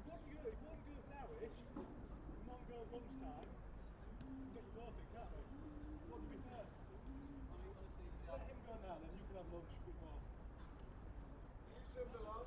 one goes nowish, and one goes lunchtime, get you both in, can't we? What to be fair? Let him go now, then you can have lunch before. You serve the lot.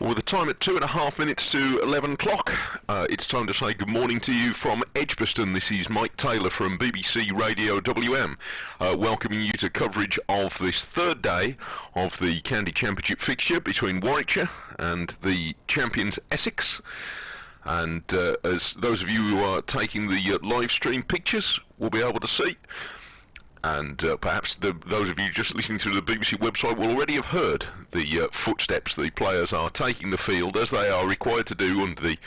With the time at 2.5 minutes to 11 o'clock, it's time to say good morning to you from Edgbaston. This is Mike Taylor from BBC Radio WM, welcoming you to coverage of this third day of the County Championship fixture between Warwickshire and the champions Essex. And as those of you who are taking the live stream pictures will be able to see, and perhaps those of you just listening through the BBC website will already have heard the footsteps the players are taking the field, as they are required to do under the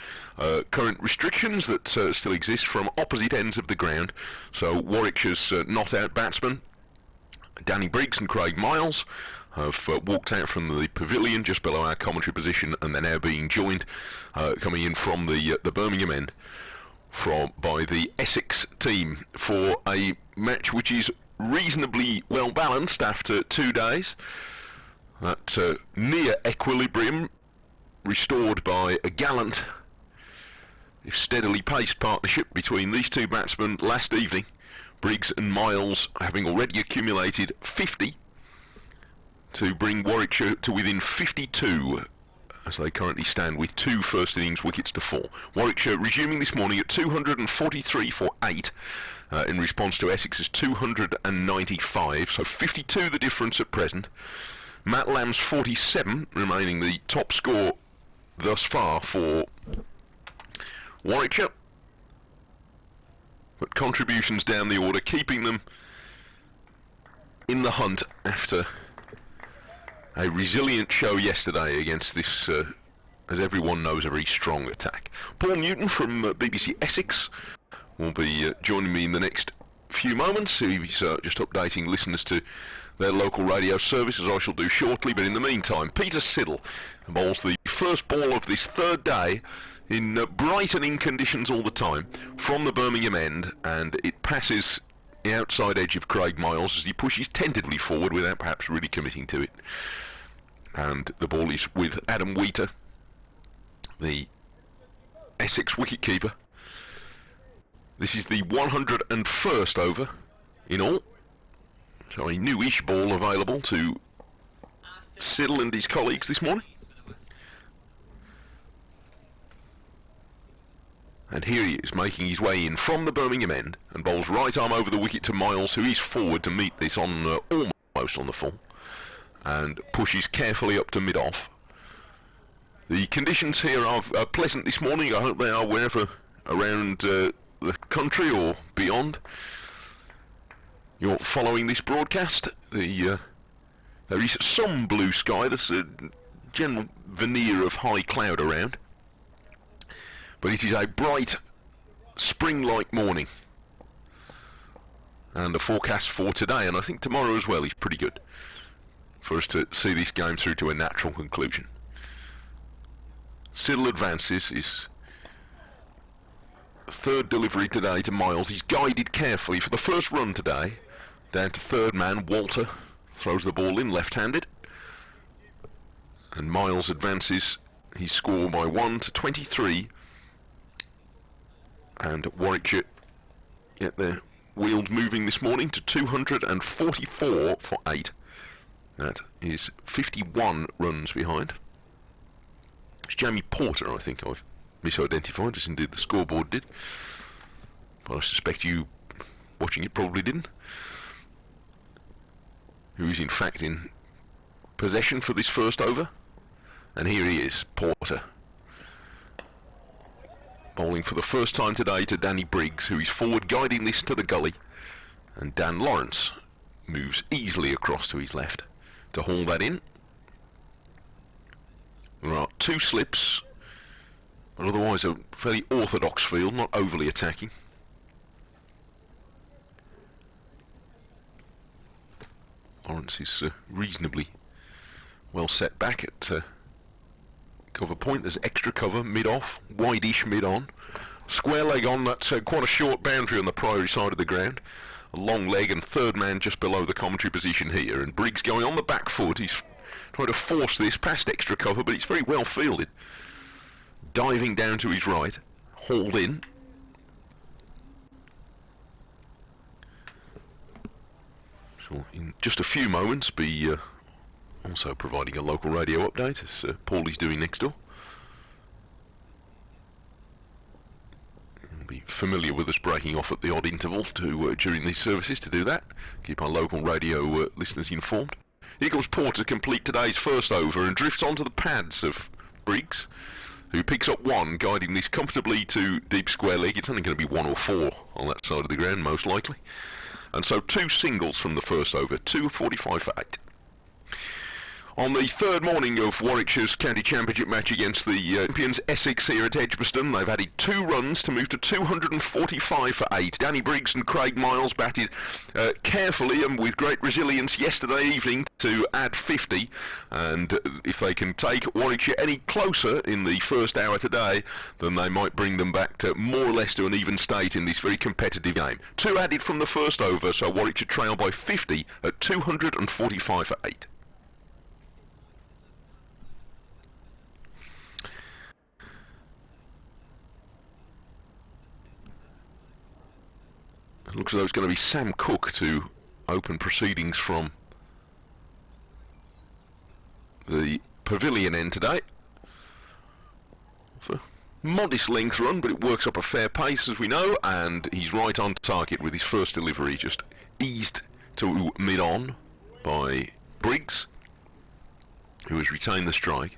current restrictions that still exist from opposite ends of the ground. So Warwickshire's not-out batsmen, Danny Briggs and Craig Miles, have walked out from the pavilion just below our commentary position, and they're now being joined, coming in from the Birmingham end, by the Essex team for a match which is reasonably well balanced after 2 days. That near equilibrium restored by a gallant, if steadily paced, partnership between these two batsmen last evening, Briggs and Miles having already accumulated 50 to bring Warwickshire to within 52 as they currently stand with 2 first innings wickets to fall. Warwickshire resuming this morning at 243 for 8 in response to Essex's 295, so 52 the difference at present. Matt Lamb's 47 remaining the top score thus far for Warwickshire, but contributions down the order keeping them in the hunt after a resilient show yesterday against this, as everyone knows, a very strong attack. Paul Newton from BBC Essex will be joining me in the next few moments. He's just updating listeners to their local radio service, as I shall do shortly. But in the meantime, Peter Siddle bowls the first ball of this third day in brightening conditions all the time from the Birmingham end, and it passes the outside edge of Craig Miles as he pushes tentatively forward without perhaps really committing to it. And the ball is with Adam Wheater, the Essex wicketkeeper. This is the 101st over in all, so a newish ball available to Siddle and his colleagues this morning. And here he is, making his way in from the Birmingham end, and bowls right arm over the wicket to Miles, who is forward to meet this on almost on the full, and pushes carefully up to mid-off. The conditions here are pleasant this morning. I hope they are wherever around the country or beyond you're following this broadcast. There is some blue sky. There's a general veneer of high cloud around, but it is a bright spring-like morning, and the forecast for today, and I think tomorrow as well, is pretty good for us to see this game through to a natural conclusion. Siddle advances his third delivery today to Miles. He's guided carefully for the first run today down to third man. Walter throws the ball in left-handed, and Miles advances his score by 1 to 23, and Warwickshire get their wheels moving this morning to 244 for 8. That is 51 runs behind. It's Jamie Porter, I think I've misidentified, as indeed the scoreboard did, but I suspect you watching it probably didn't, who is in fact in possession for this first over. And here he is, Porter, bowling for the first time today to Danny Briggs, who is forward guiding this to the gully, and Dan Lawrence moves easily across to his left to haul that in. There are 2 slips, but otherwise a fairly orthodox field, not overly attacking. Lawrence is reasonably well set back at cover point. There's extra cover mid-off, wide-ish mid-on. Square leg on, that's quite a short boundary on the Priory side of the ground. A long leg, and third man just below the commentary position here. And Briggs going on the back foot. He's trying to force this past extra cover, but it's very well fielded. Diving down to his right, hauled in. So in just a few moments be Also providing a local radio update, as Paulie's doing next door. You'll be familiar with us breaking off at the odd interval during these services to do that. Keep our local radio listeners informed. Here comes Porter to complete today's first over and drifts onto the pads of Briggs, who picks up one, guiding this comfortably to deep square leg. It's only going to be 1 or 4 on that side of the ground, most likely. And so 2 singles from the first over, 2:45 for 8. On the third morning of Warwickshire's county championship match against the champions Essex here at Edgbaston, they've added 2 runs to move to 245 for 8. Danny Briggs and Craig Miles batted carefully and with great resilience yesterday evening to add 50, and if they can take Warwickshire any closer in the first hour today, then they might bring them back to more or less to an even state in this very competitive game. 2 added from the first over, so Warwickshire trail by 50 at 245 for 8. It looks as though it's going to be Sam Cook to open proceedings from the pavilion end today. It's a modest length run, but it works up a fair pace, as we know, and he's right on target with his first delivery, just eased to mid-on by Briggs, who has retained the strike.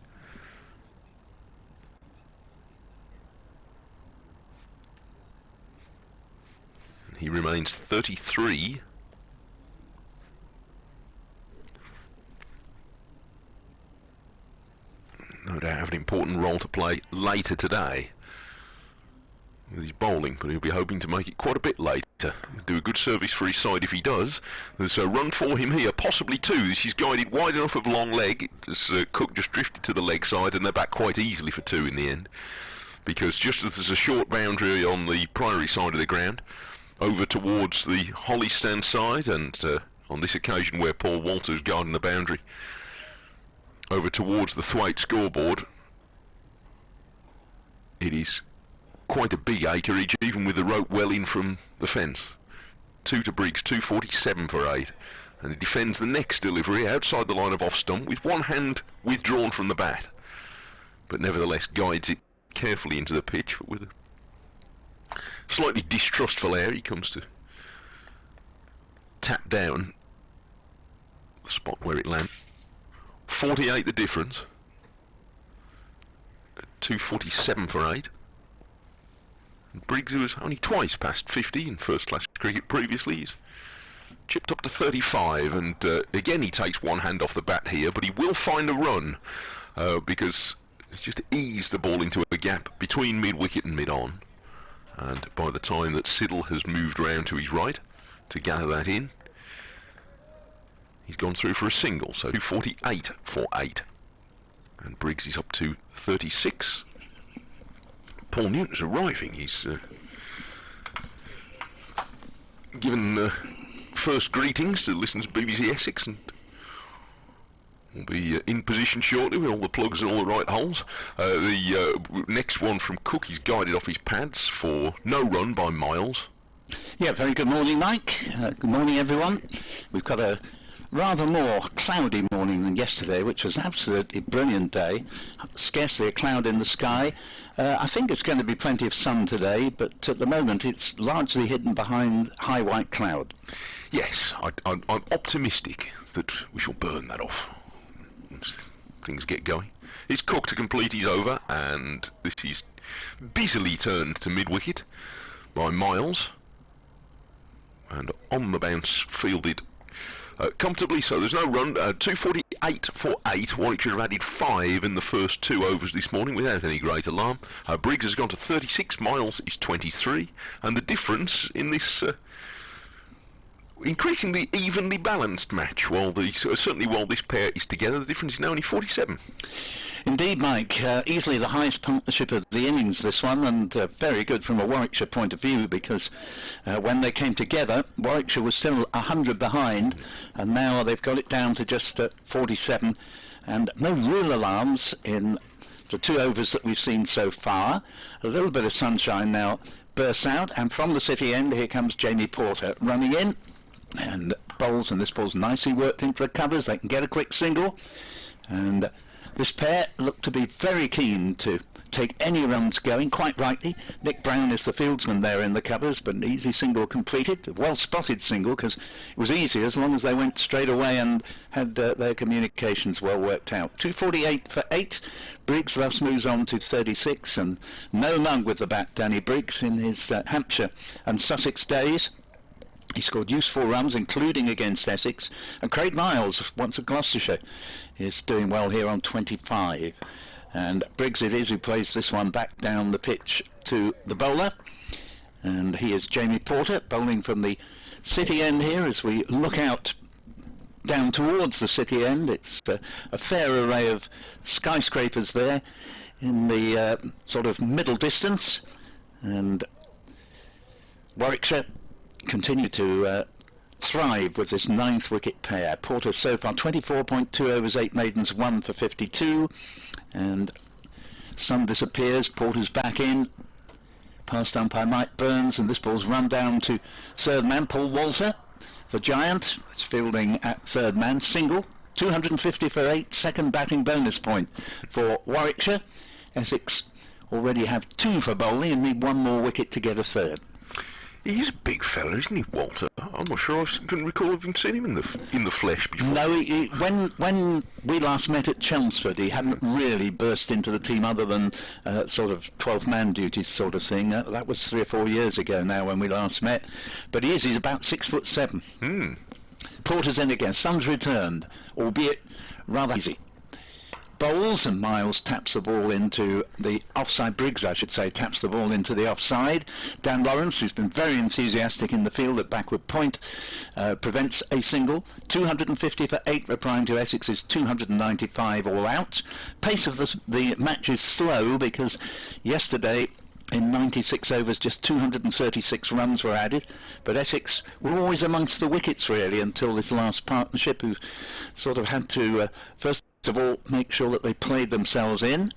He remains 33. No doubt have an important role to play later today with his bowling, but he'll be hoping to make it quite a bit later. Do a good service for his side if he does. There's a run for him here, possibly 2. She's guided wide enough of long leg as Cook just drifted to the leg side, and they're back quite easily for 2 in the end, because just as there's a short boundary on the Priory side of the ground, over towards the Holly stand side, and on this occasion where Paul Walters guarding the boundary, over towards the Thwaite scoreboard, it is quite a big acreage, even with the rope well in from the fence. 2 to Briggs, 2:47 for 8, and he defends the next delivery outside the line of off stump with one hand withdrawn from the bat, but nevertheless guides it carefully into the pitch with a slightly distrustful air. He comes to tap down the spot where it lands. 48 the difference. 2:47 for 8. And Briggs, who was only twice past 50 in first-class cricket previously, he's chipped up to 35, and again he takes one hand off the bat here, but he will find a run because it's just eased the ball into a gap between mid-wicket and mid-on. And by the time that Siddle has moved round to his right to gather that in, he's gone through for a single, so 2:48 for 8. And Briggs is up to 36. Paul Newton's arriving. He's given first greetings to the listeners of BBC Essex, and will be in position shortly with all the plugs in all the right holes. The next one from Cook is guided off his pads for no run by Miles. Yeah, very good morning, Mike. Good morning, everyone. We've got a rather more cloudy morning than yesterday, which was an absolutely brilliant day. Scarcely a cloud in the sky. I think it's going to be plenty of sun today, but at the moment it's largely hidden behind high white cloud. Yes, I'm optimistic that we shall burn that off. Things get going. It's Cook to complete his over, and this is busily turned to mid-wicket by Miles, and on the bounce fielded comfortably, so there's no run. 2:48 for 8. Warwickshire have added 5 in the first 2 overs this morning without any great alarm. Briggs has gone to 36, Miles is 23, and the difference in this increasingly evenly balanced match, certainly while this pair is together, the difference is now only 47. Indeed, Mike, easily the highest partnership of the innings, this one, and very good from a Warwickshire point of view, because when they came together, Warwickshire was still 100 behind, and now they've got it down to just 47, and no real alarms in the 2 overs that we've seen so far. A little bit of sunshine now bursts out, and from the city end, here comes Jamie Porter running in, and bowls, and this ball's nicely worked into the covers. They can get a quick single, and this pair look to be very keen to take any runs going, quite rightly. Nick Brown is the fieldsman there in the covers, but an easy single completed, a well-spotted single, because it was easy as long as they went straight away and had their communications well worked out. 248 for 8. Briggs thus moves on to 36, and no mug with the bat, Danny Briggs, in his Hampshire and Sussex days. He scored useful runs, including against Essex, and Craig Miles, once at Gloucestershire, is doing well here on 25. And Briggs it is who plays this one back down the pitch to the bowler, and he is Jamie Porter, bowling from the city end here as we look out down towards the city end. It's a fair array of skyscrapers there in the sort of middle distance, and Warwickshire continue to thrive with this 9th wicket pair. Porter so far 24.2 overs, 8 maidens, 1 for 52, and sun disappears. Porter's back in, past umpire Mike Burns, and this ball's run down to third man Paul Walter for Giant. It's fielding at third man, single, 250 for 8, second batting bonus point for Warwickshire. Essex already have 2 for bowling and need 1 more wicket to get a third. He's a big fella, isn't he, Walter? I'm not sure I can recall having seen him in the flesh before. No, when we last met at Chelmsford, he hadn't really burst into the team other than sort of 12-man duties sort of thing. That was 3 or 4 years ago now when we last met. But he's about 6'7". Porter's in again. Sun's returned, albeit rather easy. Bowls, and Miles taps the ball into the offside. Briggs, I should say, taps the ball into the offside. Dan Lawrence, who's been very enthusiastic in the field at backward point, prevents a single. 250 for 8, replying to Essex's 295 all out. Pace of the match is slow because yesterday in 96 overs just 236 runs were added, but Essex were always amongst the wickets really until this last partnership, who sort of had to first of all make sure that they played themselves in,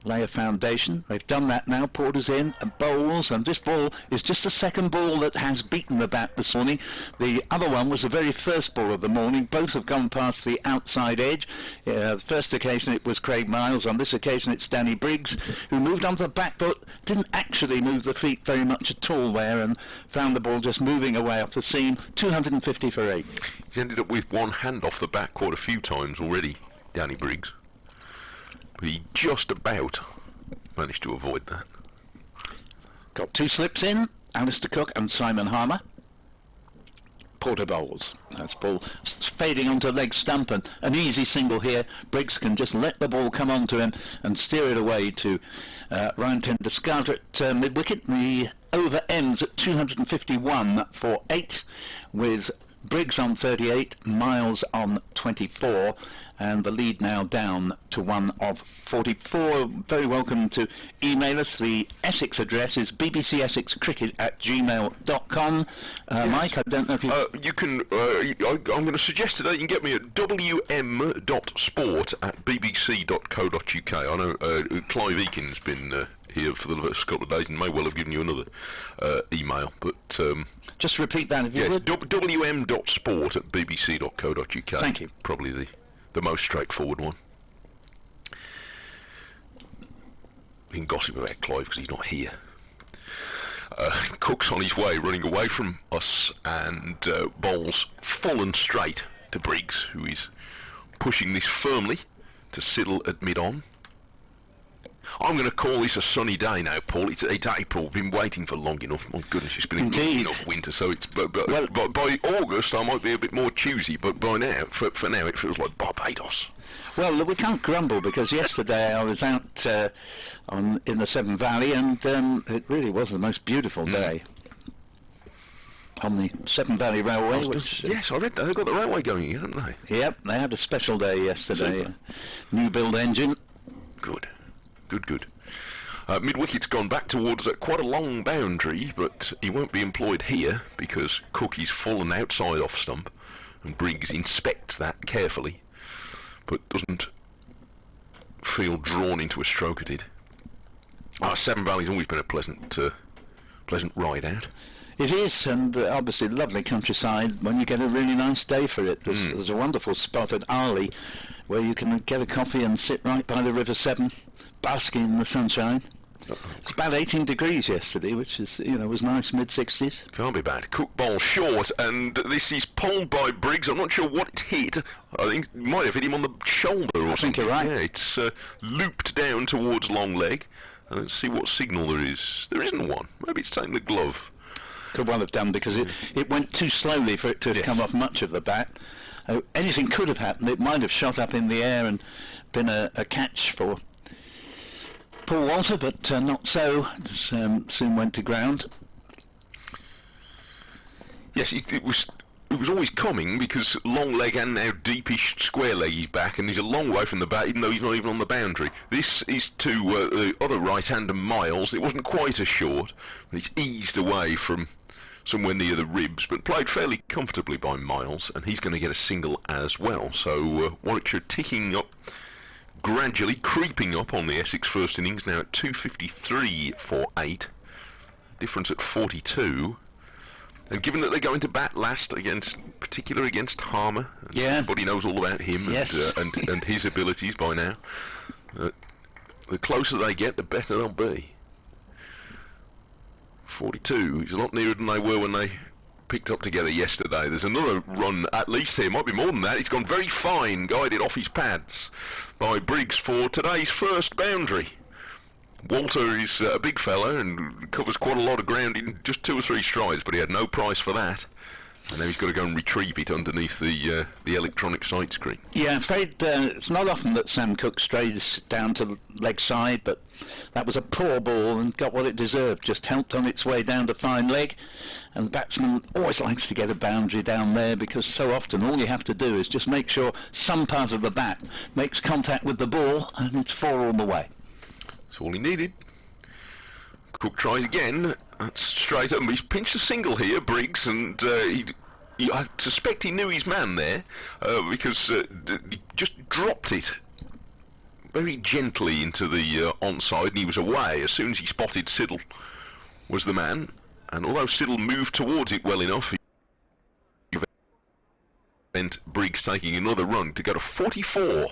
lay a foundation. They've done that now. Porter's in and bowls, and this ball is just the second ball that has beaten the bat this morning. The other one was the very first ball of the morning. Both have gone past the outside edge. The first occasion it was Craig Miles. On this occasion it's Danny Briggs, who moved onto the back foot, didn't actually move the feet very much at all there, and found the ball just moving away off the seam. 250 for 8. He's ended up with one hand off the bat quite a few times already, Danny Briggs. But he just about managed to avoid that. Got 2 slips in, Alistair Cook and Simon Harmer. Porter bowls. That's ball fading onto leg stump, and an easy single here. Briggs can just let the ball come onto him and steer it away to Ryan Tenduscarter at mid-wicket. The over ends at 251 for 8, with Briggs on 38, Miles on 24, and the lead now down to 1 of 44. Very welcome to email us. The Essex address is bbcessexcricket@gmail.com. Yes. Mike, I don't know if you can, I'm going to suggest today you can get me at wm.sport@bbc.co.uk. I know Clive Eakin's been here for the first couple of days and may well have given you another email, but just repeat that if you would. wm.sport@bbc.co.uk. Thank you. Probably the most straightforward one. We can gossip about Clive because he's not here. Cook's on his way, running away from us, and bowls full and straight to Briggs, who is pushing this firmly to Siddle at mid-on. I'm going to call this a sunny day now, Paul. It's April. We've been waiting for long enough. My goodness, it's been long enough winter. So it's but by August I might be a bit more choosy. But by now, for now, it feels like Barbados. Well, we can't grumble because yesterday I was out in the Severn Valley, and it really was the most beautiful day on the Severn Valley Railway. Yes, I read that. They've got the railway going again, haven't they? Yep, they had a special day yesterday. New build engine. Good. Mid-wicket's gone back towards quite a long boundary, but he won't be employed here because Cook is fallen outside off stump, and Briggs inspects that carefully, but doesn't feel drawn into a stroke at it. Severn Valley's always been a pleasant pleasant ride out. It is, and obviously lovely countryside when you get a really nice day for it. There's a wonderful spot at Arley where you can get a coffee and sit right by the River Severn, basking in the sunshine. It's about 18 degrees yesterday, which is, was nice, mid-60s. Can't be bad. Cook ball short, and this is pulled by Briggs. I'm not sure what it hit. I think it might have hit him on the shoulder or something. I think you're right. Yeah, it's looped down towards long leg. Let's see what signal there is. There isn't one. Maybe it's taking the glove. Could well have done, because it went too slowly for it to have come off much of the bat. Anything could have happened. It might have shot up in the air and been a catch for Paul Walter, but not so. Soon went to ground. Yes, it was always coming, because long leg and now deepish square leg he's back, and he's a long way from the bat, even though he's not even on the boundary. This is to the other right-hander, Miles. It wasn't quite as short, but it's eased away from somewhere near the ribs, but played fairly comfortably by Miles, and he's going to get a single as well. So Warwickshire ticking up, gradually creeping up on the Essex first innings, now at 253 for 8, difference at 42. And given that they're going to bat last particularly against Harmer, everybody knows all about him and his abilities by now. The closer they get, the better they'll be. 42. He's a lot nearer than they were when they picked up together yesterday. There's another run at least here, might be more than that. He's gone very fine, guided off his pads by Briggs for today's first boundary. Walter is a big fella and covers quite a lot of ground in just 2 or 3 strides, but he had no price for that. And now he's got to go and retrieve it underneath the electronic sight screen. Yeah, I'm afraid it's not often that Sam Cook strays down to the leg side, but that was a poor ball and got what it deserved. Just helped on its way down to fine leg. And the batsman always likes to get a boundary down there, because so often all you have to do is just make sure some part of the bat makes contact with the ball, and it's 4 all the way. That's all he needed. Cook tries again. That's straight up. He's pinched a single here, Briggs, and I suspect he knew his man there, because he just dropped it very gently into the onside, and he was away as soon as he spotted Siddle was the man. And although Siddle moved towards it well enough, he meant Briggs taking another run to go to 44,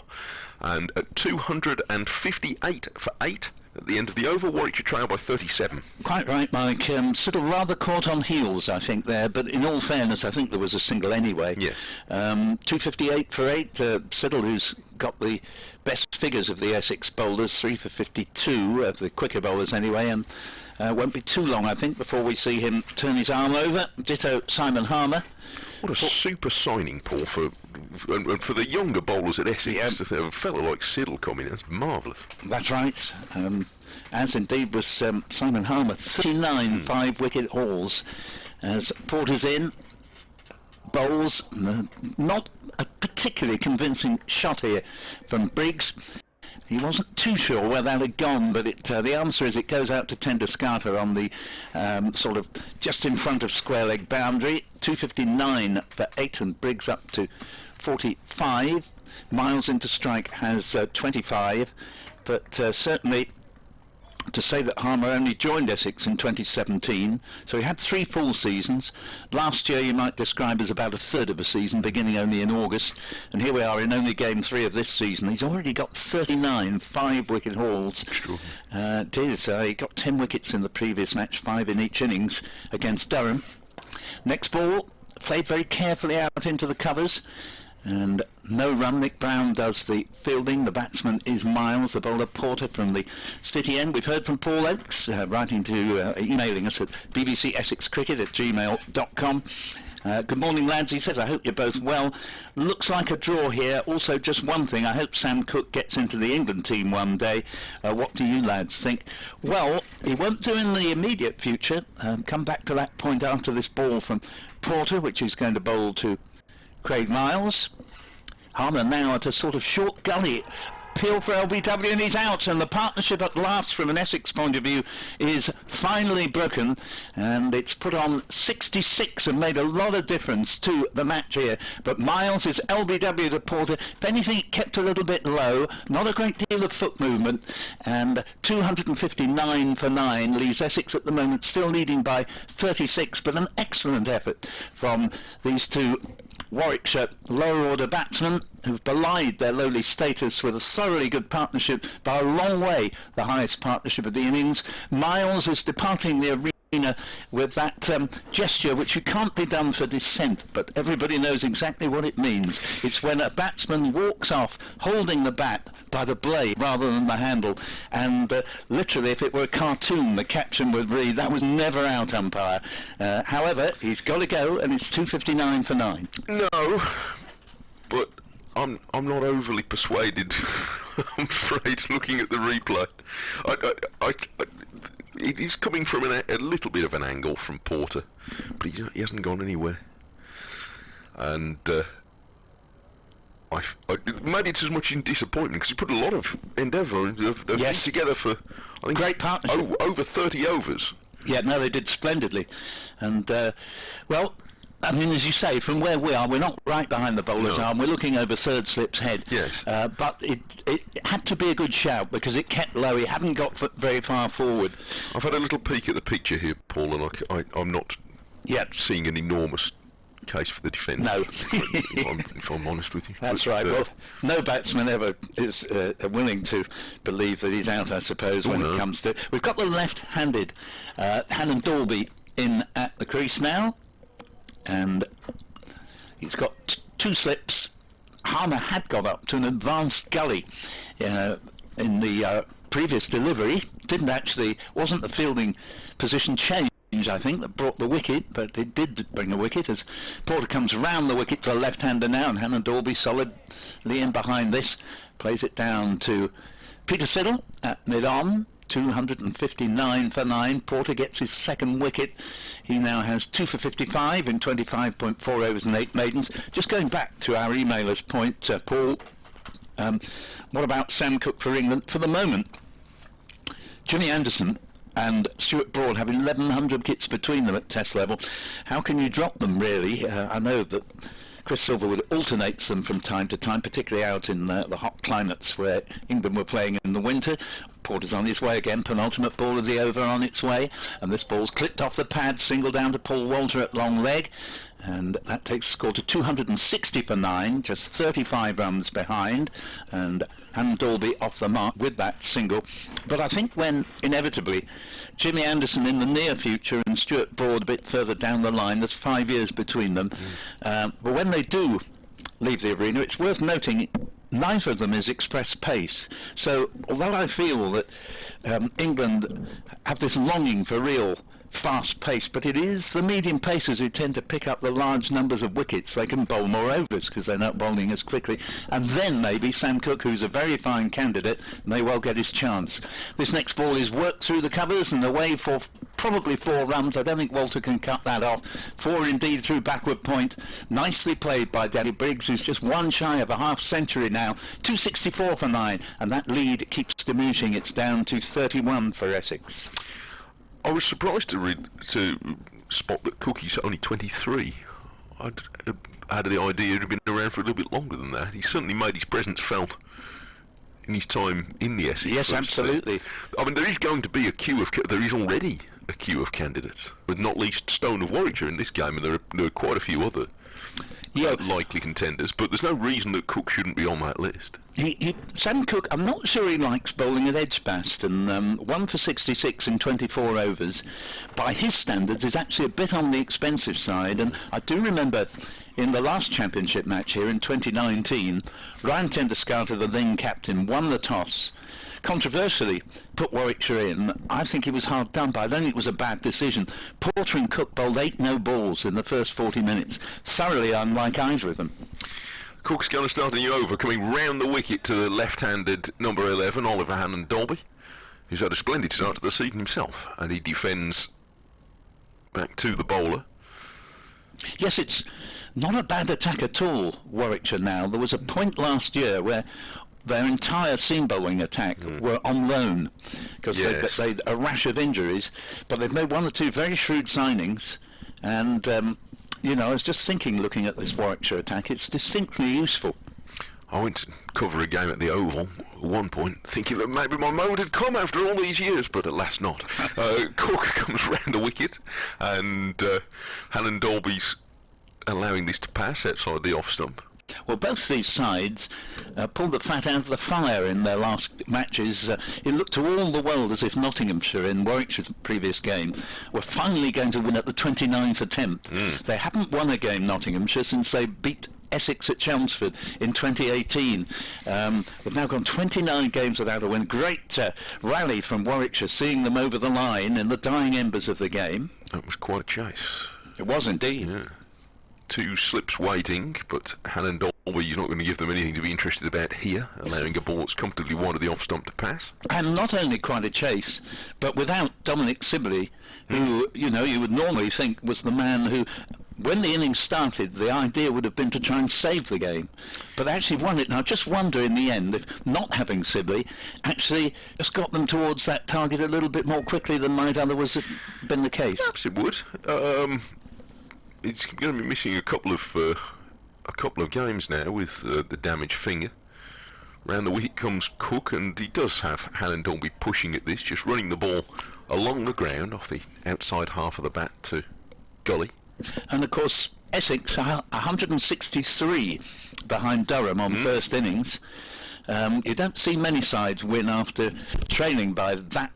and at 258 for 8. At the end of the over, Warwickshire trail by 37. Quite right, Mike. Siddle rather caught on heels, I think, there, but in all fairness, I think there was a single anyway. Yes. 258 for 8. Siddle, who's got the best figures of the Essex bowlers, 3 for 52 of the quicker bowlers anyway, and won't be too long, I think, before we see him turn his arm over. Ditto Simon Harmer. What a super signing, Paul, for the younger bowlers at Essex. To have a fellow like Siddle coming, that's marvellous. That's right. As indeed was Simon Harmer. 39 5-wicket hauls as Porter's in. Bowls, not a particularly convincing shot here from Briggs. He wasn't too sure where that had gone, but the answer is it goes out to Tenduscarter on the sort of just in front of square leg boundary. 259 for 8, and Briggs up to 45. Miles into strike has 25, but certainly to say that Harmer only joined Essex in 2017, so he had 3 full seasons. Last year you might describe as about a third of a season, beginning only in August, and here we are in only game 3 of this season. He's already got 39 5-wicket hauls. It is. He got 10 wickets in the previous match, 5 in each innings against Durham. Next ball, played very carefully out into the covers, and no run. Nick Brown does the fielding. The batsman is Miles, the bowler Porter from the City end. We've heard from Paul Oakes, emailing us at bbcessexcricket@gmail.com. Good morning, lads. He says, I hope you're both well. Looks like a draw here. Also, just one thing, I hope Sam Cook gets into the England team one day. What do you lads think? Well, he won't do in the immediate future. Come back to that point after this ball from Porter, which is going to bowl to Craig Miles. Harmer now at a sort of short gully appeal for LBW, and he's out, and the partnership at last from an Essex point of view is finally broken, and it's put on 66 and made a lot of difference to the match here. But Miles is LBW to Porter. If anything, it kept a little bit low, not a great deal of foot movement, and 259 for 9 leaves Essex at the moment still leading by 36, but an excellent effort from these two Warwickshire lower order batsmen who've belied their lowly status with a thoroughly good partnership, by a long way the highest partnership of the innings. Miles is departing the arena with that gesture which you can't be done for dissent, but everybody knows exactly what it means. It's when a batsman walks off holding the bat by the blade rather than the handle, and literally if it were a cartoon the caption would read, "That was never out, umpire." However, he's got to go, and it's 259 for 9. No, but I'm not overly persuaded. I'm afraid, looking at the replay. It is coming from a little bit of an angle from Porter, but he hasn't gone anywhere. And maybe it's as much in disappointment because he put a lot of endeavour and they've been together for, I think, great partnership. Over 30 overs. Yeah, no, they did splendidly. And, well, I mean, as you say, from where we are, we're not right behind the bowler's arm. We're looking over third slip's head. Yes. But it had to be a good shout because it kept low. He hadn't got very far forward. I've had a little peek at the picture here, Paul, and I'm not seeing an enormous case for the defence. No. if I'm honest with you. That's right. Well, no batsman ever is willing to believe that he's out, I suppose, when it comes to... We've got the left-handed Hannon Dalby in at the crease now, and he's got 2 slips. Harmer had got up to an advanced gully in the previous delivery. Wasn't the fielding position change, I think, that brought the wicket, but it did bring a wicket as Porter comes round the wicket to the left-hander now, and Hannon Dalby solidly in behind this, plays it down to Peter Siddle at mid-on. 259 for 9. Porter gets his second wicket. He now has 2 for 55 in 25.4 overs and 8 maidens. Just going back to our emailer's point, Paul, what about Sam Cook for England? For the moment, Jimmy Anderson and Stuart Broad have 1,100 wickets between them at Test level. How can you drop them, really? I know that Chris Silverwood alternates them from time to time, particularly out in the hot climates where England were playing in the winter. Porter's on his way again, penultimate ball of the over on its way, and this ball's clipped off the pad, single down to Paul Walter at long leg, and that takes the score to 260 for 9, just 35 runs behind, and Hannon Dalby off the mark with that single. But I think when, inevitably, Jimmy Anderson in the near future and Stuart Broad a bit further down the line, there's 5 years between them, but when they do leave the arena, it's worth noting neither of them is express pace. So although I feel that England have this longing for real fast pace, but it is the medium pacers who tend to pick up the large numbers of wickets. They can bowl more overs because they're not bowling as quickly, and then maybe Sam Cook, who's a very fine candidate, may well get his chance. This next ball is worked through the covers and away for probably 4 runs. I don't think Walter can cut that off. 4 indeed through backward point. Nicely played by Danny Briggs, who's just 1 shy of a half century now. 264 for 9, and that lead keeps diminishing. It's down to 31 for Essex. I was surprised to spot that Cookie's only 23. I'd had the idea he'd been around for a little bit longer than that. He certainly made his presence felt in his time in the Essex. Yes, absolutely. I mean, there is going to be there is already a queue of candidates, with not least Stone of Warwickshire in this game, and there are quite a few other likely contenders, but there's no reason that Cook shouldn't be on that list. Sam Cook, I'm not sure he likes bowling at Edgbaston. 1 for 66 in 24 overs, by his standards, is actually a bit on the expensive side. And I do remember in the last championship match here in 2019, Ryan Tenderscarter, the then captain, won the toss, controversially put Warwickshire in. I think he was hard done by. I don't think it was a bad decision. Porter and Cook bowled 8 no balls in the first 40 minutes, thoroughly unlike either of them. Cook's going to start a new over, coming round the wicket to the left-handed number 11, Oliver Hannon Dalby, who's had a splendid start to the season himself, and he defends back to the bowler. Yes, it's not a bad attack at all, Warwickshire now. There was a point last year where their entire seam bowling attack were on loan because Yes. they'd a rash of injuries, but they've made one or two very shrewd signings, and I was just thinking, looking at this Warwickshire attack, it's distinctly useful. I went to cover a game at the Oval at one point, thinking that maybe my moment had come after all these years, but alas not. Cook comes round the wicket, and Hannon Dolby's allowing this to pass outside the off stump. Well, both these sides pulled the fat out of the fire in their last matches. It looked to all the world as if Nottinghamshire, in Warwickshire's previous game, were finally going to win at the 29th attempt. They haven't won a game, Nottinghamshire, since they beat Essex at Chelmsford in 2018. We've now gone 29 games without a win. Great rally from Warwickshire, seeing them over the line in the dying embers of the game. That was quite a chase. It was indeed. Yeah. 2 slips waiting, but Hannon Dolby, you're not going to give them anything to be interested about here, allowing a ball that's comfortably wide of the off stump to pass. And not only quite a chase, but without Dominic Sibley, who, you would normally think was the man who, when the innings started, the idea would have been to try and save the game, but actually won it. Now, I just wonder in the end if not having Sibley actually just got them towards that target a little bit more quickly than might otherwise have been the case. Perhaps it would. It's going to be missing a couple of games now with the damaged finger. Round the wicket comes Cook, and he does have Hannon Dolby pushing at this, just running the ball along the ground off the outside half of the bat to Gully. And of course, Essex are 163 behind Durham on first innings. You don't see many sides win after trailing by that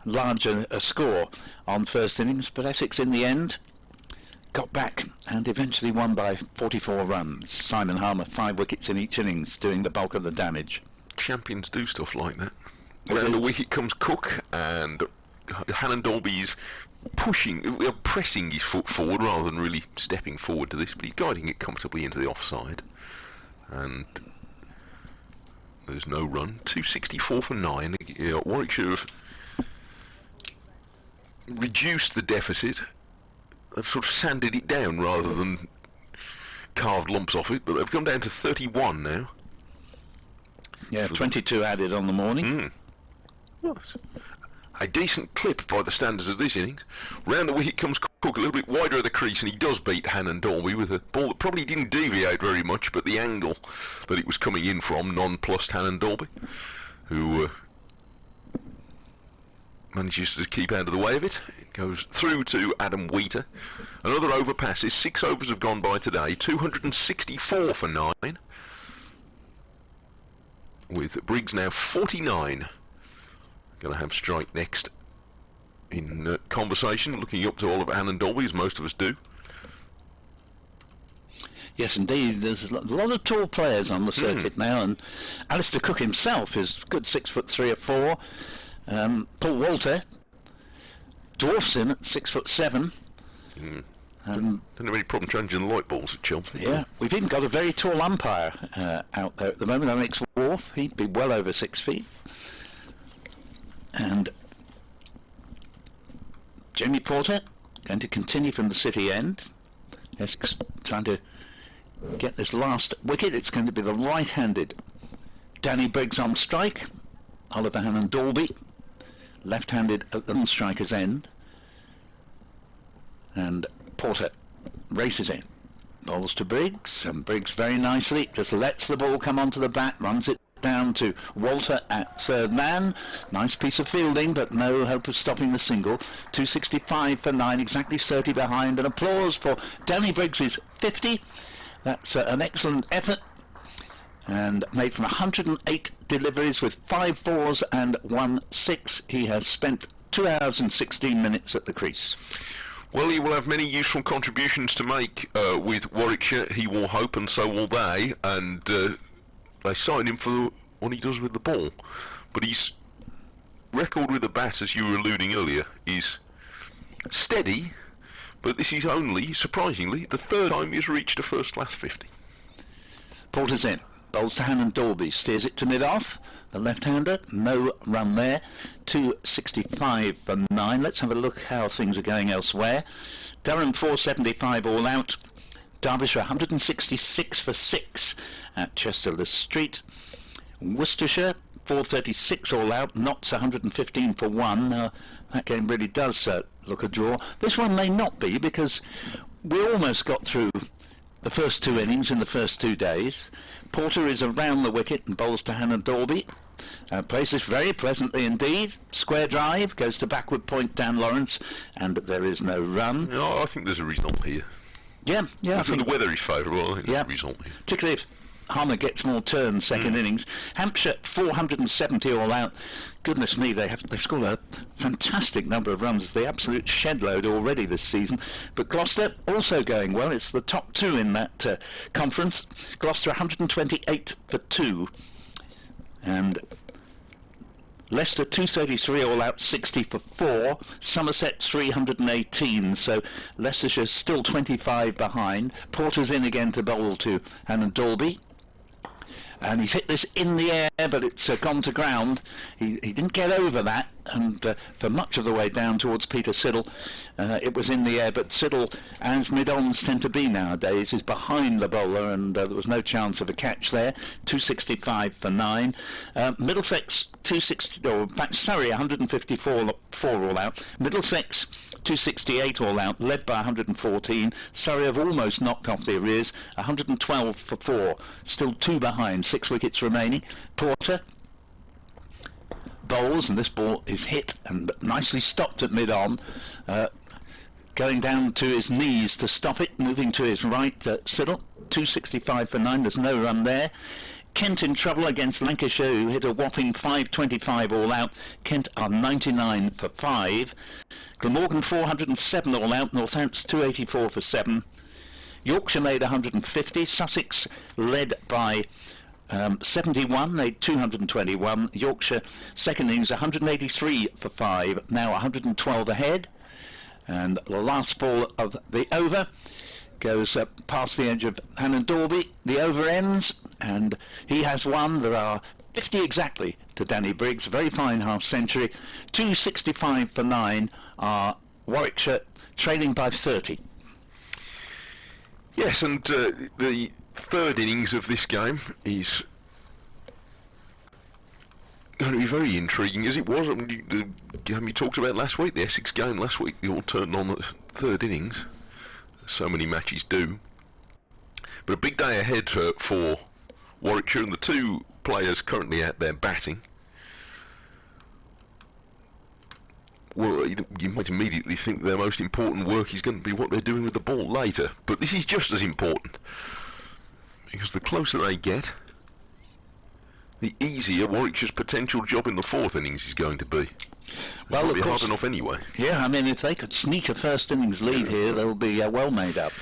larger a score on first innings, but Essex in the end got back and eventually won by 44 runs. Simon Harmer, 5 wickets in each innings, doing the bulk of the damage. Champions do stuff like that. Round the wicket comes Cook, and Hannon Dolby's pressing his foot forward rather than really stepping forward to this, but he's guiding it comfortably into the offside. And there's no run. 264 for 9. Warwickshire have reduced the deficit. They've sort of sanded it down rather than carved lumps off it, but they've gone down to 31 now. Yeah, 22 added on the morning. Yes. A decent clip by the standards of this innings. Round the wicket comes Cook, a little bit wider of the crease, and he does beat Hannon Dolby with a ball that probably didn't deviate very much, but the angle that it was coming in from nonplussed Hannon Dolby, who manages to keep out of the way of it. It goes through to Adam Wheater. Another over passes. 6 overs have gone by today. 264 for 9. With Briggs now 49. Going to have strike next in conversation, looking up to Oliver Hannon Dolby, as most of us do. Yes, indeed. There's a lot of tall players on the circuit now, and Alistair Cook himself is good 6'3" or 4. Paul Walter dwarfs him at 6'7". Don't have any problem changing the light balls at Chelmsford. Yeah, we've even got a very tall umpire out there at the moment, Alex Wharf. He'd be well over 6 feet. And Jamie Porter going to continue from the city end. Essex trying to get this last wicket. It's going to be the right-handed Danny Briggs on strike. Oliver Hannon Dolby left-handed at the striker's end. And Porter races in. Bowls to Briggs, and Briggs very nicely just lets the ball come onto the bat, runs it down to Walter at third man. Nice piece of fielding, but no hope of stopping the single. 265 for 9, exactly 30 behind. And applause for Danny Briggs's 50. That's an excellent effort, and made from 108 deliveries with 5 fours and 1 6. He has spent 2 hours and 16 minutes at the crease. Well, he will have many useful contributions to make with Warwickshire, he will hope, and so will they. And they signed him for what he does with the ball. But his record with the bat, as you were alluding earlier, is steady. But this is only, surprisingly, the 3rd time he's reached a first-class 50. Porter's in. Bowls to Hannon Dolby. Steers it to mid-off. The left-hander, no run there. 265 for 9. Let's have a look how things are going elsewhere. Durham 475 all out. Derbyshire 166 for 6 at Chesterless Street. Worcestershire, 436 all out, Notts 115 for 1. That game really does look a draw. This one may not be, because we almost got through the first 2 innings in the first 2 days. Porter is around the wicket and bowls to Hannah Dalby. Plays this very pleasantly indeed. Square drive, goes to backward point Dan Lawrence, and there is no run. No, I think there's a result here. Yeah, I think the weather is favourable. I think there's a result here. Particularly if Harmer gets more turns second innings. Hampshire 470 all out. Goodness me, they've scored a fantastic number of runs. The absolute shed load already this season. But Gloucester also going well. It's the top 2 in that conference. Gloucester 128 for 2. And Leicester 233 all out, 60 for 4. Somerset 318, so Leicestershire still 25 behind. Porter's in again to bowl to Hannah Dalby. And he's hit this in the air, but it's gone to ground. He didn't get over that, and for much of the way down towards Peter Siddle, it was in the air. But Siddle, as mid-ons tend to be nowadays, is behind the bowler, and there was no chance of a catch there. 265 for 9. Middlesex 260, or in fact Surrey 154 all out. Middlesex 268 all out, led by 114. Surrey have almost knocked off the arrears, 112 for 4. Still 2 behind, 6 wickets remaining. Porter bowls, and this ball is hit and nicely stopped at mid-on. Going down to his knees to stop it, moving to his right, Siddle, 265 for 9, there's no run there. Kent in trouble against Lancashire, who hit a whopping 525 all out. Kent are 99 for 5. Glamorgan 407 all out, Northants 284 for 7. Yorkshire made 150, Sussex led by 71, they 221. Yorkshire second innings 183 for 5, now 112 ahead. And the last ball of the over goes past the edge of Hannah Dalby. The over ends, and he has won. There are 50 exactly to Danny Briggs. Very fine half-century. 265 for 9 are Warwickshire, trailing by 30. Yes, and the third innings of this game is going to be very intriguing, as it was. I mean, the game you talked about last week, the Essex game last week, it all turned on the third innings. So many matches do. But a big day ahead for Warwickshire, and the 2 players currently out there batting. Well, you might immediately think their most important work is going to be what they're doing with the ball later. But this is just as important, because the closer they get, the easier Warwickshire's potential job in the 4th innings is going to be. Well, it'll be hard enough anyway. Yeah, I mean, if they could sneak a first innings lead here, they'll be well made up.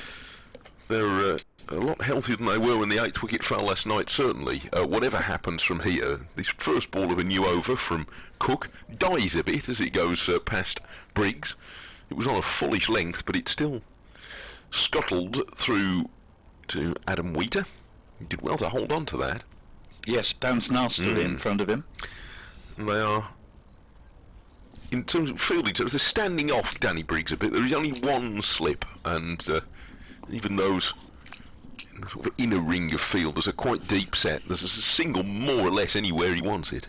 They're a lot healthier than they were when the 8th wicket fell last night, certainly. Whatever happens from here, this first ball of a new over from Cook dies a bit as it goes past Briggs. It was on a fullish length, but it still scuttled through to Adam Wheater. He did well to hold on to that. Yes, bounced nastily in front of him. And they are, in terms of fielding terms, they're standing off Danny Briggs a bit. There is only one slip, and even those sort of inner ring of fielders are quite deep set. There's a single more or less anywhere he wants it.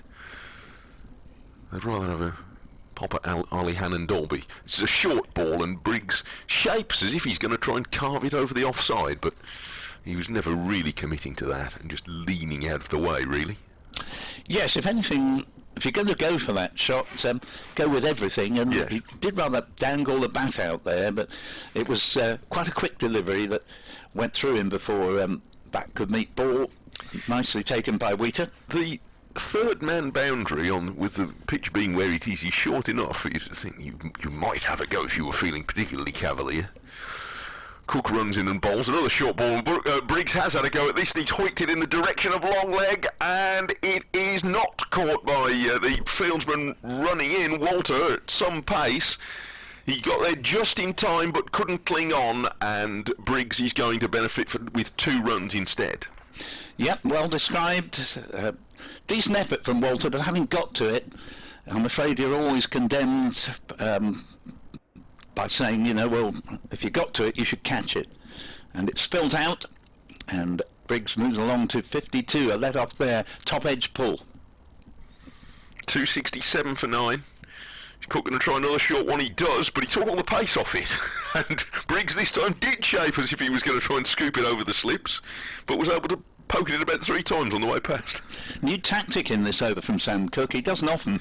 I'd rather have a pop at Ali Hannah Dalby. It's a short ball, and Briggs shapes as if he's going to try and carve it over the offside, but he was never really committing to that and just leaning out of the way, really. Yes, if anything, if you're going to go for that shot, go with everything. And yes, he did rather dangle the bat out there, but it was quite a quick delivery that went through him before bat could meet ball. Nicely taken by Wheater. The third man boundary, on with the pitch being where it is short enough for you to think you might have a go if you were feeling particularly cavalier. Cook runs in and bowls another short ball. Briggs has had a go at this, and he's hoiked it in the direction of long leg, and it is not caught by the fieldsman running in, Walter, at some pace. He got there just in time but couldn't cling on, and Briggs is going to benefit with 2 runs instead. Yep, well described. Decent effort from Walter, but having got to it, I'm afraid you're always condemned by saying, well, if you got to it, you should catch it. And it spilled out, and Briggs moves along to 52, a let off there, top edge pull. 267 for 9. Is Cook going to try another short one? He does, but he took all the pace off it. And Briggs this time did shape as if he was going to try and scoop it over the slips, but was able to poke it about 3 times on the way past. New tactic in this over from Sam Cook. He doesn't often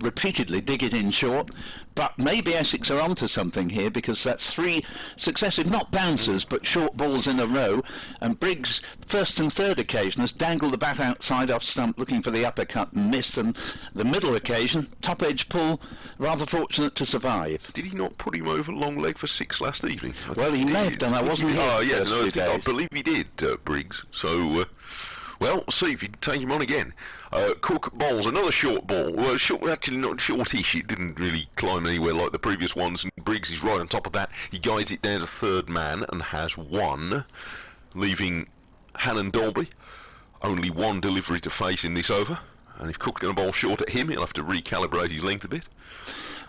repeatedly dig it in short, but maybe Essex are onto something here, because that's 3 successive, not bouncers, but short balls in a row, and Briggs, first and third occasion, has dangled the bat outside off stump looking for the uppercut and missed, and the middle occasion, top edge pull, rather fortunate to survive. Did he not put him over long leg for 6 last evening? Well, he may have done. I wasn't here. Oh, yeah, no, I days. believe he did, Briggs. So, well, we'll see if you take him on again. Cook bowls another short ball. Well, short, actually not shortish. It didn't really climb anywhere like the previous ones, and Briggs is right on top of that. He guides it down to third man and has 1, leaving Hannon Dolby only 1 delivery to face in this over. And if Cook's going to bowl short at him, he'll have to recalibrate his length a bit.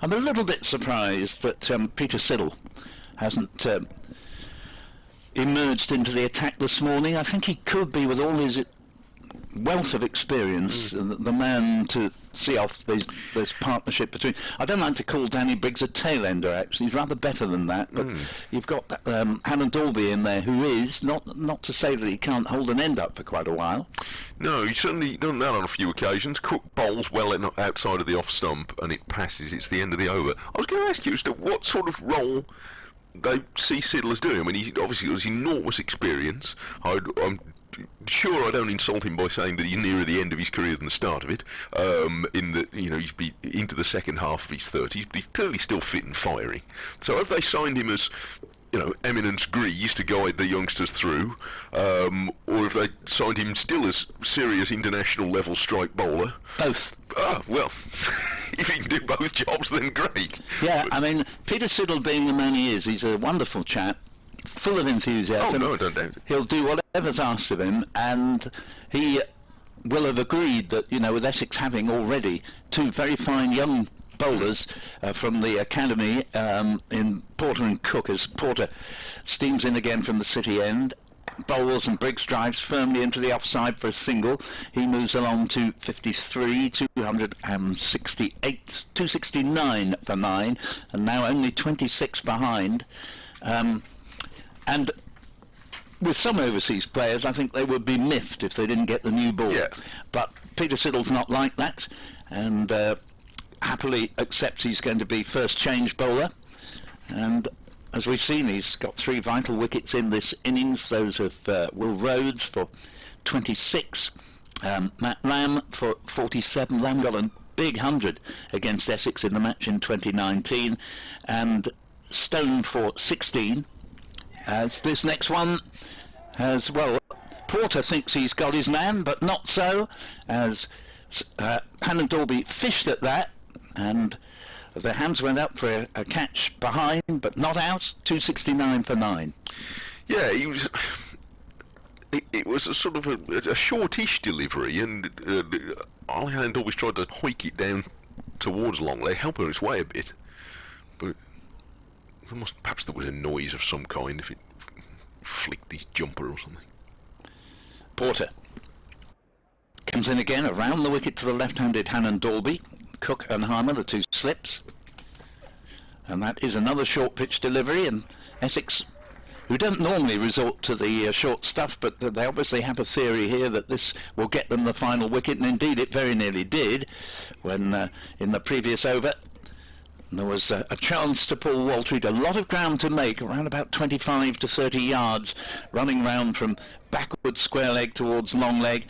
I'm a little bit surprised that Peter Siddle hasn't emerged into the attack this morning. I think he could be, with all his wealth of experience, the man to see off this partnership between... I don't like to call Danny Briggs a tail-ender, actually. He's rather better than that, but you've got Hannon Dolby in there, who is, not to say that he can't hold an end up for quite a while. No, he's certainly done that on a few occasions. Cook bowls well outside of the off stump, and it passes. It's the end of the over. I was going to ask you as to what sort of role they see Siddle as doing. I mean, he's obviously got enormous experience. I'm sure I don't insult him by saying that he's nearer the end of his career than the start of it. In that, he's into the second half of his 30s, but he's clearly still fit and firing. So have they signed him as, eminence grease to guide the youngsters through, or have they signed him still as serious international level strike bowler? Both. Ah, well, if he can do both jobs, then great. Yeah, I mean, Peter Siddle, being the man he is, he's a wonderful chap, full of enthusiasm. Oh, no, I don't doubt it. He'll do whatever's asked of him, and he will have agreed that, with Essex having already 2 very fine young bowlers from the academy in Porter and Cook, as Porter steams in again from the city end, bowls, and Briggs drives firmly into the offside for a single. He moves along to 53, 268, 269 for 9, and now only 26 behind. And with some overseas players, I think they would be miffed if they didn't get the new ball. Yeah. But Peter Siddle's not like that, and happily accepts he's going to be first change bowler. And as we've seen, he's got 3 vital wickets in this innings. Those of Will Rhodes for 26, Matt Lamb for 47. Lamb got a big 100 against Essex in the match in 2019, and Stone for 16. As this next one has, well, Porter thinks he's got his man, but not so, as Hannon Dolby fished at that, and the hands went up for a catch behind, but not out. 269 for 9. Yeah, he was... It was a sort of a shortish delivery, and Hannon always tried to hoik it down towards long leg, help her its way a bit, but perhaps there was a noise of some kind if it flicked his jumper or something. Porter comes in again around the wicket to the left-handed Hannon Dolby. Cook and Harmer, the 2 slips, and that is another short pitch delivery. And Essex, who don't normally resort to the short stuff, but they obviously have a theory here that this will get them the final wicket, and indeed it very nearly did when in the previous over there was a chance to pull Waltreed. A lot of ground to make, around about 25 to 30 yards, running round from backward square leg towards long leg.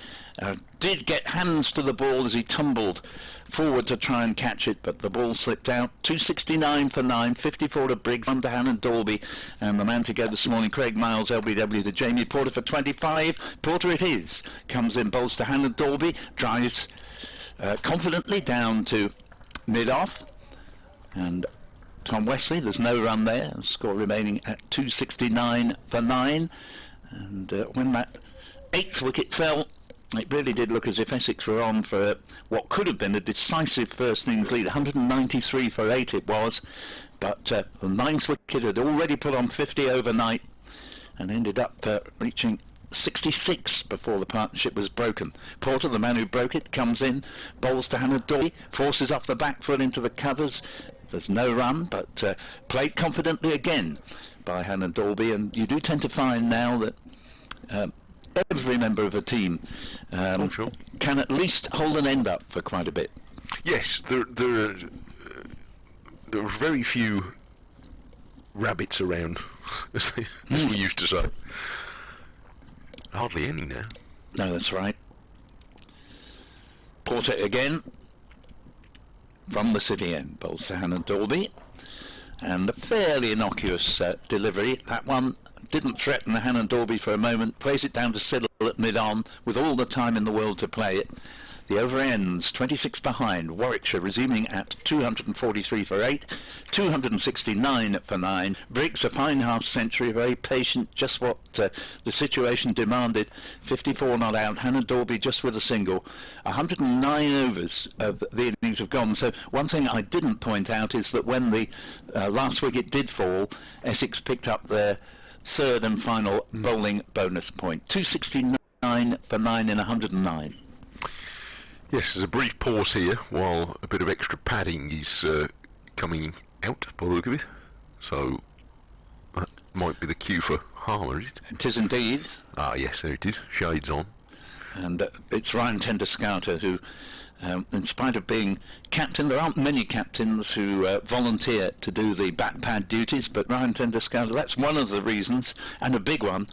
Did get hands to the ball as he tumbled forward to try and catch it, but the ball slipped out. 269 for 9, 54 to Briggs, under Hannon Dolby, and the man to go this morning, Craig Miles, LBW to Jamie Porter for 25. Porter it is. Comes in, bowls to Hannon Dolby, drives confidently down to mid-off. And Tom Wesley, there's no run there, score remaining at 269 for 9. And when that 8th wicket fell, it really did look as if Essex were on for what could have been a decisive first innings lead. 193 for 8 it was, but the 9th wicket had already put on 50 overnight and ended up reaching 66 before the partnership was broken. Porter, the man who broke it, comes in, bowls to Hannah Dorby, forces off the back foot into the covers. There's no run, but played confidently again by Hannah Dorby, and you do tend to find now that every member of a team Sure. can at least hold an end up for quite a bit. Yes, there are very few rabbits around, as we used to say. Hardly any now. No, that's right. Porter again from the city end, bowls to Hannah Dorby, and a fairly innocuous delivery. That one didn't threaten Hannah Dorby for a moment, plays it down to Siddle at mid-on with all the time in the world to play it. The over ends 26 behind. Warwickshire resuming at 243 for 8, 269 for 9. Briggs a fine half century, very patient, just what the situation demanded. 54 not out. Hannah Dorby just with a single. 109 overs of the innings have gone. So one thing I didn't point out is that when the last wicket did fall, Essex picked up their third and final bowling bonus point. 269 for 9 in 109. Yes, there's a brief pause here while a bit of extra padding is coming out by the look of it. So that might be the cue for Harmer, is it? It is indeed. Ah, yes, there it is. Shades on. And it's Ryan Tender-Scouter who, in spite of being captain, there aren't many captains who volunteer to do the bat pad duties, but Ryan Tender-Scouter, that's one of the reasons, and a big one,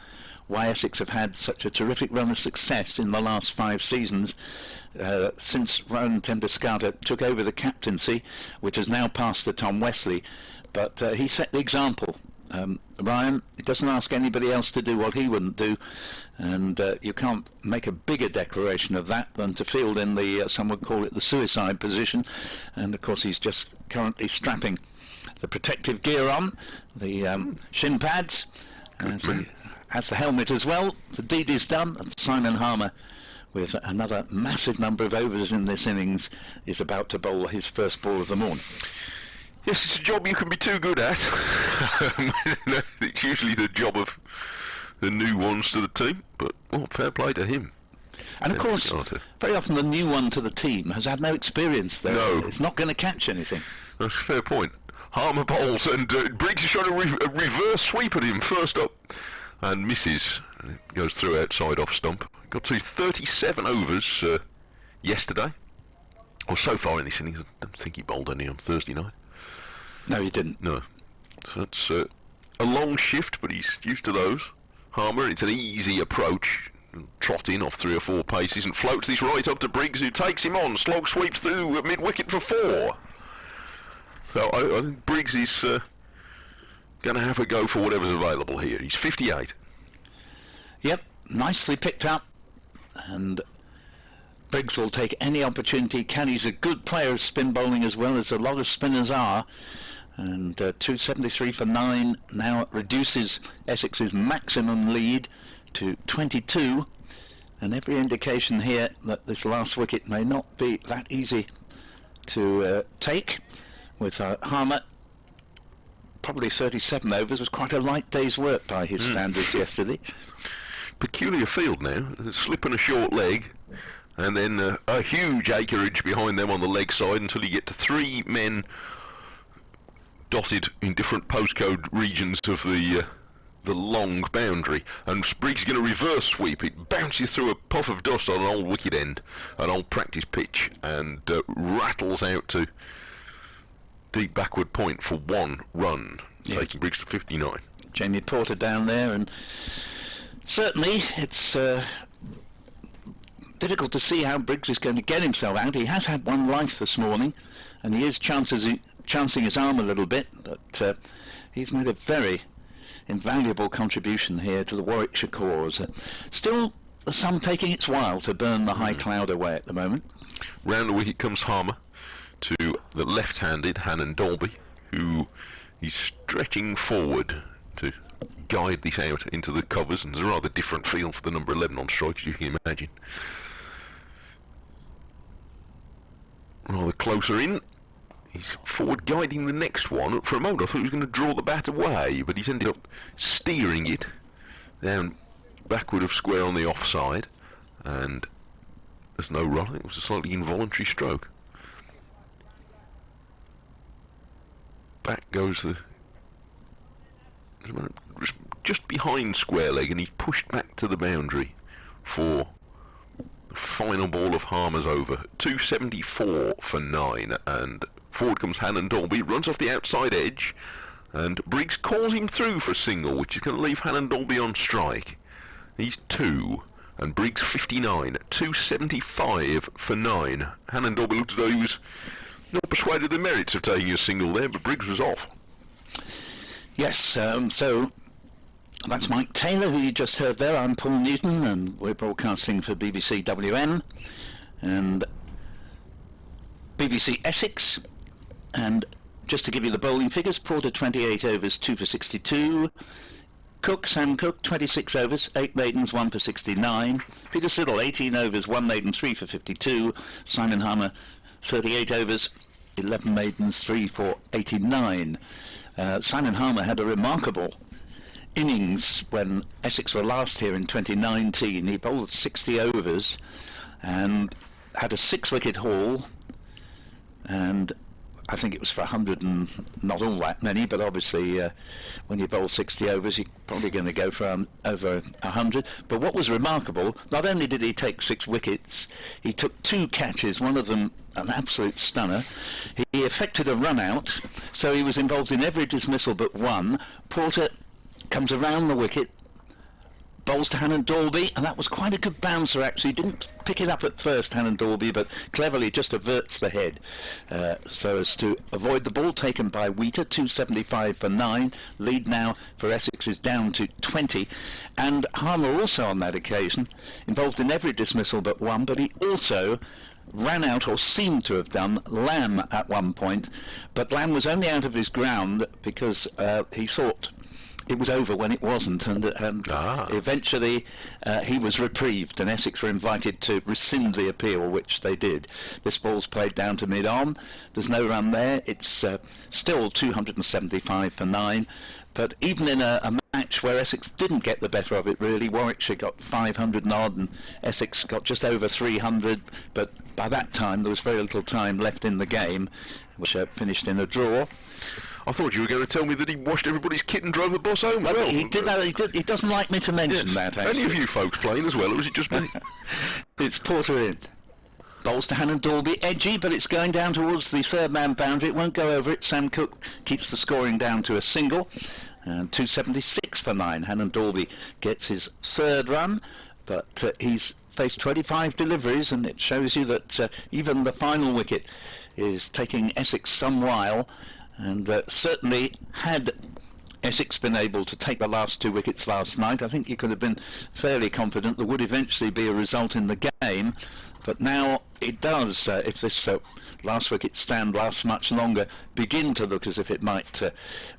why Essex have had such a terrific run of success in the last 5 seasons. Since Ryan Tender-Scouter took over the captaincy, which has now passed to Tom Wesley, but he set the example. Ryan, he doesn't ask anybody else to do what he wouldn't do, and you can't make a bigger declaration of that than to field in the, some would call it the suicide position, and of course he's just currently strapping the protective gear on, the shin pads, and he has the helmet as well. The deed is done, and Simon Harmer, with another massive number of overs in this innings, is about to bowl his first ball of the morning. Yes, it's a job you can be too good at. It's usually the job of the new ones to the team, but fair play to him. And of course, very often the new one to the team has had no experience there. No. It's not going to catch anything. That's a fair point. Harmer bowls, and Briggs is trying to a reverse sweep at him first up, and misses. And it goes through outside off stump. Got to 37 overs yesterday, or so far in this innings. I don't think he bowled any on Thursday night. No, he didn't. No. So it's a long shift, but he's used to those. Harmer, it's an easy approach. Trot in off 3 or 4 paces and floats this right up to Briggs, who takes him on. Slog sweeps through mid-wicket for 4. So I think Briggs is going to have a go for whatever's available here. He's 58. Yep, nicely picked up, and Briggs will take any opportunity he can. He's a good player of spin bowling as well, as a lot of spinners are, and 273 for 9 now reduces Essex's maximum lead to 22, and every indication here that this last wicket may not be that easy to take, with Harmer. Probably 37 overs was quite a light day's work by his standards yesterday. Peculiar field now, a slip and a short leg, and then a huge acreage behind them on the leg side until you get to 3 men dotted in different postcode regions of the long boundary. And Briggs is going to reverse sweep. It bounces through a puff of dust on an old wicket end, an old practice pitch, and rattles out to deep backward point for 1 run, taking Briggs to 59. Jamie Porter down there, and certainly it's difficult to see how Briggs is going to get himself out. He has had 1 life this morning, and he is chancing his arm a little bit, but he's made a very invaluable contribution here to the Warwickshire cause. Still, the sun taking its while to burn the high cloud away at the moment. Round the wicket comes Harmer to the left-handed Hannah Dorby, who is stretching forward to guide this out into the covers, and there's a rather different feel for the number 11 on strike, as you can imagine. Rather closer in. He's forward guiding the next one. For a moment I thought he was going to draw the bat away, but he's ended up steering it down backward of square on the offside, and there's no run. It was a slightly involuntary stroke. Back goes the... just behind square leg, and he's pushed back to the boundary for the final ball of Harmer's over. 274 for 9, and forward comes Hannon Dolby, runs off the outside edge, and Briggs calls him through for a single, which is going to leave Hannon Dolby on strike. He's 2, and Briggs 59. 275 for 9. Hannon Dolby looked as though he was not persuaded of the merits of taking a single there, but Briggs was off. Yes, so that's Mike Taylor, who you just heard there. I'm Paul Newton, and we're broadcasting for BBC WM and BBC Essex. And just to give you the bowling figures, Porter 28 overs, 2 for 62. Cook, Sam Cook, 26 overs, 8 maidens, 1 for 69. Peter Siddle, 18 overs, 1 maiden, 3 for 52. Simon Harmer, 38 overs, 11 maidens, 3 for 89. Simon Harmer had a remarkable innings when Essex were last here in 2019. He bowled 60 overs and had a 6-wicket haul, and I think it was for 100 and not all that many, but obviously when you bowl 60 overs you're probably going to go for over 100. But what was remarkable, not only did he take 6 wickets, he took 2 catches, one of them an absolute stunner. He effected a run out, so he was involved in every dismissal but one. Porter comes around the wicket, bowls to Hannon Dolby, and that was quite a good bouncer actually. Didn't pick it up at first, Hannon Dolby, but cleverly just averts the head so as to avoid the ball taken by Wheater. 275 for 9. Lead now for Essex is down to 20. And Harmer also on that occasion involved in every dismissal but one, but he also ran out, or seemed to have done, Lamb at one point, but Lamb was only out of his ground because he thought it was over when it wasn't, and eventually he was reprieved, and Essex were invited to rescind the appeal, which they did. This ball's played down to mid-on. There's no run there. It's still 275 for 9. But even in a match where Essex didn't get the better of it, really, Warwickshire got 500 and odd, and Essex got just over 300. But by that time, there was very little time left in the game, which finished in a draw. I thought you were going to tell me that he washed everybody's kit and drove the boss home. Well, he did that. He doesn't like me to mention that, actually. Any of you folks playing as well, or is it just me? It's Porter in. Bowls to Hannon Dolby, edgy, but it's going down towards the third-man boundary. It won't go over it. Sam Cook keeps the scoring down to a single. And 276 for 9. Hannon Dolby gets his 3rd run, but he's faced 25 deliveries, and it shows you that even the final wicket is taking Essex some while. And certainly, had Essex been able to take the last 2 wickets last night, I think you could have been fairly confident there would eventually be a result in the game. But now it does, if this last wicket stand lasts much longer, begin to look as if it might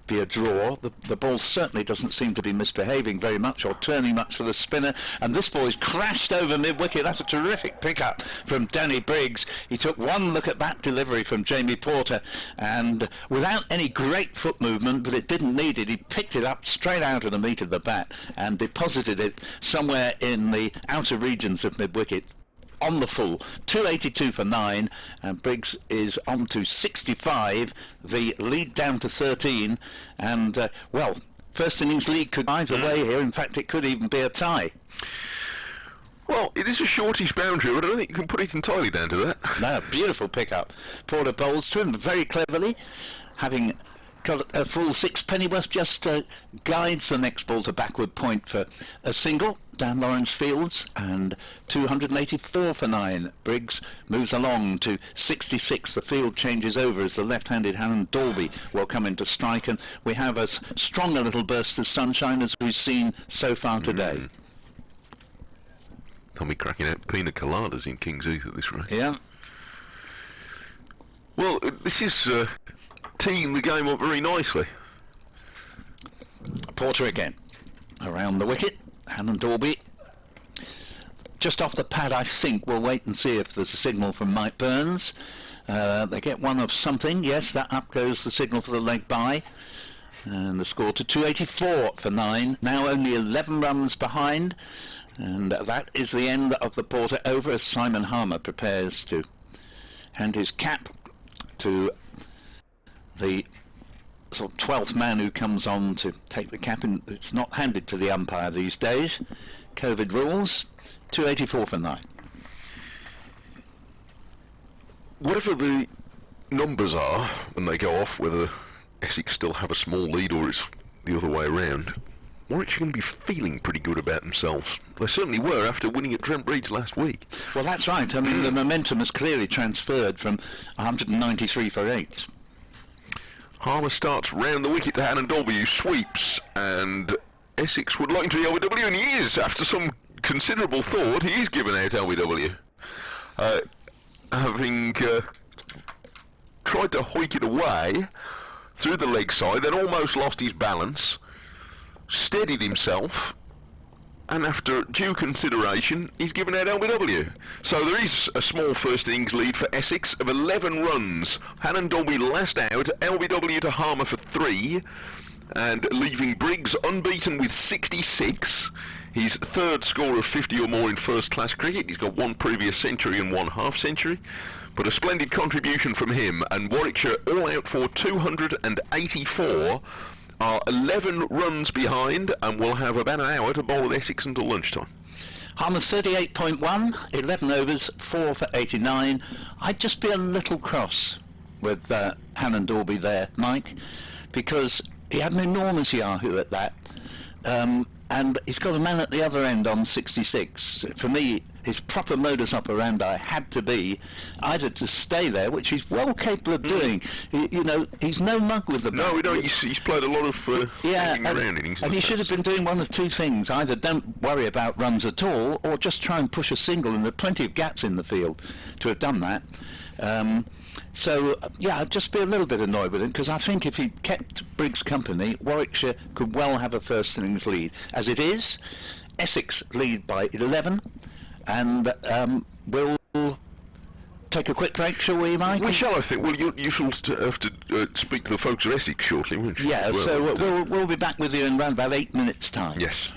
be a draw. The ball certainly doesn't seem to be misbehaving very much or turning much for the spinner, and this boy's crashed over mid-wicket. That's a terrific pickup from Danny Briggs. He took one look at that delivery from Jamie Porter, and without any great foot movement, but it didn't need it, he picked it up straight out of the meat of the bat and deposited it somewhere in the outer regions of mid-wicket. On the full, 282 for 9, and Briggs is on to 65, the lead down to 13, and well, first innings lead could either way here. In fact, it could even be a tie. Well, it is a shortish boundary, but I don't think you can put it entirely down to that. No, beautiful pickup. Porter bowls to him very cleverly, having got a full 6. Pennyworth just guides the next ball to backward point for a single down Lawrence Fields, and 284 for 9. Briggs moves along to 66. The field changes over as the left-handed Hannon Dolby will come into strike, and we have as strong a little burst of sunshine as we've seen so far today. I'll be cracking out pina coladas in King's Heath at this rate. Yeah. Well, this is teeing the game up very nicely. Porter again around the wicket. Hannon Dolby just off the pad, I think. We'll wait and see if there's a signal from Mike Burns. They get one of something. Yes, that up goes the signal for the leg by. And the score to 284 for 9. Now only 11 runs behind. And that is the end of the Porter over as Simon Harmer prepares to hand his cap to the sort of 12th man who comes on to take the cap. And it's not handed to the umpire these days. COVID rules. 284 for 9. Whatever the numbers are when they go off, whether Essex still have a small lead or it's the other way around, Warwickshire are going to be feeling pretty good about themselves. They certainly were after winning at Trent Bridge last week. Well, that's right. I mean, the momentum has clearly transferred from 193 for 8. Harmer starts round the wicket to Hannon Dolby, who sweeps, and Essex would like him to the LBW, and he is. After some considerable thought, he is given out LBW. Having tried to hoik it away through the leg side, then almost lost his balance, steadied himself, and after due consideration, he's given out LBW. So there is a small first innings lead for Essex of 11 runs. Hannon Dolby last out, LBW to Harmer for 3, and leaving Briggs unbeaten with 66. His third score of 50 or more in first-class cricket. He's got 1 previous century and 1 half-century. But a splendid contribution from him, and Warwickshire all out for 284 are 11 runs behind and will have about an hour to bowl at Essex until lunchtime. Harmer's 38.1, 11 overs, 4 for 89. I'd just be a little cross with Hannon Dolby there, Mike, because he had an enormous yahoo at that. And he's got a man at the other end on 66. For me, his proper modus operandi had to be either to stay there, which he's well capable of doing. You know, he's no mug with the bat. No, we don't. He's played a lot of hanging around innings. And he should have been doing one of two things: either don't worry about runs at all, or just try and push a single. And there are plenty of gaps in the field to have done that. So, yeah, I'd just be a little bit annoyed with him, because I think if he kept Briggs company, Warwickshire could well have a first innings lead. As it is, Essex lead by 11, and we'll take a quick break, shall we, Mike? We shall, I think. Well, you shall have to speak to the folks at Essex shortly, won't you? Yeah, well, so we'll be back with you in around about 8 minutes' time. Yes.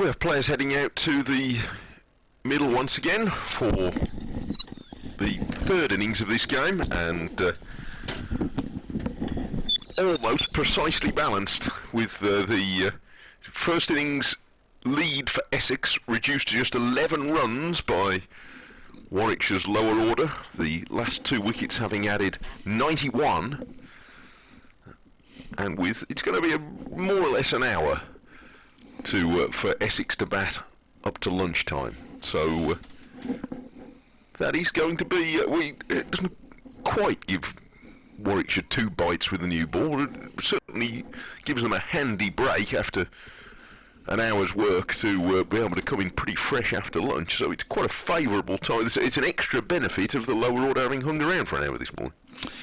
We have players heading out to the middle once again for the third innings of this game, and almost precisely balanced, with the first innings lead for Essex reduced to just 11 runs by Warwickshire's lower order, the last two wickets having added 91, and it's going to be more or less an hour for Essex to bat up to lunchtime. So that is going to be, it doesn't quite give Warwickshire two bites with the new ball. It certainly gives them a handy break after an hour's work to be able to come in pretty fresh after lunch. So it's quite a favourable time. It's an extra benefit of the lower order having hung around for an hour this morning.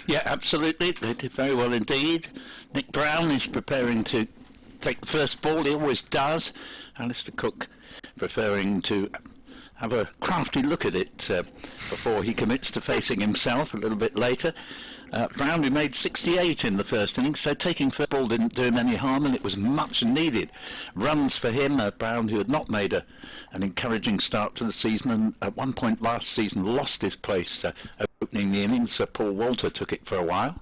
Yeah, absolutely. They did very well indeed. Nick Brown is preparing to take the first ball. He always does. Alistair Cook preferring to have a crafty look at it before he commits to facing himself a little bit later. Brown, who made 68 in the first innings, so taking first ball didn't do him any harm, and it was much needed runs for him. Brown, who had not made an encouraging start to the season, and at one point last season lost his place opening the innings. Paul Walter took it for a while.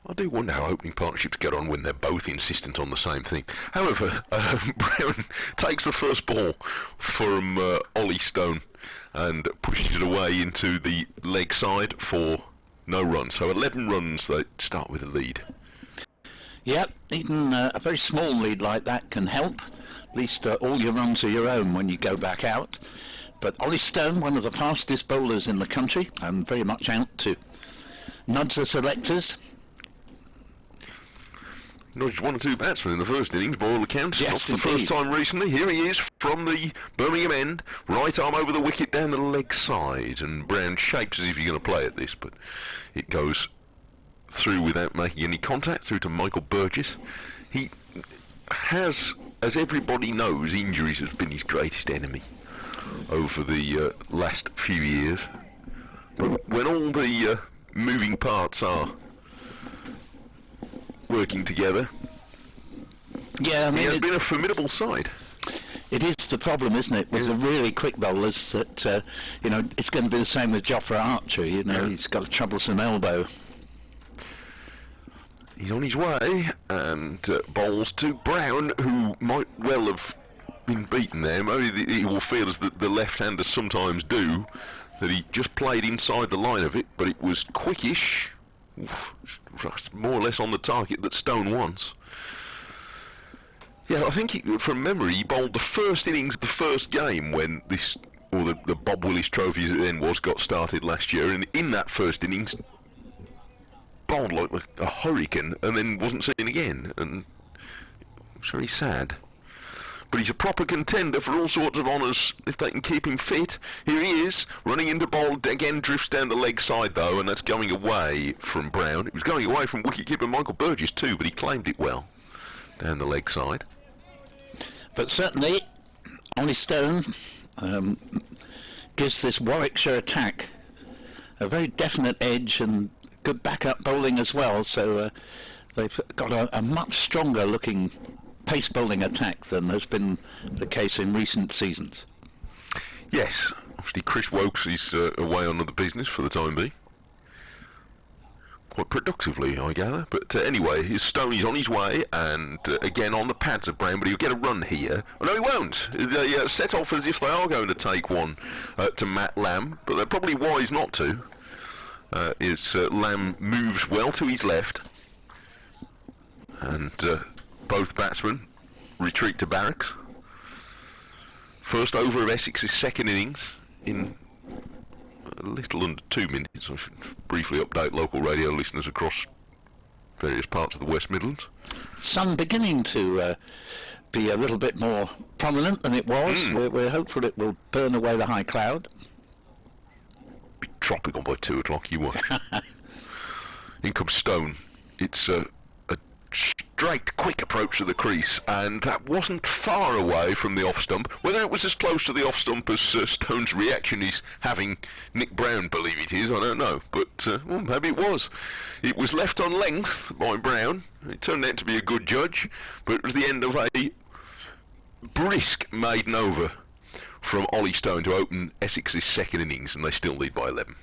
I do wonder how opening partnerships get on when they're both insistent on the same thing. However, Brown takes the first ball from Ollie Stone and pushes it away into the leg side for no runs. So 11 runs, they start with a lead. Yeah, even a very small lead like that can help. At least all your runs are your own when you go back out. But Ollie Stone, one of the fastest bowlers in the country, and very much out to nudge the selectors. Nudged one or two batsmen in the first innings, by all accounts. Yes, not for the first time recently. Here he is from the Birmingham end, right arm over the wicket down the leg side, and Brown shapes as if he's going to play at this, but it goes through without making any contact, through to Michael Burgess. He has, as everybody knows, injuries have been his greatest enemy over the last few years. But when all the moving parts are working together, yeah, I mean, it has been a formidable side. It is the problem, isn't it, with the really quick bowlers, that it's going to be the same with Jofra Archer. He's got a troublesome elbow. He's on his way, and bowls to Brown, who might well have been beaten there. Maybe he will feel, as the left-handers sometimes do, that he just played inside the line of it, but it was quickish. More or less on the target that Stone wants. Yeah, I think from memory he bowled the first innings of the first game when the Bob Willis Trophy as it then was got started last year, and in that first innings bowled like a hurricane and then wasn't seen again, and it was very sad. But he's a proper contender for all sorts of honours if they can keep him fit. Here he is, running into bowl, again drifts down the leg side though, and that's going away from Brown. It was going away from wicketkeeper Michael Burgess too, but he claimed it well down the leg side. But certainly, Ollie Stone gives this Warwickshire attack a very definite edge, and good backup bowling as well, so they've got a much stronger looking pace bowling attack than has been the case in recent seasons. Yes, obviously Chris Wokes is away on other business for the time being. Quite productively, I gather. But anyway, his Stoney's on his way, and again on the pads of Brown, but he'll get a run here. Oh, no, he won't. They set off as if they are going to take one to Matt Lamb, but they're probably wise not to. Lamb moves well to his left, and both batsmen retreat to barracks. First over of Essex's second innings in a little under 2 minutes. I should briefly update local radio listeners across various parts of the West Midlands. Sun beginning to be a little bit more prominent than it was. We're hopeful it will burn away the high cloud. Be tropical by 2 o'clock, you watch. In comes Stone. It's a straight, quick approach to the crease, and that wasn't far away from the off stump. Whether it was as close to the off stump as Stone's reaction is having Nick Brown believe it is, I don't know, but well, maybe it was. It was left on length by Brown. It turned out to be a good judge, but it was the end of a brisk maiden over from Ollie Stone to open Essex's second innings, and they still lead by 11.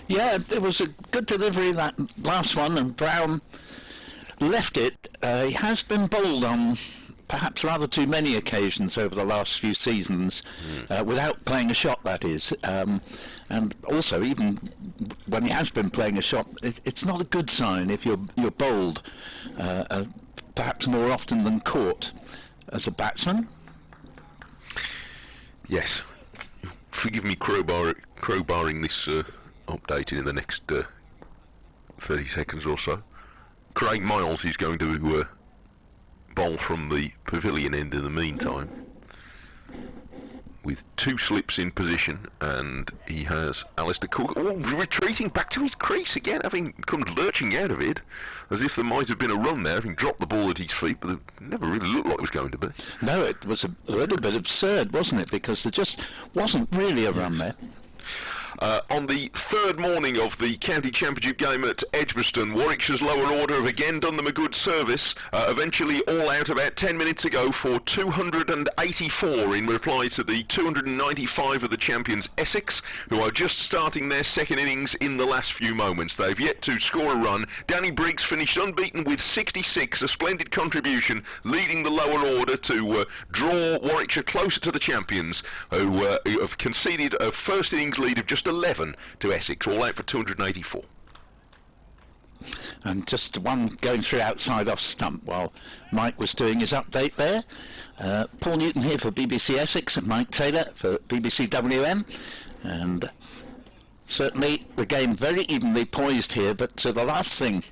Yeah, it was a good delivery, that last one, and Brown left it. He has been bowled on perhaps rather too many occasions over the last few seasons, without playing a shot, that is. And also, even when he has been playing a shot, it's not a good sign if you're bowled, perhaps more often than caught as a batsman. Yes. Forgive me crowbarring this updated in the next 30 seconds or so. Craig Miles is going to bowl from the pavilion end in the meantime, with 2 slips in position, and he has Alistair Cook retreating back to his crease again, having come lurching out of it, as if there might have been a run there, having dropped the ball at his feet, but it never really looked like it was going to be. No, it was a little bit absurd, wasn't it? Because there just wasn't really a run there. On the third morning of the county championship game at Edgbaston, Warwickshire's lower order have again done them a good service, eventually all out about 10 minutes ago for 284 in reply to the 295 of the champions Essex, who are just starting their second innings in the last few moments. They've yet to score a run. Danny Briggs finished unbeaten with 66, a splendid contribution, leading the lower order to draw Warwickshire closer to the champions, who have conceded a first innings lead of just 11 to Essex, all out for 284. And just one going through outside off stump while Mike was doing his update there. Paul Newton here for BBC Essex and Mike Taylor for BBC WM. And certainly the game very evenly poised here, but the last thing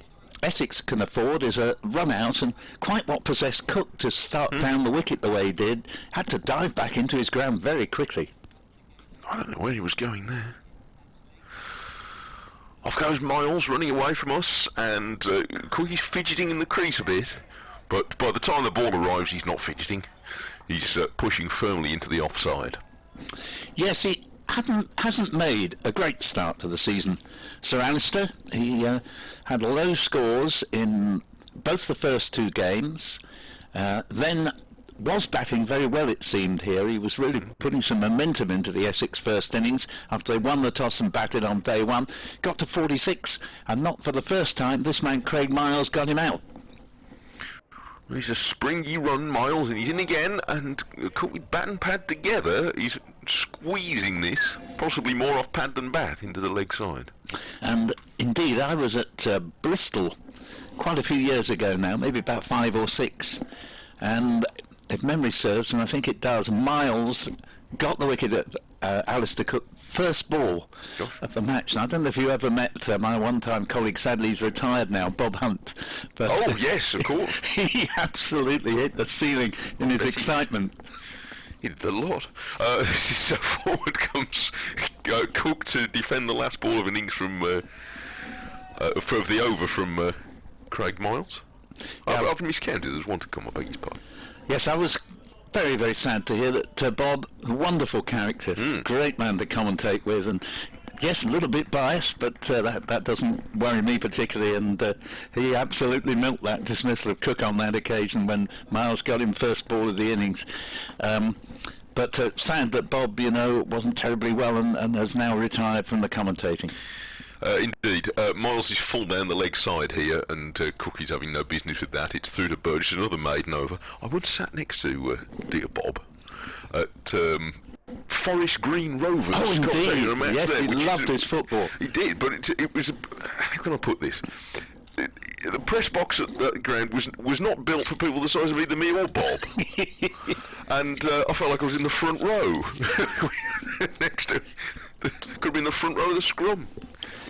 Essex can afford is a run out, and quite what possessed Cook to start down the wicket the way he did. Had to dive back into his ground very quickly. I don't know where he was going there. Off goes Miles, running away from us, and Cookie's fidgeting in the crease a bit, but by the time the ball arrives he's not fidgeting. He's pushing firmly into the offside. Yes, he hasn't made a great start to the season, Sir Alistair. He had low scores in both the first 2 games, then was batting very well, it seemed, here. He was really putting some momentum into the Essex first innings after they won the toss and batted on day 1. Got to 46, and not for the first time this man Craig Miles got him out. Well, he's a springy run, Miles, and he's in again, and caught with bat and pad together. He's squeezing this, possibly more off pad than bat, into the leg side. And indeed, I was at Bristol quite a few years ago now, maybe about 5 or 6, and if memory serves, and I think it does, Miles got the wicket at Alistair Cook first ball of the match. And I don't know if you ever met my one-time colleague, sadly he's retired now, Bob Hunt. But oh yes, of course. He absolutely hit the ceiling in his excitement. He did a lot. So forward comes Cook to defend the last ball of innings from for the over from Craig Miles. I've miscounted. There's one to come. I beg his pardon. Yes, I was very, very sad to hear that Bob, a wonderful character, great man to commentate with, and yes, a little bit biased, but that doesn't worry me particularly, and he absolutely milked that dismissal of Cook on that occasion when Miles got him first ball of the innings. But sad that Bob, wasn't terribly well and has now retired from the commentating. Indeed. Miles is full down the leg side here, and Cook is having no business with that. It's through to Burgess, another maiden over. I once sat next to dear Bob at Forest Green Rovers. Oh, indeed. Yes, he loved his football. He did, but it was how can I put this? The press box at that ground was not built for people the size of either me or Bob. And I felt like I was in the front row. Next to... Could have been the front row of the scrum.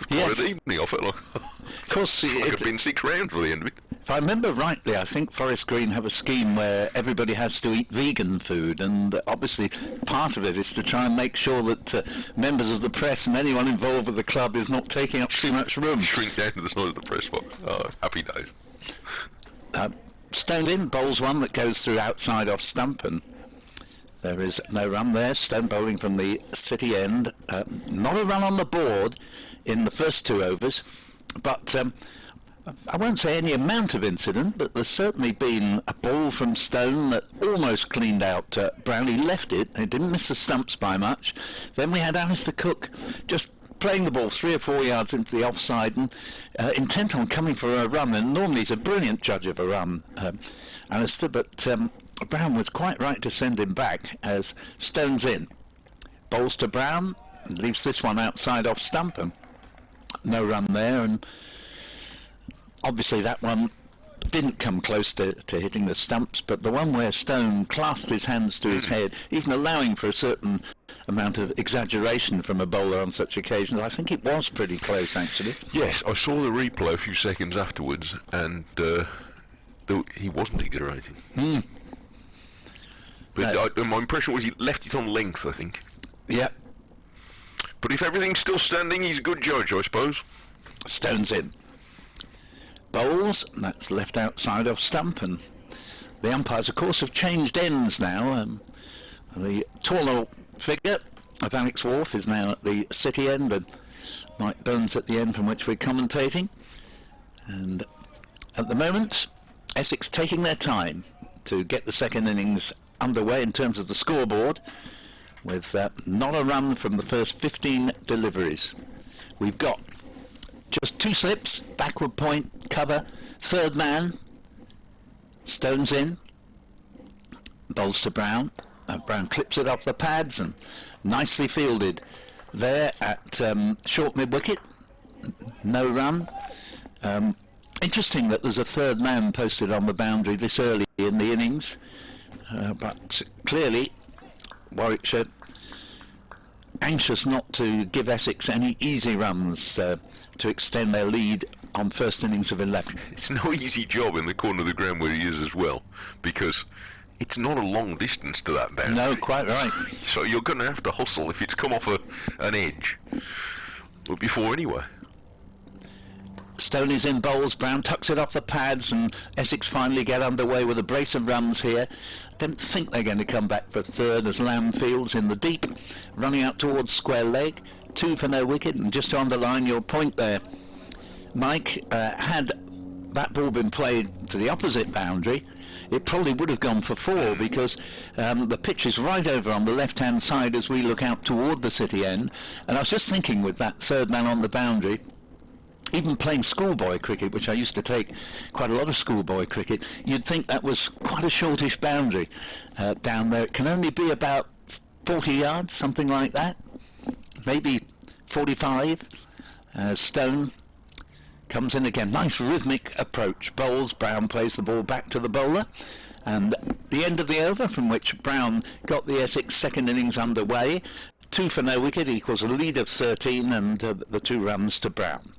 Yes. Quite an evening, I felt like, of course, like I'd been 6 rounds for the end of it. If I remember rightly, I think Forest Green have a scheme where everybody has to eat vegan food, and obviously part of it is to try and make sure that members of the press and anyone involved with the club is not taking up too much room. Shrink down to the size of the press box. Oh, happy days. Stone in, bowls one that goes through outside off stump, and there is no run there. Stone bowling from the city end. Not a run on the board in the first 2 overs, but I won't say any amount of incident, but there's certainly been a ball from Stone that almost cleaned out Brown. He left it, he didn't miss the stumps by much. Then we had Alistair Cook just playing the ball 3 or 4 yards into the offside and intent on coming for a run. And normally he's a brilliant judge of a run, Alistair, but Brown was quite right to send him back as Stone's in. Bowls to Brown, and leaves this one outside off stump, and no run there. And obviously that one didn't come close to hitting the stumps, but the one where Stone clasped his hands to his head, even allowing for a certain amount of exaggeration from a bowler on such occasions, I think it was pretty close actually. Yes, I saw the replay a few seconds afterwards, and he wasn't exaggerating. But my impression was he left it on length, I think. Yeah. But if everything's still standing, he's a good judge, I suppose. Stone's in. Bowls, that's left outside off stump, and the umpires, of course, have changed ends now. The taller figure of Alex Wharf is now at the City end, and Mike Burns at the end from which we're commentating. And at the moment, Essex taking their time to get the second innings underway in terms of the scoreboard, with not a run from the first 15 deliveries. We've got just 2 slips, backward point, cover, third man. Stone's in, bowls to Brown. Brown clips it off the pads and nicely fielded there at short mid-wicket. No run. Interesting that there's a third man posted on the boundary this early in the innings, but clearly Warwickshire anxious not to give Essex any easy runs to extend their lead on first innings of 11. It's no easy job in the corner of the ground where he is as well, because it's not a long distance to that boundary. No, quite right. So you're going to have to hustle if it's come off an edge. Well, before anyway. Stone is in, bowls, Brown tucks it off the pads, and Essex finally get underway with a brace of runs here. Don't think they're going to come back for third as Lamb fields in the deep, running out towards square leg. 2 for no wicket, and just to underline your point there, Mike, had that ball been played to the opposite boundary, it probably would have gone for 4, because the pitch is right over on the left-hand side as we look out toward the City end. And I was just thinking, with that third man on the boundary, even playing schoolboy cricket, which I used to take quite a lot of schoolboy cricket, you'd think that was quite a shortish boundary down there. It can only be about 40 yards, something like that, maybe 45. Stone comes in again, nice rhythmic approach, bowls, Brown plays the ball back to the bowler, and the end of the over from which Brown got the Essex second innings underway. 2 for no wicket equals a lead of 13, and the 2 runs to Brown.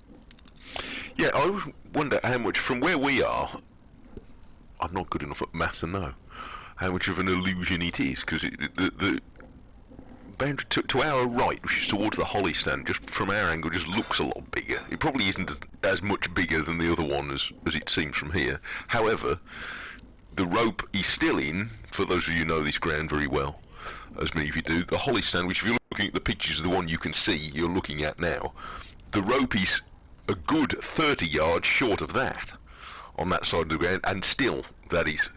Yeah, I wonder how much, from where we are, I'm not good enough at maths to know how much of an illusion it is, because the boundary to our right, which is towards the holly stand, just from our angle, just looks a lot bigger. It probably isn't as much bigger than the other one as it seems from here. However, the rope is still in, for those of you who know this ground very well, as many of you do. The holly stand, which if you're looking at the pictures of the one you can see, you're looking at now, the rope is a good 30 yards short of that on that side of the ground, and still that is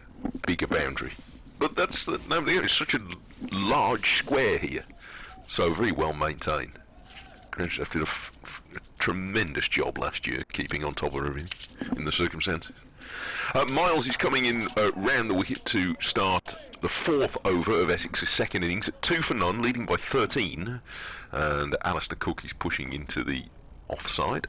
bigger boundary. But that's it's such a large square here, so very well maintained. Grange did a tremendous job last year keeping on top of everything in the circumstances. Miles is coming in round the wicket to start the 4th over of Essex's second innings at 2 for none, leading by 13, and Alistair Cook is pushing into the offside.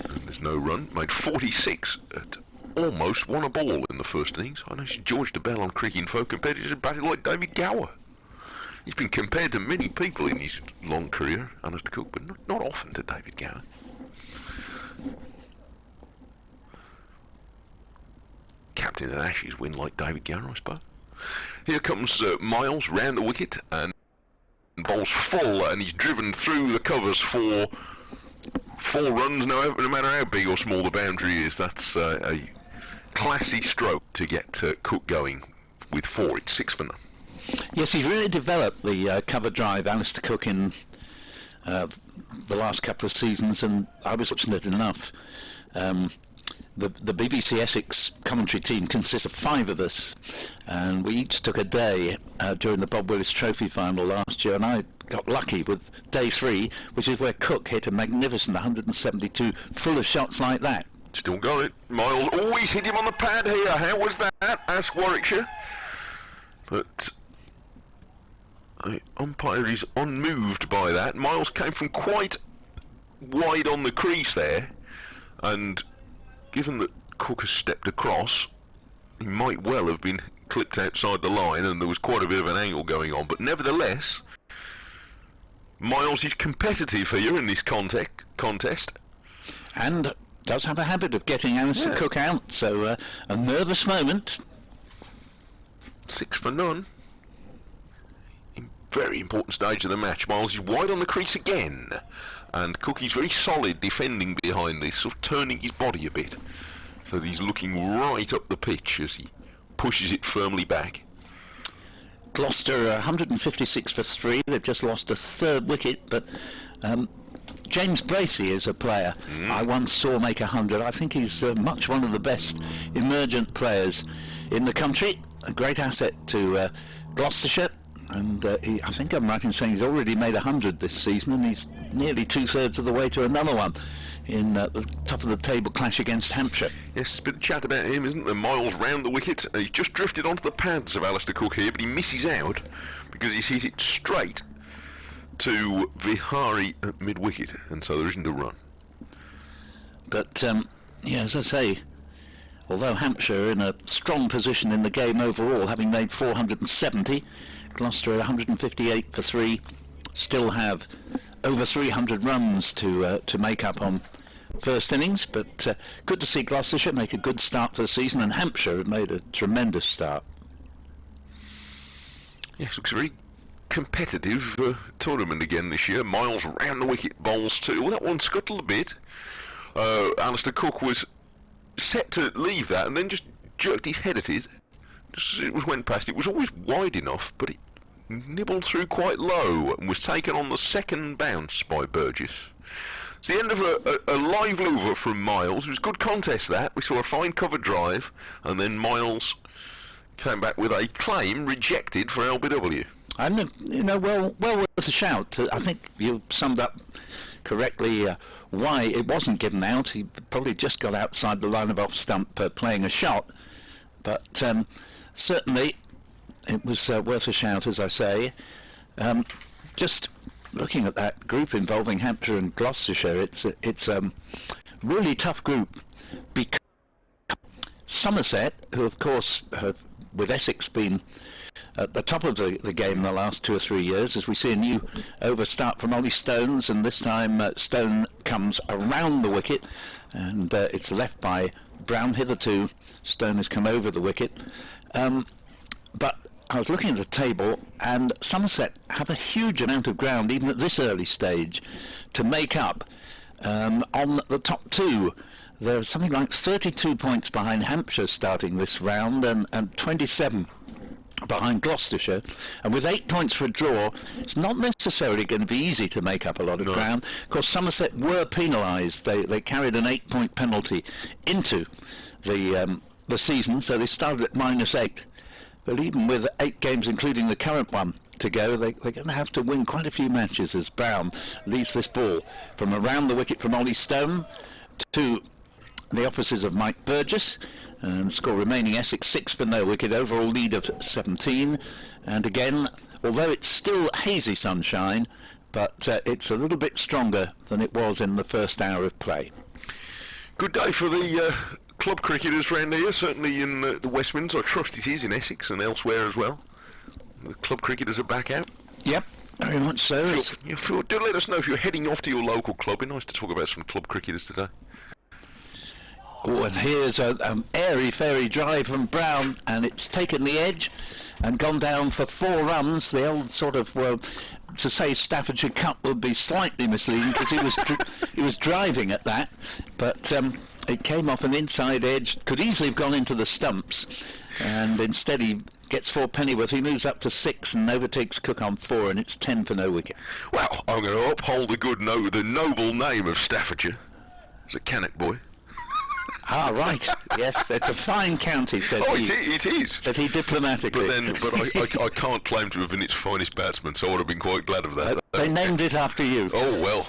And there's no run. Made 46 at almost won a ball in the first innings. I know George DeBell on Cricket Info compared it to a batter like David Gower. He's been compared to many people in his long career, Alistair Cook, but not often to David Gower. Captain of Ashes win like David Gower, I suppose. Here comes Miles round the wicket and bowls full, and he's driven through the covers for 4 runs, no matter how big or small the boundary is. That's a classy stroke to get Cook going with 4. It's 6 for none. Yes, he's really developed the cover drive, Alistair Cook, in the last couple of seasons, and I was fortunate enough. The BBC Essex commentary team consists of 5 of us, and we each took a day during the Bob Willis Trophy final last year, and I got lucky with day 3, which is where Cook hit a magnificent 172 full of shots like that. Still got it. Miles always hit him on the pad here. How was that? Ask Warwickshire. But the umpire is unmoved by that. Miles came from quite wide on the crease there, and given that Cook has stepped across, he might well have been clipped outside the line, and there was quite a bit of an angle going on. But nevertheless, Miles is competitive here in this contest. And does have a habit of getting Alistair Cook out, so a nervous moment. 6 for none. Very important stage of the match. Miles is wide on the crease again, and Cook is very solid defending behind this, sort of turning his body a bit, so that he's looking right up the pitch as he pushes it firmly back. Gloucester 156 for 3. They've just lost a 3rd wicket, but James Bracey is a player I once saw make 100. I think he's much one of the best emergent players in the country. A great asset to Gloucestershire. And I think I'm right in saying he's already made 100 this season, and he's nearly 2/3 of the way to another one in the top of the table clash against Hampshire. Yes, a bit of chat about him, isn't there? Miles round the wicket. He's just drifted onto the pads of Alistair Cook here, but he misses out because he's hit it straight to Vihari at mid-wicket, and so there isn't a run. But, as I say, although Hampshire are in a strong position in the game overall, having made 470, Gloucester at 158 for 3, still have over 300 runs to make up on first innings, but good to see Gloucestershire make a good start to the season, and Hampshire have made a tremendous start. Yes, looks a very competitive tournament again this year. Miles round the wicket, bowls too. Well, that one scuttled a bit. Alistair Cook was set to leave that and then just jerked his head at it. Just as it went past, it was always wide enough, but it nibbled through quite low and was taken on the second bounce by Burgess. It's the end of a lively over from Miles. It was a good contest that. We saw a fine cover drive, and then Miles came back with a claim rejected for LBW. And well worth a shout. I think you summed up correctly why it wasn't given out. He probably just got outside the line of off stump playing a shot, but certainly it was worth a shout, as I say. Just looking at that group involving Hampshire and Gloucestershire, it's a really tough group, because Somerset, who of course have with Essex been at the top of the game in the last 2 or 3 years, as we see a new overstart from Ollie Stones, and this time Stone comes around the wicket, and it's left by Brown. Hitherto Stone has come over the wicket, but I was looking at the table, and Somerset have a huge amount of ground even at this early stage to make up on the top 2. There's something like 32 points behind Hampshire starting this round, and 27 behind Gloucestershire, and with 8 points for a draw, it's not necessarily going to be easy to make up a lot of ground. Of course, Somerset were penalised. They carried an 8-point penalty into the season, so they started at -8. But even with 8 games, including the current one to go, they're going to have to win quite a few matches as Brown leaves this ball from around the wicket from Ollie Stone to the offices of Mike Burgess, and score remaining Essex 6 for no wicket, overall lead of 17. And again, although it's still hazy sunshine, but it's a little bit stronger than it was in the first hour of play. Good day for the club cricketers round here, certainly in the West Midlands. I trust it is in Essex and elsewhere as well. The club cricketers are back out. Yep, very much so. Do let us know if you're heading off to your local club. It'd be nice to talk about some club cricketers today. Oh, and here's an airy-fairy drive from Brown, and it's taken the edge and gone down for 4 runs. The old sort of, to say Staffordshire Cup would be slightly misleading, because he was driving at that, but it came off an inside edge, could easily have gone into the stumps, and instead he gets 4 Pennyworth. He moves up to 6 and overtakes Cook on 4, and it's 10 for no wicket. Well, I'm going to uphold the noble name of Staffordshire. It's a Cannock boy. Ah, right. Yes, it's a fine county, said he. It is. Said he diplomatically. But I can't claim to have been its finest batsman, so I would have been quite glad of that. They named it after you. Oh, well.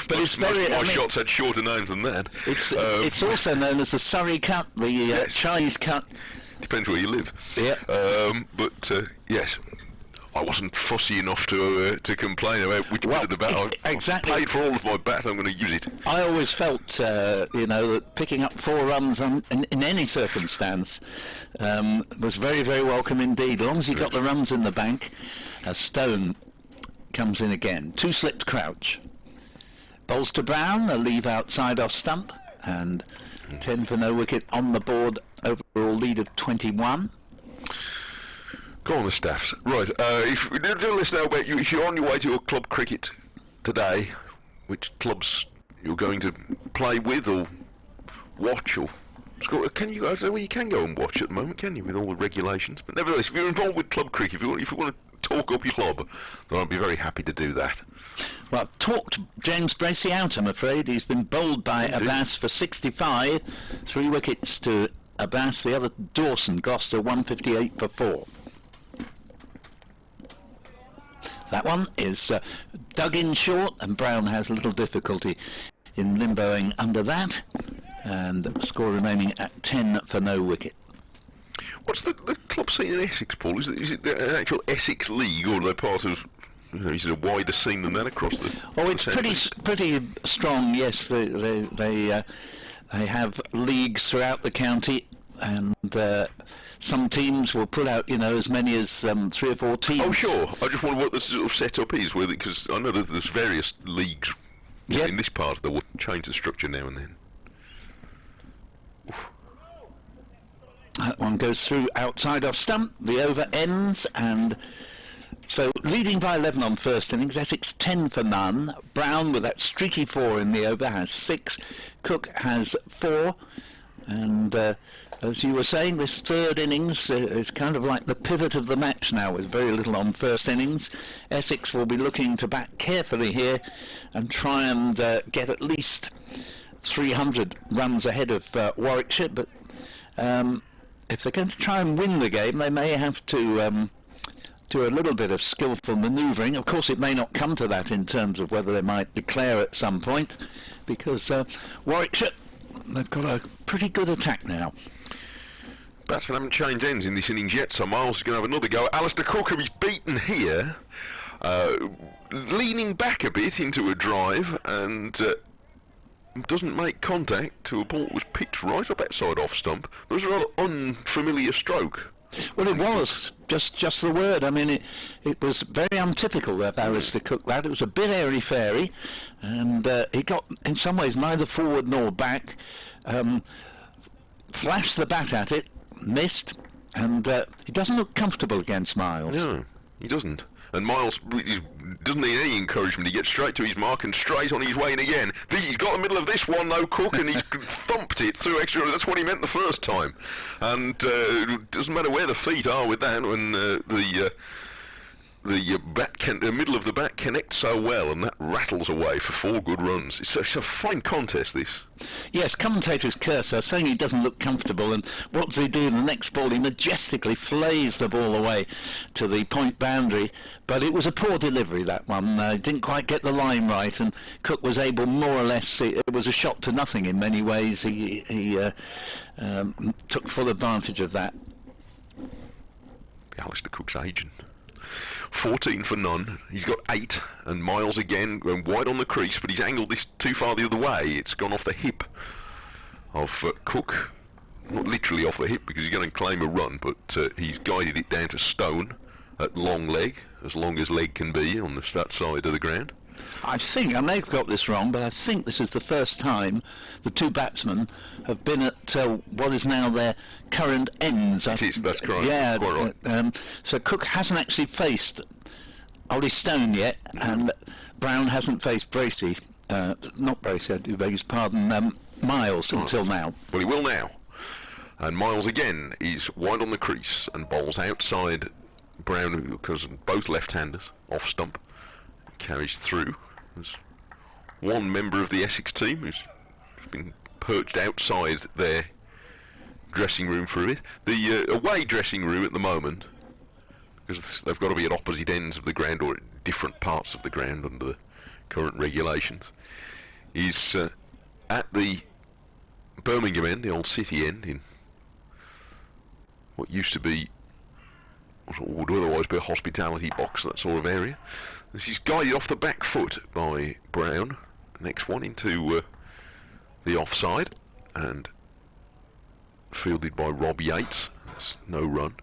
But it's very... My shots had shorter names than that. It's also known as the Surrey Cut, the yes. Chise Cut. Depends where you live. Yeah. Yes, I wasn't fussy enough to complain about which bit of the bat. Exactly. I've paid for all of my bats. I'm going to use it. I always felt, that picking up 4 runs in any circumstance was very, very welcome indeed. As long as you got the runs in the bank, Stone comes in again. 2 slipped Crouch. Bowls to Brown, a leave outside off stump, and 10 for no wicket on the board. Overall lead of 21. Go on the Staffs. Right, if do listen now about you, if you're on your way to your club cricket today, which clubs you're going to play with or watch, or can you? I don't know where you can go and watch at the moment, can you, with all the regulations? But nevertheless, if you're involved with club cricket, if you want to talk up your club, then I'd be very happy to do that. Well, I've talked James Bracey out, I'm afraid. He's been bowled by Abbas for 65, 3 wickets to Abbas. The other, Dawson, Gloucester, 158 for 4. That one is dug in short, and Brown has a little difficulty in limboing under that, and the score remaining at 10 for no wicket. What's the club scene in Essex, Paul? Is it an actual Essex league, or are they part of? Is it a wider scene than that across the? Oh, it's pretty strong. Yes, they have leagues throughout the county, and some teams will put out, as many as 3 or 4 teams. Oh, sure. I just wonder what the sort of setup is, because I know there's various leagues in this part that will change the structure now and then. Oof. That one goes through outside off stump. The over ends, and so leading by 11 on first innings. Essex 10 for none. Brown, with that streaky 4 in the over, has 6. Cook has 4. And as you were saying, this third innings is kind of like the pivot of the match now, with very little on first innings. Essex will be looking to bat carefully here and try and get at least 300 runs ahead of Warwickshire, but if they're going to try and win the game, they may have to do a little bit of skillful manoeuvring. Of course, it may not come to that in terms of whether they might declare at some point, because Warwickshire, they've got a pretty good attack now. Batsmen haven't changed ends in this innings yet, so Miles is going to have another go. Alistair Cook, who is beaten here, leaning back a bit into a drive, and doesn't make contact to a ball that was pitched right up outside off stump. There was a rather unfamiliar stroke. Well, it was just the word. I mean, it was very untypical of Alistair Cook. That it was a bit airy-fairy, and he got in some ways neither forward nor back. Flashed the bat at it, missed, and he doesn't look comfortable against Miles. No, he doesn't. And Miles doesn't need any encouragement. He gets straight to his mark and straight on his way in again. He's got the middle of this one, though, Cook, and he's thumped it through extra. That's what he meant the first time. And it doesn't matter where the feet are with that, when the middle of the bat connects so well, and that rattles away for 4 good runs. It's a fine contest, this. Yes, commentators curse her, saying he doesn't look comfortable, and what does he do in the next ball? He majestically flays the ball away to the point boundary, but it was a poor delivery, that one. Didn't quite get the line right, and Cook was able, more or less, it was a shot to nothing in many ways. He took full advantage of that. Alistair Cook's agent. 14 for none. He's got 8, and Miles again going wide on the crease, but he's angled this too far the other way. It's gone off the hip of Cook. Not literally off the hip, because he's going to claim a run, but he's guided it down to Stone at long leg, as long as leg can be on that side of the ground. I think, I may have got this wrong, but I think this is the first time the 2 batsmen have been at what is now their current ends. It is, that's correct. Yeah, quite right. So Cook hasn't actually faced Ollie Stone yet, and Brown hasn't faced Bracey, not Bracey, I do beg his pardon, Miles until now. Well, he will now. And Miles again is wide on the crease and bowls outside Brown, because both left-handers, off stump, carries through. There's one member of the Essex team who's been perched outside their dressing room for a bit. The away dressing room at the moment, because they've got to be at opposite ends of the ground or at different parts of the ground under the current regulations, is at the Birmingham end, the old city end, in what used to be, or would otherwise be, a hospitality box, that sort of area. This is guided off the back foot by Brown. Next one into the offside, and fielded by Rob Yates. That's no run.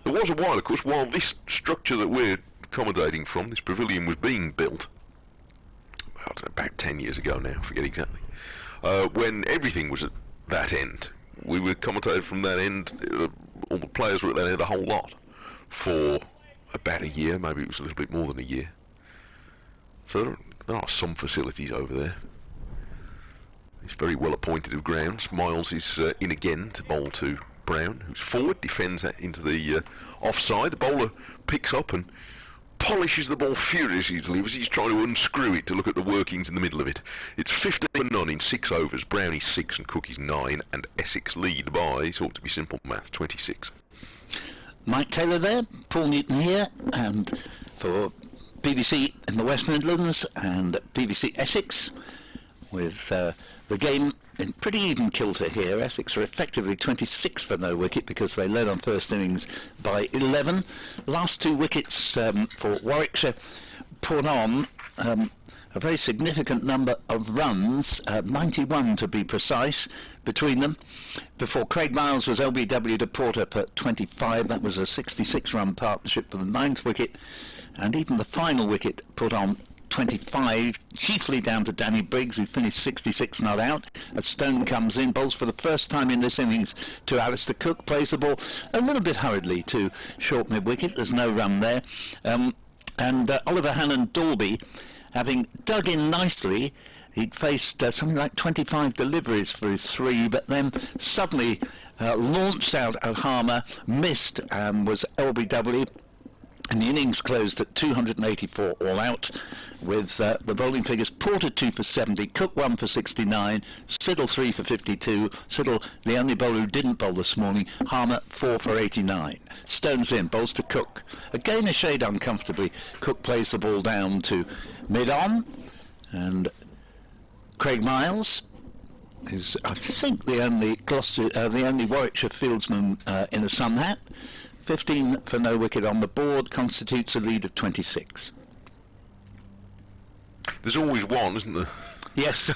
There was a while, of course, while this structure that we're accommodating from, this pavilion, was being built, I don't know, about 10 years ago now, I forget exactly, when everything was at that end. We were commentated from that end, all the players were at that end, the whole lot, for about a year, maybe it was a little bit more than a year. So there are some facilities over there. It's very well appointed of grounds. Miles is in again to bowl to Brown, who's forward, defends that into the offside. The bowler picks up and polishes the ball furiously as he's trying to unscrew it to look at the workings in the middle of it. It's 15-0 in 6 overs. Brown is 6 and Cook is 9, and Essex lead by, it's ought to be simple math, 26. Mike Taylor there, Paul Newton here, and for BBC in the West Midlands and BBC Essex, with the game in pretty even kilter here. Essex are effectively 26 for no wicket because they led on first innings by 11. Last 2 wickets for Warwickshire put on a very significant number of runs, 91 to be precise, between them, before Craig Miles was LBW to Porter at 25. That was a 66-run partnership for the 9th wicket, and even the final wicket put on 25, chiefly down to Danny Briggs, who finished 66 not out. As Stone comes in, bowls for the first time in this innings to Alistair Cook, plays the ball a little bit hurriedly to short mid-wicket. There's no run there. And Oliver Hannon Dalby, having dug in nicely, he'd faced something like 25 deliveries for his 3, but then suddenly launched out at Harmer, missed, and was LBW. And the innings closed at 284 all out, with the bowling figures: Porter 2 for 70, Cook 1 for 69, Siddle 3 for 52, Siddle the only bowler who didn't bowl this morning, Harmer 4 for 89. Stones in, bowls to Cook. Again a shade uncomfortably, Cook plays the ball down to mid-on, and Craig Miles, who's I think the only Warwickshire fieldsman in a sun hat, 15 for no wicket on the board, constitutes a lead of 26. There's always one, isn't there? Yes,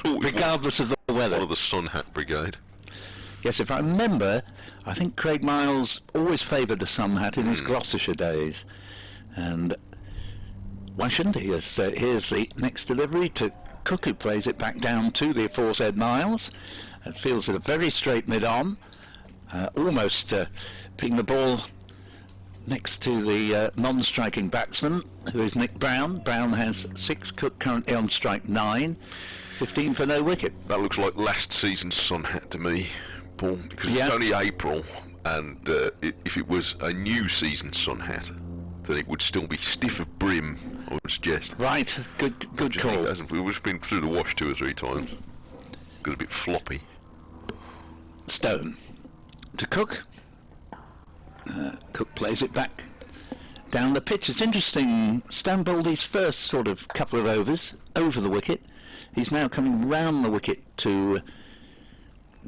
regardless of the weather. One of the Sun Hat Brigade. Yes, if I remember, I think Craig Miles always favoured a sun hat in his Gloucestershire days. And why shouldn't he? Here's the next delivery to Cook, who plays it back down to the aforesaid Miles. And fields it a very straight mid-on. Almost picking the ball next to the non-striking batsman, who is Nick Brown. Brown has 6, Cook currently on strike 9, 15 for no wicket. That looks like last season's sun hat to me, Paul, because it's only April, and if it was a new season sun hat, then it would still be stiff of brim, I would suggest. Right, good call. We've just been through the wash 2 or 3 times. Got a bit floppy. Stone to Cook. Cook plays it back down the pitch. It's interesting, Stone bowled his first sort of couple of overs over the wicket. He's now coming round the wicket to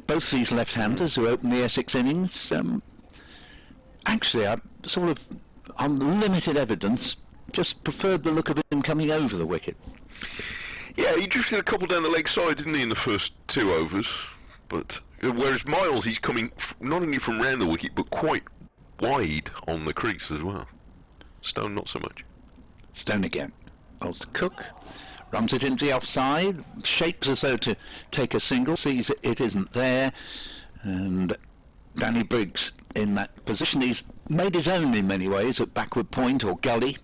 both these left-handers who open the Essex innings. Actually, I sort of, on limited evidence, just preferred the look of him coming over the wicket. Yeah, he drifted a couple down the leg side, didn't he, in the first 2 overs? But whereas Miles, he's coming not only from round the wicket, but quite wide on the crease as well. Stone, not so much. Stone again. Bowls to Cook. Runs it into the offside. Shapes as though to take a single. Sees it isn't there. And Danny Briggs in that position. He's made his own in many ways at backward point or gully.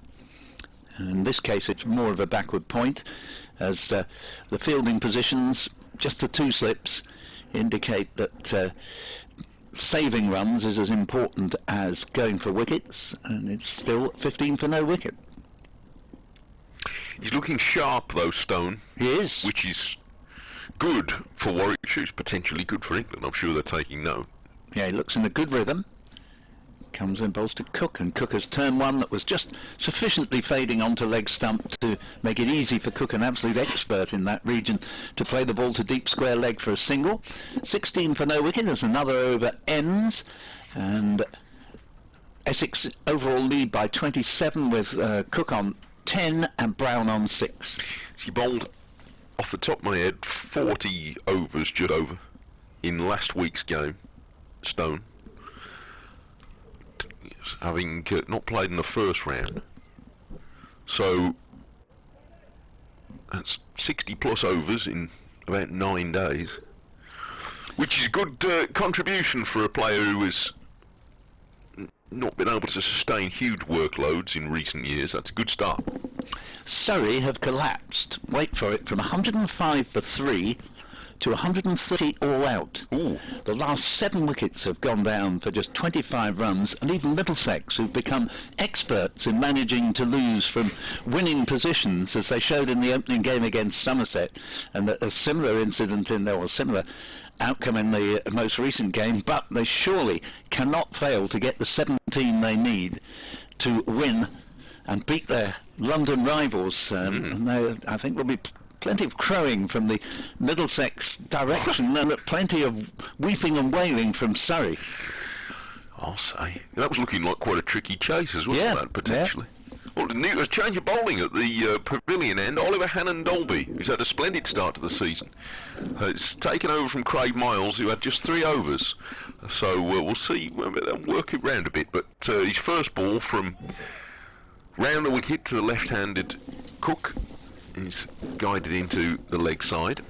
In this case it's more of a backward point, as the fielding positions, just the 2 slips, indicate that saving runs is as important as going for wickets, and it's still 15 for no wicket. He's looking sharp though, Stone. He is. Which is good for Warwickshire. It's potentially good for England. I'm sure they're taking note. Yeah, he looks in a good rhythm. Comes in, bowls to Cook, and Cook has turned one that was just sufficiently fading onto leg stump to make it easy for Cook, an absolute expert in that region, to play the ball to deep square leg for a single. 16 for no wicket as another over ends, and Essex overall lead by 27 with Cook on 10 and Brown on 6. He bowled, off the top of my head, 40 overs just over in last week's game, Stone, having not played in the first round. So that's 60 plus overs in about 9 days, which is good contribution for a player who has not been able to sustain huge workloads in recent years. That's a good start. Surrey have collapsed, wait for it, from 105 for 3 to 130 all out. Ooh. The last 7 wickets have gone down for just 25 runs, and even Middlesex, who've become experts in managing to lose from winning positions, as they showed in the opening game against Somerset, and a similar incident in there, or similar outcome in the most recent game, but they surely cannot fail to get the 17 they need to win and beat their London rivals. And I think there'll be plenty of crowing from the Middlesex direction and plenty of weeping and wailing from Surrey. I'll say. That was looking like quite a tricky chase as well, that, potentially. Well, a change of bowling at the Pavilion end. Oliver Hannon-Dolby, who's had a splendid start to the season, has taken over from Craig Miles, who had just 3 overs. So we'll see. They'll work it round a bit. But his first ball from round the wicket to the left-handed Cook is guided into the leg side.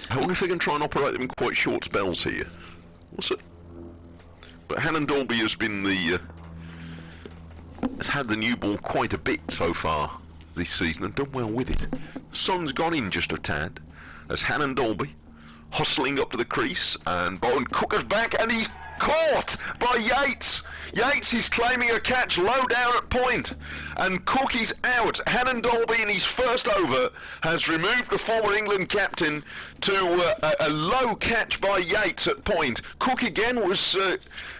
I wonder if they can try and operate them in quite short spells here. We'll see. But Hannon-Dolby has been has had the new ball quite a bit so far this season and done well with it. The sun's gone in just a tad as Hannon-Dolby hustling up to the crease, and Cook is back, and he's caught by Yates. Yates is claiming a catch low down at point, and Cook is out. Hannon-Dolby in his first over has removed the former England captain to a low catch by Yates at point. Cook again was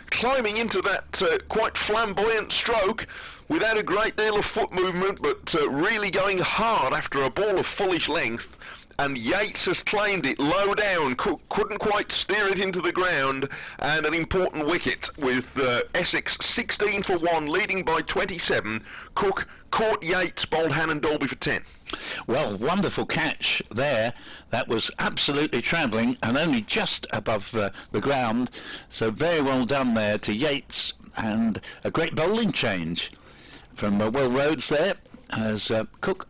climbing into that quite flamboyant stroke without a great deal of foot movement, but really going hard after a ball of fullish length. And Yates has claimed it low down. Cook couldn't quite steer it into the ground, and an important wicket with Essex 16 for 1, leading by 27. Cook caught Yates, bowled Hannon-Dolby for 10. Well, wonderful catch there. That was absolutely travelling and only just above the ground. So very well done there to Yates, and a great bowling change from Will Rhodes there as Cook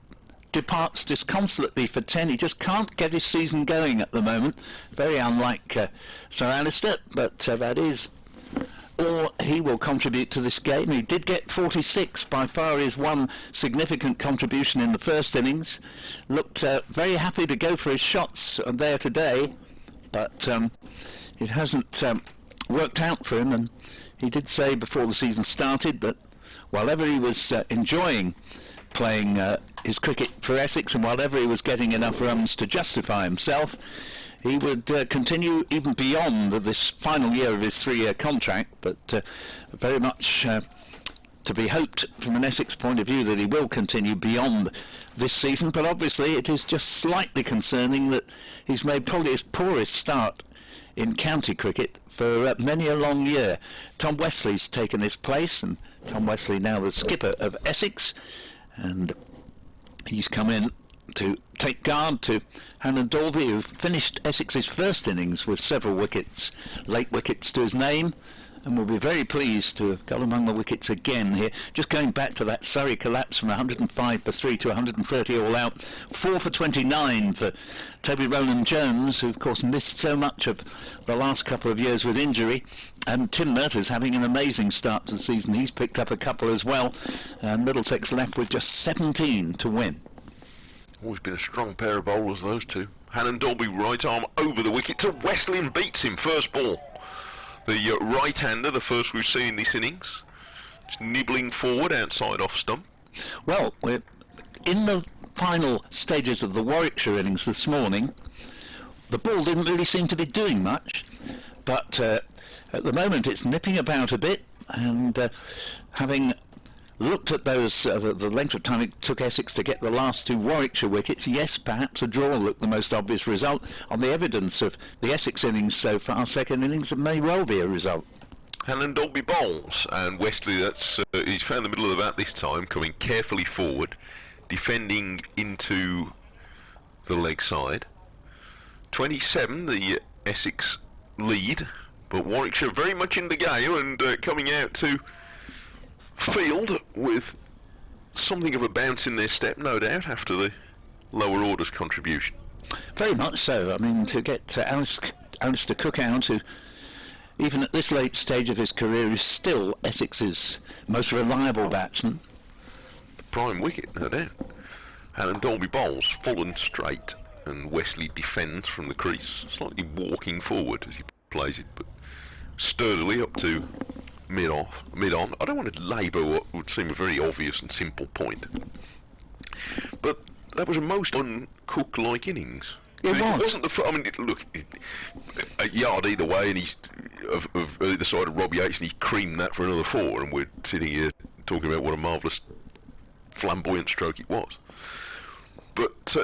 departs disconsolately for 10. He just can't get his season going at the moment. Very unlike Sir Alistair, but that is all he will contribute to this game. He did get 46, by far his one significant contribution in the first innings. Looked very happy to go for his shots there today, but it hasn't worked out for him, and he did say before the season started that while ever he was enjoying playing his cricket for Essex, and while ever he was getting enough runs to justify himself, he would continue even beyond this final year of his 3-year contract, but very much to be hoped from an Essex point of view that he will continue beyond this season. But obviously it is just slightly concerning that he's made probably his poorest start in county cricket for many a long year. Tom Wesley's taken his place, and Tom Wesley now the skipper of Essex, and he's come in to take guard to Hannon-Dolby, who finished Essex's first innings with several wickets, late wickets to his name, and will be very pleased to have got among the wickets again here. Just going back to that Surrey collapse from 105 for 3 to 130 all out, 4 for 29 for Toby Rowland-Jones, who of course missed so much of the last couple of years with injury, and Tim Murtagh having an amazing start to the season. He's picked up a couple as well, and Middlesex left with just 17 to win. Always been a strong pair of bowlers, those two. Hannon-Dolby right arm over the wicket to Wesley and beats him first ball. The right-hander, the first we've seen in this innings, just nibbling forward outside off stump. Well, we're in the final stages of the Warwickshire innings this morning. The ball didn't really seem to be doing much, but at the moment it's nipping about a bit, and having looked at those, the length of time it took Essex to get the last 2 Warwickshire wickets, yes, perhaps a draw looked the most obvious result. On the evidence of the Essex innings so far, second innings, it may well be a result. Hannon Dolby bowls, and Wesley, he's found the middle of the bat this time, coming carefully forward, defending into the leg side. 27, the Essex lead, but Warwickshire very much in the game and coming out to field with something of a bounce in their step, no doubt, after the lower orders contribution. Very much so. I mean, to get Alistair Cook out, who even at this late stage of his career is still Essex's most reliable batsman. The prime wicket, no doubt. Hannon Dolby bowls full and straight, and Wesley defends from the crease, slightly walking forward as he plays it, but sturdily up to mid-on. I don't want to labour what would seem a very obvious and simple point, but that was a most un-Cook-like innings. It was. Wasn't look, a yard either way, and he's of either side of Robbie Yates, and he creamed that for another 4, and we're sitting here talking about what a marvellous flamboyant stroke it was. But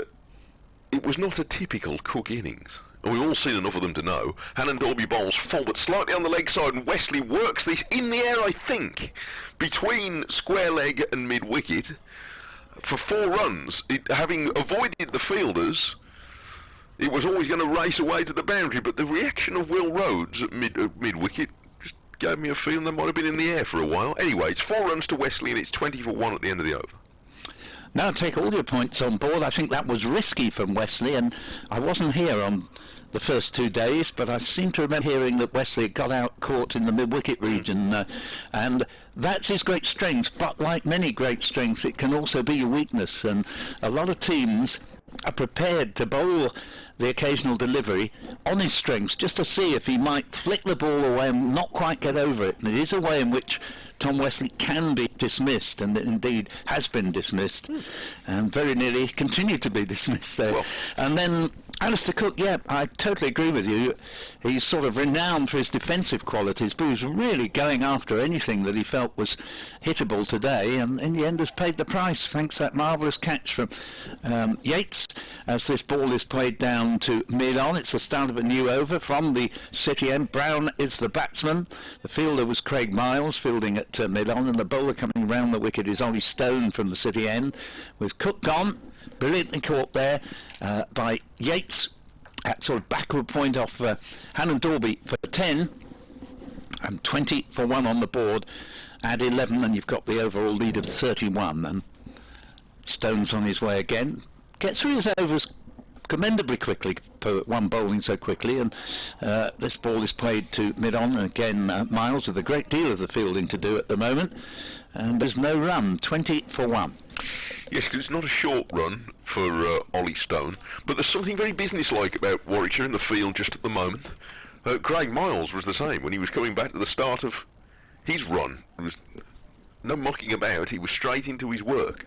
it was not a typical Cook innings. We've all seen enough of them to know. Hannon Dolby bowls full but slightly on the leg side, and Wesley works this in the air, I think, between square leg and mid-wicket for 4 runs. Having avoided the fielders, it was always going to race away to the boundary, but the reaction of Will Rhodes at mid-wicket just gave me a feeling they might have been in the air for a while. Anyway, it's 4 runs to Wesley, and it's 20 for 1 at the end of the over. Now take all your points on board. I think that was risky from Wesley, and I wasn't here on the first 2 days, but I seem to remember hearing that Wesley got out caught in the mid-wicket region, and that's his great strength, but like many great strengths, it can also be your weakness, and a lot of teams are prepared to bowl the occasional delivery on his strengths just to see if he might flick the ball away and not quite get over it. And it is a way in which Tom Wesley can be dismissed, and indeed has been dismissed, and very nearly continued to be dismissed there. Well, and then Alistair Cook, yeah, I totally agree with you. He's sort of renowned for his defensive qualities, but he was really going after anything that he felt was hittable today, and in the end has paid the price, thanks to that marvellous catch from Yates. As this ball is played down to mid-on, it's the start of a new over from the City end. Brown is the batsman. The fielder was Craig Miles, fielding at mid-on, and the bowler coming round the wicket is Ollie Stone from the City end, with Cook gone. Brilliantly caught there by Yates at sort of backward point off Hannon Dolby for 10, and 20 for 1 on the board. Add 11 and you've got the overall lead of 31, and Stone's on his way again. Gets through his overs commendably quickly for one bowling so quickly, and this ball is played to mid-on, and again Miles with a great deal of the fielding to do at the moment, and there's no run. 20 for 1. Yes, because it's not a short run for Ollie Stone, but there's something very businesslike about Warwickshire in the field just at the moment. Craig Miles was the same when he was coming back to the start of his run. There was no mucking about, he was straight into his work.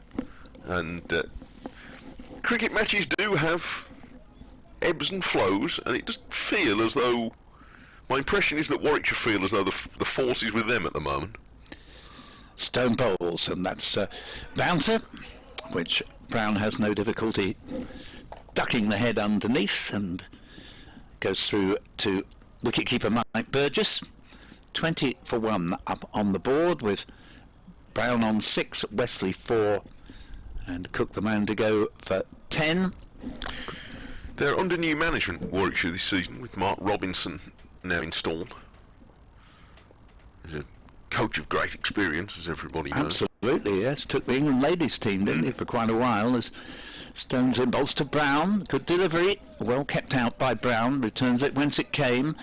And cricket matches do have ebbs and flows, and it does feel as though, my impression is that Warwickshire feel as though the force is with them at the moment. Stone bowls, and that's bouncer, which Brown has no difficulty ducking the head underneath, and goes through to wicketkeeper Mike Burgess. 20 for 1 up on the board, with Brown on 6, Wesley 4, and Cook the man to go for 10. They're under new management, Warwickshire, this season, with Mark Robinson now installed. He's a coach of great experience, as everybody knows. Absolutely, yes. Took the England ladies team, didn't he, for quite a while, as Stones in bowls to Brown. Good delivery, well kept out by Brown, returns it whence it came,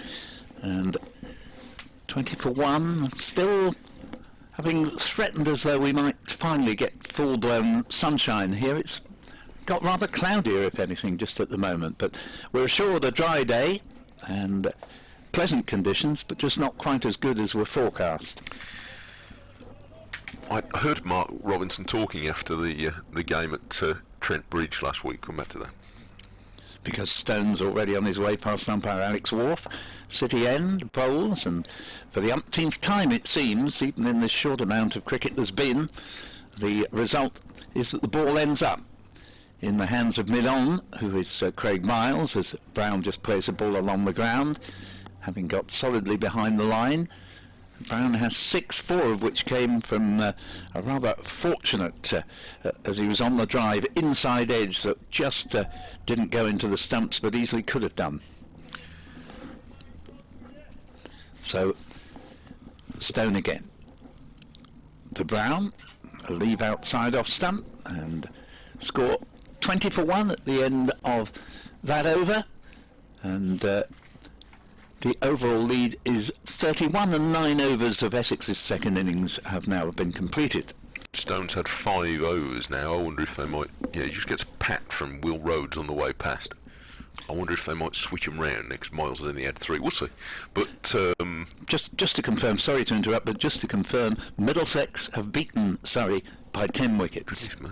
and 20 for 1, still having threatened as though we might finally get full-blown sunshine here. It's got rather cloudier, if anything, just at the moment, but we're assured a dry day, and pleasant conditions, but just not quite as good as were forecast. I heard Mark Robinson talking after the game at Trent Bridge last week. Come back to that. Because Stone's already on his way past umpire Alex Wharf. City End bowls, and for the umpteenth time it seems, even in this short amount of cricket there's been, the result is that the ball ends up in the hands of mid-on, who is Craig Miles, as Brown just plays the ball along the ground, having got solidly behind the line. Brown has 6, 4 of which came from a rather fortunate, as he was on the drive, inside edge that just didn't go into the stumps but easily could have done. So, Stone again. To Brown, a leave outside off stump, and score 20 for 1 at the end of that over. And the overall lead is 31, and 9 overs of Essex's second innings have now been completed. Stone's had 5 overs now. I wonder if they might... Yeah, he just gets pat from Will Rhodes on the way past. I wonder if they might switch him round next. Miles has only had 3. We'll see. But just to confirm, sorry to interrupt, but just to confirm, Middlesex have beaten Surrey by 10 wickets. Goodness me.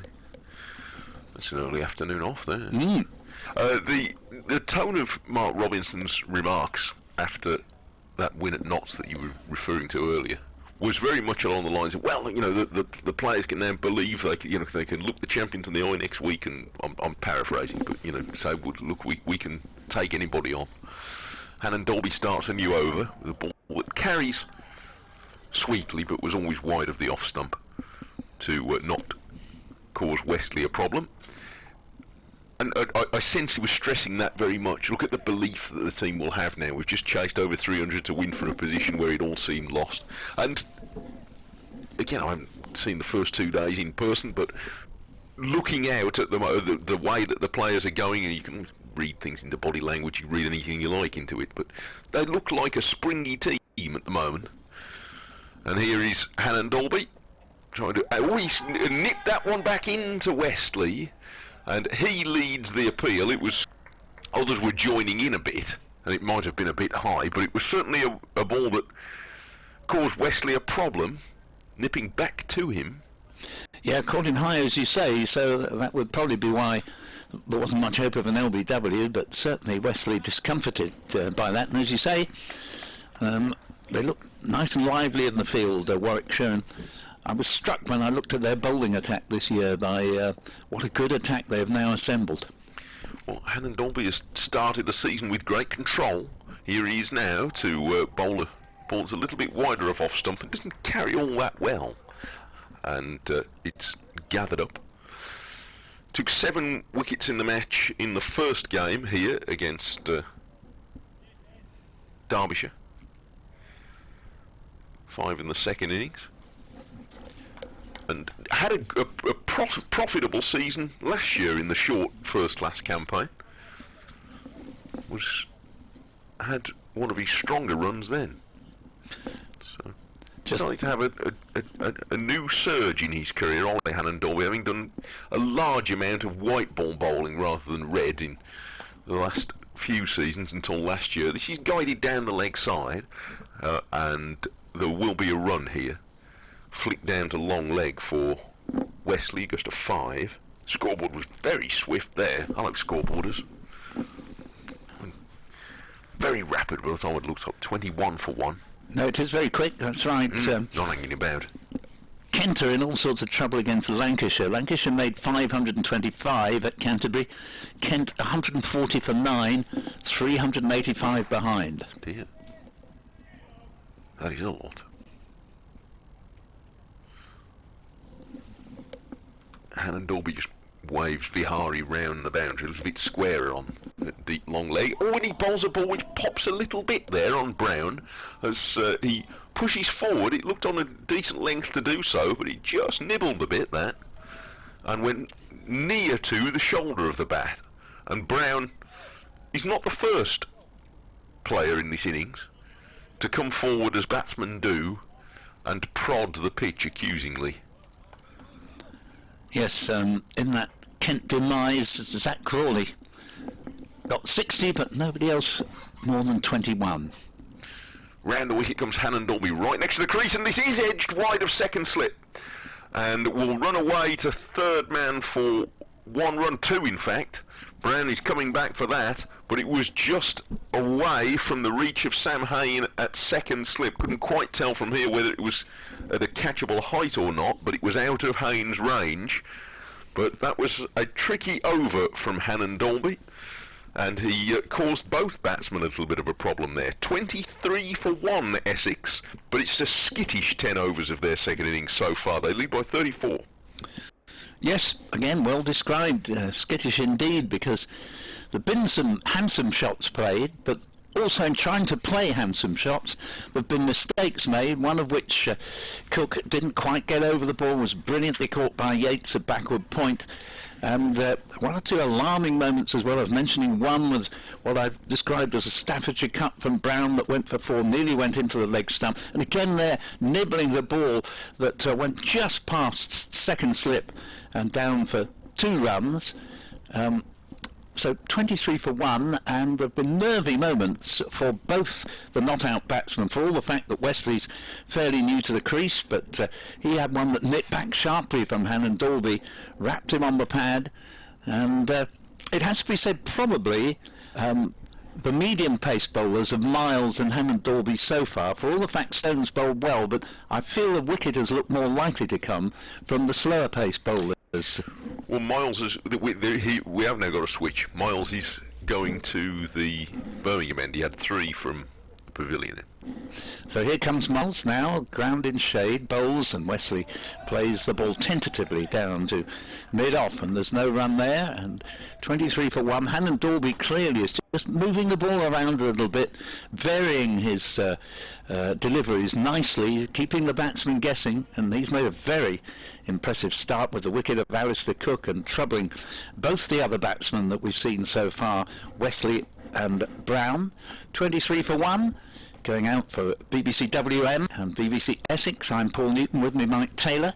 That's an early afternoon off there. Mm. The tone of Mark Robinson's remarks after that win at Notts that you were referring to earlier was very much along the lines of, well, you know, the players can now believe they can look the champions in the eye next week, and I'm paraphrasing, but you know, say, look, we can take anybody on. Hannon Dolby starts a new over with a ball that carries sweetly, but was always wide of the off stump to not cause Wesley a problem. And I sense he was stressing that very much. Look at the belief that the team will have now. We've just chased over 300 to win from a position where it all seemed lost. And again, I haven't seen the first 2 days in person, but looking out at the way that the players are going, and you can read things into body language, you read anything you like into it, but they look like a springy team at the moment. And here is Hannon Dolby trying to... he's nipped that one back into Wesley. And he leads the appeal. It was, others were joining in a bit, and it might have been a bit high, but it was certainly a ball that caused Wesley a problem, nipping back to him. Yeah, caught him high, as you say, so that would probably be why there wasn't much hope of an LBW, but certainly Wesley discomforted by that. And as you say, they look nice and lively in the field, Warwickshire. And I was struck when I looked at their bowling attack this year by what a good attack they have now assembled. Well, Hannon Dolby has started the season with great control. Here he is now to bowl a ball that's a little bit wider off stump and doesn't carry all that well. And it's gathered up. Took 7 wickets in the match in the first game here against Derbyshire. 5 in the second innings. And had a profitable season last year in the short first-class campaign. Had one of his stronger runs then. So just starting to have a new surge in his career, Ollie Hannon Dolby, having done a large amount of white ball bowling rather than red in the last few seasons until last year. This is guided down the leg side, and there will be a run here. Flick down to long leg for Wesley, goes to 5. Scoreboard was very swift there. I like scoreboarders. Very rapid by the time it looks up. 21 for 1. No, it is very quick, that's right. Not hanging about. Kent are in all sorts of trouble against Lancashire. Lancashire made 525 at Canterbury. Kent 140 for 9, 385 behind. Dear. That is a lot. Hannon Dolby just waves Vihari round the boundary, a little bit squarer on that deep long leg. Oh, and he bowls a ball which pops a little bit there on Brown as he pushes forward. It looked on a decent length to do so, but he just nibbled a bit, that, and went near to the shoulder of the bat. And Brown is not the first player in this innings to come forward as batsmen do and prod the pitch accusingly. Yes, in that Kent demise, Zach Crawley got 60, but nobody else more than 21. Round the wicket comes Hannon Dolby, right next to the crease, and this is edged wide of second slip. And will run away to third man for 1 run, 2 in fact. Brown is coming back for that, but it was just away from the reach of Sam Hain at second slip. Couldn't quite tell from here whether it was at a catchable height or not, but it was out of Hain's range. But that was a tricky over from Hannon Dolby, and he caused both batsmen a little bit of a problem there. 23 for 1 Essex, but it's a skittish 10 overs of their second innings so far. They lead by 34. Yes, again, well described, skittish indeed, because there have been some handsome shots played, but also in trying to play handsome shots, there have been mistakes made, one of which Cook didn't quite get over the ball, was brilliantly caught by Yates at backward point, and one or two alarming moments as well. I was mentioning one was what I've described as a Staffordshire cut from Brown that went for 4, nearly went into the leg stump, and again there nibbling the ball that went just past second slip and down for 2 runs. So 23 for 1, and there have been nervy moments for both the not-out batsmen, for all the fact that Wesley's fairly new to the crease, but he had one that nipped back sharply from Hannon Dolby, wrapped him on the pad, and it has to be said probably the medium pace bowlers of Miles and Hannon Dolby so far, for all the fact Stone's bowled well, but I feel the wicket has looked more likely to come from the slower pace bowlers. Well, Miles is. We have now got a switch. Miles is going to the Birmingham end. He had 3 from the pavilion. So here comes Miles now, ground in shade, bowls, and Wesley plays the ball tentatively down to mid-off, and there's no run there, and 23 for 1. Hannon Dolby clearly is just moving the ball around a little bit, varying his deliveries nicely, keeping the batsman guessing, and he's made a very impressive start with the wicket of Alistair Cook and troubling both the other batsmen that we've seen so far, Wesley and Brown. 23 for 1. Going out for BBC WM and BBC Essex. I'm Paul Newton, with me Mike Taylor,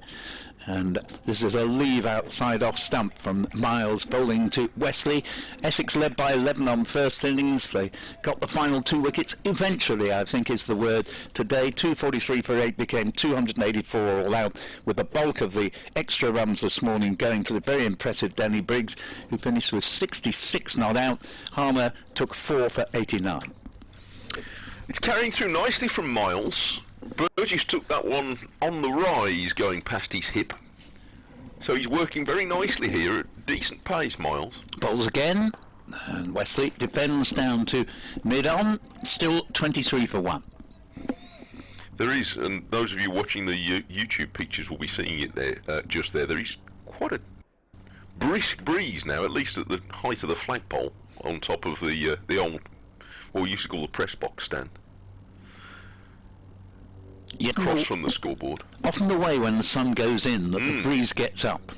and this is a leave outside off stump from Miles bowling to Wesley. Essex led by 11 on first innings. They got the final 2 wickets eventually, I think is the word today. 243 for 8 became 284 all out, with the bulk of the extra runs this morning going to the very impressive Danny Briggs, who finished with 66 not out. Harmer took 4 for 89. It's carrying through nicely from Miles. Burgess took that one on the rise going past his hip. So he's working very nicely here at decent pace, Miles. Bowls again, and Wesley defends down to mid-on, still 23 for 1. There is, and those of you watching the YouTube pictures will be seeing it there, just there. There is quite a brisk breeze now, at least at the height of the flagpole, on top of the old, what we used to call the press box stand. Yeah, across from the scoreboard. Often the way when the sun goes in that the breeze gets up,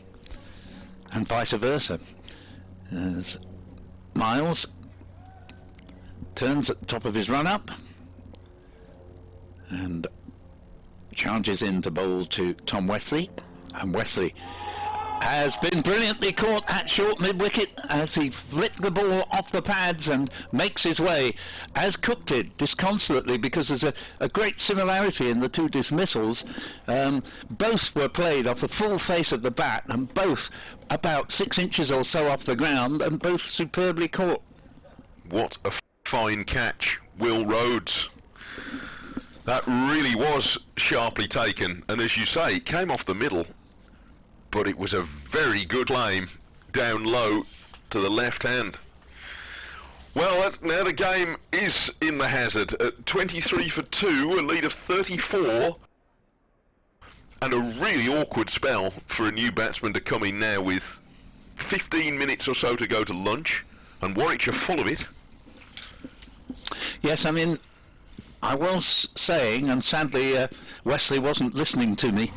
and vice versa. As Miles turns at the top of his run-up and charges in to bowl to Tom Wesley, and Wesley has been brilliantly caught at short mid-wicket as he flipped the ball off the pads and makes his way, as Cook did, disconsolately, because there's a great similarity in the 2 dismissals. Both were played off the full face of the bat, and both about 6 inches or so off the ground, and both superbly caught. What a fine catch, Will Rhodes. That really was sharply taken, and as you say, it came off the middle, but it was a very good lane down low to the left hand. Well, now the game is in the hazard at 23 for 2, a lead of 34, and a really awkward spell for a new batsman to come in now with 15 minutes or so to go to lunch, and Warwickshire full of it. Yes, I mean, I was saying, and sadly Wesley wasn't listening to me,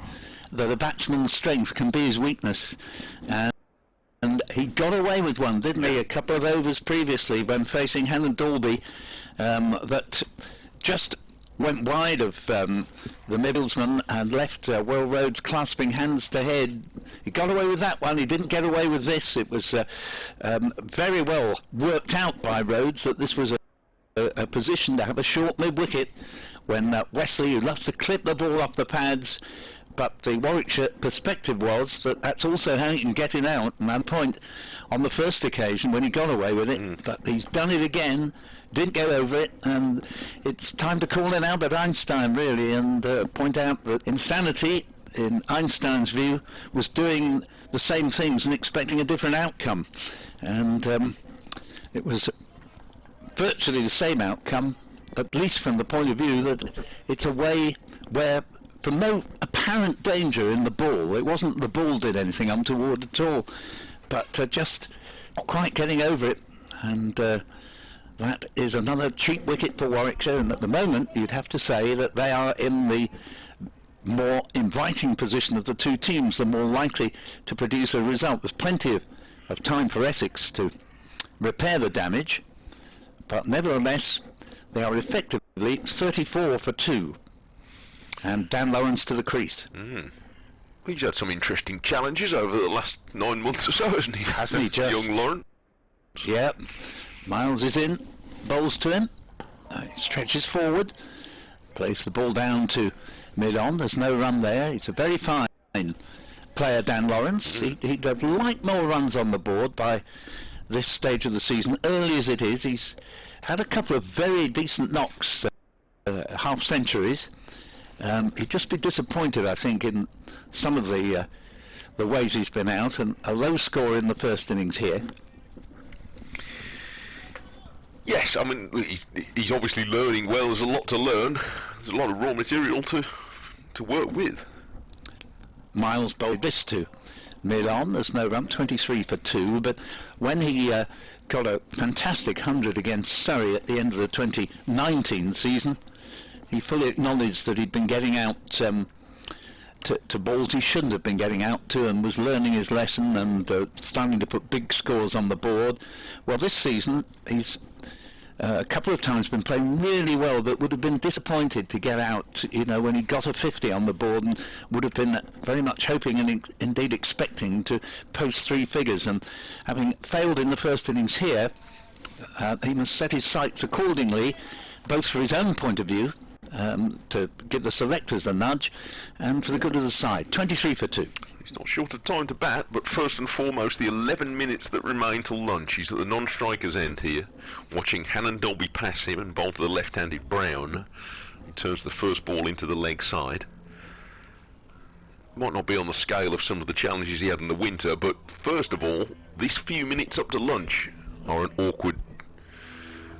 that a batsman's strength can be his weakness, and he got away with one, didn't he, a couple of overs previously when facing Hannon Dolby, that just went wide of the middlesman and left Will Rhodes clasping hands to head. He got away with that one. He didn't get away with this. It was very well worked out by Rhodes that this was a position to have a short mid-wicket when Wesley, who loves to clip the ball off the pads, but the Warwickshire perspective was that that's also how you can get it out. And that point on the first occasion when he got away with it, but he's done it again, didn't go over it, and it's time to call in Albert Einstein really, and point out that insanity, in Einstein's view, was doing the same things and expecting a different outcome. And it was virtually the same outcome, at least from the point of view that it's a way where, from no apparent danger in the ball, it wasn't the ball did anything untoward at all, but just not quite getting over it, and that is another cheap wicket for Warwickshire, and at the moment you'd have to say that they are in the more inviting position of the two teams, the more likely to produce a result. There's plenty of time for Essex to repair the damage, but nevertheless they are effectively 34 for 2, and Dan Lawrence to the crease. He's had some interesting challenges over the last 9 months or so, hasn't he? Hasn't he just? Young Lawrence. Yep. Miles is in, bowls to him, he stretches forward, plays the ball down to mid-on. There's no run there. He's a very fine player, Dan Lawrence. He'd have liked more runs on the board by this stage of the season, early as it is. He's had a couple of very decent knocks, half centuries. He'd just be disappointed, I think, in some of the ways he's been out, and a low score in the first innings here. Yes, I mean, he's obviously learning well. There's a lot to learn. There's a lot of raw material to work with. Miles bowled this to mid-on. There's no run, 23 for 2, but when he got a fantastic 100 against Surrey at the end of the 2019 season, he fully acknowledged that he'd been getting out to balls he shouldn't have been getting out to, and was learning his lesson and starting to put big scores on the board. Well, this season he's a couple of times been playing really well, but would have been disappointed to get out, when he got a 50 on the board, and would have been very much hoping and indeed expecting to post 3 figures. And having failed in the first innings here, he must set his sights accordingly, both for his own point of view, to give the selectors a nudge, and for the good of the side. 23 for 2. He's not short of time to bat, but first and foremost, the 11 minutes that remain till lunch. He's at the non-striker's end here, watching Hannon Dolby pass him and bowl to the left-handed Brown. He turns the first ball into the leg side. Might not be on the scale of some of the challenges he had in the winter, but first of all, this few minutes up to lunch are an awkward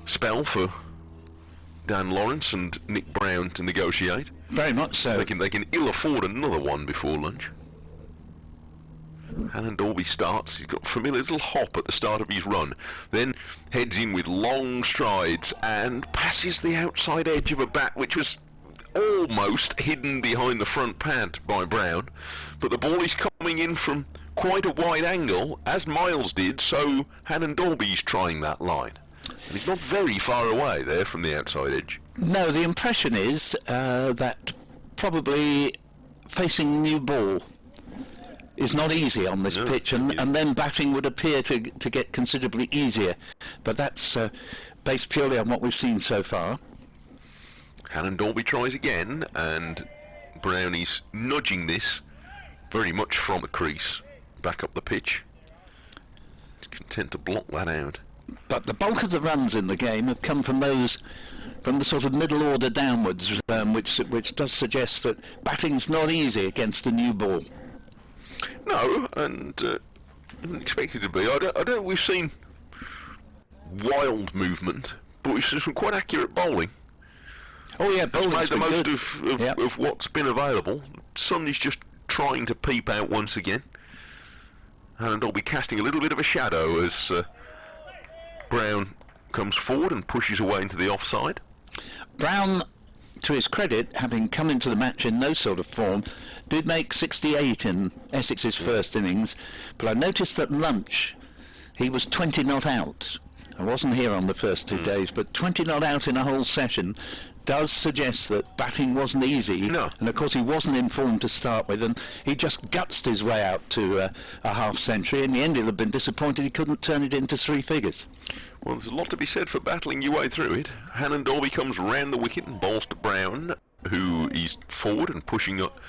spell for Dan Lawrence and Nick Brown to negotiate. Very much so. They can ill afford another one before lunch. Hannon Dolby starts. He's got a familiar little hop at the start of his run, then heads in with long strides and passes the outside edge of a bat which was almost hidden behind the front pad by Brown, but the ball is coming in from quite a wide angle, as Miles did, so Hannon Dolby's trying that line. And he's not very far away there from the outside edge. No, the impression is that probably facing new ball is not easy on this pitch, and then batting would appear to get considerably easier. But that's based purely on what we've seen so far. Hannon Dolby tries again, and Brownie's nudging this very much from the crease, back up the pitch. He's content to block that out. But the bulk of the runs in the game have come from the sort of middle order downwards, which does suggest that batting's not easy against a new ball. No, and I didn't expect it to be. I don't. We've seen wild movement, but we've seen some quite accurate bowling. Oh yeah, That's made the most of what's been available. Sun is just trying to peep out once again, and I'll be casting a little bit of a shadow as Brown comes forward and pushes away into the offside. Brown, to his credit, having come into the match in no sort of form, did make 68 in Essex's first innings, but I noticed at lunch he was 20 not out. I wasn't here on the first 2 days, but 20 not out in a whole session does suggest that batting wasn't easy. No. And of course he wasn't in form to start with, and he just gutsed his way out to a half century. In the end he'll have been disappointed he couldn't turn it into three figures. Well, there's a lot to be said for battling your way through it. Hannon Dolby comes round the wicket and bowls to Brown, who is forward and pushing up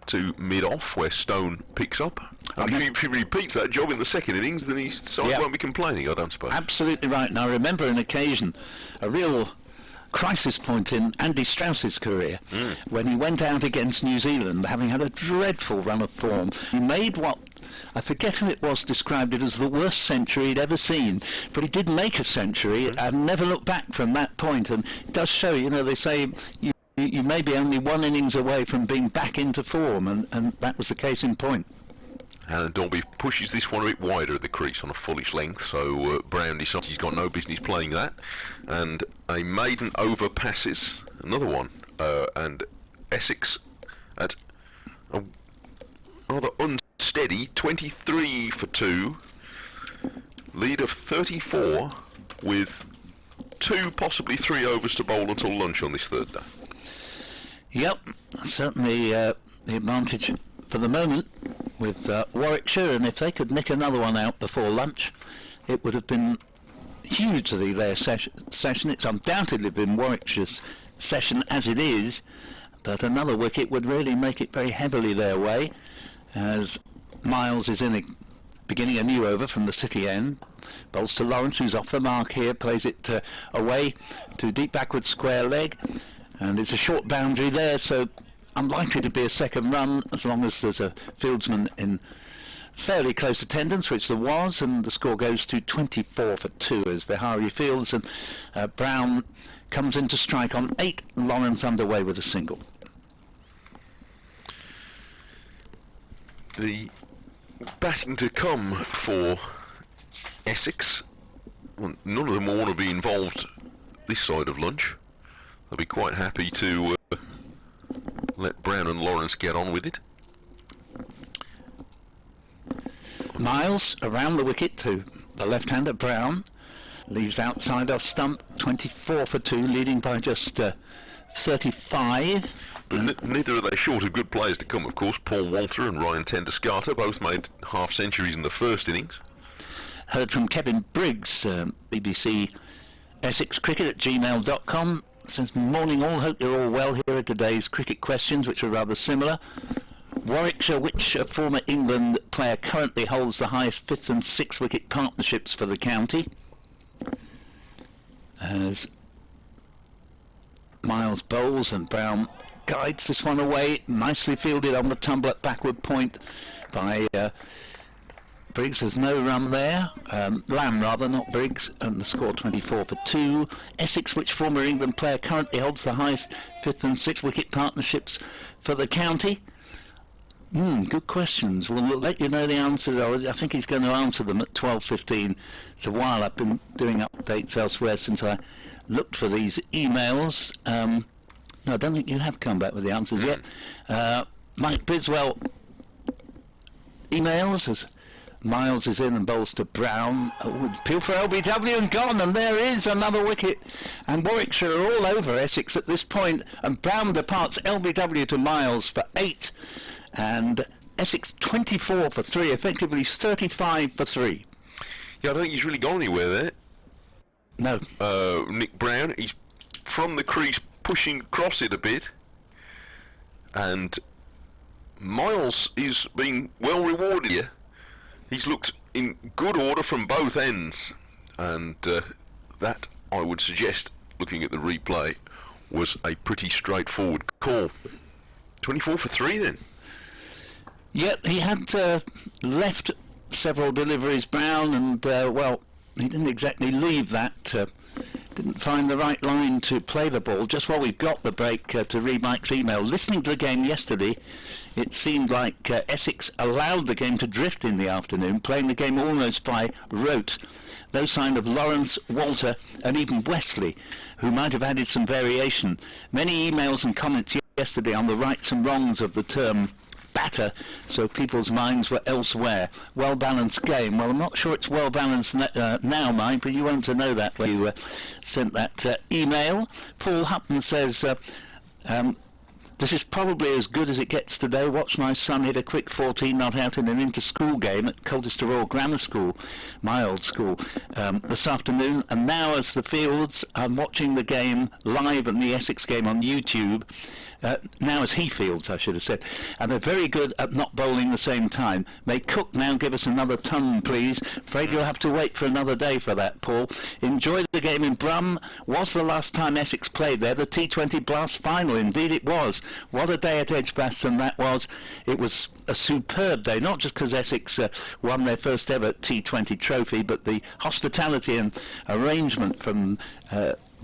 to mid-off, where Stone picks up. If he repeats that job in the second innings, then his side won't be complaining, I don't suppose. Absolutely right. And I remember an occasion, a real crisis point in Andy Strauss's career, when he went out against New Zealand, having had a dreadful run of form. He made what, I forget who it was, described it as the worst century he'd ever seen, but he did make a century and never looked back from that point. And it does show, they say you may be only one innings away from being back into form, and that was the case in point. Hannon Dolby pushes this one a bit wider at the crease on a fullish length, so Brown decides he's got no business playing that, and a maiden over passes, another one, and Essex at a rather unsteady 23 for 2, lead of 34 with 2, possibly 3 overs to bowl until lunch on this third day. Yep, certainly the advantage for the moment with Warwickshire, and if they could nick another one out before lunch, it would have been hugely their session. It's undoubtedly been Warwickshire's session as it is, but another wicket would really make it very heavily their way, as Miles is beginning a new over from the city end. Bowls to Lawrence, who's off the mark here, plays it away to deep backward square leg, and it's a short boundary there, so unlikely to be a second run as long as there's a fieldsman in fairly close attendance, which there was, and the score goes to 24 for 2 as Vihari fields, and Brown comes into strike on 8, Lawrence underway with a single. The batting to come for Essex, well, none of them will want to be involved this side of lunch. They'll be quite happy to let Brown and Lawrence get on with it. Miles around the wicket to the left-hander Brown, leaves outside off stump, 24 for 2, leading by just 35. Neither are they short of good players to come, of course. Paul Walter and Ryan Tenduscarter both made half centuries in the first innings. Heard from Kevin Briggs, BBC Essex Cricket at gmail.com. Says, morning all, hope you're all well. Here are today's cricket questions, which are rather similar. Warwickshire, which former England player currently holds the highest 5th and 6th wicket partnerships for the county? As Miles bowls and Brown guides this one away, nicely fielded on the tumble at backward point by Briggs. There's no run there. Lamb rather, not Briggs, and the score 24 for 2. Essex, which former England player currently holds the highest 5th and 6th wicket partnerships for the county? Good questions. We'll let you know the answers. I think he's going to answer them at 12:15. It's a while. I've been doing updates elsewhere since I looked for these emails. No, I don't think you have come back with the answers yet. Mike Biswell emails as Miles is in and bowls to Brown. Appeal for LBW and gone, and there is another wicket. And Warwickshire are all over Essex at this point, and Brown departs LBW to Miles for 8. And Essex 24 for 3, effectively 35 for 3. Yeah, I don't think he's really gone anywhere there. No. Nick Brown, he's from the crease pushing across it a bit, and Miles is being well rewarded here. He's looked in good order from both ends, and that, I would suggest, looking at the replay, was a pretty straightforward call. 24 for 3 then. Yep, he had left several deliveries, Brown, and well, he didn't exactly leave that. Didn't find the right line to play the ball. Just while we've got the break, to read Mike's email. Listening to the game yesterday, it seemed like Essex allowed the game to drift in the afternoon, playing the game almost by rote. No sign of Lawrence, Walter, and even Wesley, who might have added some variation. Many emails and comments yesterday on the rights and wrongs of the term batter, so people's minds were elsewhere. Well-balanced game. Well, I'm not sure it's well-balanced now, Mike, but you want to know that when you sent that email. Paul Hutton says, this is probably as good as it gets today. Watched my son hit a quick 14 not out in an inter-school game at Colchester Royal Grammar School, my old school, this afternoon. And now as the fields, I'm watching the game live and the Essex game on YouTube. Now as he fields, I should have said. And they're very good at not bowling the same time. May Cook now give us another ton, please. Afraid you'll have to wait for another day for that, Paul. Enjoyed the game in Brum. Was the last time Essex played there the T20 Blast final? Indeed it was. What a day at Edgbaston that was. It was a superb day, not just because Essex won their first ever T20 trophy, but the hospitality and arrangement from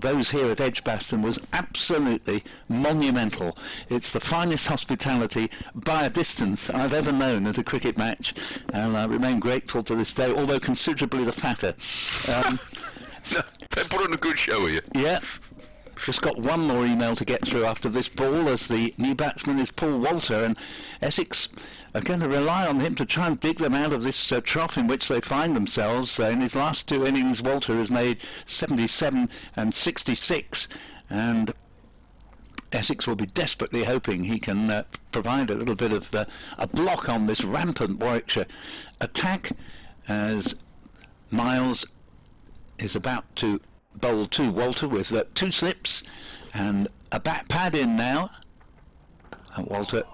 those here at Edgbaston was absolutely monumental. It's the finest hospitality by a distance I've ever known at a cricket match, and I remain grateful to this day, although considerably the fatter. They put on a good show here. Yeah. Just got one more email to get through after this ball, as the new batsman is Paul Walter, and Essex are going to rely on him to try and dig them out of this trough in which they find themselves. In his last two innings, Walter has made 77 and 66, and Essex will be desperately hoping he can provide a little bit of a block on this rampant Warwickshire attack, as Miles is about to bowl to Walter with two slips and a bat pad in now. And Walter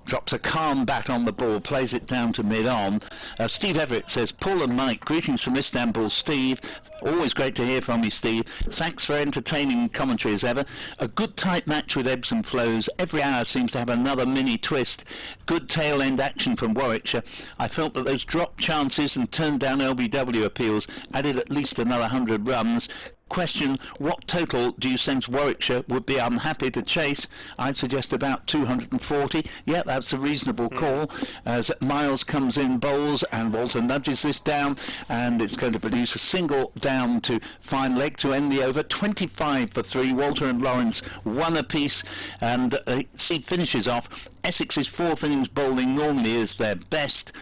drops a calm bat on the ball, plays it down to mid-on. Steve Everett says, Paul and Mike, greetings from Istanbul. Steve, always great to hear from you, Steve. Thanks for entertaining commentary as ever. A good tight match with ebbs and flows. Every hour seems to have another mini twist. Good tail-end action from Warwickshire. I felt that those dropped chances and turned down LBW appeals added at least another 100 runs. Question, what total do you sense Warwickshire would be unhappy to chase? I'd suggest about 240. Yeah, that's a reasonable call. As Miles comes in, bowls, and Walter nudges this down, and it's going to produce a single down to fine leg to end the over. 25 for 3. Walter and Lawrence one apiece, and he finishes off. Essex's fourth innings bowling normally is their best,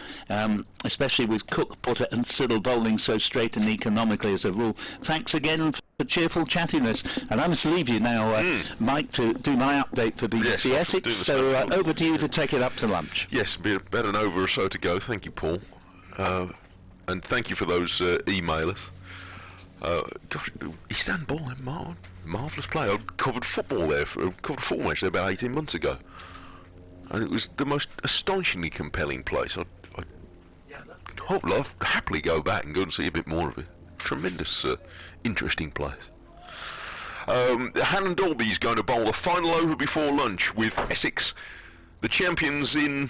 especially with Cook, Putter and Siddle bowling so straight and economically as a rule. Thanks again for cheerful chattiness. And I must leave you now, Mike, to do my update for BBC Essex. So over to you to take it up to lunch. Yes, about an over or so to go. Thank you, Paul. And thank you for those emailers. Gosh, Istanbul, marvellous play. I covered football there, covered a football match there about 18 months ago. And it was the most astonishingly compelling place. I'd happily go back and go and see a bit more of it. Tremendous, interesting place. Hannon Dolby's going to bowl the final over before lunch with Essex, the champions, in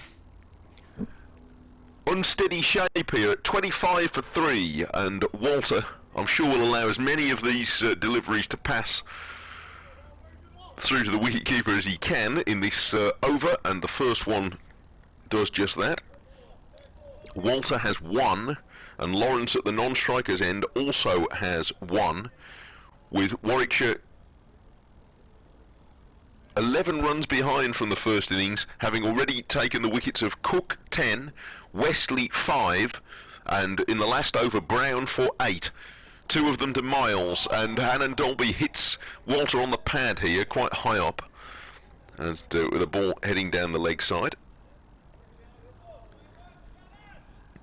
unsteady shape here at 25 for 3. And Walter, I'm sure, will allow as many of these deliveries to pass through to the wicketkeeper as he can in this over, and the first one does just that. Walter has 1, and Lawrence at the non-strikers end also has 1, with Warwickshire 11 runs behind from the first innings, having already taken the wickets of Cook 10, Westley 5, and in the last over Brown for 8. 2 of them to Miles, and Hannon Dolby hits Walter on the pad here, quite high up, with the ball heading down the leg side.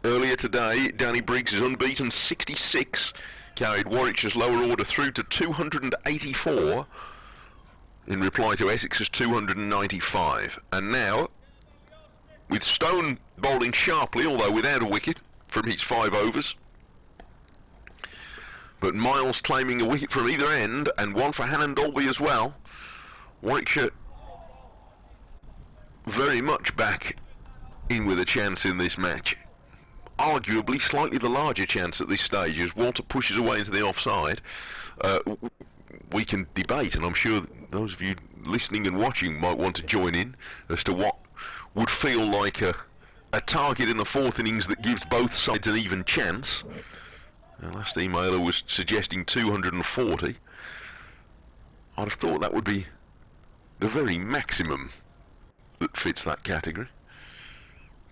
Earlier today, Danny Briggs' unbeaten 66 carried Warwickshire's lower order through to 284 in reply to Essex's 295. And now, with Stone bowling sharply, although without a wicket from his 5 overs, but Miles claiming a wicket from either end, and one for Hannon Dolby as well. Warwickshire very much back in with a chance in this match. Arguably slightly the larger chance at this stage as Walter pushes away into the offside. We can debate, and I'm sure those of you listening and watching might want to join in as to what would feel like a target in the fourth innings that gives both sides an even chance. The last emailer was suggesting 240. I'd have thought that would be the very maximum that fits that category.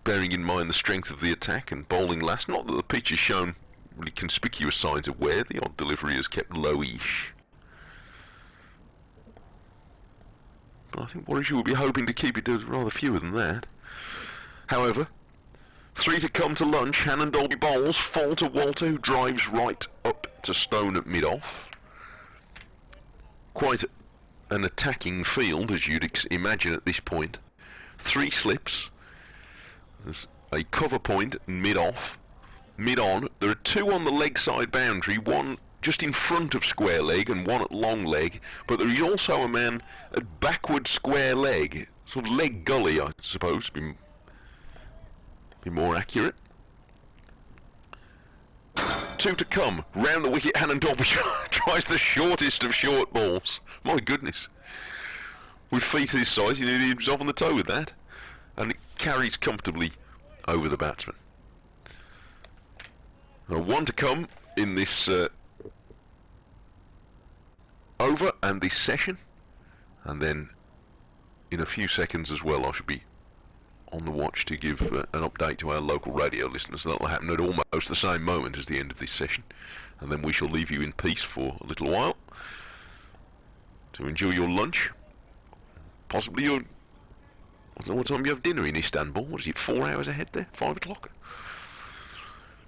bearing in mind the strength of the attack and bowling last. Not that the pitch has shown really conspicuous signs of wear. The odd delivery has kept lowish. But I think Warwickshire will be hoping to keep it to rather fewer than that. However, 3 to come to lunch. Hannon Dolby bowls, fall to Walter, who drives right up to Stone at mid-off. Quite an attacking field, as you'd imagine at this point. 3 slips. There's a cover point mid-off. Mid-on. There are 2 on the leg side boundary, 1 just in front of square leg and 1 at long leg, but there is also a man at backward square leg, sort of leg gully, I suppose, be more accurate. 2 to come. Round the wicket, Hannon Dolby tries the shortest of short balls. My goodness. With feet his size, he nearly was off on the toe with that. And it carries comfortably over the batsman. Now 1 to come in this over and this session. And then in a few seconds as well I shall be on the watch to give an update to our local radio listeners. That will happen at almost the same moment as the end of this session, and then we shall leave you in peace for a little while to enjoy your lunch. Possibly your... I don't know what time you have dinner in Istanbul. What is it, 4 hours ahead there? 5 o'clock?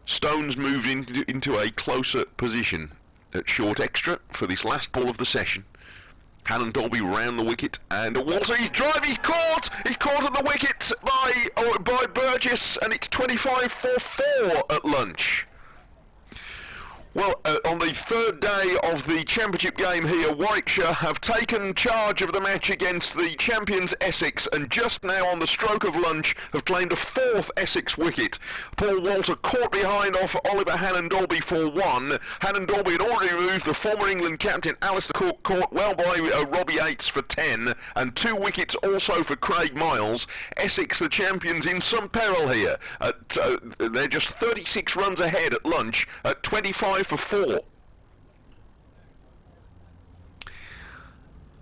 Stone's moved into a closer position at short extra for this last ball of the session. Hannon Dolby round the wicket, and Walter, he's caught at the wicket by Burgess, and it's 25 for 4 at lunch. Well, on the 3rd day of the championship game here, Warwickshire have taken charge of the match against the champions Essex, and just now on the stroke of lunch have claimed a 4th Essex wicket. Paul Walter caught behind off Oliver Hannon Dolby for 1. Hannon Dolby had already removed the former England captain Alistair Cook, caught well by Robbie Yates for 10, and 2 wickets also for Craig Miles. Essex, the champions, in some peril here. They're just 36 runs ahead at lunch at 25 for 4.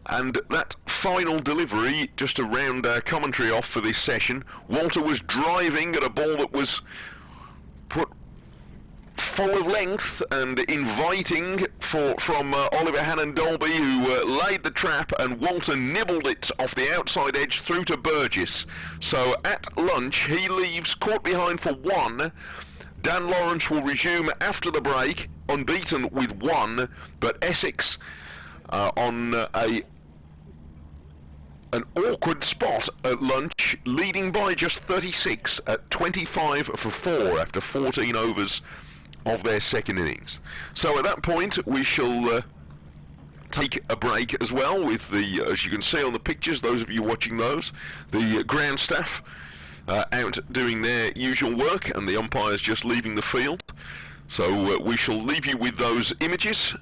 And that final delivery, just to round our commentary off for this session, Walter was driving at a ball that was put full of length and inviting from Oliver Hannon Dolby, who laid the trap, and Walter nibbled it off the outside edge through to Burgess. So at lunch he leaves caught behind for 1. Dan Lawrence will resume after the break, unbeaten with 1, but Essex on an awkward spot at lunch, leading by just 36 at 25 for 4 after 14 overs of their second innings. So at that point we shall take a break as well with the, as you can see on the pictures, those of you watching those, the ground staff out doing their usual work and the umpires just leaving the field. So we shall leave you with those images,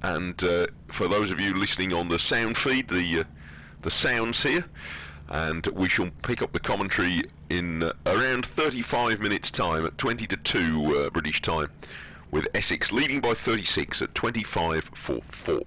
and for those of you listening on the sound feed, the sounds here, and we shall pick up the commentary in around 35 minutes time at 20 to 2 British time, with Essex leading by 36 at 25 for 4.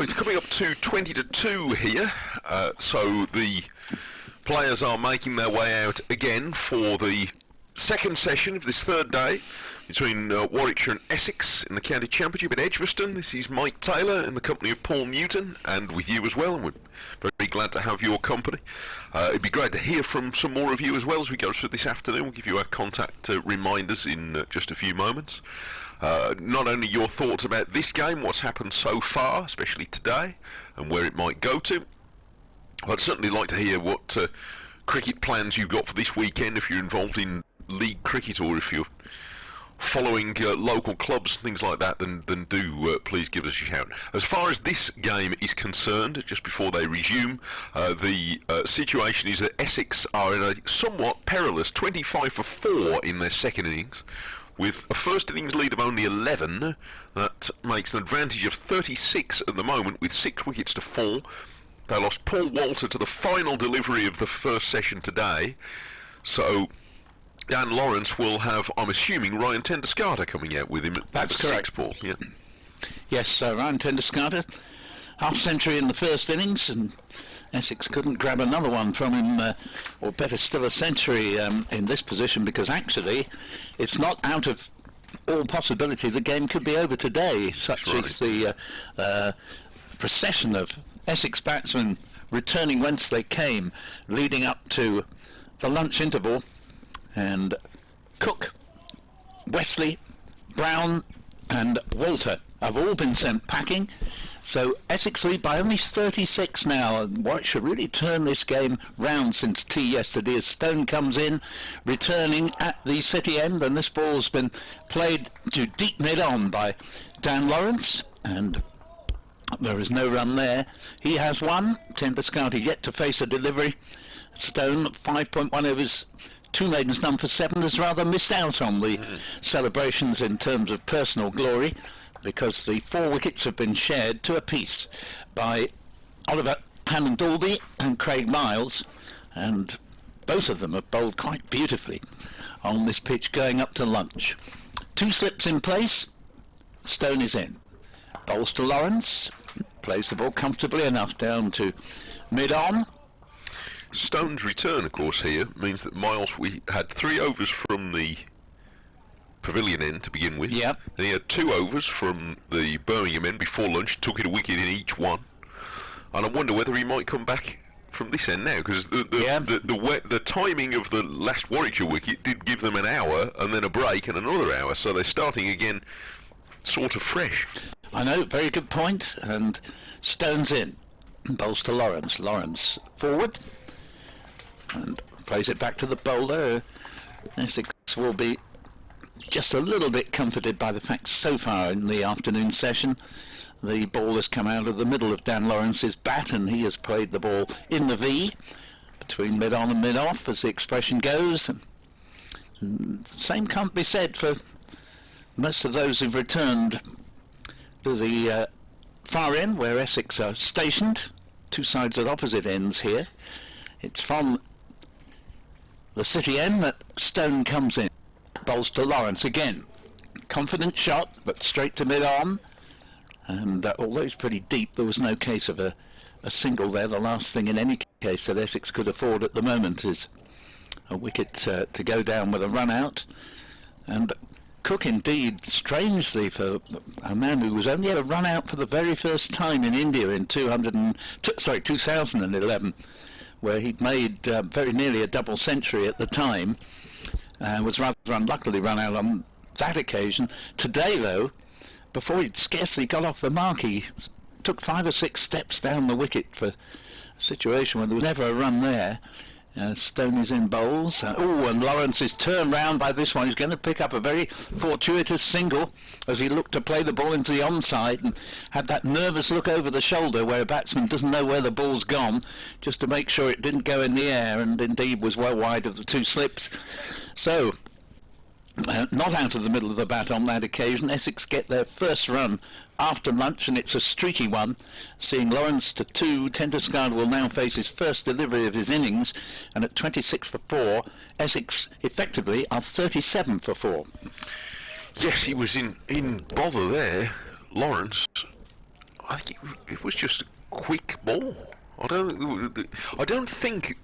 Well, it's coming up to 20-2 here, so the players are making their way out again for the second session of this third day between Warwickshire and Essex in the County Championship at Edgbaston. This is Mike Taylor in the company of Paul Newton, and with you as well, and we're very glad to have your company. It'd be great to hear from some more of you as well as we go through this afternoon. We'll give you our contact reminders in just a few moments. Not only your thoughts about this game, what's happened so far, especially today, and where it might go to. I'd certainly like to hear what cricket plans you've got for this weekend, if you're involved in league cricket or if you're following local clubs, things like that, then do please give us a shout. As far as this game is concerned, just before they resume, the situation is that Essex are in a somewhat perilous 25 for 4 in their second innings, with a first innings lead of only 11. That makes an advantage of 36 at the moment, with 6 wickets to fall. They lost Paul Walter to the final delivery of the first session today, so Dan Lawrence will have, I'm assuming, Ryan Tendescarter coming out with him at That's the correct. 6 ball. Yeah. Yes, Ryan Tendescarter, half century in the first innings, and Essex couldn't grab another one from him, or better still, a century in this position, because actually it's not out of all possibility the game could be over today. Such is the procession of Essex batsmen returning whence they came, leading up to the lunch interval, and Cook, Wesley, Brown and Walter have all been sent packing. So Essex lead by only 36 now, and Warwickshire really turned this game round since tea yesterday as Stone comes in, returning at the city end, and this ball's been played to deep mid-on by Dan Lawrence, and there is no run there. He has one. Tendescarter yet to face a delivery. Stone, 5.1 overs, 2 maidens done for 7, has rather missed out on the celebrations in terms of personal glory, because the 4 wickets have been shared to a piece by Oliver Hammond-Dalby and Craig Miles, and both of them have bowled quite beautifully on this pitch going up to lunch. 2 slips in place, Stone is in. Bowls to Lawrence, plays the ball comfortably enough down to mid-on. Stone's return, of course, here means that Miles, we had 3 overs from the Pavilion end to begin with. Yep. Then he had 2 overs from the Birmingham end before lunch, took it a wicket in each one. And I wonder whether he might come back from this end now, because the timing of the last Warwickshire wicket did give them an hour and then a break and another hour, so they're starting again sort of fresh. I know, very good point, and Stone's in. Bowls to Lawrence. Lawrence forward and plays it back to the bowler. Essex will be just a little bit comforted by the fact so far in the afternoon session the ball has come out of the middle of Dan Lawrence's bat, and he has played the ball in the V between mid-on and mid-off, as the expression goes. And same can't be said for most of those who've returned to the far end where Essex are stationed. 2 sides at opposite ends here. It's from the city end that Stone comes in. Bowls to Lawrence again. Confident shot, but straight to mid-on. And although it's pretty deep, there was no case of a single there. The last thing in any case that Essex could afford at the moment is a wicket to go down with a run out. And Cook, indeed, strangely, for a man who was only at a run out for the very first time in India in 2011, where he'd made very nearly a double century at the time, was rather unluckily run out on that occasion. Today, though, before he'd scarcely got off the mark, he took 5 or 6 steps down the wicket for a situation where there was never a run there. Stone is in bowls. And Lawrence is turned round by this one. He's going to pick up a very fortuitous single as he looked to play the ball into the onside and had that nervous look over the shoulder where a batsman doesn't know where the ball's gone, just to make sure it didn't go in the air, and indeed was well wide of the 2 slips. So, not out of the middle of the bat on that occasion. Essex get their first run after lunch, and it's a streaky one, seeing Lawrence to 2. Tendescarter will now face his first delivery of his innings, and at 26 for 4, Essex effectively are 37 for 4. Yes, he was in bother there, Lawrence. I think it was just a quick ball. I don't think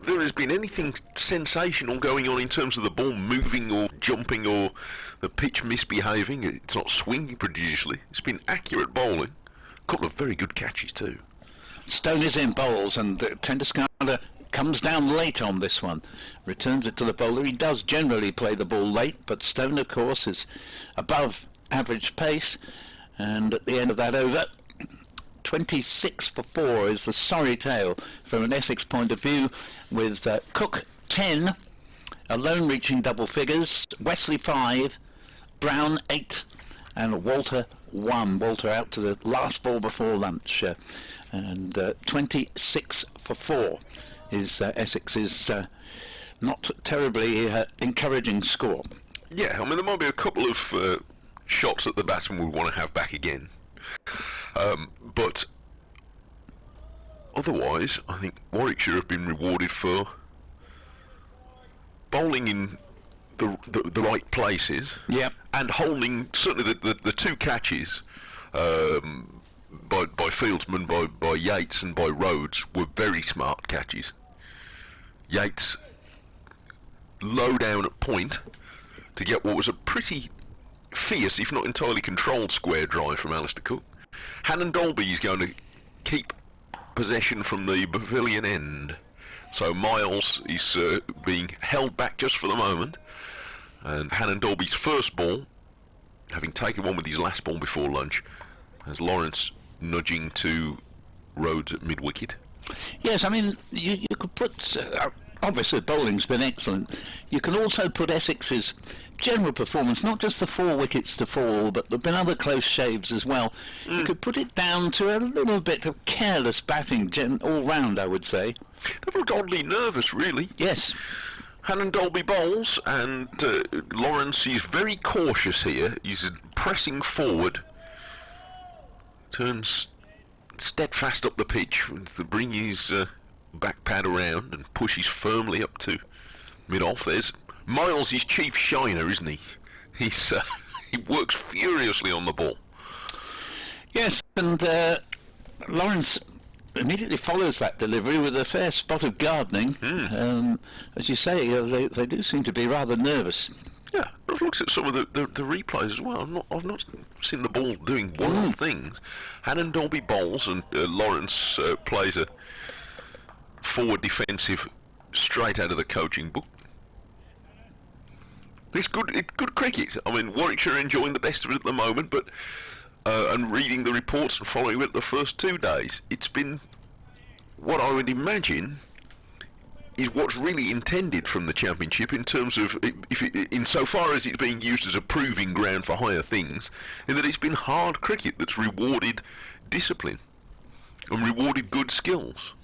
there has been anything sensational going on in terms of the ball moving or jumping or the pitch misbehaving. It's not swinging prodigiously. It's been accurate bowling. A couple of very good catches too. Stone is in bowls, and Tenduscarter comes down late on this one. Returns it to the bowler. He does generally play the ball late, but Stone, of course, is above average pace. And at the end of that over, 26 for 4 is the sorry tale from an Essex point of view, with Cook 10, alone reaching double figures, Wesley 5, Brown 8, and Walter 1. Walter out to the last ball before lunch. And 26 for 4 is Essex's not terribly encouraging score. Yeah, I mean, there might be a couple of shots at the batsman we want to have back again. But otherwise, I think Warwickshire have been rewarded for bowling in the right places. Yeah. And holding certainly the two catches by fieldsmen, by Yates and by Rhodes, were very smart catches. Yates low down at point to get what was a pretty fierce, if not entirely controlled, square drive from Alistair Cook. Hannon Dolby is going to keep possession from the pavilion end, so Miles is being held back just for the moment, and Hannon Dolby's first ball, having taken one with his last ball before lunch, has Lawrence nudging to Rhodes at mid-wicket. Yes, I mean, you could put... obviously, bowling's been excellent. You can also put Essex's general performance, not just the 4 wickets to fall, but there have been other close shaves as well. You could put it down to a little bit of careless batting all round, I would say. They looked oddly nervous, really. Yes. Hannon Dolby bowls, and Lawrence is very cautious here. He's pressing forward, turns steadfast up the pitch to bring his back pad around and pushes firmly up to mid-off. There's Miles, his chief shiner, isn't he? He works furiously on the ball. Yes, and Lawrence immediately follows that delivery with a fair spot of gardening. As you say, they do seem to be rather nervous. Yeah, I've looked at some of the replays as well. I've not seen the ball doing wild things. Hannon Dolby bowls, and Lawrence plays a forward defensive straight out of the coaching book. It's good cricket. I mean, Warwickshire are enjoying the best of it at the moment, but and reading the reports and following it the first 2 days, it's been what I would imagine is what's really intended from the championship in terms of, insofar as it's being used as a proving ground for higher things, in that it's been hard cricket that's rewarded discipline and rewarded good skills.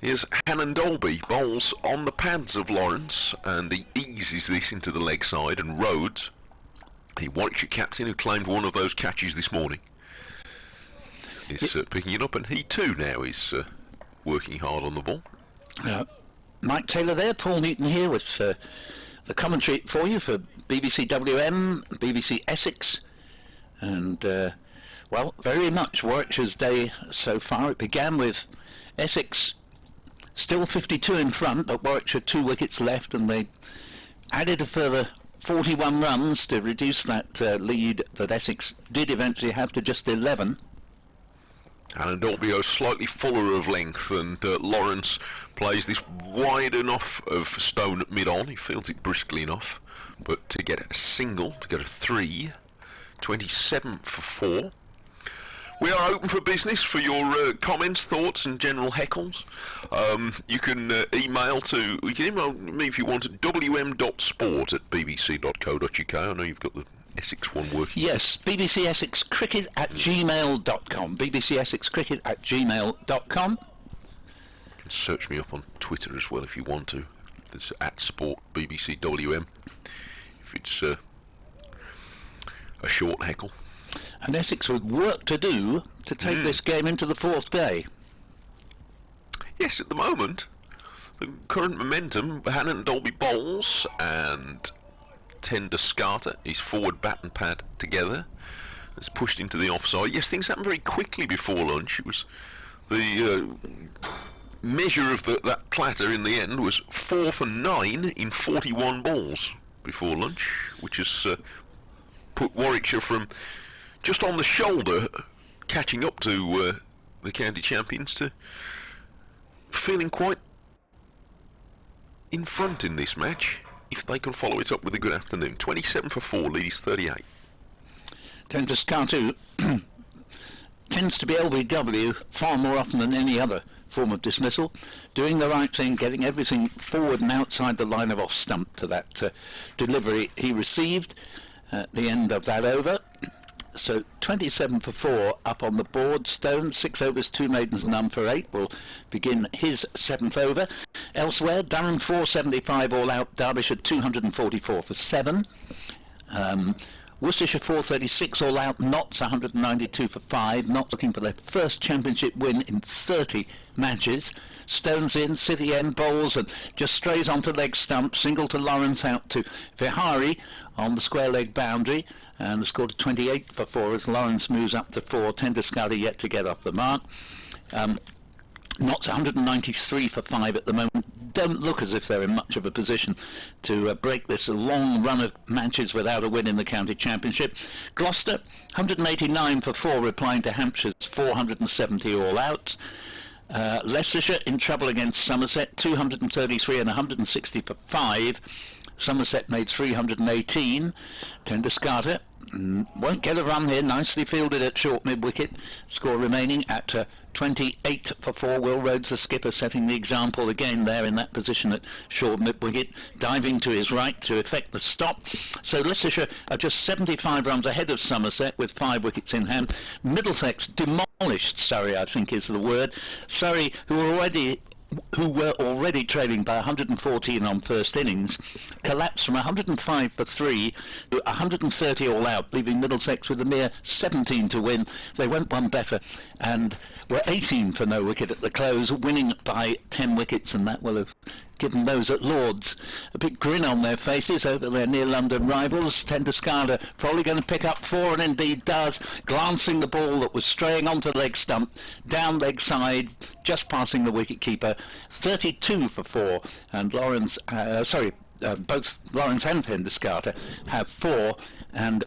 Here's Hannon Dolby, bowls on the pads of Lawrence, and he eases this into the leg side, and Rhodes, the Warwickshire captain who claimed one of those catches this morning, is picking it up, and he too now is working hard on the ball. Mike Taylor there, Paul Newton here with the commentary for you for BBC WM, BBC Essex, and well, very much Warwickshire's day so far. It began with Essex still 52 in front, but Warwickshire 2 wickets left, and they added a further 41 runs to reduce that lead that Essex did eventually have to just 11. Hannon Dolby goes slightly fuller of length, and Lawrence plays this wide enough of Stone at mid-on. He fields it briskly enough, but to get a single, to get a 3, 27 for 4. We are open for business for your comments, thoughts and general heckles. You can email me if you want at wm.sport@bbc.co.uk. I know you've got the Essex one working. Yes, BBC Essex Cricket at gmail.com. BBC Essex Cricket at gmail.com. You can search me up on Twitter as well if you want to. It's at Sport BBC WM. If it's a short heckle. And Essex with work to do to take this game into the 4th day. Yes, at the moment, the current momentum, Hannon Dolby bowls and Tenduscarter, his forward bat and pad together. It's pushed into the offside. Yes, things happened very quickly before lunch. It was the measure of that clatter in the end was 4 for 9 in 41 balls before lunch, which has put Warwickshire from just on the shoulder, catching up to the county champions, to feeling quite in front in this match, if they can follow it up with a good afternoon. 27 for 4, leads 38. Tenduscatu tends to be LBW far more often than any other form of dismissal, doing the right thing, getting everything forward and outside the line of off stump to that delivery he received at the end of that over. So 27 for 4 up on the board. Stone, 6 overs, 2 maidens, none for 8, will begin his 7th over. Elsewhere, Durham 475 all out, Derbyshire 244 for 7. Worcestershire 436 all out, Notts 192 for 5. Notts looking for their first championship win in 30 matches. Stones in, City end, bowls and just strays onto leg stump, single to Lawrence out to Vihari on the square leg boundary, and the score to 28 for 4 as Lawrence moves up to 4. Tenduscatu yet to get off the mark. Notts 193 for 5 at the moment. Don't look as if they're in much of a position to break this long run of matches without a win in the county championship. Gloucester 189 for 4, replying to Hampshire's 470 all out. Leicestershire in trouble against Somerset, 233 and 160 for 5. Somerset made 318. Tenduscatu won't get a run here, nicely fielded at short mid-wicket. Score remaining at 28 for 4. Will Rhodes, the skipper, setting the example again there in that position at short mid-wicket, diving to his right to effect the stop. So Leicestershire are just 75 runs ahead of Somerset with 5 wickets in hand. Middlesex demolished Surrey, I think is the word. Surrey, who were already trailing by 114 on first innings, collapsed from 105 for 3 to 130 all out, leaving Middlesex with a mere 17 to win. They went one better and were 18 for no wicket at the close, winning by 10 wickets, and that will have given those at Lords a big grin on their faces over their near London rivals. Tenduscatu probably going to pick up 4, and indeed does, glancing the ball that was straying onto leg stump, down leg side, just passing the wicket-keeper. 32 for 4, and Lawrence, both Lawrence and Tenduscatu have 4, and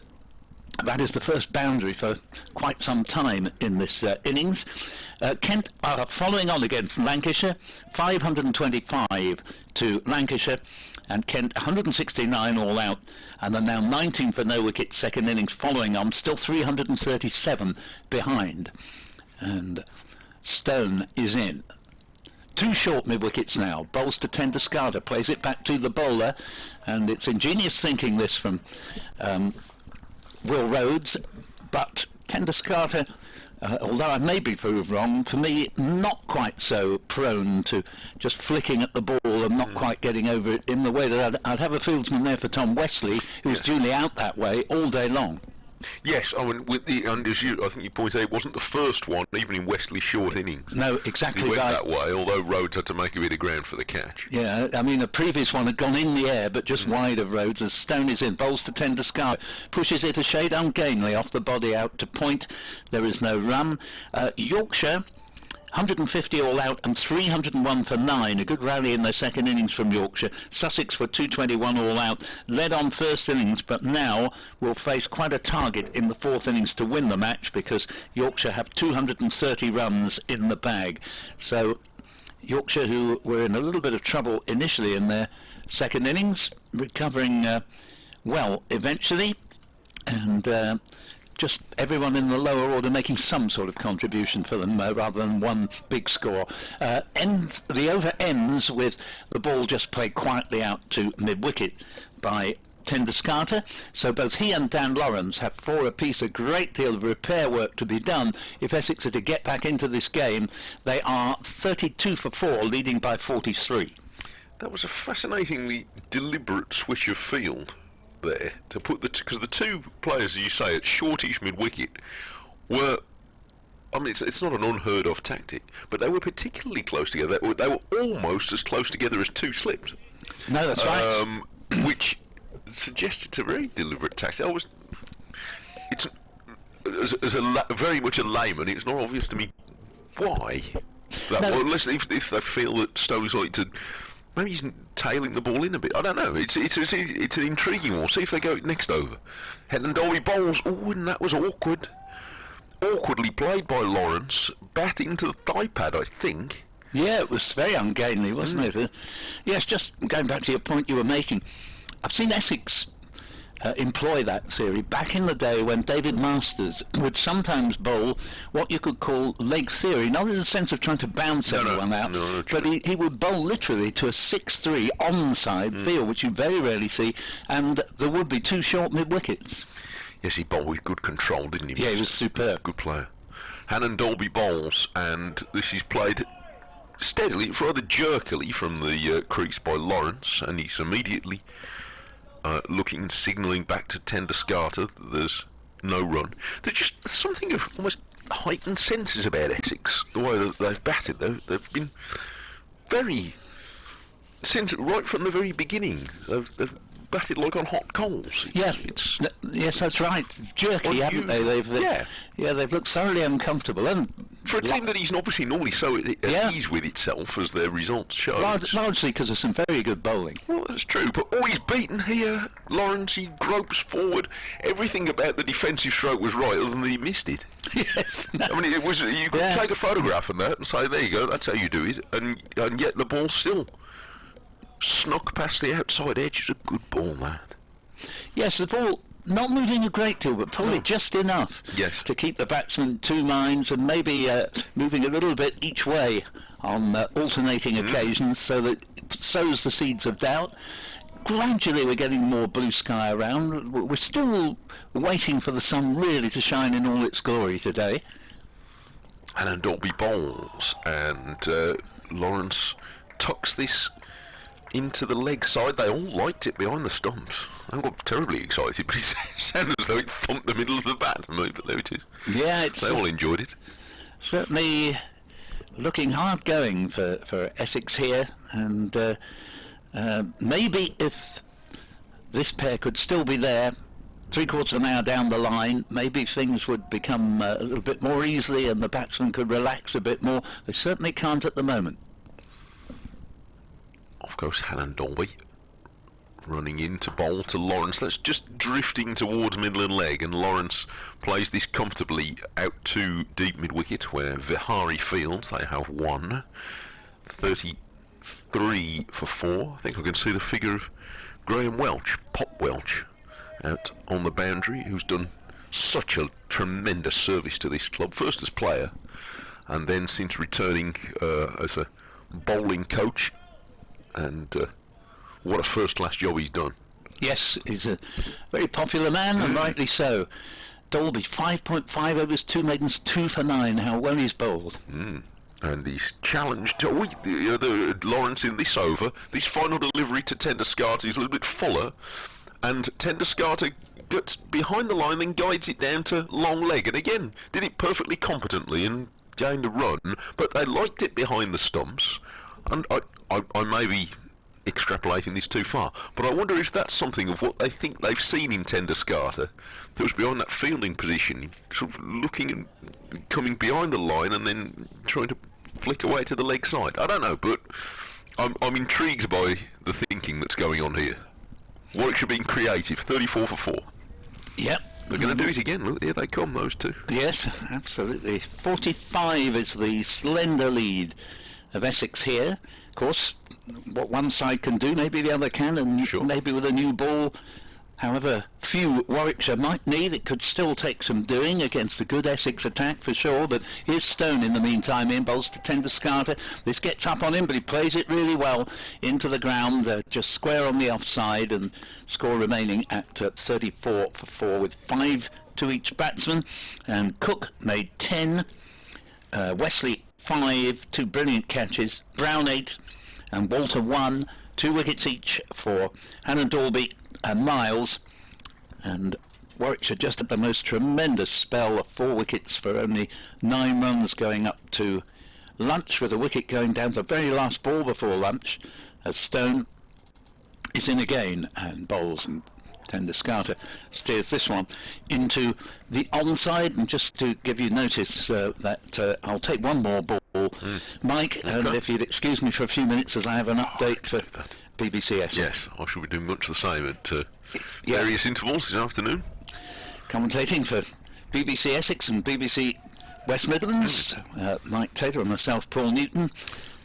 that is the first boundary for quite some time in this innings. Kent are following on against Lancashire, 525 to Lancashire, and Kent 169 all out, and are now 19 for no wicket second innings following on, still 337 behind. And Stone is in. 2 short mid-wickets now. Bowls to Tenduscatu, plays it back to the bowler, and it's ingenious thinking this from Will Rhodes, but Tenduscatu, although I may be proved wrong, for me not quite so prone to just flicking at the ball and not quite getting over it in the way that I'd have a fieldsman there for Tom Wesley, who's duly out that way all day long. Yes, I mean, and as I think you pointed out, it wasn't the first one, even in Wesley's short innings. No, exactly he went right. that way, although Rhodes had to make a bit of ground for the catch. Yeah, I mean, the previous one had gone in the air, but just wide of Rhodes, as Stone is in. Bowls to Tenduscatu, pushes it a shade ungainly off the body out to point. There is no run. Yorkshire 150 all out and 301 for 9. A good rally in their second innings from Yorkshire. Sussex were 221 all out, led on first innings, but now will face quite a target in the fourth innings to win the match, because Yorkshire have 230 runs in the bag. So Yorkshire, who were in a little bit of trouble initially in their second innings, recovering well eventually, and just everyone in the lower order making some sort of contribution for them rather than one big score. The over ends with the ball just played quietly out to mid-wicket by Tenduscatu, so both he and Dan Lawrence have 4 apiece. A great deal of repair work to be done if Essex are to get back into this game. They are 32 for 4, leading by 43. That was a fascinatingly deliberate switch of field there to put because the 2 players, as you say, at shortish mid-wicket were, I mean, it's not an unheard of tactic, but they were particularly close together. They were almost as close together as 2 slips. No, that's right. Which suggested a very deliberate tactic. very much a layman, it's not obvious to me why. No. Unless if they feel that Stone's like to, maybe he's tailing the ball in a bit. I don't know. It's an intriguing one. See if they go next over. Helen Dolby bowls. Oh, and that was awkward. Awkwardly played by Lawrence. Bat into the thigh pad, I think. Yeah, it was very ungainly, wasn't it? Yes, just going back to your point you were making, I've seen Essex employ that theory back in the day when David Masters would sometimes bowl what you could call leg theory, not in the sense of trying to bounce everyone out, but he would bowl literally to a 6-3 onside field, which you very rarely see, and there would be 2 short mid-wickets. Yes, he bowled with good control, didn't he? Yeah, he was superb. Good player. Hannon Dolby bowls, and this is played steadily, rather jerkily from the crease by Lawrence, and he's immediately looking and signalling back to Tenduscarter that there's no run. There's something of almost heightened senses about Essex, the way that they've batted. They've been very, since right from the very beginning, they've batted like on hot coals. Yes, that's right. Jerky, haven't they? They've looked thoroughly uncomfortable. And for a team that he's obviously normally so at ease with itself, as their results show. Largely because of some very good bowling. Well, that's true, but he's beaten here. Lawrence, he gropes forward. Everything about the defensive stroke was right, other than he missed it. Yes. No. I mean, it was. You could take a photograph of that and say, there you go, that's how you do it, and yet the ball still snuck past the outside edge. It's a good ball, that. Yes, the ball not moving a great deal, but probably just enough to keep the batsman 2 minds, and maybe moving a little bit each way on alternating occasions, so that it sows the seeds of doubt. Gradually we're getting more blue sky around. We're still waiting for the sun really to shine in all its glory today. And Dolby bowls, and Lawrence tucks this into the leg side. They all liked it behind the stumps. I got terribly excited, but it sounded as though it thumped the middle of the bat, but there it is. Yeah, they all enjoyed it. Certainly looking hard going for Essex here, and maybe if this pair could still be there 3/4 of an hour down the line, maybe things would become a little bit more easily and the batsman could relax a bit more. They certainly can't at the moment. Of course, Hannon Dolby running in to bowl to Lawrence. That's just drifting towards middle and leg, and Lawrence plays this comfortably out to deep mid-wicket, where Vihari fields. They have won 33 for 4. I think I can see the figure of Graham Welch, Pop Welch, out on the boundary, who's done such a tremendous service to this club, first as player, and then since returning as a bowling coach. And what a first-class job he's done. Yes, he's a very popular man, and rightly so. Dolby, 5.5 overs, 2 maidens, 2 for 9. How well he's bowled. And he's challenged Lawrence in this over. This final delivery to Tenduscarter is a little bit fuller, and Tenduscarter gets behind the line, then guides it down to long leg, and again did it perfectly competently and gained a run. But they liked it behind the stumps, and I may be extrapolating this too far, but I wonder if that's something of what they think they've seen in Tenduscarter, that was behind that fielding position, sort of looking and coming behind the line and then trying to flick away to the leg side. I don't know, but I'm intrigued by the thinking that's going on here. Warwickshire being creative, 34 for 4. Yep. They're going to do it again. Look, here they come, those two. Yes, absolutely. 45 is the slender lead of Essex here. Of course, what one side can do, maybe the other can, and maybe with a new ball, however few Warwickshire might need, it could still take some doing against the good Essex attack for sure. But here's Stone in the meantime, in bowls to Tenduscarter. This gets up on him, but he plays it really well into the ground, just square on the offside, and score remaining at 34 for 4 with 5 to each batsman. And Cook made 10, Wesley 5, 2 brilliant catches, Brown 8 and Walter 1, 2 wickets each for Hannon Dolby and Miles, and Warwickshire just at the most tremendous spell of 4 wickets for only 9 runs going up to lunch, with a wicket going down to the very last ball before lunch, as Stone is in again and bowls, and Tender Scarter steers this one into the onside, and just to give you notice that I'll take one more ball, Mike, and if you'd excuse me for a few minutes as I have an update for BBC Essex. Yes, I shall be doing much the same at various intervals this afternoon. Commentating for BBC Essex and BBC West Midlands, Mike Taylor and myself, Paul Newton.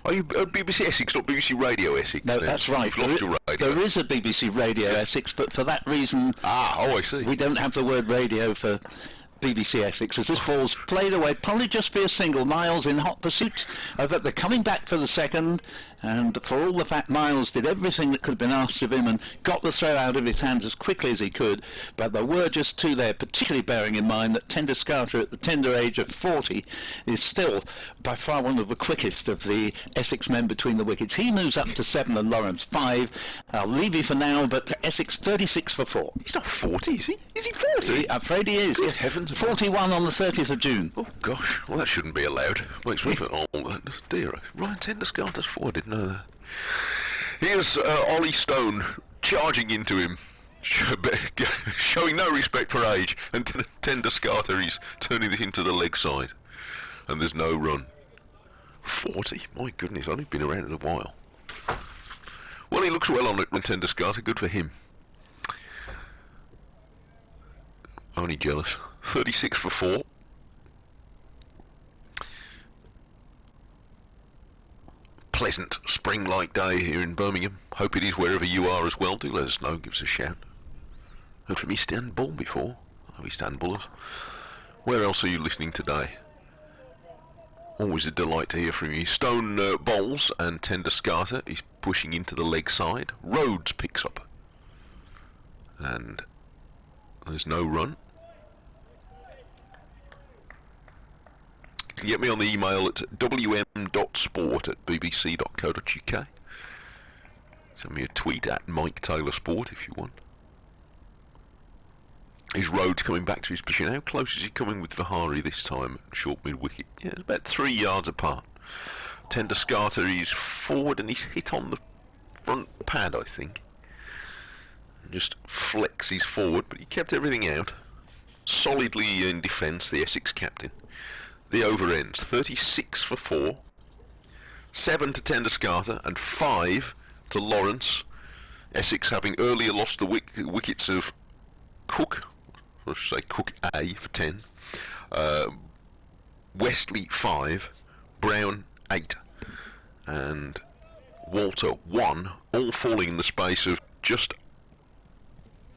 Are you BBC Essex, not BBC Radio Essex? No, that's right. You've lost your radio. There is a BBC Radio Essex, but for that reason, I see. we don't have the word radio for BBC Essex, as this ball's played away, probably just be a single. Miles in hot pursuit of it. They're coming back for the second, and for all the fact Miles did everything that could have been asked of him and got the throw out of his hands as quickly as he could, but there were just two there, particularly bearing in mind that Tender Scarter at the tender age of 40 is still by far one of the quickest of the Essex men between the wickets. He moves up to 7 and Lawrence 5. I'll leave you for now, but Essex 36 for 4. He's not 40, is he? Is he 40? I'm afraid he is. Good heavens. 41 on the 30th of June. Oh gosh, well that shouldn't be allowed. Makes me feel old. Dear, Ryan Tender Scarter's 4, I didn't know that. Here's Ollie Stone charging into him, showing no respect for age, and Tender Scarter, he's turning this into the leg side, and there's no run. 40, my goodness, only been around it a while. Well, he looks well on it, Tender Scarter, good for him. Only jealous. 36 for 4. Pleasant spring-like day here in Birmingham. Hope it is wherever you are as well. Do let us know, give us a shout. Heard from Istanbul before. Oh, Istanbulers. Where else are you listening today? Always a delight to hear from you. Stone bowls and Tender Scarter is pushing into the leg side. Rhodes picks up. And there's no run. You can get me on the email at wm.sport@bbc.co.uk. Send me a tweet at Mike Taylor Sport if you want. Is Rhodes coming back to his position? How close is he coming with Vihari this time? Short mid-wicket. Yeah, about 3 yards apart. Tender Scarter is forward and he's hit on the front pad, I think. Just flexes forward, but he kept everything out. Solidly in defence, the Essex captain. The over ends 36 for 4, 7 to Tender Scarter and 5 to Lawrence. Essex having earlier lost the wickets of Cook, or I should say Cook A for 10, Wesley 5, Brown 8 and Walter 1, all falling in the space of just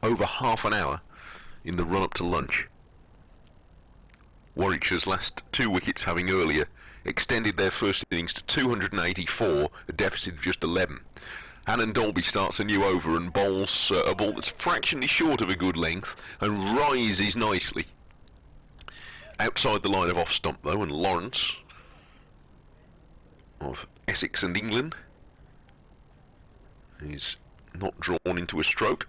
over half an hour in the run up to lunch. Warwickshire's last 2 wickets having earlier extended their first innings to 284, a deficit of just 11. Hannon Dolby starts a new over and bowls a ball that's fractionally short of a good length and rises nicely. Outside the line of off stump though, and Lawrence of Essex and England is not drawn into a stroke.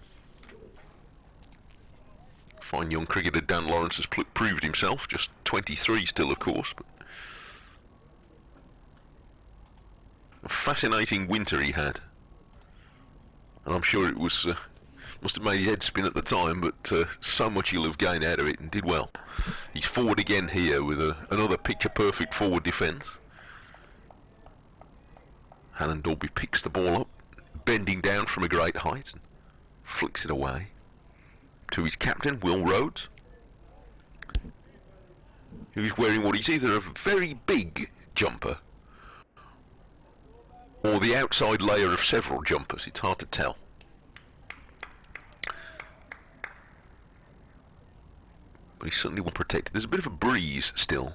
Fine young cricketer Dan Lawrence has proved himself, just 23 still of course, but a fascinating winter he had, and I'm sure it was must have made his head spin at the time, but so much he'll have gained out of it and did well. He's forward again here with another picture perfect forward defence. Hannon Dolby picks the ball up, bending down from a great height and flicks it away to his captain, Will Rhodes, who's wearing what is either a very big jumper or the outside layer of several jumpers. It's hard to tell. But he's certainly well protected. There's a bit of a breeze still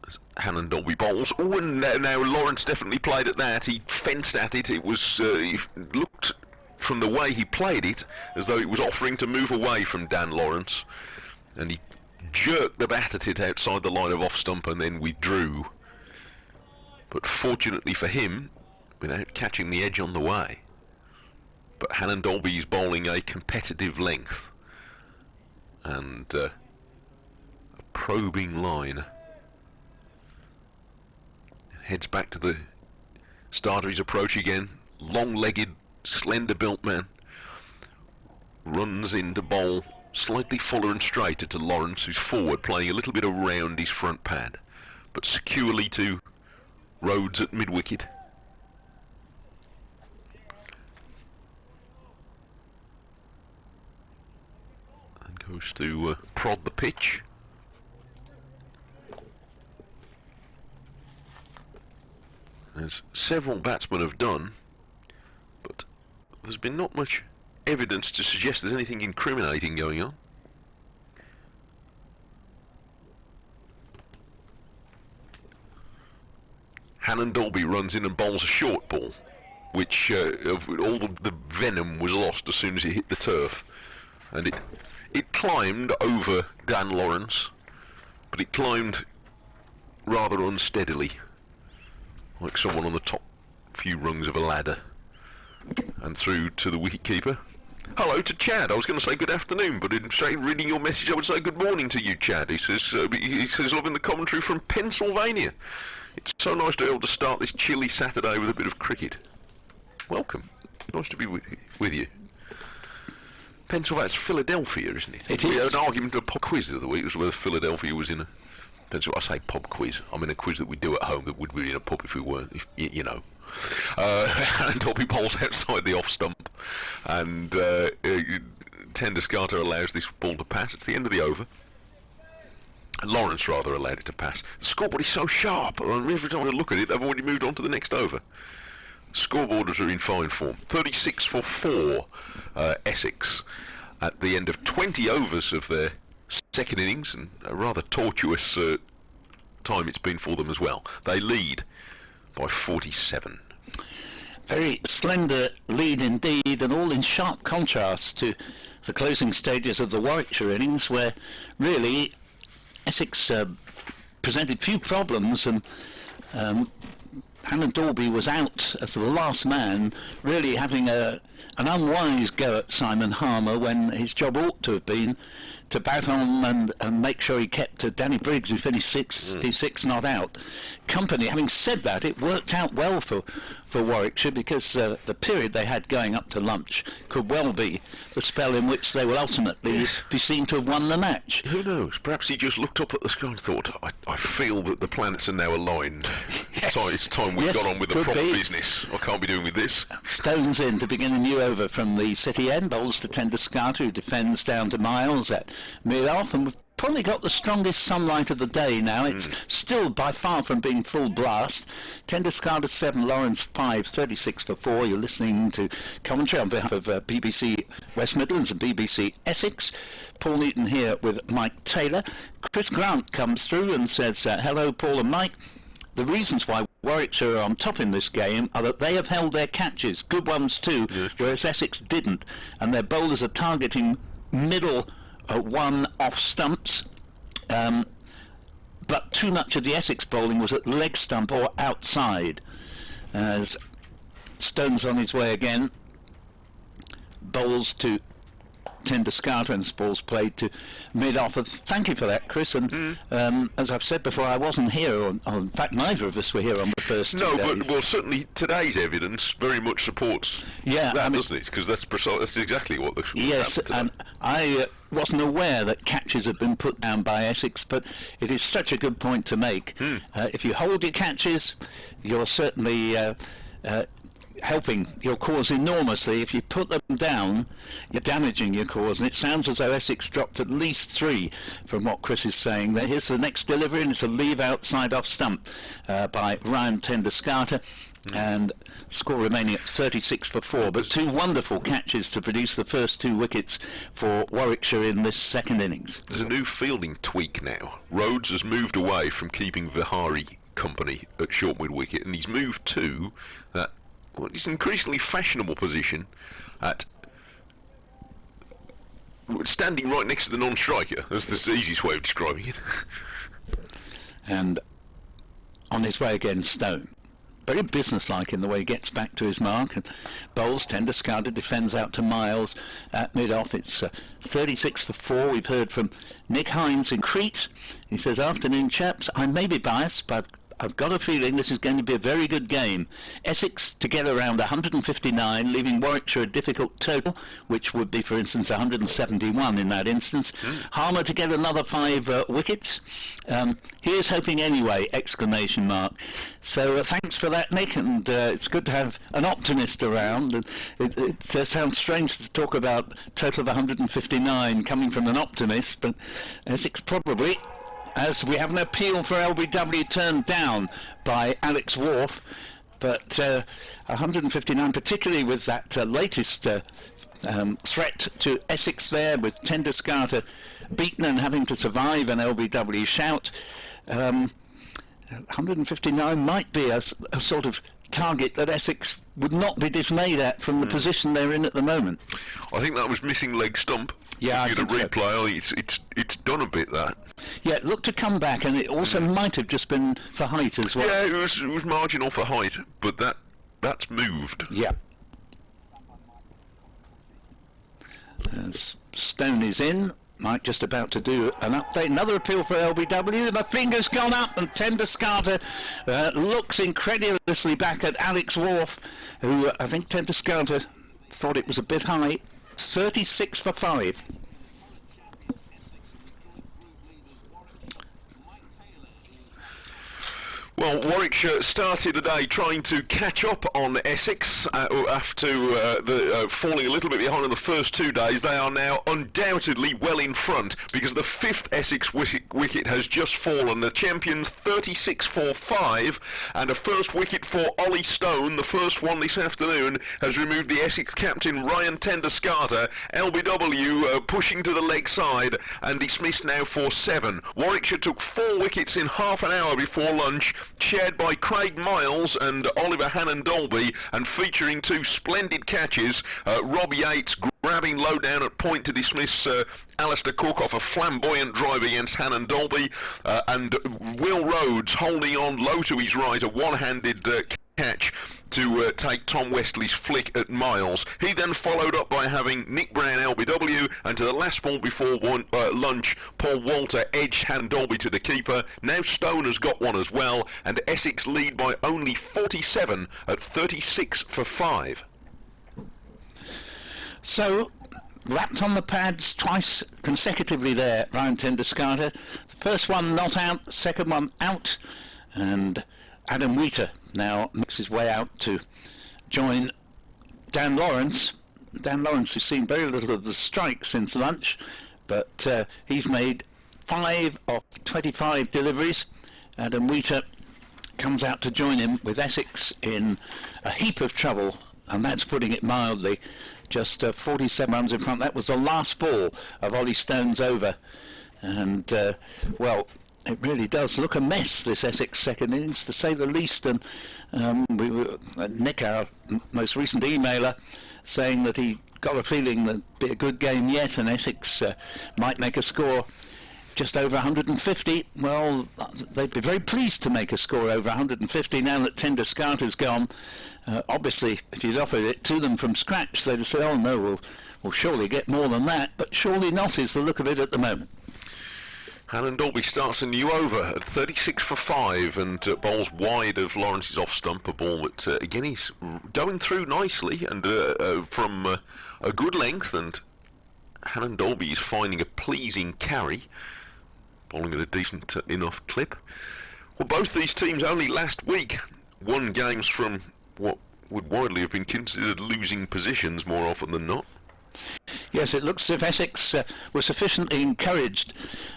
as Hannon Dolby bowls. Oh, and now Lawrence definitely played at that. He fenced at it. It was he looked from the way he played it as though it was offering to move away from Dan Lawrence, and he jerked the bat at it outside the line of off stump and then withdrew. But fortunately for him, without catching the edge on the way. But Hannon Dolby is bowling a competitive length and a probing line. Heads back to the start of his approach again. Long-legged, slender-built man runs in to bowl slightly fuller and straighter to Lawrence, who's forward, playing a little bit around his front pad, but securely to Rhodes at mid-wicket. And goes to prod the pitch. As several batsmen have done, but there's been not much evidence to suggest there's anything incriminating going on. Hannon Dolby runs in and bowls a short ball, which all the venom was lost as soon as it hit the turf, and it climbed over Dan Lawrence, but it climbed rather unsteadily, like someone on the top few rungs of a ladder, and through to the wicketkeeper. Hello to Chad. I was going to say good afternoon, but instead of reading your message I would say good morning to you, Chad. He says loving the commentary from Pennsylvania. It's so nice to be able to start this chilly Saturday with a bit of cricket. Welcome. Nice to be with you. Pennsylvania, it's Philadelphia, isn't it? It We is. had an argument, a pub quiz the other week, was whether Philadelphia was in a Pennsylvania. I say pub quiz. I mean a quiz that we do at home that would be in a pub if we weren't, if you know. And Dobby bowls outside the off stump, and Tenduscarter allows this ball to pass. It's the end of the over. Lawrence rather allowed it to pass. The scoreboard is so sharp, and every time I look at it, they've already moved on to the next over. Scoreboarders are in fine form. 36 for 4, Essex, at the end of 20 overs of their second innings, and a rather tortuous time it's been for them as well. They lead by 47. Very slender lead indeed, and all in sharp contrast to the closing stages of the Warwickshire innings, where really Essex presented few problems, and Hannon Dolby was out as the last man, really having an unwise go at Simon Harmer when his job ought to have been to bat on and make sure he kept Danny Briggs, who finished 66 not out, company. Having said that, it worked out well for Warwickshire, because the period they had going up to lunch could well be the spell in which they will ultimately be seen to have won the match. Who knows? Perhaps he just looked up at the sky and thought, I feel that the planets are now aligned. It's time we got on with the proper business. I can't be doing with this. Stones in to begin a new over from the City end. Bowls to Tenduscarter, who defends down to Miles at mid-off, and we've probably got the strongest sunlight of the day now. It's still by far from being full blast. Tenduscarter 7, Lawrence 5, 36 for 4. You're listening to commentary on behalf of BBC West Midlands and BBC Essex. Paul Newton here with Mike Taylor. Chris Grant comes through and says, hello Paul and Mike. The reasons why Warwickshire are on top in this game are that they have held their catches, good ones too, whereas Essex didn't, and their bowlers are targeting middle one off stumps, but too much of the Essex bowling was at leg stump or outside. As Stone's on his way again, bowls to Tenduscarter, and balls played to mid-off. Thank you for that, Chris, and as I've said before, I wasn't here, in fact neither of us were here on the first No, two days. but well, certainly today's evidence very much supports that, doesn't it? Because that's exactly what yes, happened today. and I wasn't aware that catches had been put down by Essex, but it is such a good point to make. If you hold your catches, you're certainly helping your cause enormously. If you put them down, you're damaging your cause, and it sounds as though Essex dropped at least 3 from what Chris is saying there. Here's the next delivery, and it's a leave outside off stump by Ryan Tenduscarter, and score remaining at 36 for 4, but 2 wonderful catches to produce the first 2 wickets for Warwickshire in this second innings. There's a new fielding tweak now. Rhodes has moved away from keeping Vihari company at short mid-wicket, and he's moved to that it's an increasingly fashionable position at standing right next to the non-striker. That's the easiest way of describing it. And on his way again, Stone. Very businesslike in the way he gets back to his mark, and bowls. Tenduscarter defends out to Miles at mid-off. It's 36 for 4. We've heard from Nick Hines in Crete. He says, afternoon chaps, I may be biased, but I've got a feeling this is going to be a very good game. Essex to get around 159, leaving Warwickshire a difficult total, which would be, for instance, 171 in that instance. Harmer to get another 5 wickets. Here's hoping anyway! Exclamation mark. So thanks for that, Nick, and it's good to have an optimist around. And it sounds strange to talk about total of 159 coming from an optimist, but Essex probably, as we have an appeal for LBW turned down by Alex Wharf, but 159, particularly with that latest threat to Essex there, with Tenduscarter beaten and having to survive an LBW shout. 159 might be a sort of target that Essex would not be dismayed at from the position they're in at the moment. I think that was missing leg stump. Yeah, I think replay. so. I think it's done a bit, that. Yeah, it looked to come back, and it also might have just been for height as well. Yeah, it was marginal for height, but that's moved. Yeah. Stone is in. Mike just about to do an update. Another appeal for LBW. My finger's gone up, and Tenduscarter looks incredulously back at Alex Wharf, who I think Tenduscarter thought it was a bit high. 36 for 5. Well, Warwickshire started the day trying to catch up on Essex after falling a little bit behind in the first 2 days. They are now undoubtedly well in front because the 5th Essex wicket has just fallen. The champions 36 for 5, and a first wicket for Ollie Stone, the first one this afternoon, has removed the Essex captain Ryan Tenduscarter. LBW pushing to the leg side and dismissed now for 7. Warwickshire took 4 wickets in half an hour before lunch, chaired by Craig Miles and Oliver Hannon-Dolby, and featuring 2 splendid catches. Rob Yates grabbing low down at point to dismiss Alistair Cook off a flamboyant drive against Hannon-Dolby, and Will Rhodes holding on low to his right, a one-handed catch to take Tom Westley's flick at Miles. He then followed up by having Nick Brown LBW, and to the last ball before lunch, Paul Walter edged Hannon-Dolby to the keeper. Now Stone has got one as well, and Essex lead by only 47 at 36 for 5. So, wrapped on the pads twice consecutively there, Ryan Tenduscarter. The first one not out, second one out, and Adam Wheater now makes his way out to join Dan Lawrence. Dan Lawrence has seen very little of the strike since lunch, but he's made 5 of 25 deliveries. Adam Wheater comes out to join him, with Essex in a heap of trouble, and that's putting it mildly. Just 47 runs in front. That was the last ball of Ollie Stone's over, and well, it really does look a mess, this Essex second innings, to say the least. And Nick, our most recent emailer, saying that he got a feeling that it'd be a good game yet, and Essex might make a score just over 150. Well, they'd be very pleased to make a score over 150 now that Tenduscarter's gone. Obviously, if you'd offered it to them from scratch, they'd say, oh no, we'll surely get more than that, but surely not is the look of it at the moment. Hannon-Dolby starts a new over at 36 for 5 and bowls wide of Lawrence's off stump, a ball that again he's going through nicely and from a good length, and Hannon-Dolby is finding a pleasing carry, bowling at a decent enough clip. Well, both these teams only last week won games from what would widely have been considered losing positions more often than not. Yes, it looks as if Essex were sufficiently encouraged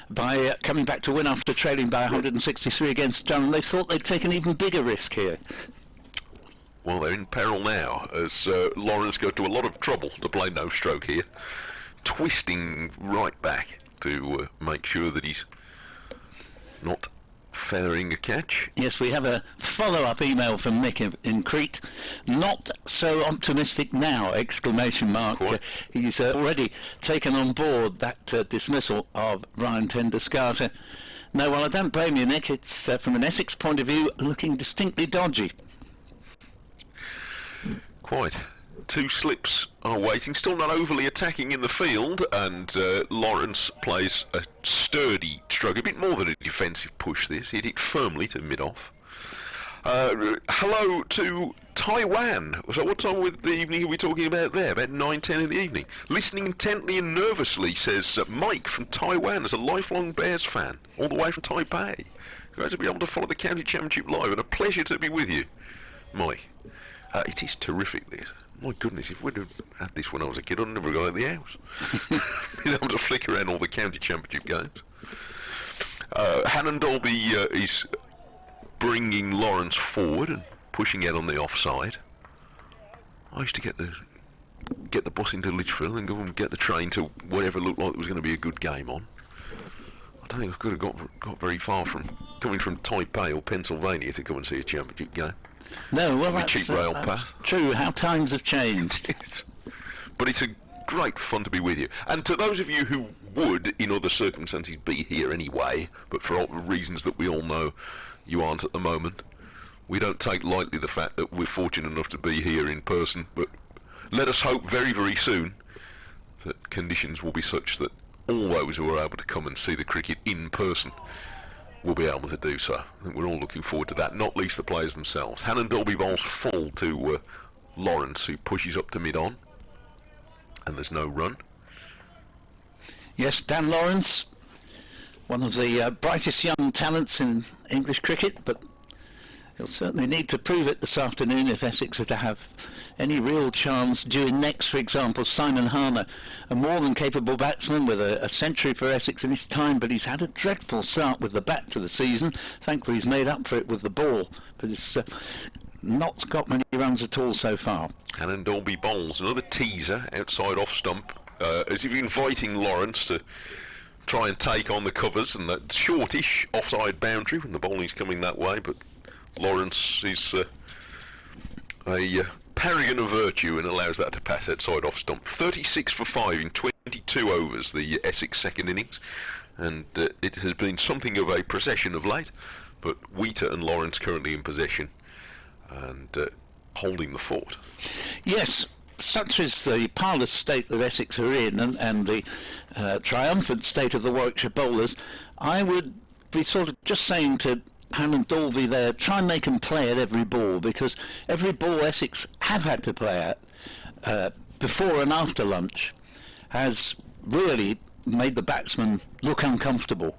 by coming back to win after trailing by 163 against Durham. They thought they'd take an even bigger risk here. Well, they're in peril now, as Lawrence go to a lot of trouble to play no stroke here, twisting right back to make sure that he's not feathering a catch. Yes, we have a follow-up email from Nick in Crete. Not so optimistic now! Exclamation mark. He's already taken on board that dismissal of Ryan Tenduscarter. No, well, I don't blame you, Nick. It's from an Essex point of view looking distinctly dodgy. Quite. 2 slips are waiting, still not overly attacking in the field, and Lawrence plays a sturdy stroke, a bit more than a defensive push this, hit it firmly to mid-off. Hello to Taiwan. So what time of the evening are we talking about there? About 9:10 in the evening. Listening intently and nervously, says Mike from Taiwan, as a lifelong Bears fan, all the way from Taipei. Great to be able to follow the county championship live, and a pleasure to be with you, Mike. It is terrific, this. My goodness, if we'd have had this when I was a kid, I'd never got out of the house. Been able to flick around all the county championship games. Hannon Dolby is bringing Lawrence forward and pushing out on the offside. I used to get the bus into Lichfield and go and get the train to whatever looked like there was going to be a good game on. I don't think I could have got very far from coming from Taipei or Pennsylvania to come and see a championship game. No, well, that's cheap rail pass. True, how times have changed. But it's a great fun to be with you. And to those of you who would, in other circumstances, be here anyway, but for all the reasons that we all know you aren't at the moment, we don't take lightly the fact that we're fortunate enough to be here in person. But let us hope very, very soon that conditions will be such that all those who are able to come and see the cricket in person will be able to do so. I think we're all looking forward to that, not least the players themselves. Hannon Dolby bowls full to Lawrence, who pushes up to mid-on, and there's no run. Yes, Dan Lawrence, one of the brightest young talents in English cricket, but he'll certainly need to prove it this afternoon if Essex are to have any real chance. Due in next, for example, Simon Harmer, a more than capable batsman with a century for Essex in his time, but he's had a dreadful start with the bat to the season. Thankfully he's made up for it with the ball, but he's not got many runs at all so far. Hannon Dolby bowls another teaser outside off stump, as if inviting Lawrence to try and take on the covers and that shortish offside boundary when the bowling's coming that way, but Lawrence is a paragon of virtue and allows that to pass outside off stump. 36 for 5 in 22 overs, the Essex second innings, and it has been something of a procession of late, but Wheater and Lawrence currently in possession and holding the fort. Yes, such is the parlous state that Essex are in, and the triumphant state of the Warwickshire bowlers. I would be sort of just saying to Hannon Dolby there, try and make them play at every ball, because every ball Essex have had to play at before and after lunch has really made the batsman look uncomfortable.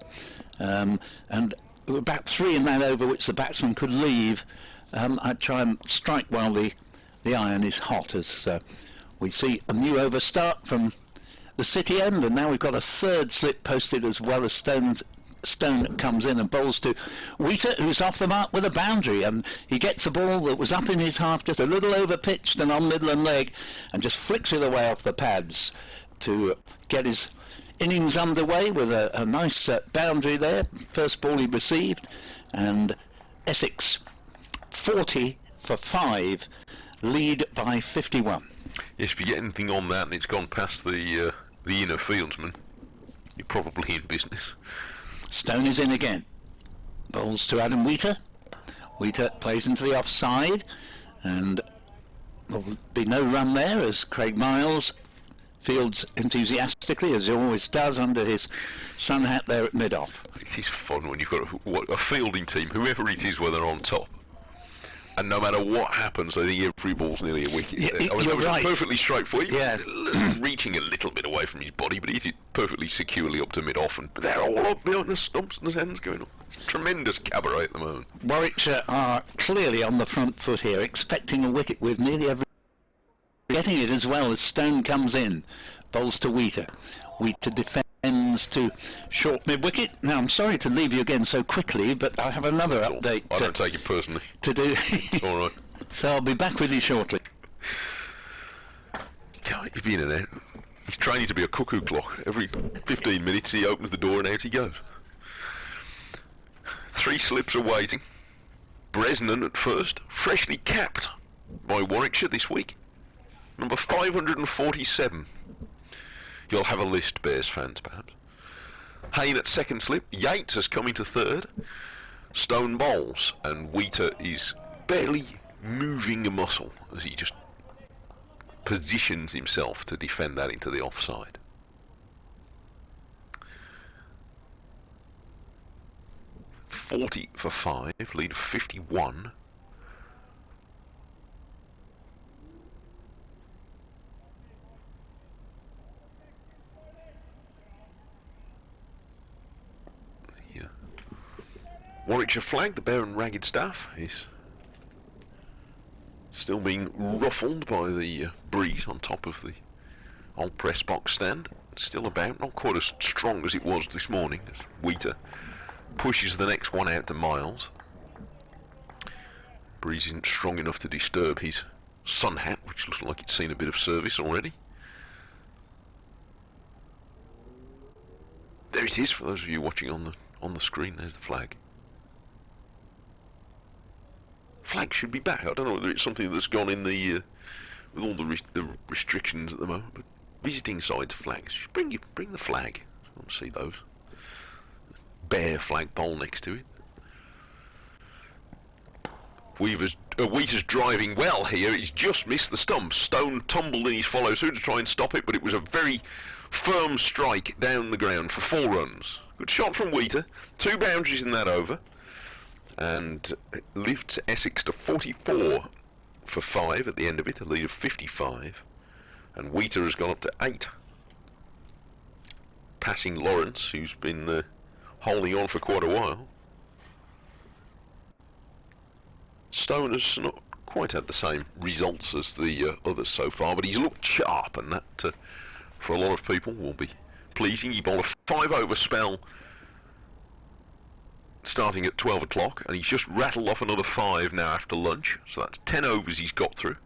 And about 3 in that over which the batsman could leave, I'd try and strike while the iron is hot, as we see a new over start from the City end, and now we've got a third slip posted as well as Stone comes in and bowls to Wheater, who's off the mark with a boundary, and he gets a ball that was up in his half, just a little over pitched and on middle and leg, and just flicks it away off the pads to get his innings underway with a nice boundary there. First ball he received, and Essex 40 for 5 lead by 51. Yes, if you get anything on that and it's gone past the inner fieldsman, you're probably in business. Stone is in again. Bowls to Adam Wheater. Wheater plays into the offside, and there'll be no run there as Craig Miles fields enthusiastically, as he always does, under his sun hat there at mid-off. It is fun when you've got a fielding team, whoever it is, whether on top, and no matter what happens, I think every ball's nearly a wicket. You're that was right. Perfectly straightforward. Yeah. Reaching a little bit away from his body, but he hit it perfectly securely up to mid-off, and they're all up behind the stumps and the ends going on. Tremendous cabaret at the moment. Warwickshire are clearly on the front foot here, expecting a wicket with nearly every... Getting it as well as Stone comes in. Bowls to Wheater. Wheater defends to short mid-wicket. Now, I'm sorry to leave you again so quickly, but I have another update I don't take it personally. to do. It's all right. So I'll be back with you shortly. God, he's been in there. He's training to be a cuckoo clock. Every 15 minutes he opens the door and out he goes. 3 slips are waiting. Bresnan at first, freshly capped by Warwickshire this week. Number 547. You'll have a list, Bears fans, perhaps. Hayne at second slip. Yates has come into third. Stone bowls, and Wheater is barely moving a muscle as he just positions himself to defend that into the offside. $40 for 5, lead of 51 Warwickshire flag, the bare and ragged staff, is still being ruffled by the breeze on top of the old press box stand. Still about, not quite as strong as it was this morning, as Wheater pushes the next one out to Miles. Breeze isn't strong enough to disturb his sun hat, which looks like it's seen a bit of service already. There it is, for those of you watching on the screen. There's the flag. Flag should be back. I don't know whether it's something that's gone in the with all the restrictions at the moment, but visiting sides flags. Bring the flag. I want to see those. Bare flagpole next to it. Wheater's driving well here. He's just missed the stump. Stone tumbled in his follow through to try and stop it, but it was a very firm strike down the ground for 4 runs. Good shot from Wheater. 2 boundaries in that over, and it lifts Essex to 44 for 5 at the end of it, a lead of 55, and Wheater has gone up to 8, passing Lawrence, who's been holding on for quite a while. Stone has not quite had the same results as the others so far, but he's looked sharp, and that for a lot of people will be pleasing. He bowled a 5-over spell starting at 12 o'clock, and he's just rattled off another 5 now after lunch, so that's 10 overs he's got through.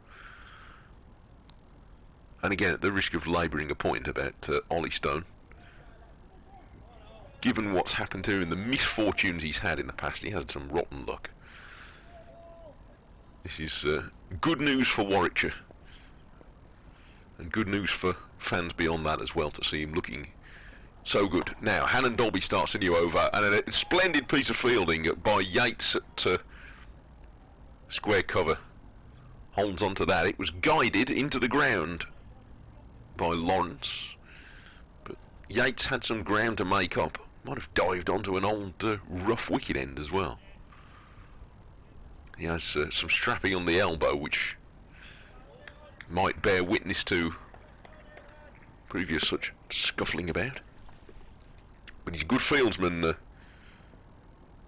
And again, at the risk of labouring a point about Ollie Stone, given what's happened to him and the misfortunes he's had in the past, he had some rotten luck. This is good news for Warwickshire, and good news for fans beyond that as well, to see him looking so good. Now, Hannon Dolby starts a new over, and a splendid piece of fielding by Yates at square cover. Holds onto that. It was guided into the ground by Lawrence, but Yates had some ground to make up. Might have dived onto an old rough wicket end as well. He has some strapping on the elbow, which might bear witness to previous such scuffling about. But he's a good fieldsman,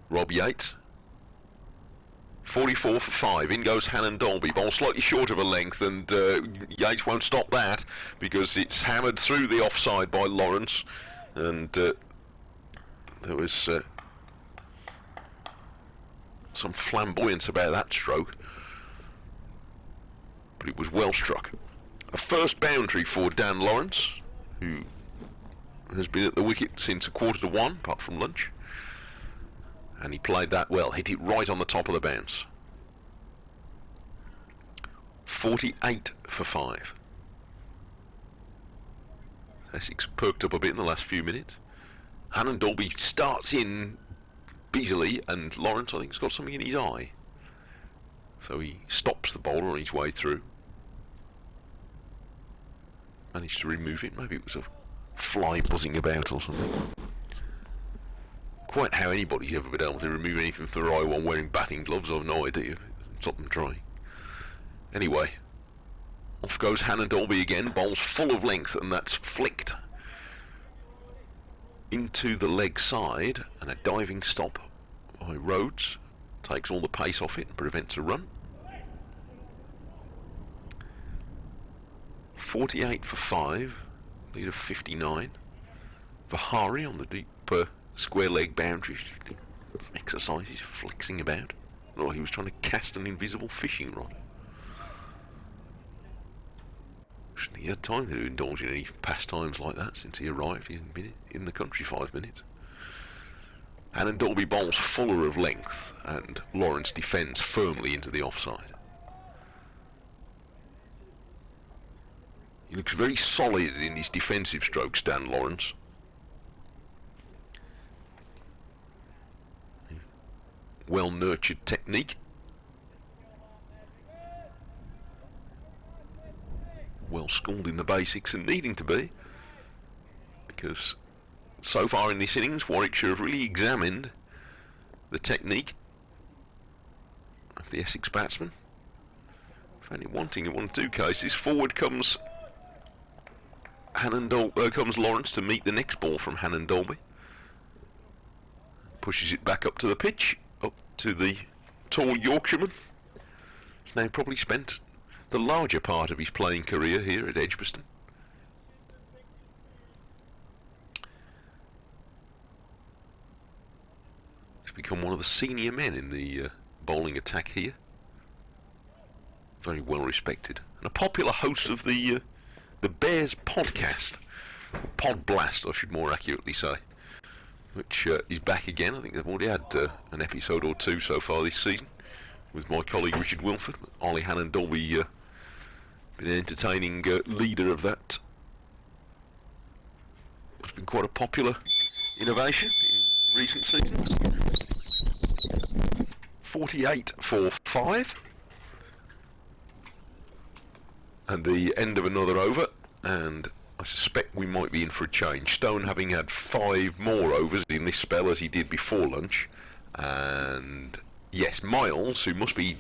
Rob Yates. 44 for 5. In goes Hannon Dolby. Ball slightly short of a length, and Yates won't stop that because it's hammered through the offside by Lawrence, and there was some flamboyance about that stroke, but it was well struck. A first boundary for Dan Lawrence, who has been at the wicket since 1:45, apart from lunch, and he played that well, hit it right on the top of the bounce. 48 for 5. Essex perked up a bit in the last few minutes. Hannon Dolby starts in busily, and Lawrence, I think, has got something in his eye, so he stops the bowler on his way through. Managed to remove it. Maybe it was a fly buzzing about or something. Quite how anybody's ever been able to remove anything from their eye while wearing batting gloves, I've no idea. Stop them trying. Anyway, off goes Hannon Dolby again. Bowls full of length, and that's flicked into the leg side, and a diving stop by Rhodes takes all the pace off it and prevents a run. 48 for 5, lead of 59. Vihari on the deep square leg boundary, exercises, flexing about. Oh, he was trying to cast an invisible fishing rod. Shouldn't he had time to indulge in any pastimes like that since he arrived. He hasn't been in the country 5 minutes. Hannon Dolby bowls fuller of length, and Lawrence defends firmly into the offside. He looks very solid in his defensive strokes, Dan Lawrence. Well nurtured technique. Well schooled in the basics, and needing to be, because so far in this innings Warwickshire have really examined the technique of the Essex batsman. Found it wanting in 1 or 2 cases. Forward comes comes Lawrence to meet the next ball from Hannon Dolby. Pushes it back up to the pitch, to the tall Yorkshireman. He's now probably spent the larger part of his playing career here at Edgbaston. He's become one of the senior men in the bowling attack here. Very well respected, and a popular host of the Bears podcast, Pod Blast, I should more accurately say, which is back again. I think they've already had an episode or two so far this season with my colleague Richard Wilford. Ollie Hannon Dolby been an entertaining leader of that. It's been quite a popular innovation in recent seasons. 48 for 5. And the end of another over, and I suspect we might be in for a change. Stone having had 5 more overs in this spell as he did before lunch, and yes, Miles, who must be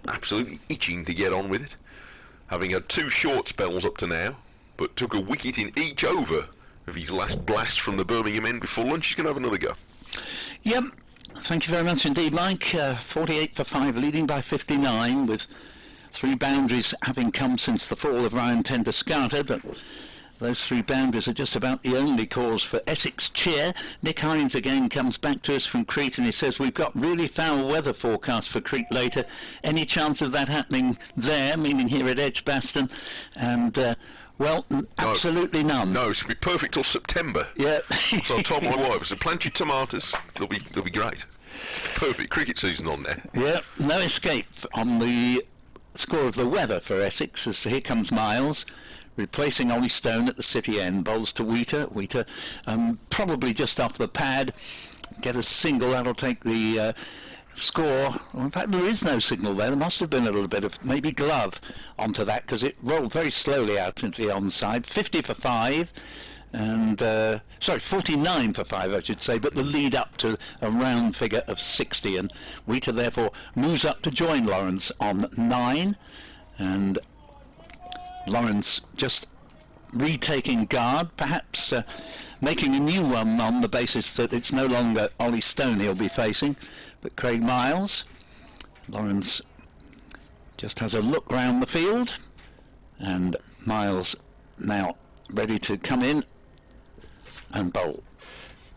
absolutely itching to get on with it, having had 2 short spells up to now, but took a wicket in each over of his last blast from the Birmingham end before lunch. He's going to have another go. Yep, thank you very much indeed, Mike. 48 for 5, leading by 59, with 3 boundaries having come since the fall of Ryan Tender-Scarter, but those 3 boundaries are just about the only cause for Essex cheer. Nick Hines again comes back to us from Crete, and he says, we've got really foul weather forecast for Crete later. Any chance of that happening there, meaning here at Edgbaston? And well, absolutely none. No, it's going to be perfect till September. Yeah. So I told my wife, I said, plant your tomatoes, they'll be great. It's perfect cricket season on there. Yeah, no escape on the score of the weather for Essex, as here comes Miles, replacing Ollie Stone at the City end. Bowls to Wheater, probably just off the pad, get a single. That'll take the score. Well, in fact, there is no signal there. There must have been a little bit of maybe glove onto that, because it rolled very slowly out into the onside. 50 for 5, and 49 for 5 I should say, but the lead up to a round figure of 60, and Wheater therefore moves up to join Lawrence on 9, and Lawrence just retaking guard, perhaps making a new one on the basis that it's no longer Ollie Stone he'll be facing, but Craig Miles. Lawrence just has a look round the field, and Miles now ready to come in and bowl.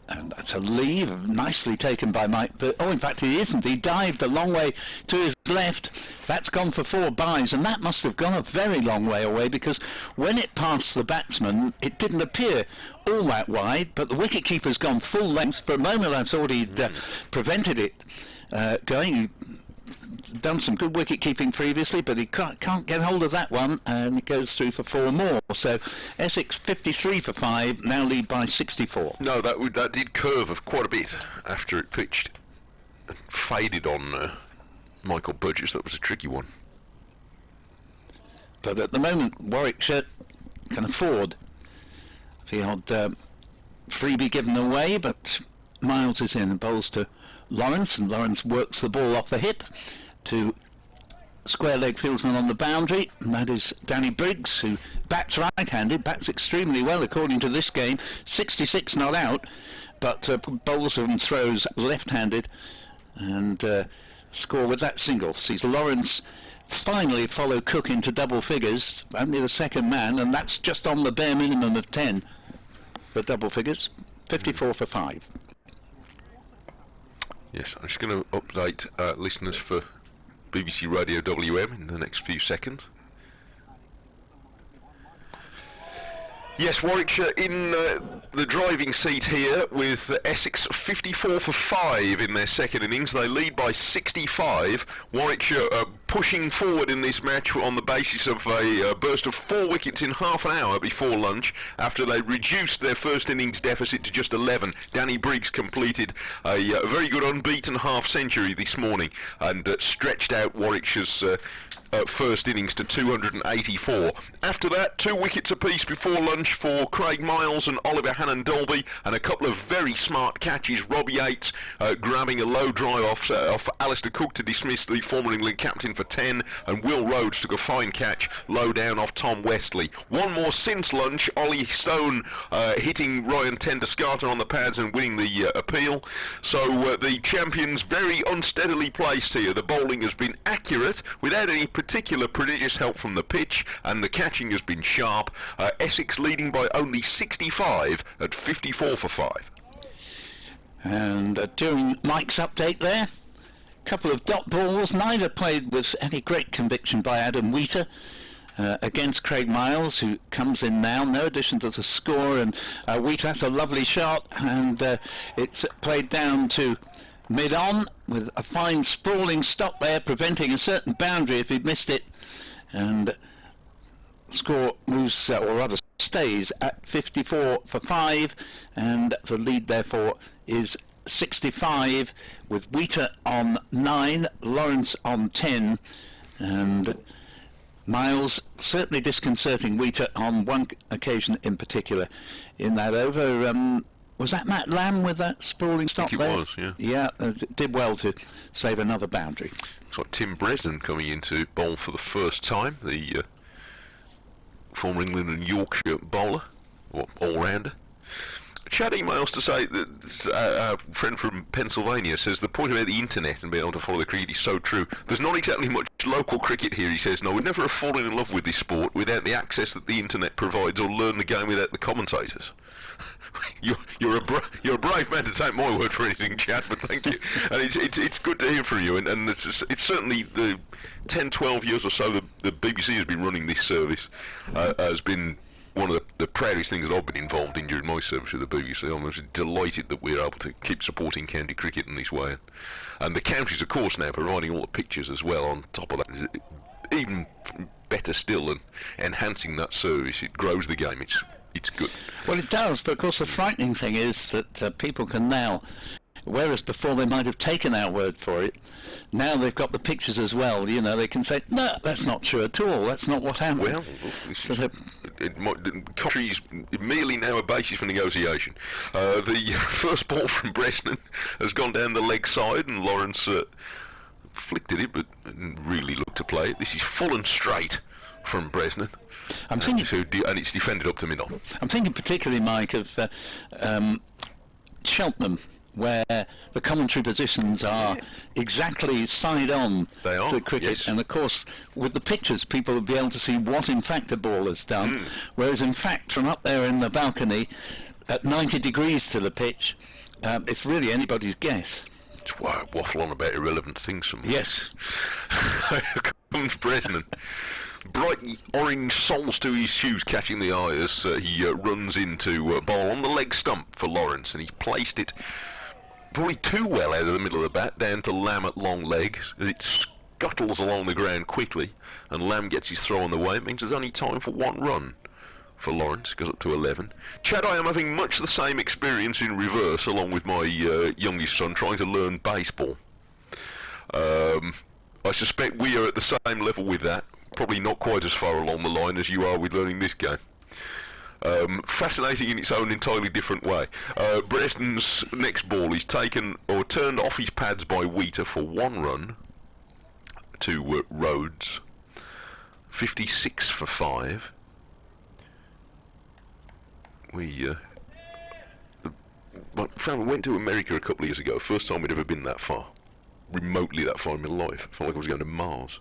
And that's a leave, nicely taken by Mike, but in fact he isn't. He dived a long way to his left. That's gone for 4 byes, and that must have gone a very long way away, because when it passed the batsman it didn't appear all that wide, but the wicket-keeper's gone full length. For a moment I thought he'd prevented it going. He'd done some good wicket keeping previously, but he can't get hold of that one, and it goes through for 4 more. So Essex 53 for 5, now lead by 64. No, that did curve quite a bit after it pitched and faded on Michael Burgess. That was a tricky one. But at the moment Warwickshire can afford the odd freebie given away, but Miles is in and bowls to Lawrence, and Lawrence works the ball off the hip to square leg fieldsman on the boundary, and that is Danny Briggs, who bats right-handed, bats extremely well according to this game. 66 not out, but bowls and throws left-handed, and score with that single. Sees Lawrence finally follow Cook into double figures, only the second man, and that's just on the bare minimum of 10 for double figures. 54 for 5. Yes, I'm just going to update listeners for BBC Radio WM in the next few seconds. Yes, Warwickshire in the driving seat here with Essex 54 for 5 in their second innings. They lead by 65. Warwickshire pushing forward in this match on the basis of a burst of 4 wickets in half an hour before lunch, after they reduced their first innings deficit to just 11. Danny Briggs completed a very good unbeaten half century this morning and stretched out Warwickshire's first innings to 284. After that, 2 wickets apiece before lunch for Craig Miles and Oliver Hannon-Dolby, and a couple of very smart catches. Robbie Yates grabbing a low drive off Alistair Cook to dismiss the former England captain for 10, and Will Rhodes took a fine catch low down off Tom Westley. One more since lunch, Ollie Stone hitting Ryan Tendescarter on the pads and winning the appeal. So the champions very unsteadily placed here. The bowling has been accurate without any particular prodigious help from the pitch, and the catching has been sharp. Essex leading by only 65 at 54 for 5. And during Mike's update there, a couple of dot balls, neither played with any great conviction by Adam Wheater. Against Craig Miles, who comes in now, no addition to the score, and Wheater has a lovely shot, and it's played down to mid-on with a fine sprawling stop there, preventing a certain boundary if he'd missed it, and score moves, or rather stays at 54 for 5, and the lead therefore is 65 with Wheater on 9, Lawrence on 10, and Miles certainly disconcerting Wheater on one occasion in particular in that over. Was that Matt Lamb with that sprawling stop there? I think it was, yeah. Yeah, did well to save another boundary. It's like Tim Bresnan coming into bowl for the first time, the former England and Yorkshire bowler, or all-rounder. Chad emails to say that our friend from Pennsylvania says the point about the internet and being able to follow the cricket is so true. There's not exactly much local cricket here, he says, and I would never have fallen in love with this sport without the access that the internet provides, or learn the game without the commentators. You're a brave man to take my word for anything, Chad, but thank you. And it's good to hear from you, and it's certainly the 10, 12 years or so the BBC has been running this service has been one of the proudest things that I've been involved in during my service with the BBC. I'm just delighted that we're able to keep supporting county cricket in this way. And the counties, of course, now providing all the pictures as well on top of that. Even better still, and enhancing that service, it grows the game. It's good. Well, it does, but of course the frightening thing is that people can now, whereas before they might have taken our word for it, now they've got the pictures as well. You know, they can say, no, that's not true at all. That's not what happened. Well, country's merely now a basis for negotiation. The first ball from Bresnan has gone down the leg side, and Lawrence flicked at it, but didn't really look to play it. This is full and straight from Bresnan. I'm thinking, and it's defended up to mid-on. I'm thinking particularly, Mike, of Cheltenham, where the commentary positions are exactly side on to cricket, yes. And of course with the pictures people will be able to see what in fact the ball has done, whereas in fact from up there in the balcony at 90 degrees to the pitch, it's really anybody's guess. It's why I waffle on about irrelevant things sometimes. Yes. Comes Bresnan. Bright orange soles to his shoes catching the eye as he runs into ball on the leg stump for Lawrence, and he's placed it probably too well out of the middle of the bat down to Lamb at long legs. It scuttles along the ground quickly, and Lamb gets his throw on the way. It means there's only time for one run for Lawrence. Goes up to 11. Chad, I am having much the same experience in reverse along with my youngest son trying to learn baseball. I suspect we are at the same level with that. Probably not quite as far along the line as you are with learning this game. Fascinating in its own entirely different way. Breston's next ball is taken or turned off his pads by Wheater for one run to Rhodes. 56 for 5. We went to America a couple of years ago. First time we'd ever been that far. Remotely that far in my life. I felt like I was going to Mars.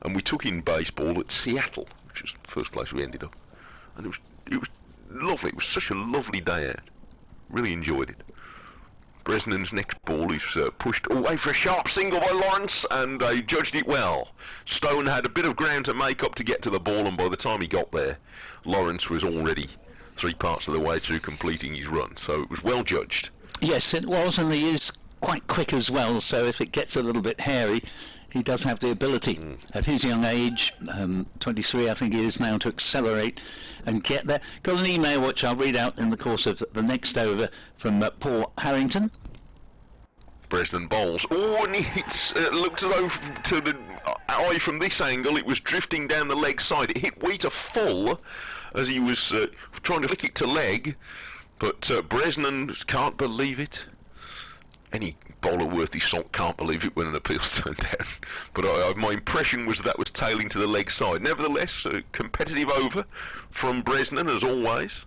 And we took in baseball at Seattle, which is the first place we ended up. And it was lovely. It was such a lovely day out. Really enjoyed it. Bresnan's next ball is pushed away for a sharp single by Lawrence, and they judged it well. Stone had a bit of ground to make up to get to the ball, and by the time he got there, Lawrence was already 3 parts of the way through completing his run. So it was well judged. Yes, it was, and he is quite quick as well, so if it gets a little bit hairy, he does have the ability at his young age, 23 I think he is now, to accelerate and get there. Got an email which I'll read out in the course of the next over from Paul Harrington. Bresnan bowls. Oh, and it looks as though to the eye from this angle it was drifting down the leg side. It hit Wheater full as he was trying to flick it to leg, but Bresnan can't believe it. Any bowler worth his salt can't believe it when an appeal's turned down. But my impression was that was tailing to the leg side. Nevertheless, a competitive over from Bresnan as always.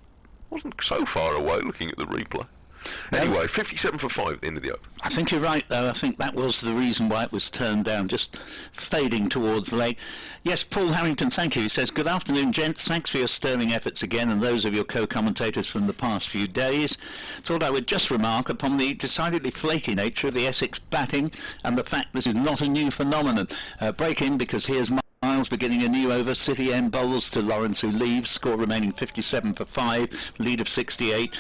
Wasn't so far away looking at the replay. Anyway, 57 for 5 at the end of the over. I think you're right, though. I think that was the reason why it was turned down, just fading towards the leg. Yes, Paul Harrington, thank you. He says, good afternoon, gents. Thanks for your sterling efforts again and those of your co-commentators from the past few days. Thought I would just remark upon the decidedly flaky nature of the Essex batting and the fact this is not a new phenomenon. Break in, because here's Miles beginning a new over. City end bowls to Lawrence, who leaves. Score remaining 57 for 5. Lead of 68.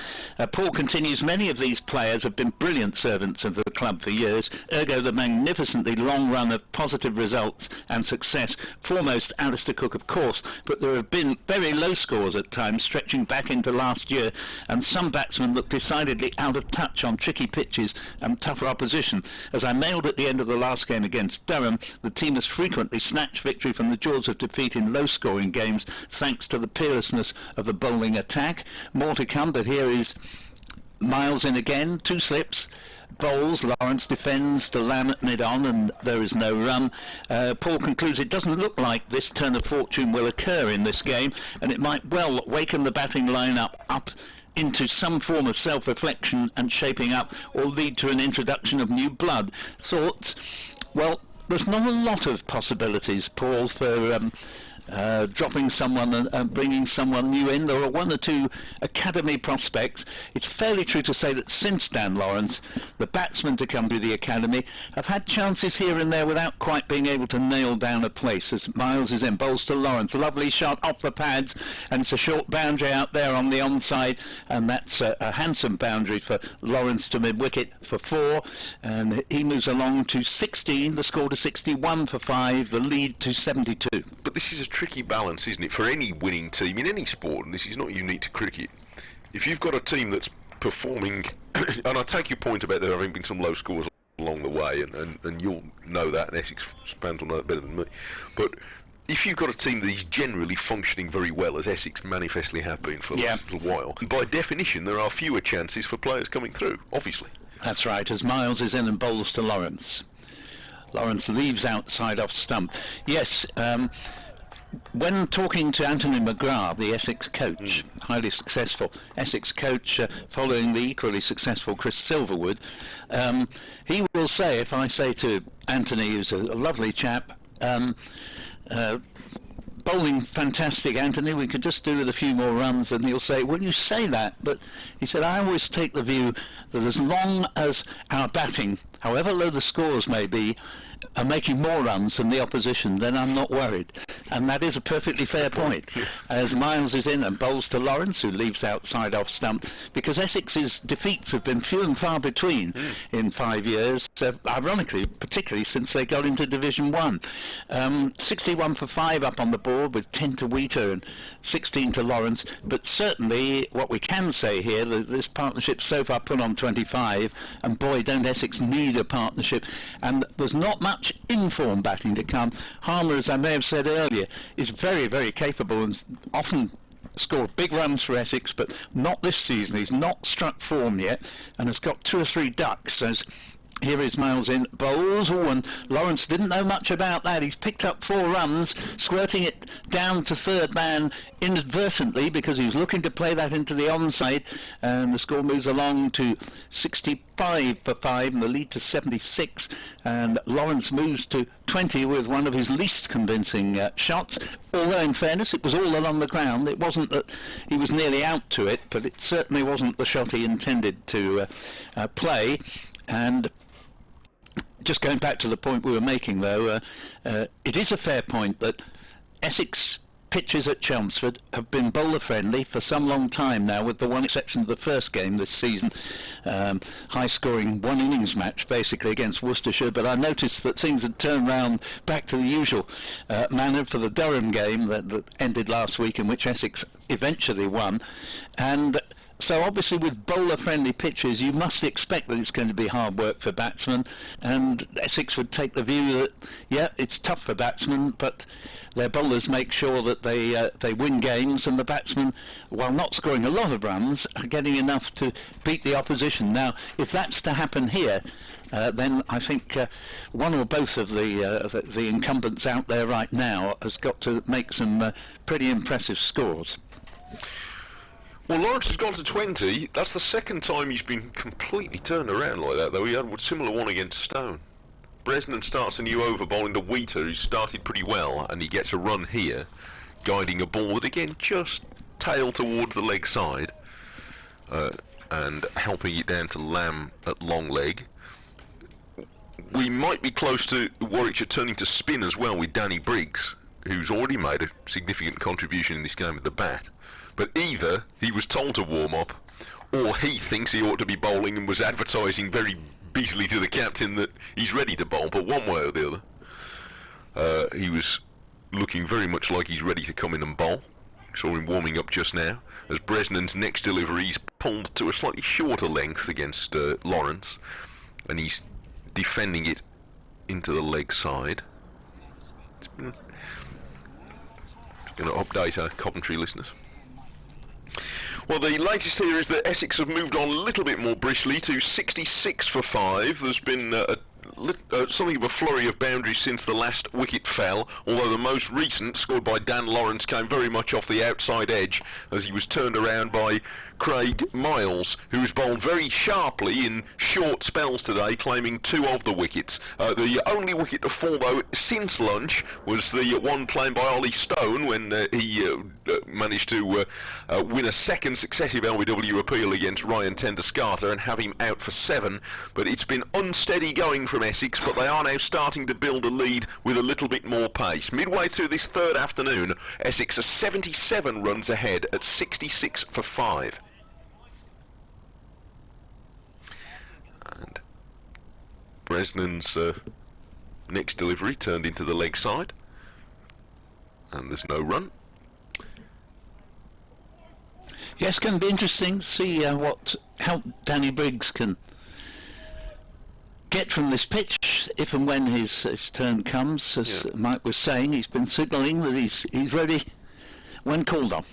Paul continues, many of these players have been brilliant servants of the club for years. Ergo, the magnificently long run of positive results and success. Foremost, Alistair Cook, of course. But there have been very low scores at times, stretching back into last year. And some batsmen look decidedly out of touch on tricky pitches and tougher opposition. As I mailed at the end of the last game against Durham, the team has frequently snatched victory from the jaws of defeat in low-scoring games, thanks to the peerlessness of the bowling attack. More to come, but here is Miles in again, 2 slips, bowls, Lawrence defends to Lamb at mid-on, and there is no run. Paul concludes it doesn't look like this turn of fortune will occur in this game, and it might well waken the batting line-up up into some form of self-reflection and shaping up, or lead to an introduction of new blood. Thoughts? Well, there's not a lot of possibilities, Paul, for dropping someone and bringing someone new in. There are 1 or 2 academy prospects. It's fairly true to say that since Dan Lawrence, the batsmen to come to the academy have had chances here and there without quite being able to nail down a place. As Miles is in, bowls to Lawrence, lovely shot off the pads, and it's a short boundary out there on the onside, and that's a handsome boundary for Lawrence to mid-wicket for 4, and he moves along to 16, the score to 61 for 5, the lead to 72. But this is a tricky balance, isn't it, for any winning team in any sport, and this is not unique to cricket. If you've got a team that's performing, and I take your point about there having been some low scores along the way, and you'll know that, and Essex fans will know that better than me, but if you've got a team that is generally functioning very well, as Essex manifestly have been for the last little while, by definition there are fewer chances for players coming through, obviously. That's right, as Miles is in and bowls to Lawrence. Lawrence leaves outside off stump. Yes, when talking to Anthony McGrath, the Essex coach, highly successful Essex coach, following the equally successful Chris Silverwood, he will say, if I say to Anthony, who's a lovely chap, bowling fantastic, Anthony, we could just do with a few more runs, and he'll say, well, you say that, but he said, I always take the view that as long as our batting, however low the scores may be, are making more runs than the opposition, then I'm not worried. And that is a perfectly fair point. As Miles is in and bowls to Lawrence, who leaves outside off stump, because Essex's defeats have been few and far between in 5 years, ironically, particularly since they got into Division 1. 61 for 5 up on the board, with 10 to Wheater and 16 to Lawrence, but certainly what we can say here, that this partnership so far put on 25, and boy, don't Essex need a partnership, and there's not much in-form batting to come. Harmer, as I may have said earlier, is very, very capable and often scored big runs for Essex, but not this season. He's not struck form yet and has got 2 or 3 ducks. As here is Miles in, bowls, and Lawrence didn't know much about that. He's picked up 4 runs, squirting it down to third man inadvertently because he was looking to play that into the onside, and the score moves along to 65 for 5 and the lead to 76, and Lawrence moves to 20 with one of his least convincing shots, although in fairness it was all along the ground. It wasn't that he was nearly out to it, but it certainly wasn't the shot he intended to play. And just going back to the point we were making, though, it is a fair point that Essex pitches at Chelmsford have been bowler friendly for some long time now, with the one exception of the first game this season, high scoring 1 innings match basically against Worcestershire. But I noticed that things had turned round back to the usual manner for the Durham game that ended last week, in which Essex eventually won. And So obviously with bowler-friendly pitches, you must expect that it's going to be hard work for batsmen, and Essex would take the view that, yeah, it's tough for batsmen, but their bowlers make sure that they win games, and the batsmen, while not scoring a lot of runs, are getting enough to beat the opposition. Now, if that's to happen here, then I think one or both of the incumbents out there right now has got to make some pretty impressive scores. Well, Lawrence has gone to 20. That's the second time he's been completely turned around like that, though. He had a similar one against Stone. Bresnan starts a new over bowling to Wheater, who started pretty well, and he gets a run here, guiding a ball that again just tailed towards the leg side, and helping it down to Lamb at long leg. We might be close to Warwickshire turning to spin as well with Danny Briggs, who's already made a significant contribution in this game with the bat. But either he was told to warm up, or he thinks he ought to be bowling and was advertising very busily to the captain that he's ready to bowl, but one way or the other. He was looking very much like he's ready to come in and bowl. Saw him warming up just now, as Bresnan's next delivery is pulled to a slightly shorter length against Lawrence, and he's defending it into the leg side. Just going to update our Coventry listeners. Well, the latest here is that Essex have moved on a little bit more briskly to 66 for 5. There's been something of a flurry of boundaries since the last wicket fell, although the most recent, scored by Dan Lawrence, came very much off the outside edge as he was turned around by Craig Miles, who was bowled very sharply in short spells today, claiming 2 of the wickets. The only wicket to fall, though, since lunch was the one claimed by Ollie Stone when he managed to win a second successive LBW appeal against Ryan Tenduscarter and have him out for 7. But it's been unsteady going from Essex, but they are now starting to build a lead with a little bit more pace. Midway through this third afternoon, Essex are 77 runs ahead at 66 for 5. And Bresnan's next delivery turned into the leg side, and there's no run. Yes, it's going to be interesting to see what help Danny Briggs can get from this pitch if and when his turn comes. As Mike was saying, he's been signalling that he's ready when called on.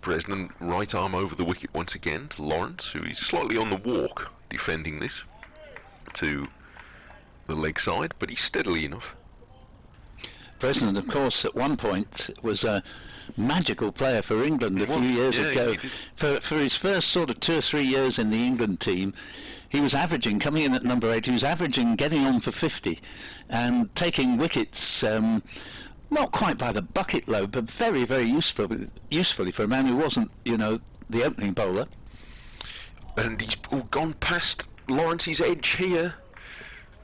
Bresnan right arm over the wicket once again to Lawrence, who is slightly on the walk defending this to the leg side, but he's steadily enough. Bresnan, of course, at one point was a magical player for England a few years ago. For his first sort of 2 or 3 years in the England team, he was averaging, coming in at number 8, he was averaging getting on for 50 and taking wickets, not quite by the bucket load, but very, very usefully for a man who wasn't, the opening bowler. And he's gone past Lawrence's edge here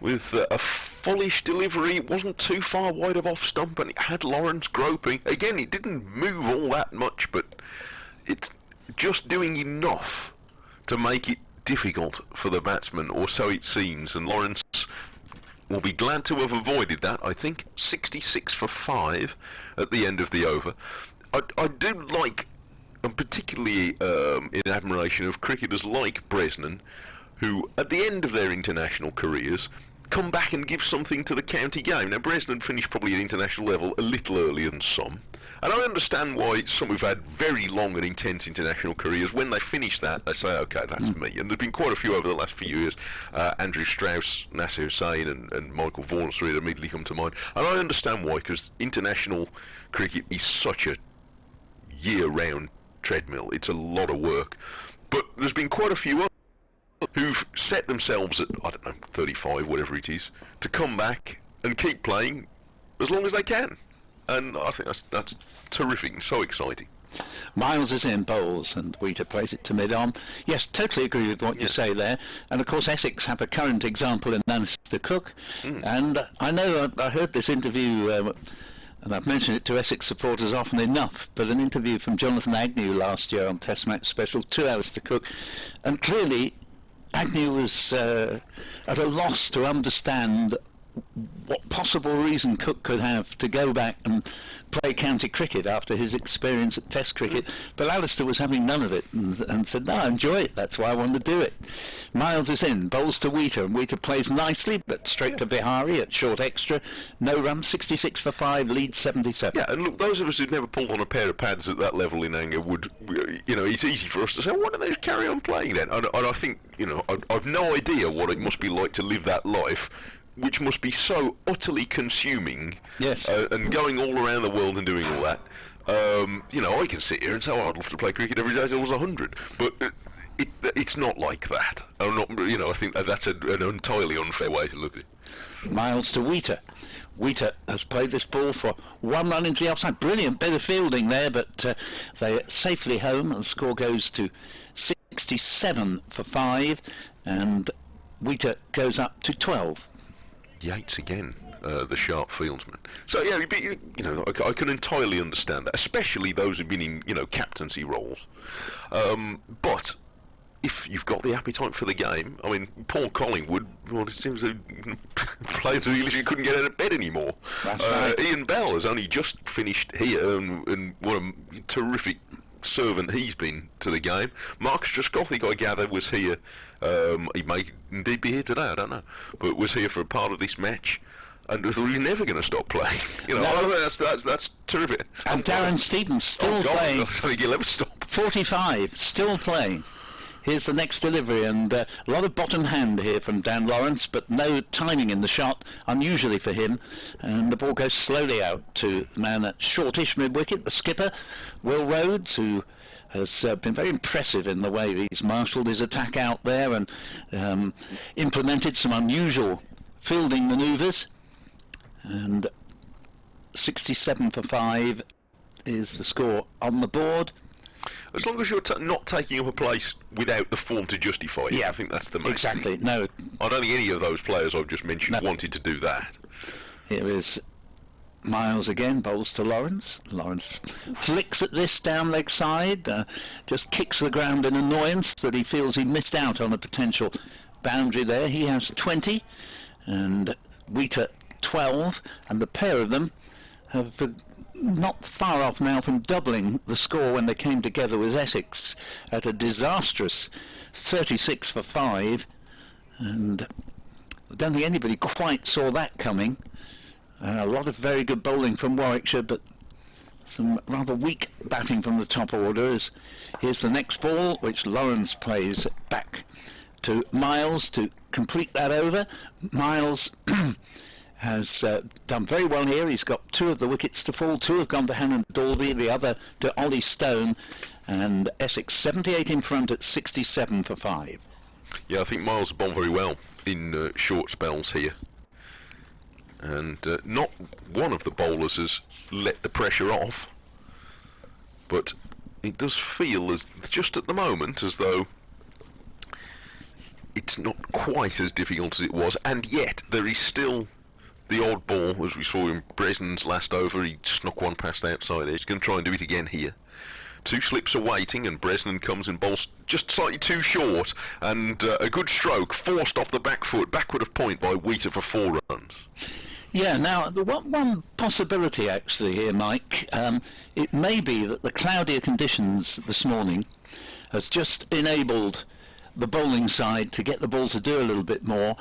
with a fullish delivery. It wasn't too far wide of off stump, and it had Lawrence groping. Again, it didn't move all that much, but it's just doing enough to make it difficult for the batsman, or so it seems, and Lawrence will be glad to have avoided that. I think 66 for 5 at the end of the over. I do like, and particularly in admiration of cricketers like Bresnan, who at the end of their international careers come back and give something to the county game. Now, Bresnan finished probably at international level a little earlier than some, and I understand why some who've had very long and intense international careers, when they finish that, they say, okay, that's me. And there's been quite a few over the last few years. Andrew Strauss, Nasser Hussain and Michael Vaughan three immediately come to mind. And I understand why, because international cricket is such a year-round treadmill. It's a lot of work. But there's been quite a few others who've set themselves at, 35, whatever it is, to come back and keep playing as long as they can. And I think that's terrific and so exciting. Miles is in bowls and Wheater plays it to mid-on. Yes, totally agree with what you say there. And of course Essex have a current example in Alistair Cook. And I know I heard this interview, and I've mentioned it to Essex supporters often enough, but an interview from Jonathan Agnew last year on Test Match Special to Alistair Cook. And clearly Agnew was at a loss to understand what possible reason Cook could have to go back and play county cricket after his experience at Test cricket, but Alistair was having none of it and said, no, I enjoy it, that's why I wanted to do it. Miles is in, bowls to Wheater, and Wheater plays nicely, but straight to Bihari at short extra, no run, 66 for 5, lead 77. Yeah, and look, those of us who've never pulled on a pair of pads at that level in anger would, it's easy for us to say, why don't they just carry on playing then? And I think, I've no idea what it must be like to live that life, which must be so utterly consuming. Yes. And going all around the world and doing all that. I can sit here and say, I'd love to play cricket every day till I was 100. But it's not like that. I think that's an entirely unfair way to look at it. Miles to Wheater. Wheater has played this ball for 1 run into the offside. Brilliant bit of fielding there, but they're safely home, and the score goes to 67 for 5, and Wheater goes up to 12. Yates again, the sharp fieldsman. So yeah, I can entirely understand that, especially those who've been in captaincy roles. But if you've got the appetite for the game, I mean, Paul Collingwood, it seems that players who literally couldn't get out of bed anymore. That's right. Ian Bell has only just finished here, and what a terrific servant he's been to the game. Marcus Trescothick, I gather, was here. He may indeed be here today, I don't know, but was here for a part of this match, and I thought he was never going to stop playing. That's terrific. And Darren Stevens still playing. I don't think he'll ever stop. 45, still playing. Here's the next delivery, and a lot of bottom hand here from Dan Lawrence, but no timing in the shot, unusually for him, and the ball goes slowly out to the man at shortish mid-wicket, the skipper, Will Rhodes, who has been very impressive in the way he's marshalled his attack out there and implemented some unusual fielding manoeuvres. And 67 for 5 is the score on the board. As long as you're not taking up a place without the form to justify it, I think that's the main Exactly, thing. no. I don't think any of those players I've just mentioned wanted to do that. Here is Miles again, bowls to Lawrence. Lawrence flicks at this down leg side, just kicks the ground in annoyance that he feels he missed out on a potential boundary there. He has 20 and Wheater 12, and the pair of them have not far off now from doubling the score when they came together with Essex at a disastrous 36 for 5, and I don't think anybody quite saw that coming. A lot of very good bowling from Warwickshire, but some rather weak batting from the top orders. Here's the next ball, which Lawrence plays back to Miles to complete that over. Miles has done very well here. He's got 2 of the wickets to fall. 2 have gone to Hannon Dalby, the other to Ollie Stone, and Essex 78 in front at 67 for 5. Yeah, I think Miles has bowled very well in short spells here. And not one of the bowlers has let the pressure off, but it does feel as just at the moment as though it's not quite as difficult as it was, and yet there is still the odd ball, as we saw in Bresnan's last over. He snuck one past the outside edge. He's going to try and do it again here. 2 slips are waiting, and Bresnan comes and bowls just slightly too short, and a good stroke forced off the back foot, backward of point by Wheater for 4 runs. Yeah, now, one possibility actually here, Mike, it may be that the cloudier conditions this morning has just enabled the bowling side to get the ball to do a little bit more.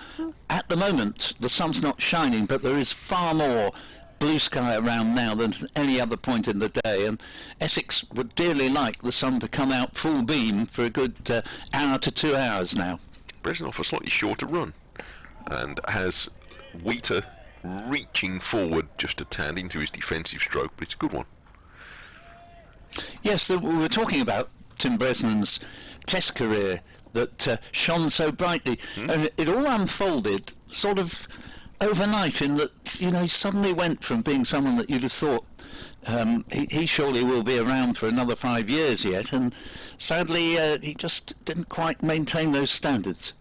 At the moment, the sun's not shining, but there is far more blue sky around now than any other point in the day, and Essex would dearly like the sun to come out full beam for a good hour to 2 hours now. Bresnan off a slightly shorter run, and has Wheater reaching forward just a tad into his defensive stroke, but it's a good one. Yes, we were talking about Tim Bresnan's Test career that shone so brightly, and it all unfolded sort of overnight in that, he suddenly went from being someone that you'd have thought he surely will be around for another 5 years yet, and sadly he just didn't quite maintain those standards.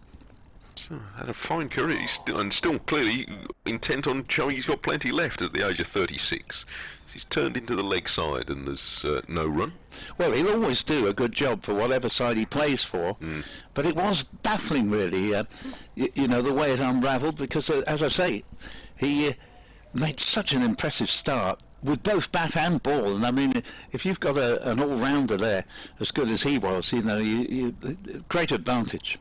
So, had a fine career, and still clearly intent on showing he's got plenty left at the age of 36. He's turned into the leg side, and there's no run. Well, he'll always do a good job for whatever side he plays for, but it was baffling, really, the way it unravelled, because, as I say, he made such an impressive start with both bat and ball. And I mean, if you've got an all-rounder there as good as he was, you know, you great advantage.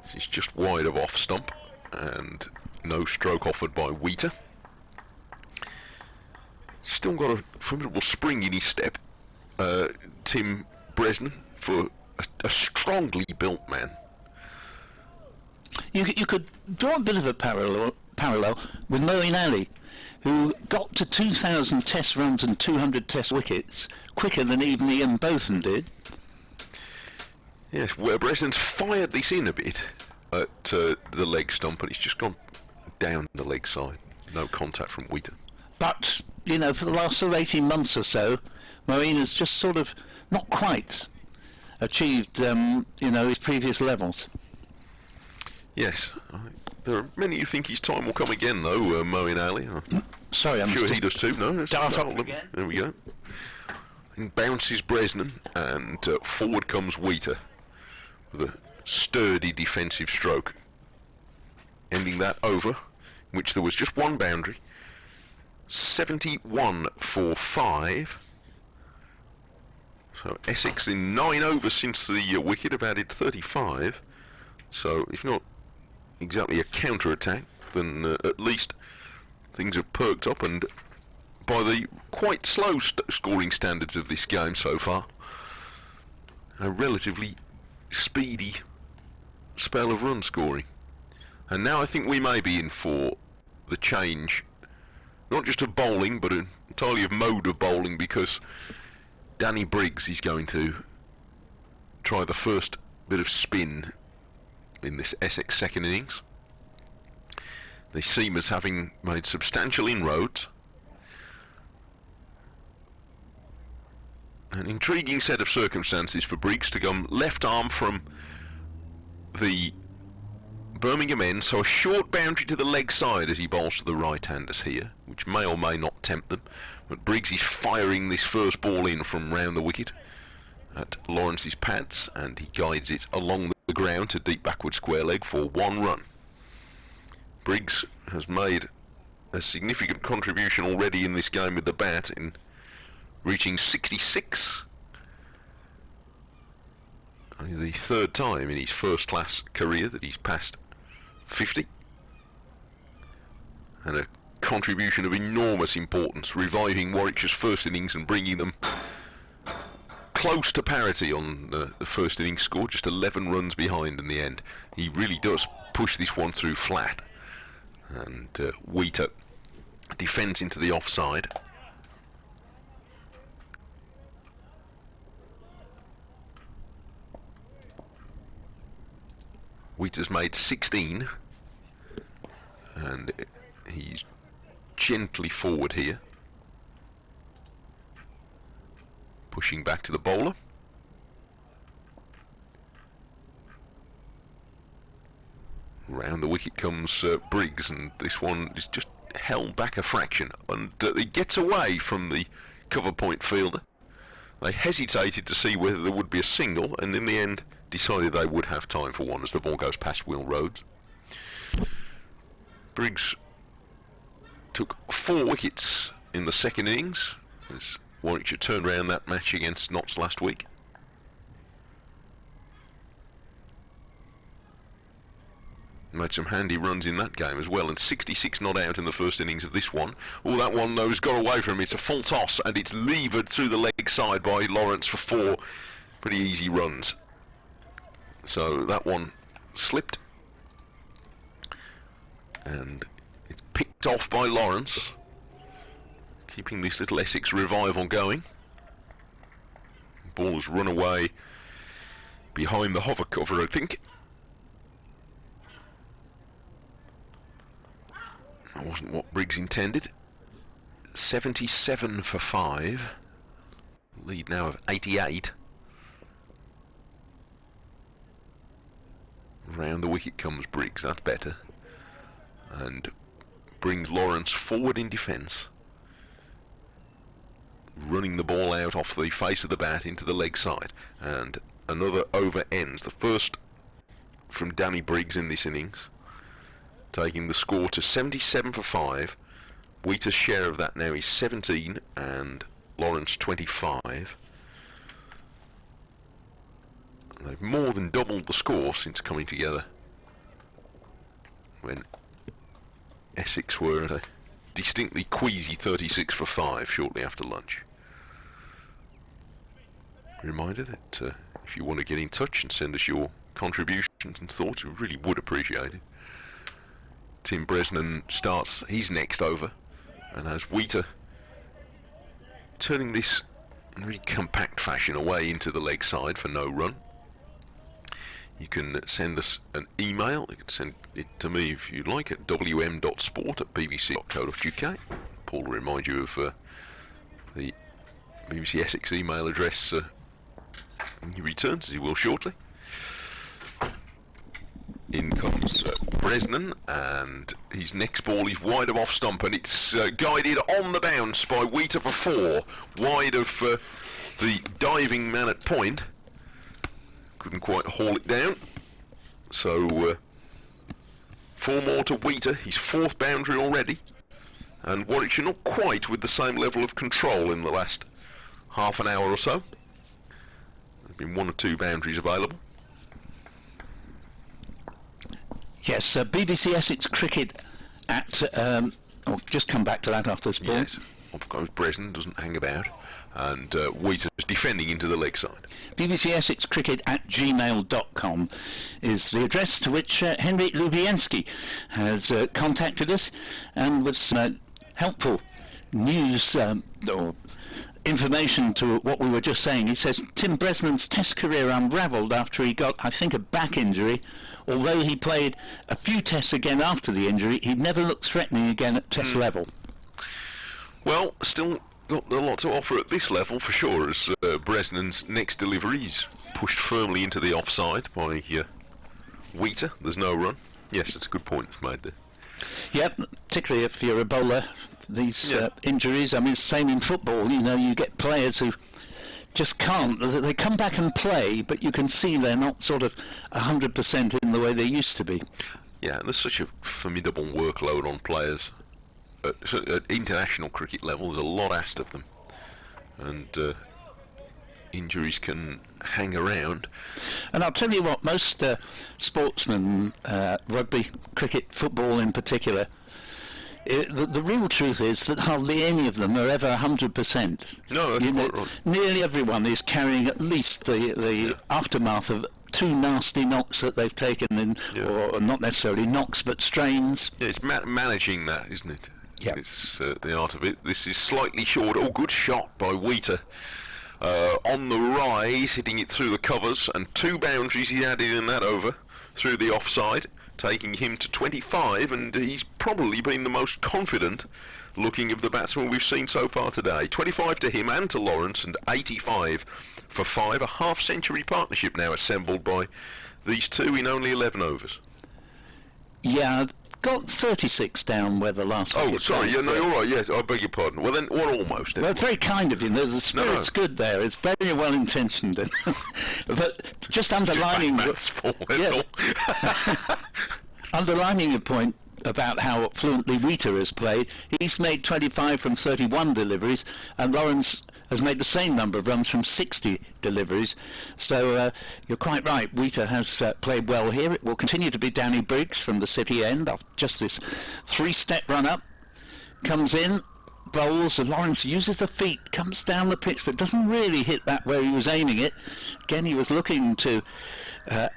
This is just wide of off stump, and no stroke offered by Wheater. Still got a formidable spring in his step, Tim Bresnan, for a strongly built man. You could draw a bit of a parallel with Moeen Ali, who got to 2,000 test runs and 200 test wickets quicker than even Ian Botham did. Yes, where Bresnan's fired this in a bit at the leg stump, but it's just gone down the leg side. No contact from Wheater. But, you know, for the last sort of 18 months or so, Moeen has just sort of not quite achieved, you know, his previous levels. Yes, there are many who think his time will come again, though, Moeen Ali. Sorry, I'm sure he does too. No, dart up again. There we go. And bounces Bresnan, and forward comes Wheater with a sturdy defensive stroke, ending that over, in which there was just one boundary. 71 for 5. So Essex in 9 overs since the wicket have added 35. So if not exactly a counter-attack, then at least things have perked up, and by the quite slow scoring standards of this game so far, a relatively speedy spell of run scoring. And now I think we may be in for the change, not just of bowling, but entirely of mode of bowling, because Danny Briggs is going to try the first bit of spin in this Essex second innings. They seem as having made substantial inroads. An intriguing set of circumstances for Briggs to come left arm from the Birmingham end, so a short boundary to the leg side as he bowls to the right-handers here, which may or may not tempt them. But Briggs is firing this first ball in from round the wicket at Lawrence's pads, and he guides it along the ground to deep backward square leg for 1 run. Briggs has made a significant contribution already in this game with the bat, in reaching 66. Only the third time in his first-class career that he's passed 50. And a contribution of enormous importance, reviving Warwickshire's first innings and bringing them close to parity on the first innings score, just 11 runs behind in the end. He really does push this one through flat, and Wheater defends into the offside. Wheater's made 16, and he's gently forward here, pushing back to the bowler. Round the wicket comes Briggs, and this one is just held back a fraction, and he gets away from the cover point fielder. They hesitated to see whether there would be a single, and in the end decided they would have time for one as the ball goes past Will Rhodes. Briggs took 4 wickets in the second innings as Warwickshire turned around that match against Notts last week. Made some handy runs in that game as well, and 66 not out in the first innings of this one. Oh, that one though has got away from him. It's a full toss, and it's levered through the leg side by Lawrence for 4 pretty easy runs. So that one slipped, and it's picked off by Lawrence, keeping this little Essex revival going. Ball has run away behind the hover cover, I think. That wasn't what Briggs intended. 77 for 5. Lead now of 88. Round the wicket comes Briggs, that's better. And brings Lawrence forward in defence, running the ball out off the face of the bat into the leg side. And another over ends, the first from Danny Briggs in this innings. taking the score to 77 for 5. Wheater's share of that now is 17 and Lawrence 25. They've more than doubled the score since coming together when Essex were at a distinctly queasy 36 for 5 shortly after lunch. Reminder that if you want to get in touch and send us your contributions and thoughts, we really would appreciate it. Tim Bresnan starts his next over, and as Wheater turning this in really compact fashion away into the leg side for no run. You can send us an email. You can send it to me if you'd like at wm.sport@bbc.co.uk. Paul will remind you of the BBC Essex email address when he returns, as he will shortly. In comes Bresnan, and his next ball is wide of off stump, and it's guided on the bounce by Wheater for 4, wide of the diving man at point. Couldn't quite haul it down, so 4 more to Wheater, his 4th boundary already, and Warwickshire not quite with the same level of control in the last half an hour or so. There's been 1 or 2 boundaries available. Yes, BBC Essex cricket at, I'll just come back to that after this ball. Yes, of course Bresnan doesn't hang about, and Wheater's defending into the leg side. BBC Essex cricket at gmail.com is the address to which Henry Lubienski has contacted us, and with some helpful news or information to what we were just saying. He says Tim Bresnan's Test career unravelled after he got, I think, a back injury. Although he played a few tests again after the injury, he never looked threatening again at test level. Well, still got a lot to offer at this level for sure, as Bresnan's next delivery is pushed firmly into the offside by Wheater. There's no run. Yes, that's a good point made there. Yep, particularly if you're a bowler, these injuries, I mean, same in football, you know, you get players who just can't, they come back and play, but you can see they're not sort of 100% in the way they used to be. Yeah, there's such a formidable workload on players. At international cricket level, there's a lot asked of them, and injuries can hang around. And I'll tell you what, most sportsmen, rugby, cricket, football in particular, the real truth is that hardly any of them are ever 100%. No, that's quite right. Nearly everyone is carrying at least the aftermath of 2 nasty knocks that they've taken in, or not necessarily knocks, but strains. Yeah, it's managing that, isn't it? Yeah. It's the art of it. This is slightly short. Oh, good shot by Wheater. On the rise, hitting it through the covers, and 2 boundaries he added in that over, through the offside, taking him to 25, and he's probably been the most confident looking of the batsmen we've seen so far today. 25 to him and to Lawrence, and 85 for 5. A half-century partnership now assembled by these two in only 11 overs. Yeah, got 36 down where the last... Oh, sorry, yeah, no, you're right, yes, I beg your pardon. Well, then, what almost? Well, it's very kind of you. The spirit's good there. It's very well intentioned. But just underlining... Underlining the point about how fluently Wheater has played, he's made 25 from 31 deliveries, and Lawrence has made the same number of runs from 60 deliveries. So you're quite right, Wheater has played well here. It will continue to be Danny Briggs from the City end. Just this 3-step run up, comes in, bowls, and Lawrence uses the feet, comes down the pitch, but doesn't really hit that where he was aiming it. Again, he was looking to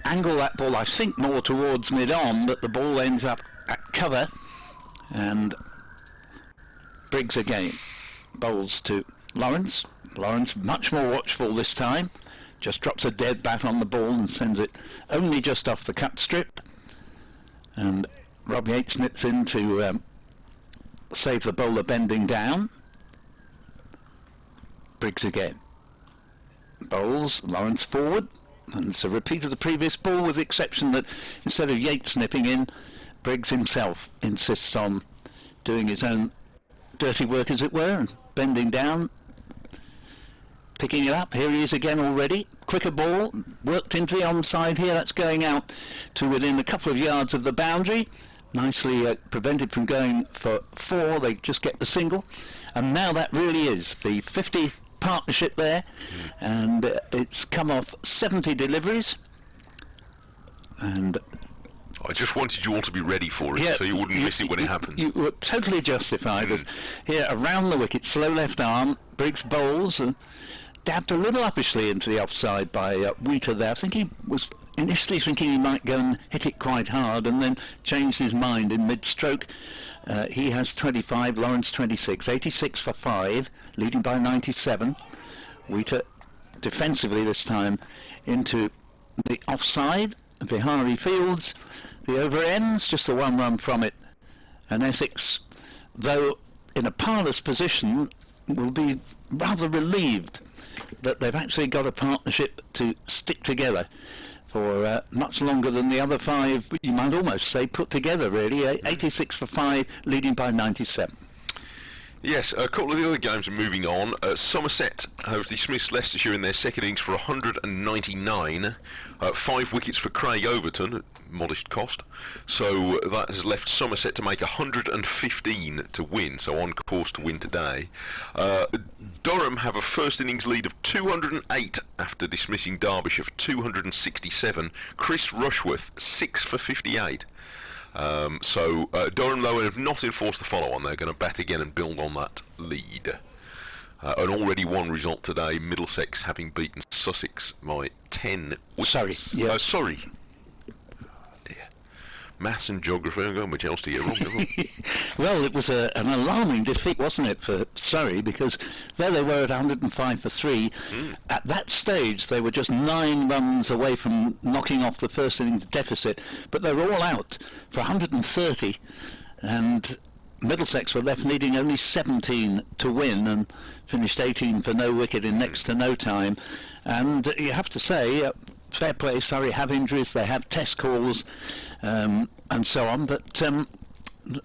angle that ball, I think, more towards mid-on, but the ball ends up at cover, and Briggs again bowls to Lawrence. Lawrence much more watchful this time, just drops a dead bat on the ball and sends it only just off the cut strip, and Rob Yates nits in to save the bowler bending down. Briggs again bowls, Lawrence forward, and it's a repeat of the previous ball, with the exception that instead of Yates nipping in, Briggs himself insists on doing his own dirty work, as it were, and bending down, picking it up. Here he is again already. Quicker ball, worked into the onside here. That's going out to within a couple of yards of the boundary. nicely prevented from going for 4. They just get the single, and now that really is the 50 partnership there, and it's come off 70 deliveries, and I just wanted you all to be ready for it, so you wouldn't miss it when it happened. You were totally justified. Here, around the wicket, slow left arm, Briggs bowls, and dabbed a little uppishly into the offside by Wheater there. I think he was initially thinking he might go and hit it quite hard, and then changed his mind in mid-stroke. He has 25, Lawrence 26, 86 for 5, leading by 97. Wheater defensively this time into the offside. Bihari Fields, the over ends, just the 1 run from it, and Essex, though in a parlous position, will be rather relieved that they've actually got a partnership to stick together for much longer than the other 5, you might almost say, put together, really. 86 for 5, leading by 97. Yes, a couple of the other games are moving on. Somerset have dismissed Leicestershire in their second innings for 199. 5 wickets for Craig Overton at modest cost. So that has left Somerset to make 115 to win, so on course to win today. Durham have a first innings lead of 208 after dismissing Derbyshire for 267. Chris Rushworth 6 for 58. Durham, though, have not enforced the follow-on. They're going to bat again and build on that lead. An already won result today, Middlesex having beaten Sussex by 10 wickets. Sorry. Dear. Maths and geography, I've got much else to get wrong. Well, it was an alarming defeat, wasn't it, for Surrey, because there they were at 105 for 3. At that stage, they were just 9 runs away from knocking off the first innings deficit, but they were all out for 130, and Middlesex were left needing only 17 to win, and finished 18 for no wicket in next to no time. And you have to say, fair play, Surrey have injuries, they have test calls, and so on, but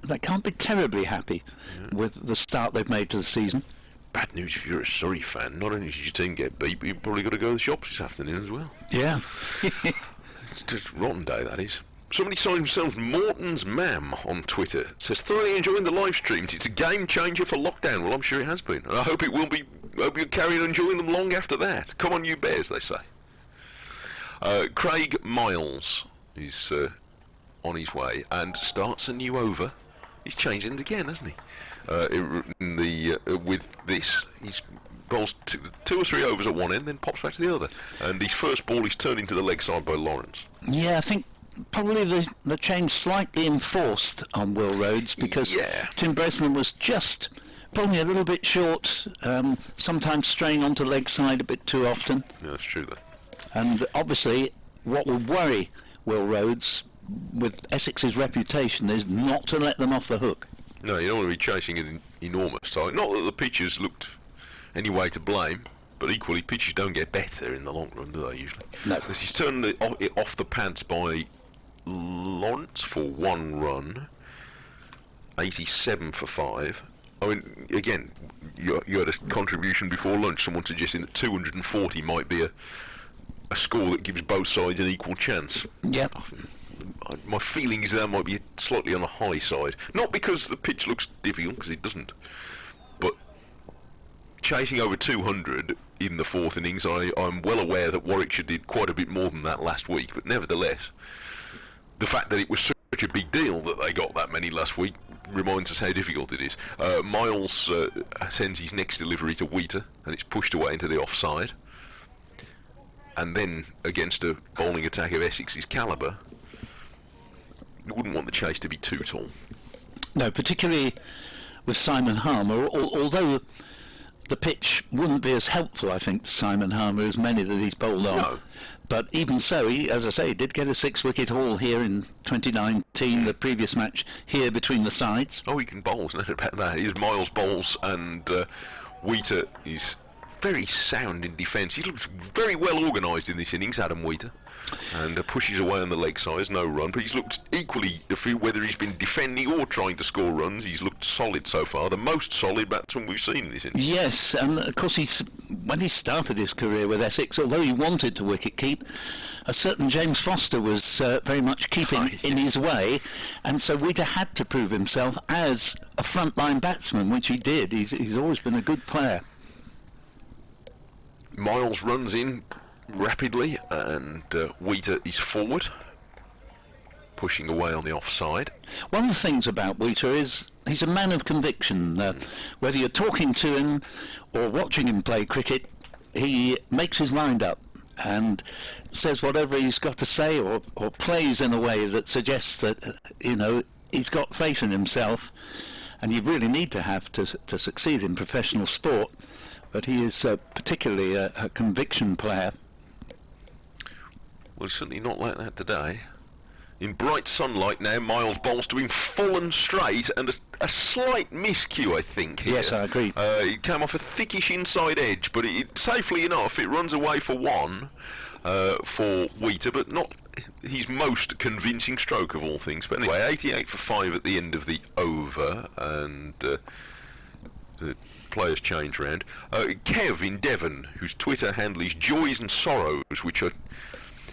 they can't be terribly happy with the start they've made to the season. Bad news if you're a Surrey fan. Not only did your team get beat, but you've probably got to go to the shops this afternoon as well. Yeah. It's just a rotten day, that is. Somebody signed himself Morton's Mam on Twitter. Says, thoroughly enjoying the live streams. It's a game changer for lockdown. Well, I'm sure it has been. And I hope it will be. Hope you'll carry on enjoying them long after that. Come on, you Bears, they say. Craig Miles is on his way and starts a new over. He's changed it again, hasn't he? With this, he's bowls 2 or 3 overs at one end, then pops back to the other. And his first ball is turned into the leg side by Lawrence. Yeah, I think probably the change slightly enforced on Will Rhodes, because Tim Bresnan was just probably a little bit short, sometimes straying onto leg side a bit too often. Yeah, that's true, though. And obviously, what would worry Will Rhodes, with Essex's reputation, is not to let them off the hook. No, you don't want to be chasing an enormous target. Not that the pitchers looked any way to blame, but equally, pitchers don't get better in the long run, do they, usually? No. Because he's turned it off the pads by Lawrence for 1 run, 87 for 5. I mean, again, you had a contribution before lunch, someone suggesting that 240 might be a score that gives both sides an equal chance. Yep. My feeling is that might be slightly on the high side. Not because the pitch looks difficult, because it doesn't, but chasing over 200 in the 4th innings, I'm well aware that Warwickshire did quite a bit more than that last week, but nevertheless, the fact that it was such a big deal that they got that many last week reminds us how difficult it is. Miles sends his next delivery to Wheater, and it's pushed away into the offside. And then, against a bowling attack of Essex's calibre, you wouldn't want the chase to be too tall. No, particularly with Simon Harmer, although the pitch wouldn't be as helpful, I think, to Simon Harmer as many that he's bowled on. No. But even so, he, as I say, did get a 6-wicket haul here in 2019, the previous match here between the sides. Oh, he can bowl, no doubt about that. He's Miles bowls, and Wheater is very sound in defence. He looks very well organised in this innings, Adam Wheater, and pushes away on the leg size, no run, but he's looked equally, whether he's been defending or trying to score runs, he's looked solid so far, the most solid batsman we've seen in this innings. Yes, and of course when he started his career with Essex, although he wanted to wicket keep, a certain James Foster was very much keeping in his way, and so Wheater had to prove himself as a frontline batsman, which he did. He's always been a good player. Miles runs in rapidly, and Wheater is forward, pushing away on the offside. One of the things about Wheater is he's a man of conviction. Whether you're talking to him or watching him play cricket, he makes his mind up and says whatever he's got to say, or plays in a way that suggests that he's got faith in himself, and you really need to have to succeed in professional sport. But he is particularly a conviction player. Well, certainly not like that today. In bright sunlight now, Miles bowls to him full and straight, and a slight miscue, I think, here. Yes, I agree. It came off a thickish inside edge, but safely enough, it runs away for one for Wheater, but not his most convincing stroke of all things. But anyway, 88 for 5 at the end of the over, and the players change round. Kev in Devon, whose Twitter handle is Joys and Sorrows, which I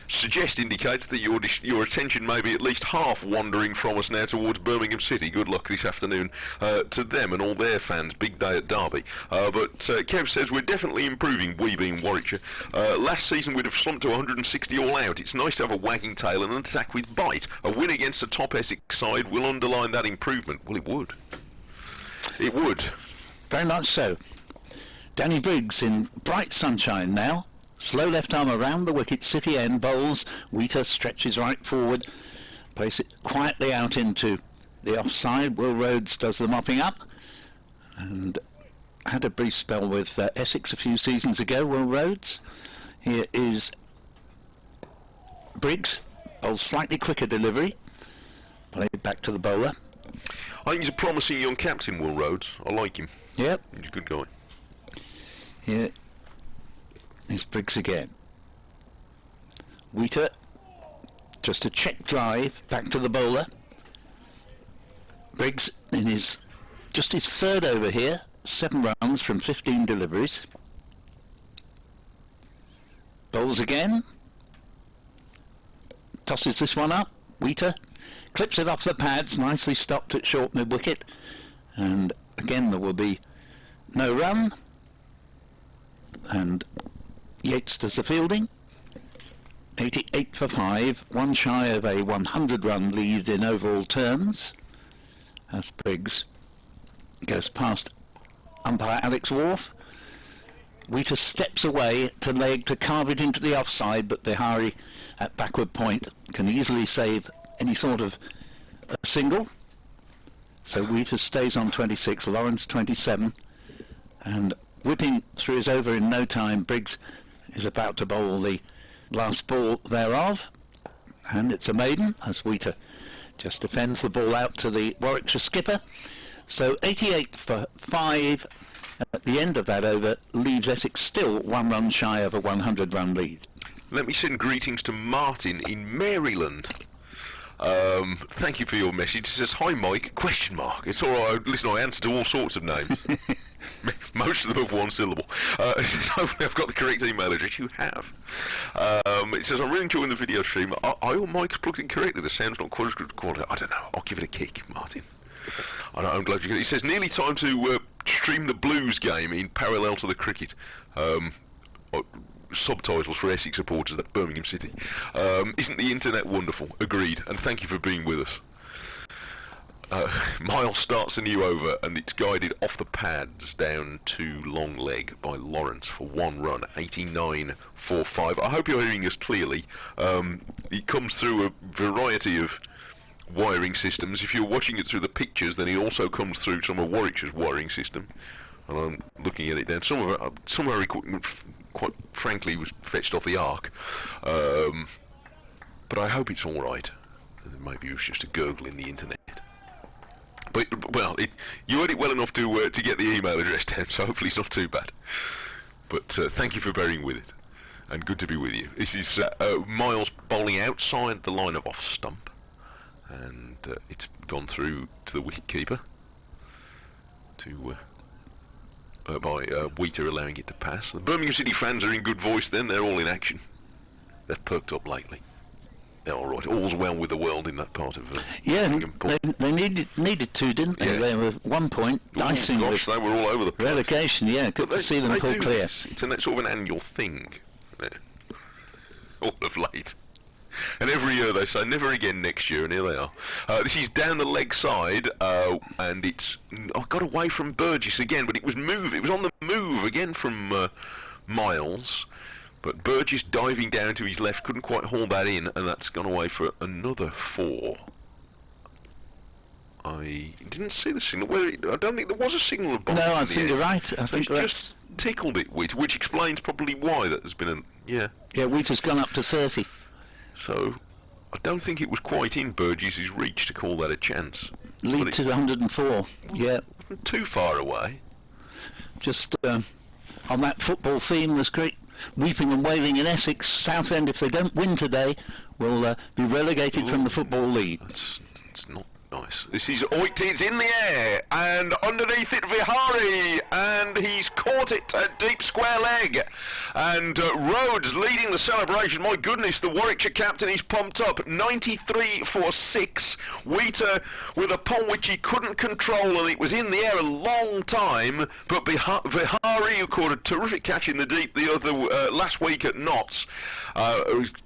suggest indicates that your attention may be at least half wandering from us now towards Birmingham City. Good luck this afternoon to them and all their fans. Big day at Derby. But Kev says we're definitely improving, we being Warwickshire. Last season we'd have slumped to 160 all out. It's nice to have a wagging tail and an attack with bite. A win against a top Essex side will underline that improvement. Well, it would. It would. Very much so. Danny Briggs in bright sunshine now. Slow left arm around the wicket, City end, bowls. Wheater stretches right forward, plays it quietly out into the offside. Will Rhodes does the mopping up, and had a brief spell with Essex a few seasons ago, Will Rhodes. Here is Briggs, bowls slightly quicker delivery, played back to the bowler. I think he's a promising young captain, Will Rhodes. I like him. Yep. He's a good guy. Here is Briggs again. Wheater, just a check drive back to the bowler. Briggs in his third over here, 7 runs from 15 deliveries. Bowls again. Tosses this one up. Wheater clips it off the pads, nicely stopped at short mid wicket, and again there will be no run, and Yates does the fielding. 88 for 5, one shy of a 100 run lead in overall terms, as Briggs goes past umpire Alex Wharf. Wheater steps away to leg to carve it into the offside, but Bihari at backward point can easily save any sort of a single. So Wheater stays on 26, Lawrence 27, and whipping through his over in no time, Briggs is about to bowl the last ball thereof, and it's a maiden as Wheater just defends the ball out to the Warwickshire skipper. So 88 for 5 at the end of that over leaves Essex still 1 run shy of a 100 run lead. Let me send greetings to Martin in Maryland. Thank you for your message. It says, hi Mike, question mark. It's alright, listen, I answer to all sorts of names. Most of them have one syllable. It says, hopefully I've got the correct email address. You have. It says, I'm really enjoying the video stream. Are your mics plugged in correctly? The sound's not quite as good quality. I don't know. I'll give it a kick, Martin. I'm glad you get it. It says, nearly time to stream the Blues game in parallel to the cricket. Subtitles for Essex supporters at Birmingham City. Isn't the internet wonderful? Agreed, and thank you for being with us. Miles starts a new over, and it's guided off the pads down to long leg by Lawrence for 1 run, 89 for 5. I hope you're hearing us clearly. It comes through a variety of wiring systems. If you're watching it through the pictures, then it also comes through some of Warwickshire's wiring system, and I'm looking at it now. Some of our equipment, quite frankly, was fetched off the ark, but I hope it's all right. Maybe it was just a gurgle in the internet. But well, you heard it well enough to get the email address down, so hopefully it's not too bad. But thank you for bearing with it, and good to be with you. This is Miles bowling outside the line of off stump, and it's gone through to the wicket keeper by Wheater allowing it to pass. The Birmingham City fans are in good voice then, they're all in action. They've perked up lately. They're all right. All's well with the world in that part of Birmingham. They needed to, didn't they? Yeah. They were at one point dicing with they were all over the place. Relegation, yeah. Good to see them pull clear. It's a sort of an annual thing, all of late. And every year they say, never again next year, and here they are. This is down the leg side, and it's got away from Burgess again, but it was on the move again from Miles. But Burgess diving down to his left couldn't quite haul that in, and that's gone away for another 4. I didn't see the signal. I don't think there was a signal of bowling. No, I think you're right. I think it's just tickled it, which explains probably why that has been Yeah, Wheater's gone up to 30. So, I don't think it was quite in Burgess's reach to call that a chance. Lead to 104, yeah. Wasn't too far away. Just on that football theme, there's great weeping and wailing in Essex. Southend, if they don't win today, will be relegated from the Football League. It's not nice. This is it's in the air, and underneath it Vihari, and he's caught it at deep square leg. And Rhodes leading the celebration. My goodness, the Warwickshire captain is pumped up. 93 for 6. Wheater with a pull which he couldn't control, and it was in the air a long time. But Vihari, who caught a terrific catch in the deep the other last week at Notts,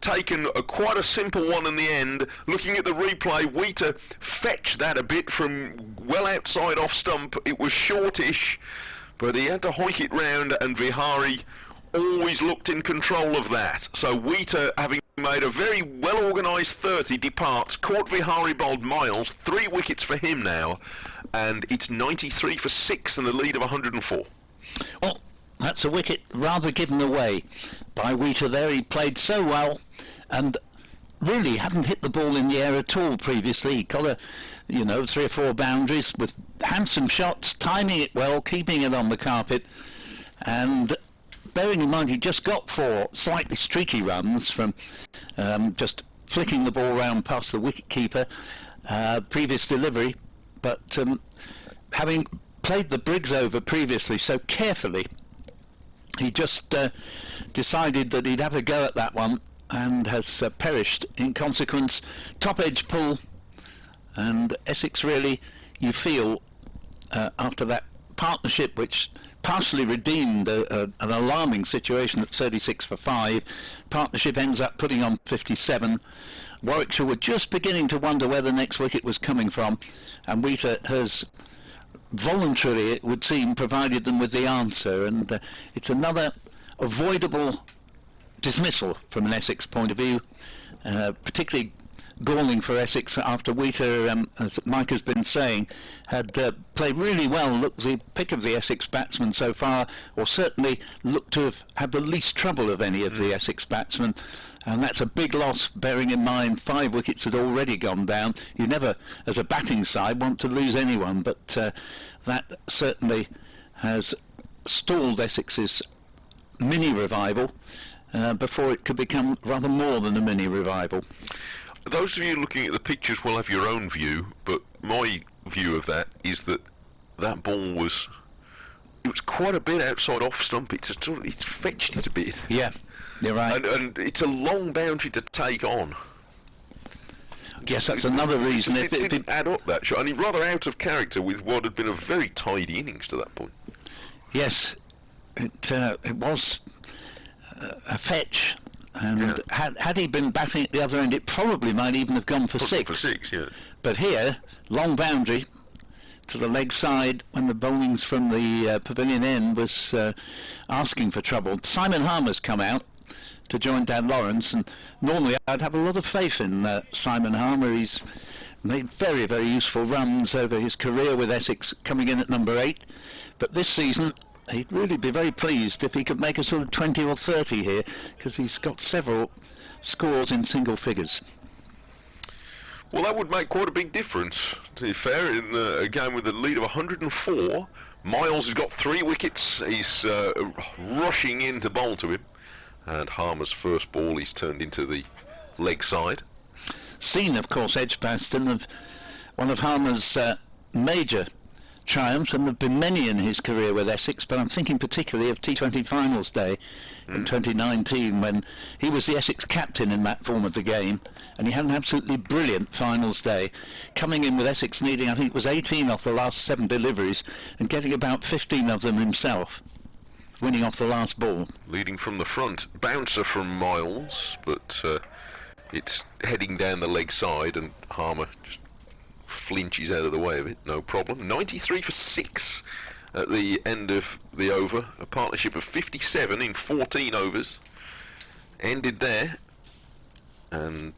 taken quite a simple one in the end. Looking at the replay, Wheater fetched that a bit from well outside off stump. It was shortish, but he had to hoik it round, and Vihari always looked in control of that. So Wheater, having made a very well organised 30, departs. Caught Vihari bowled Miles, 3 wickets for him now, and it's 93 for 6 and the lead of 104. Well, that's a wicket rather given away by Wheater there. He played so well, and really hadn't hit the ball in the air at all previously. He got 3 or 4 boundaries with handsome shots, timing it well, keeping it on the carpet, and bearing in mind he just got 4 slightly streaky runs from just flicking the ball round past the wicket-keeper, previous delivery, but having played the Briggs over previously so carefully, he just decided that he'd have a go at that one, and has perished in consequence. Top edge pull, and Essex really, you feel, after that partnership which partially redeemed an alarming situation at 36 for 5, partnership ends up putting on 57. Warwickshire were just beginning to wonder where the next wicket was coming from, and Wheater has voluntarily, it would seem, provided them with the answer, and it's another avoidable dismissal from an Essex point of view, particularly galling for Essex after Wheater, as Mike has been saying, had played really well, looked the pick of the Essex batsmen so far, or certainly looked to have had the least trouble of any of the Essex batsmen, and that's a big loss, bearing in mind 5 wickets had already gone down. You never, as a batting side, want to lose anyone, but that certainly has stalled Essex's mini revival before it could become rather more than a mini revival. Those of you looking at the pictures will have your own view, but my view of that is that ball was quite a bit outside off stump. It's fetched it a bit. Yeah, you're right. And it's a long boundary to take on. Yes, that's another reason. It didn't add up, that shot, and he rather out of character with what had been a very tidy innings to that point. Yes, it was a fetch. And had he been batting at the other end, it probably might even have gone for 6. For 6, yeah. But here, long boundary to the leg side when the bowlings from the pavilion end was asking for trouble. Simon Harmer's come out to join Dan Lawrence, and normally I'd have a lot of faith in Simon Harmer. He's made very, very useful runs over his career with Essex, coming in at number 8. But this season, he'd really be very pleased if he could make a sort of 20 or 30 here, because he's got several scores in single figures. Well, that would make quite a big difference, to be fair, in a game with a lead of 104. Miles has got 3 wickets. He's rushing in to bowl to him, and Harmer's first ball is turned into the leg side. Seen, of course, Edgbaston, of one of Harmer's major triumphs, and there have been many in his career with Essex, but I'm thinking particularly of T20 Finals Day in 2019, when he was the Essex captain in that form of the game, and he had an absolutely brilliant Finals Day, coming in with Essex needing, I think it was 18 off the last 7 deliveries, and getting about 15 of them himself, winning off the last ball. Leading from the front, bouncer from Miles, but it's heading down the leg side, and Harmer just flinches out of the way of it, no problem. 93 for 6 at the end of the over. A partnership of 57 in 14 overs ended there, and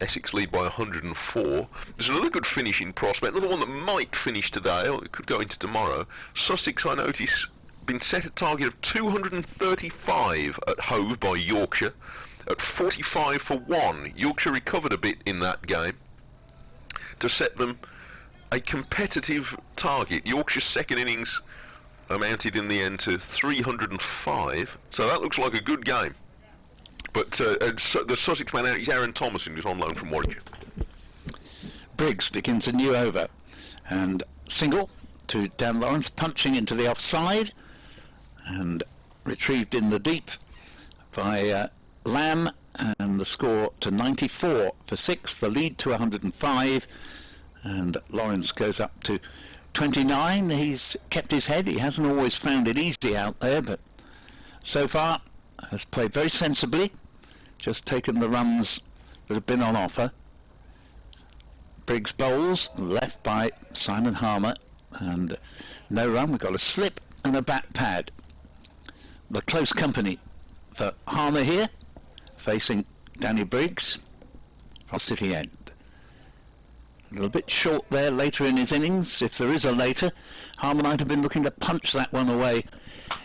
Essex lead by 104. There's another good finishing prospect, another one that might finish today, or it could go into tomorrow. Sussex, I notice, been set a target of 235 at Hove by Yorkshire at 45 for 1. Yorkshire recovered a bit in that game to set them a competitive target. Yorkshire's second innings amounted in the end to 305, so that looks like a good game. But the Sussex man out is Aaron Thomason, who's on loan from Warwickshire. Briggs begins a new over, and single to Dan Lawrence, punching into the offside, and retrieved in the deep by Lamb, and the score to 94 for 6, the lead to 105, and Lawrence goes up to 29. He's kept his head. He hasn't always found it easy out there, but so far has played very sensibly, just taken the runs that have been on offer. Briggs bowls, left by Simon Harmer, and no run. We've got a slip and a bat pad. The close company for Harmer here, facing Danny Briggs from City End. A little bit short there later in his innings. If there is a later, Harmer might have been looking to punch that one away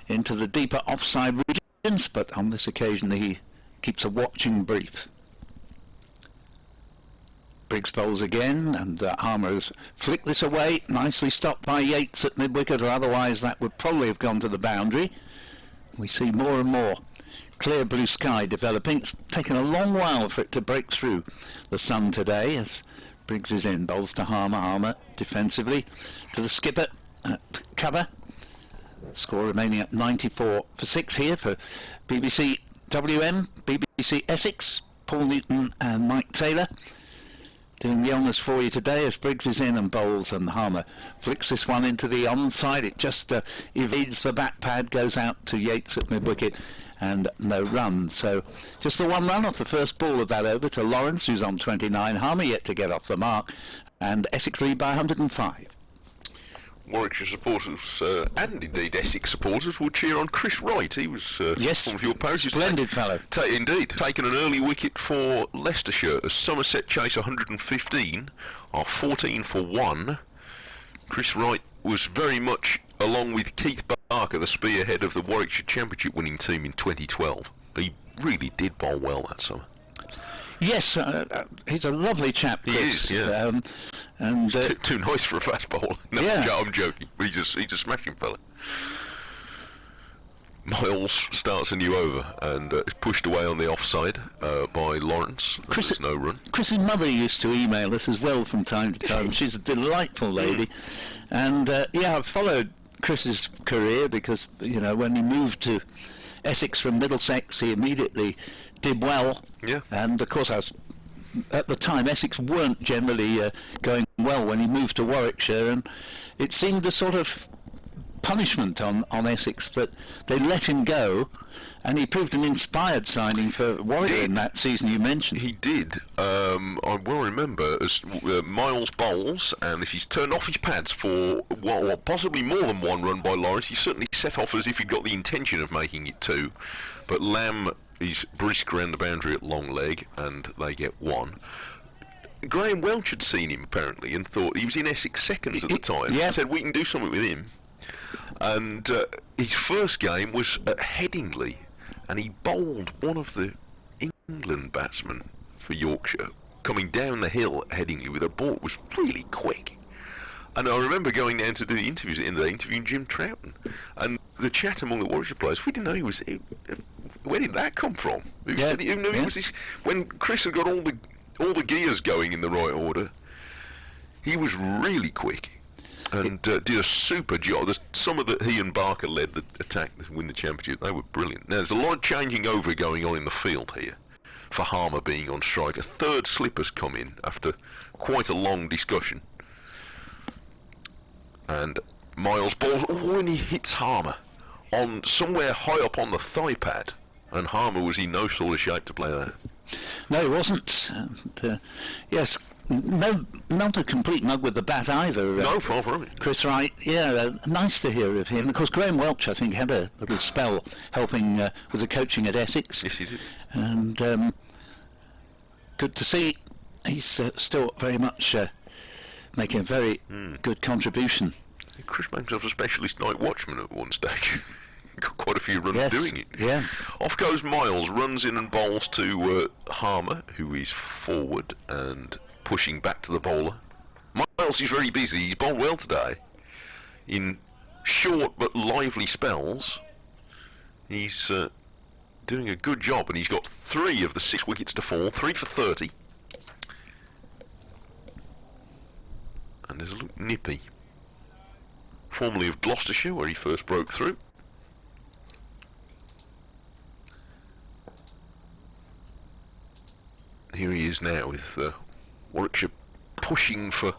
into the deeper offside regions, but on this occasion he keeps a watching brief. Briggs bowls again, and Harmer has flicked this away, nicely stopped by Yates at mid-wicket, or otherwise that would probably have gone to the boundary. We see more and more clear blue sky developing. It's taken a long while for it to break through the sun today, as Briggs is in, bowls to Harmer. Harmer defensively to the skipper at cover. Score remaining at 94 for 6 here for BBC WM, BBC Essex. Paul Newton and Mike Taylor doing the honours for you today, as Briggs is in and bowls, and Harmer flicks this one into the onside. It just evades the bat pad, goes out to Yates at mid-wicket, and no run. So just the one run off the first ball of that over to Lawrence, who's on 29. Harmer yet to get off the mark, and Essex lead by 105. Warwickshire supporters and indeed Essex supporters will cheer on Chris Wright. He was yes, one of your parishes. Splendid fellow. Indeed, taken an early wicket for Leicestershire as Somerset chase 115 are 14 for 1. Chris Wright was very much, along with Keith Barker, the spearhead of the Warwickshire Championship winning team in 2012. He really did bowl well that summer. Yes, he's a lovely chap, Chris. He is, yeah. And too nice for a fast bowler. No, yeah. I'm joking. He's a smashing fella. Miles starts a new over and is pushed away on the offside by Lawrence. There's no run. Chris's mother used to email us as well from time to time. She's a delightful lady. And yeah, I've followed Chris's career because, you know, when he moved to Essex from Middlesex, he immediately did well. Yeah. And of course, at the time, Essex weren't generally going well when he moved to Warwickshire, and it seemed a sort of punishment on Essex that they let him go, and he proved an inspired signing for Warwickshire in that season you mentioned. He did. I well remember as Miles bowls, and if he's turned off his pads for possibly more than one run by Lawrence, he's certainly set off as if he'd got the intention of making it 2. But Lamb is brisk around the boundary at long leg, and they get 1. Graham Welch had seen him apparently and thought he was in Essex seconds at the time. Yeah. And said we can do something with him. And his first game was at Headingley, and he bowled one of the England batsmen for Yorkshire coming down the hill at Headingley with a ball that was really quick. And I remember going down to do the interviews at the end of the day, interviewing Jim Troughton. And the chat among the Warwickshire players, we didn't know he was... where did that come from? Who knew he was this... When Chris had got all the gears going in the right order, he was really quick. And did a super job. Some of he and Barker led the attack to win the championship. They were brilliant. Now, there's a lot of changing over going on in the field here for Harmer being on strike. A third slipper's come in after quite a long discussion. And Miles balls, and he hits Harmer on somewhere high up on the thigh pad. And Harmer was in no sort of shape to play that. No, he wasn't. And, yes, no, not a complete mug with the bat either. No, far from it. Chris Wright, nice to hear of him. Of course, Graham Welch, I think, had a little spell helping with the coaching at Essex. Yes, he did. And good to see he's still very much making a very good contribution. Chris made himself a specialist night watchman at one stage. Got quite a few runs doing it. Yeah. Off goes Miles, runs in and bowls to Harmer, who is forward and pushing back to the bowler. Miles is very busy. He's bowled well today. In short but lively spells, he's doing a good job, and he's got 3 of the 6 wickets to fall, 3 for 30. And there's a look nippy. Formerly of Gloucestershire, where he first broke through. Here he is now with Warwickshire pushing for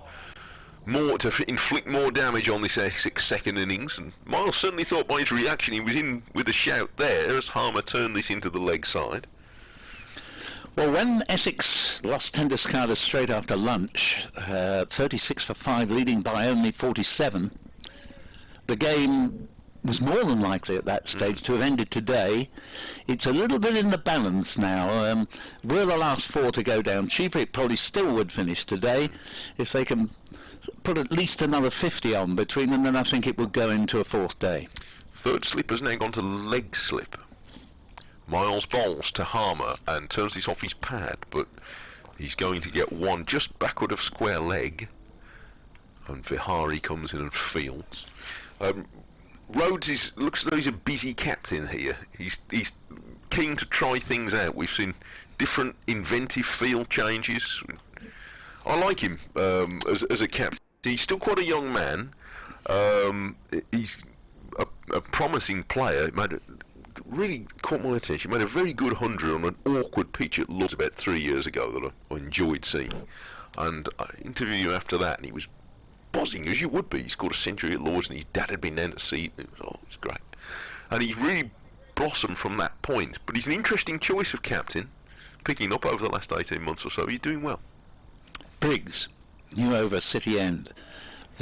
more to inflict more damage on this Essex second innings, and Miles certainly thought by his reaction he was in with a shout there as Harmer turned this into the leg side. Well, when Essex lost 10 discarders straight after lunch, 36 for 5, leading by only 47, the game was more than likely at that stage to have ended today. It's a little bit in the balance now. We're the last 4 to go down. Cheaply probably still would finish today. If they can put at least another 50 on between them, then I think it would go into a 4th day. Third slip has now gone to leg slip. Miles bowls to Harmer and turns this off his pad, but he's going to get one just backward of square leg. And Vihari comes in and fields. Rhodes looks as though he's a busy captain here. He's keen to try things out. We've seen different inventive field changes. I like him as a captain. He's still quite a young man. He's a promising player. Really caught my attention. Made a very good 100 on an awkward pitch at Lords about 3 years ago that I enjoyed seeing. And I interviewed him after that, and he was buzzing, as you would be. He scored a century at Lords, and his dad had been down to see it. It was great. And he really blossomed from that point. But he's an interesting choice of captain, picking up over the last 18 months or so. He's doing well. Briggs, new over City End.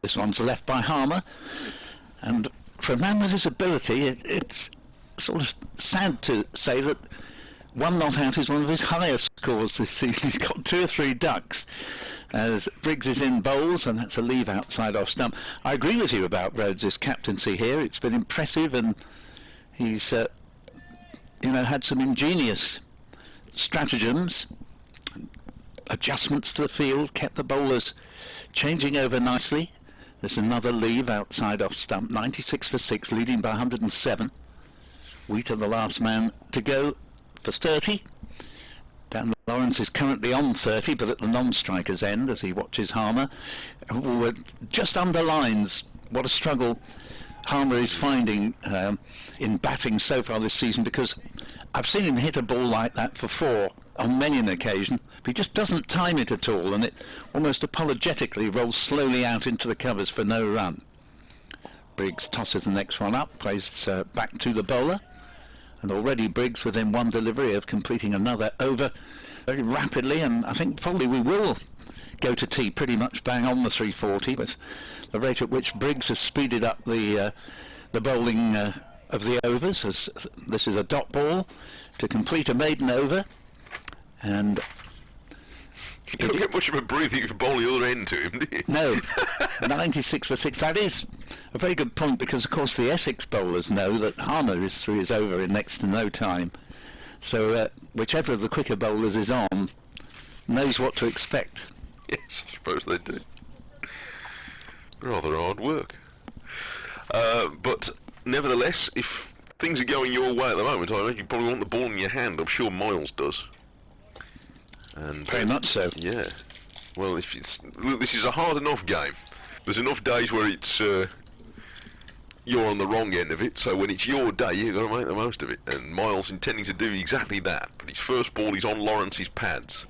This one's left by Harmer. And for a man with his ability, it's sort of sad to say that 1 not out is one of his highest scores this season. He's got 2 or 3 ducks as Briggs is in bowls, and that's a leave outside off stump. I agree with you about Rhodes' captaincy here. It's been impressive, and he's had some ingenious stratagems, adjustments to the field, kept the bowlers changing over nicely. There's another leave outside off stump, 96 for 6, leading by 107. Wheater the last man to go for 30. Dan Lawrence is currently on 30, but at the non-striker's end as he watches Harmer, who just underlines what a struggle Harmer is finding in batting so far this season, because I've seen him hit a ball like that for 4 on many an occasion, but he just doesn't time it at all, and it almost apologetically rolls slowly out into the covers for no run. Briggs tosses the next one up, plays back to the bowler, and already Briggs within 1 delivery of completing another over very rapidly, and I think probably we will go to tea pretty much bang on the 340 with the rate at which Briggs has speeded up the bowling of the overs, as this is a dot ball to complete a maiden over. And you don't get much of a breather if you bowl the other end to him, do you? No. 96 for 6. That is a very good point, because of course the Essex bowlers know that Harmer is through his over in next to no time. So whichever of the quicker bowlers is on knows what to expect. Yes, I suppose they do. Rather hard work. But nevertheless, if things are going your way at the moment, I think you probably want the ball in your hand. I'm sure Miles does. And Very much so. Yeah. Well, if it's look, this is a hard enough game. There's enough days where it's you're on the wrong end of it. So when it's your day, you've got to make the most of it. And Miles intending to do exactly that. But his first ball, he's on Lawrence's pads,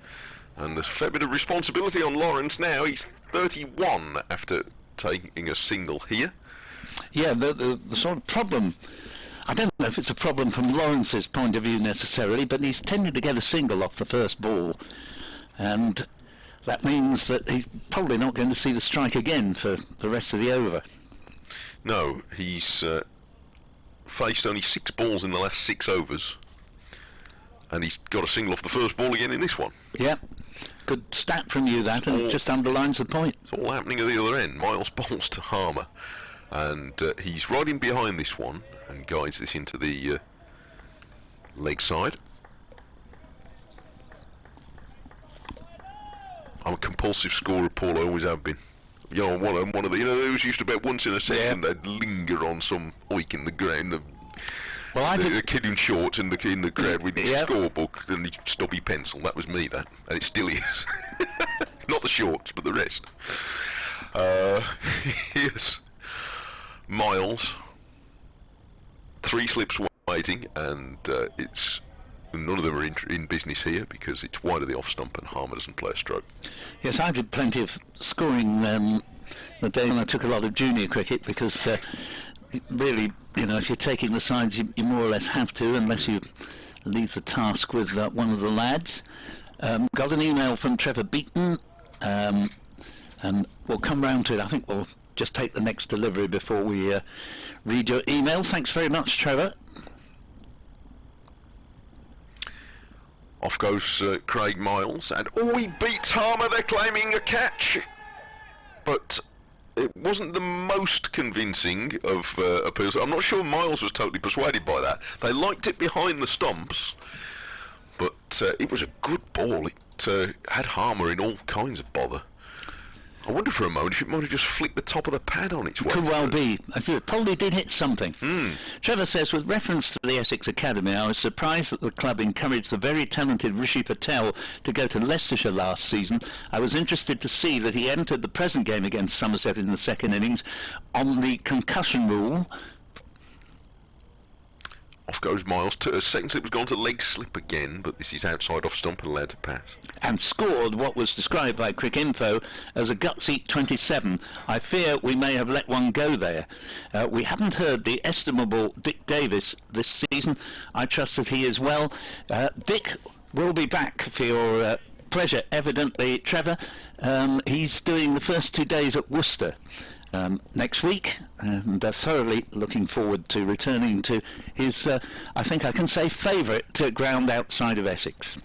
and there's a fair bit of responsibility on Lawrence now. He's 31 after taking a single here. Yeah, the sort of problem, I don't know if it's a problem from Lawrence's point of view necessarily, but he's tended to get a single off the first ball, and that means that he's probably not going to see the strike again for the rest of the over. No, he's faced only 6 balls in the last 6 overs, and he's got a single off the first ball again in this one. Yeah, good stat from you that, and it just underlines the point. It's all happening at the other end. Miles bowls to Harmer, and he's right in behind this one and guides this into the leg side. I'm a compulsive scorer, Paul. I always have been. You know, one of the, those used to bet once in a second they'd linger on some oik in the ground. Well, the kid in shorts in the crowd with his scorebook and his stubby pencil. That was me, that, and it still is. Not the shorts, but the rest. Here's Miles. 3 slips waiting, and it's none of them are in business here because it's wide of the off stump and Harmer doesn't play a stroke. Yes, I did plenty of scoring the day when I took a lot of junior cricket because really, if you're taking the sides, you more or less have to, unless you leave the task with one of the lads. Got an email from Trevor Beaton, and we'll come round to it. I think we'll just take the next delivery before we read your email. Thanks very much, Trevor. Off goes Craig Miles, and he beats Harmer. They're claiming a catch, but it wasn't the most convincing of appeals. I'm not sure Miles was totally persuaded by that. They liked it behind the stumps, but it was a good ball. It had Harmer in all kinds of bother. I wonder for a moment if it might have just flicked the top of the pad on its way. Could well be. I think it probably did hit something. Trevor says, with reference to the Essex Academy, I was surprised that the club encouraged the very talented Rishi Patel to go to Leicestershire last season. I was interested to see that he entered the present game against Somerset in the second innings on the concussion rule. Off goes Miles. Second slip was gone to leg slip again, but this is outside off stump and allowed to pass. And scored what was described by Cricinfo as a gutsy 27. I fear we may have let one go there. We haven't heard the estimable Dick Davis this season. I trust that he is well. Dick will be back for your pleasure, evidently, Trevor. He's doing the first 2 days at Worcester next week, and thoroughly looking forward to returning to his, I think I can say, favourite ground outside of Essex.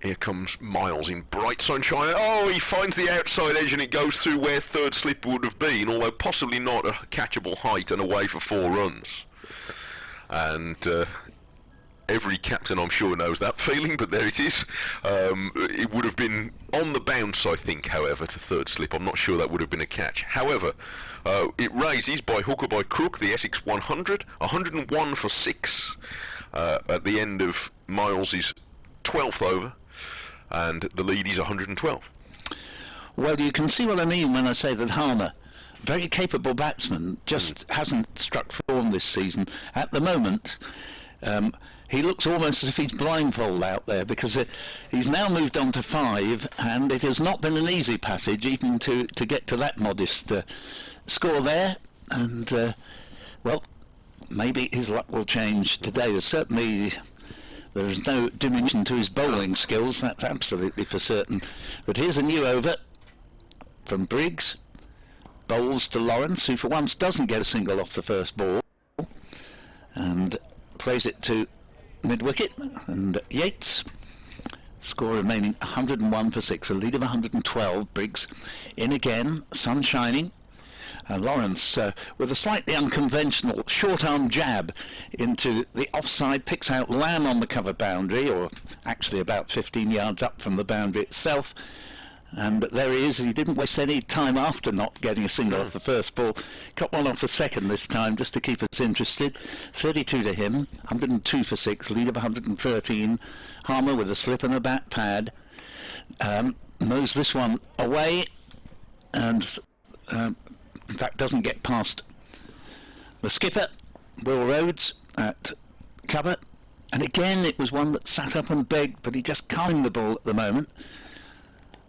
Here comes Miles in bright sunshine. He finds the outside edge and it goes through where third slip would have been, although possibly not a catchable height, and away for 4 runs. And every captain, I'm sure, knows that feeling, but there it is. It would have been on the bounce, I think, however, to third slip. I'm not sure that would have been a catch. However, it raises by hook or by crook the Essex 100, 101 for 6 at the end of Miles's 12th over, and the lead is 112. Well, you can see what I mean when I say that Harmer, very capable batsman, just hasn't struck form this season. At the moment, he looks almost as if he's blindfold out there, because he's now moved on to 5, and it has not been an easy passage even to get to that modest score there. And well, maybe his luck will change today. There is no diminution to his bowling skills, that's absolutely for certain. But here's a new over from Briggs, bowls to Lawrence, who for once doesn't get a single off the first ball, and plays it to mid-wicket, and Yates. Score remaining 101 for 6, a lead of 112. Briggs in again, sun shining, and Lawrence with a slightly unconventional short-arm jab into the offside, picks out Lamb on the cover boundary, or actually about 15 yards up from the boundary itself, And there he is. He didn't waste any time after not getting a single off the first ball. Got one off the second this time just to keep us interested. 32 to him, 102 for 6, lead of 113. Harmer with a slip and a bat pad. Mows this one away and in fact doesn't get past the skipper, Will Rhodes, at cover. And again it was one that sat up and begged, but he just calmed the ball at the moment.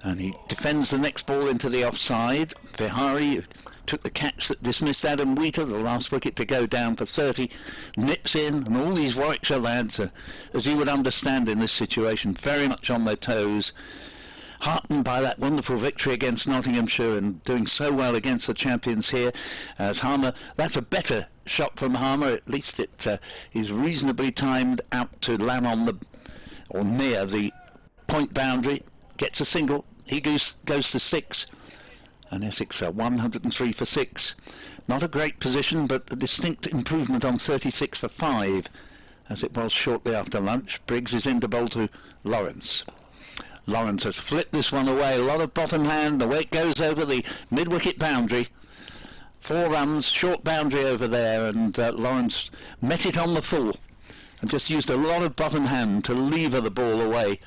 And he defends the next ball into the offside. Vihari took the catch that dismissed Adam Wheater, the last wicket to go down for 30, nips in, and all these Warwickshire lads are, as you would understand in this situation, very much on their toes, heartened by that wonderful victory against Nottinghamshire and doing so well against the champions here. As Harmer, that's a better shot from Harmer, at least it is reasonably timed out to land on the, or near the point boundary, gets a single. He goes to 6, and Essex are 103 for 6. Not a great position, but a distinct improvement on 36 for 5, as it was shortly after lunch. Briggs is in to bowl to Lawrence. Lawrence has flipped this one away, a lot of bottom hand, the way it goes over the mid-wicket boundary. 4 runs, short boundary over there, and Lawrence met it on the full, and just used a lot of bottom hand to lever the ball away.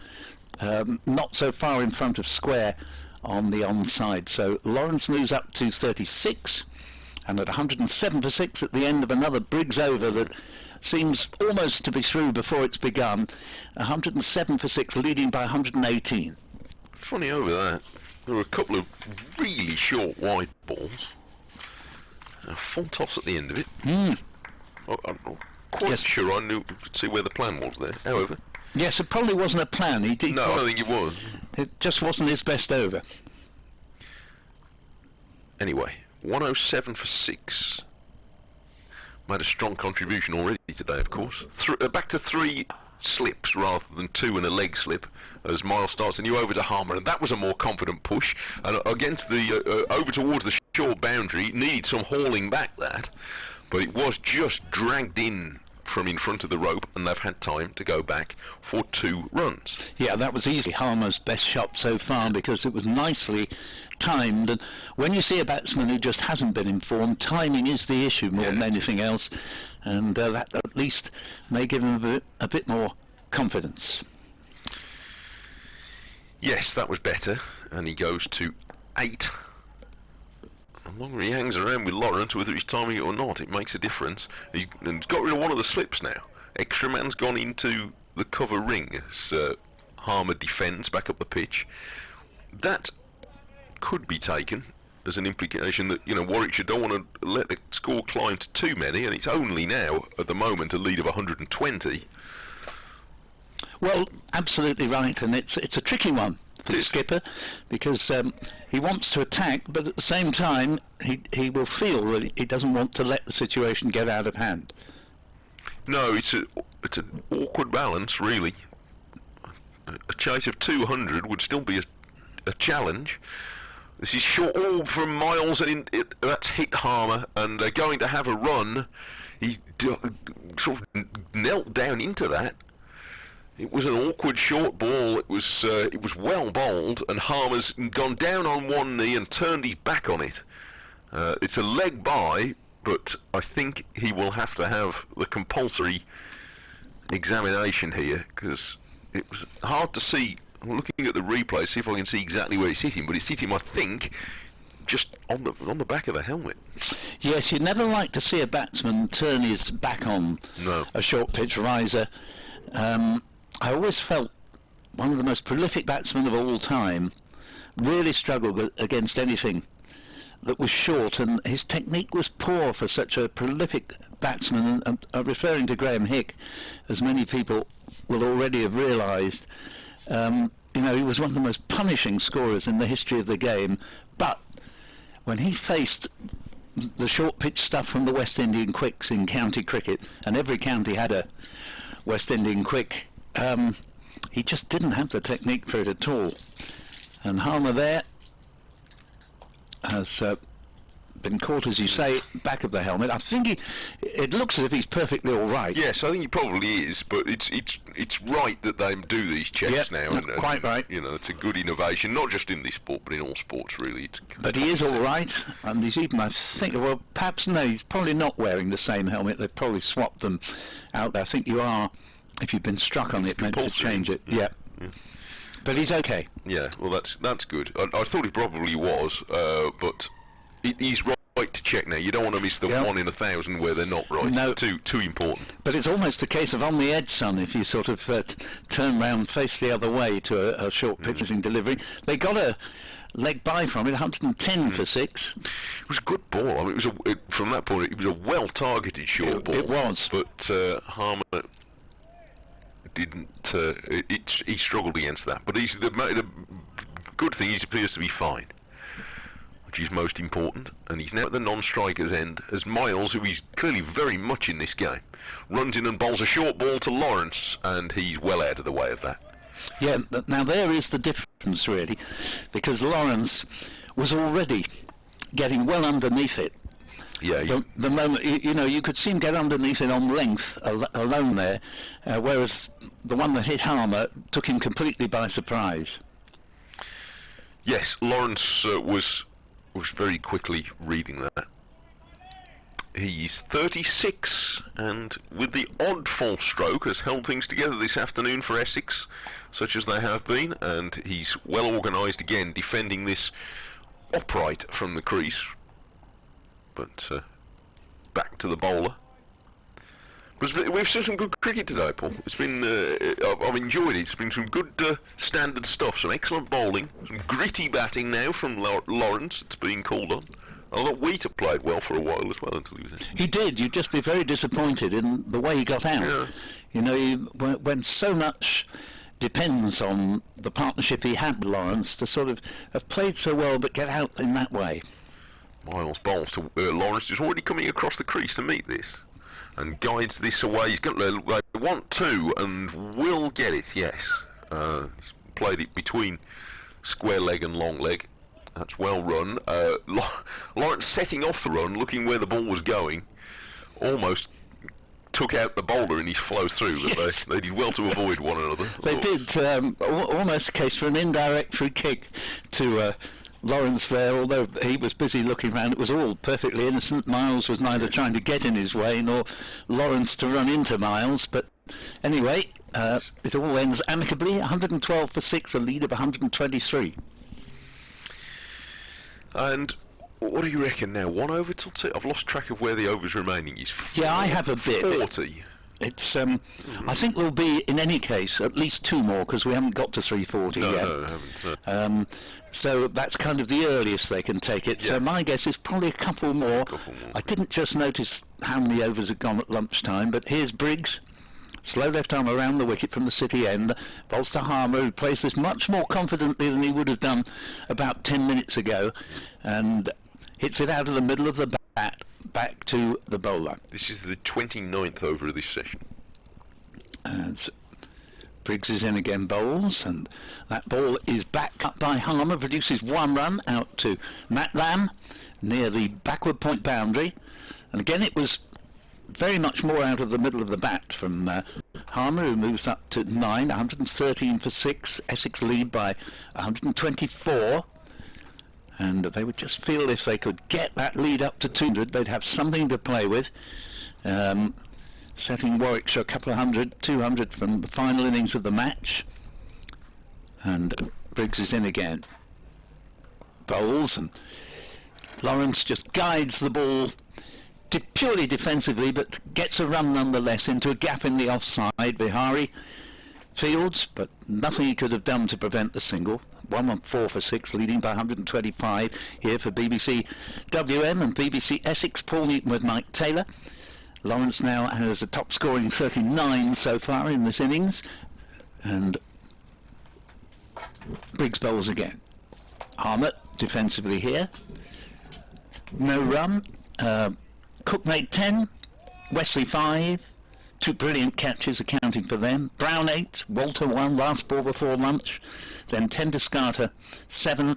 Not so far in front of square on the onside. So Lawrence moves up to 36, and at 107 for 6 at the end of another Briggs over that seems almost to be through before it's begun. 107 for 6, leading by 118. Funny over that, there were a couple of really short wide balls. A full toss at the end of it. I'm not quite sure I knew to see where the plan was there. However. Yes, it probably wasn't a plan. No, I don't think it was. It just wasn't his best over. Anyway, 107 for 6. Made a strong contribution already today, of course. Back to 3 slips rather than 2 and a leg slip as Miles starts a new over to Harmer, and that was a more confident push. And against the over towards the short boundary, needed some hauling back that, but it was just dragged in from in front of the rope, and they've had time to go back for 2 runs. Yeah, that was easily Harmer's best shot so far because it was nicely timed, and when you see a batsman who just hasn't been informed, timing is the issue more than anything else, and that at least may give him a bit more confidence. Yes, that was better, and he goes to 8. The longer he hangs around with Lawrence, whether he's timing it or not, it makes a difference. He's got rid of one of the slips now. Extra man's gone into the cover ring as Harmer defends back up the pitch. That could be taken as an implication that, Warwickshire don't want to let the score climb to too many, and it's only now, at the moment, a lead of 120. Well, absolutely right, and it's a tricky one for the skipper, because he wants to attack, but at the same time he will feel that he doesn't want to let the situation get out of hand. No, it's an awkward balance, really. A chase of 200 would still be a challenge. This is short all from Miles, and that's hit Harmer, and they're going to have a run. He sort of knelt down into that. It was an awkward short ball. It was well bowled, and Harmer's gone down on one knee and turned his back on it. It's a leg by, but I think he will have to have the compulsory examination here, because it was hard to see. I'm looking at the replay, see if I can see exactly where it's hit him, but it's hit him, I think, just on the back of the helmet. Yes, you'd never like to see a batsman turn his back on a short pitch riser. I always felt one of the most prolific batsmen of all time really struggled against anything that was short, and his technique was poor for such a prolific batsman, and referring to Graham Hick, as many people will already have realised. He was one of the most punishing scorers in the history of the game, but when he faced the short pitch stuff from the West Indian quicks in county cricket, and every county had a West Indian quick, he just didn't have the technique for it at all. And Harmer there has been caught, as you say, back of the helmet. I think it looks as if he's perfectly all right. Yes, I think he probably is, but it's right that they do these checks now. Yep, quite right. You know, it's a good innovation, not just in this sport, but in all sports, really. But he is all right, and he's even, I think, well, perhaps no, he's probably not wearing the same helmet. They've probably swapped them out. I think you are, if you've been struck on it, meant to change it. Yeah. But he's okay. Yeah, well, that's good. I thought he probably was, but he's right to check now. You don't want to miss the 1 in 1,000 where they're not right. No. It's too important. But it's almost a case of on the edge, son, if you sort of turn round, face the other way to a short pitching delivery. They got a leg by from it, 110 for 6. It was a good ball. I mean, from that point, it was a well-targeted short ball. It was. But Harmer didn't. He struggled against that. But the good thing, he appears to be fine, which is most important. And he's now at the non-striker's end as Miles, who is clearly very much in this game, runs in and bowls a short ball to Lawrence, and he's well out of the way of that. Yeah, now there is the difference, really, because Lawrence was already getting well underneath it. Yeah. The moment, you could see him get underneath it on length alone there, whereas the one that hit Harmer took him completely by surprise. Yes, Lawrence was very quickly reading that. He's 36, and with the odd false stroke, has held things together this afternoon for Essex, such as they have been, and he's well organised again, defending this upright from the crease. But back to the bowler. But we've seen some good cricket today, Paul. It's been I've enjoyed it. It's been some good standard stuff, some excellent bowling, some gritty batting now from Lawrence. It's being called on. I thought Wheater played well for a while as well until he was in. He did. You'd just be very disappointed in the way he got out. Yeah. You know, when so much depends on the partnership he had with Lawrence to sort of have played so well but get out in that way. Miles bowls to Lawrence, is already coming across the crease to meet this and guides this away. He's got they want 2 and will get it, yes. He's played it between square leg and long leg. That's well run. Lawrence setting off the run, looking where the ball was going, almost took out the bowler in his flow through, but yes. they did well to avoid one another. They did, almost a case for an indirect free kick to Lawrence there, although he was busy looking round. It was all perfectly innocent. Miles was neither trying to get in his way nor Lawrence to run into Miles, but anyway, it all ends amicably. 112 for 6, a lead of 123. And what do you reckon now? 1 over till 2? I've lost track of where the overs remaining is. Yeah, I have a bit. 40. It's I think there'll be, in any case, at least 2 more, because we haven't got to 340 yet. No, haven't. So that's kind of the earliest they can take it. Yeah. So my guess is probably a couple more. I didn't just notice how many overs had gone at lunchtime, but here's Briggs. Slow left arm around the wicket from the city end. Bowls to Harmer, who plays this much more confidently than he would have done about 10 minutes ago, and hits it out of the middle of the bat back to the bowler. This is the 29th over of this session. And Briggs is in again, bowls, and that ball is back up by Harmer, produces 1 run out to Matt Lamb near the backward point boundary, and again it was very much more out of the middle of the bat from Harmer, who moves up to 9, 113 for 6. Essex lead by 124, and they would just feel if they could get that lead up to 200, they'd have something to play with. Setting Warwickshire a couple of 200 from the final innings of the match. And Briggs is in again. Bowls, and Lawrence just guides the ball purely defensively, but gets a run nonetheless into a gap in the offside. Bihari fields, but nothing he could have done to prevent the single. 114 for 6, leading by 125 here for BBC WM and BBC Essex. Paul Newton with Mike Taylor. Lawrence now has a top scoring 39 so far in this innings, and Briggs bowls again. Harmer defensively here. No run. Cook made 10, Wesley 5, 2 brilliant catches accounting for them. Brown 8, Walter 1, last ball before lunch. Then Tenduscarter 7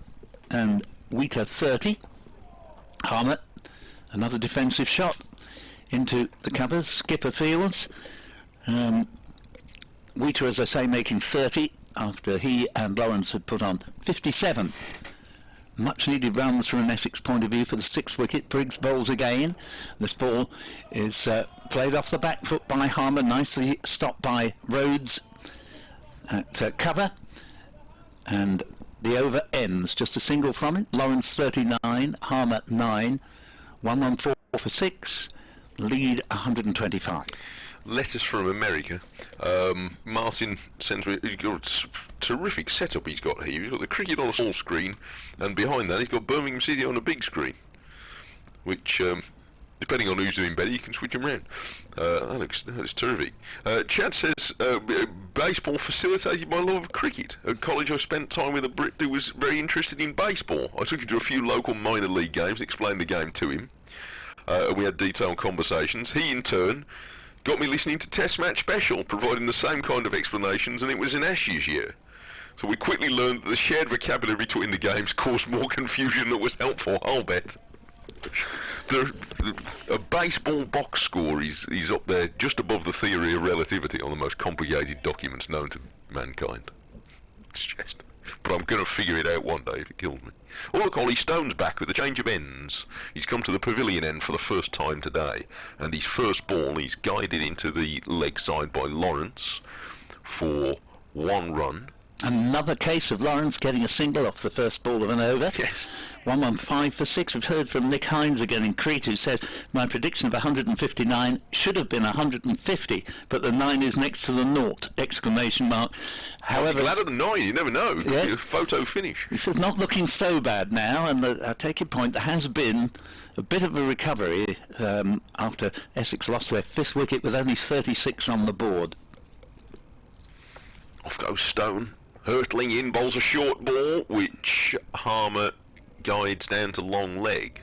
and Wheater 30. Harmer Another defensive shot into the covers. Skipper fields. Wheater, as I say, making 30 after he and Lawrence had put on 57. Much needed runs from an Essex point of view for the 6th wicket. Briggs bowls again. This ball is played off the back foot by Harmer, nicely stopped by Rhodes at cover, and the over ends. Just a single from it. Lawrence 39, Harmer 9, 114 for 6, lead 125. Letters from America. Martin sends me. He's got a terrific setup he's got here. He's got the cricket on a small screen, and behind that he's got Birmingham City on a big screen, which, depending on who's doing better, you can switch them around. That looks terrific. Chad says, baseball facilitated my love of cricket. At college I spent time with a Brit who was very interested in baseball. I took him to a few local minor league games, explained the game to him, and we had detailed conversations. He, in turn, got me listening to Test Match Special, providing the same kind of explanations, and it was an Ashes year. So we quickly learned that the shared vocabulary between the games caused more confusion than was helpful, I'll bet. A baseball box score is up there just above the theory of relativity on the most complicated documents known to mankind. It's just... But I'm going to figure it out one day if it kills me. Oh look, Ollie Stone's back with a change of ends. He's come to the pavilion end for the first time today, and his first ball he's guided into the leg side by Lawrence for 1 run. Another case of Lawrence getting a single off the first ball of an over. Yes. 115 for 6. We've heard from Nick Hines again in Crete, who says, my prediction of 159 should have been 150, but the 9 is next to the naught! Exclamation mark. However, glad of the 9, you never know. Yeah. Photo finish. He says, not looking so bad now, and I take your point, there has been a bit of a recovery after Essex lost their 5th wicket with only 36 on the board. Off goes Stone. Hurtling in, bowls a short ball, which Harmer guides down to long leg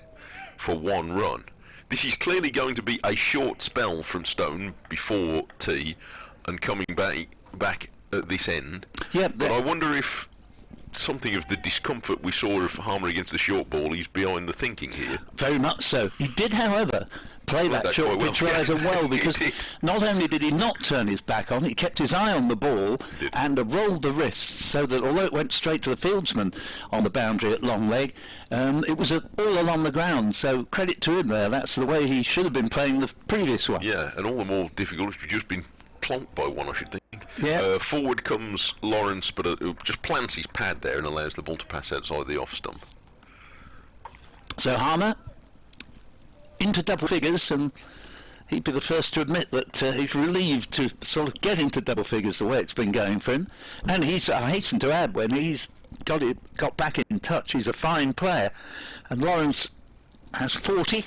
for 1 run. This is clearly going to be a short spell from Stone before tea and coming back at this end. Yeah, but I wonder if something of the discomfort we saw of Harmer against the short ball is behind the thinking here. Very much so. He did, however, play that short pitch riser well, because not only did he not turn his back on, he kept his eye on the ball and rolled the wrists, so that although it went straight to the fieldsman on the boundary at long leg, it was all along the ground, so credit to him there. That's the way he should have been playing the previous one. Yeah, and all the more difficult if you've just been plonked by one, I should think. Yeah. Forward comes Lawrence, but just plants his pad there and allows the ball to pass outside the off stump. So Harmer into double figures, and he'd be the first to admit that he's relieved to sort of get into double figures the way it's been going for him. And I hasten to add, when he's got back in touch, he's a fine player. And Lawrence has 40,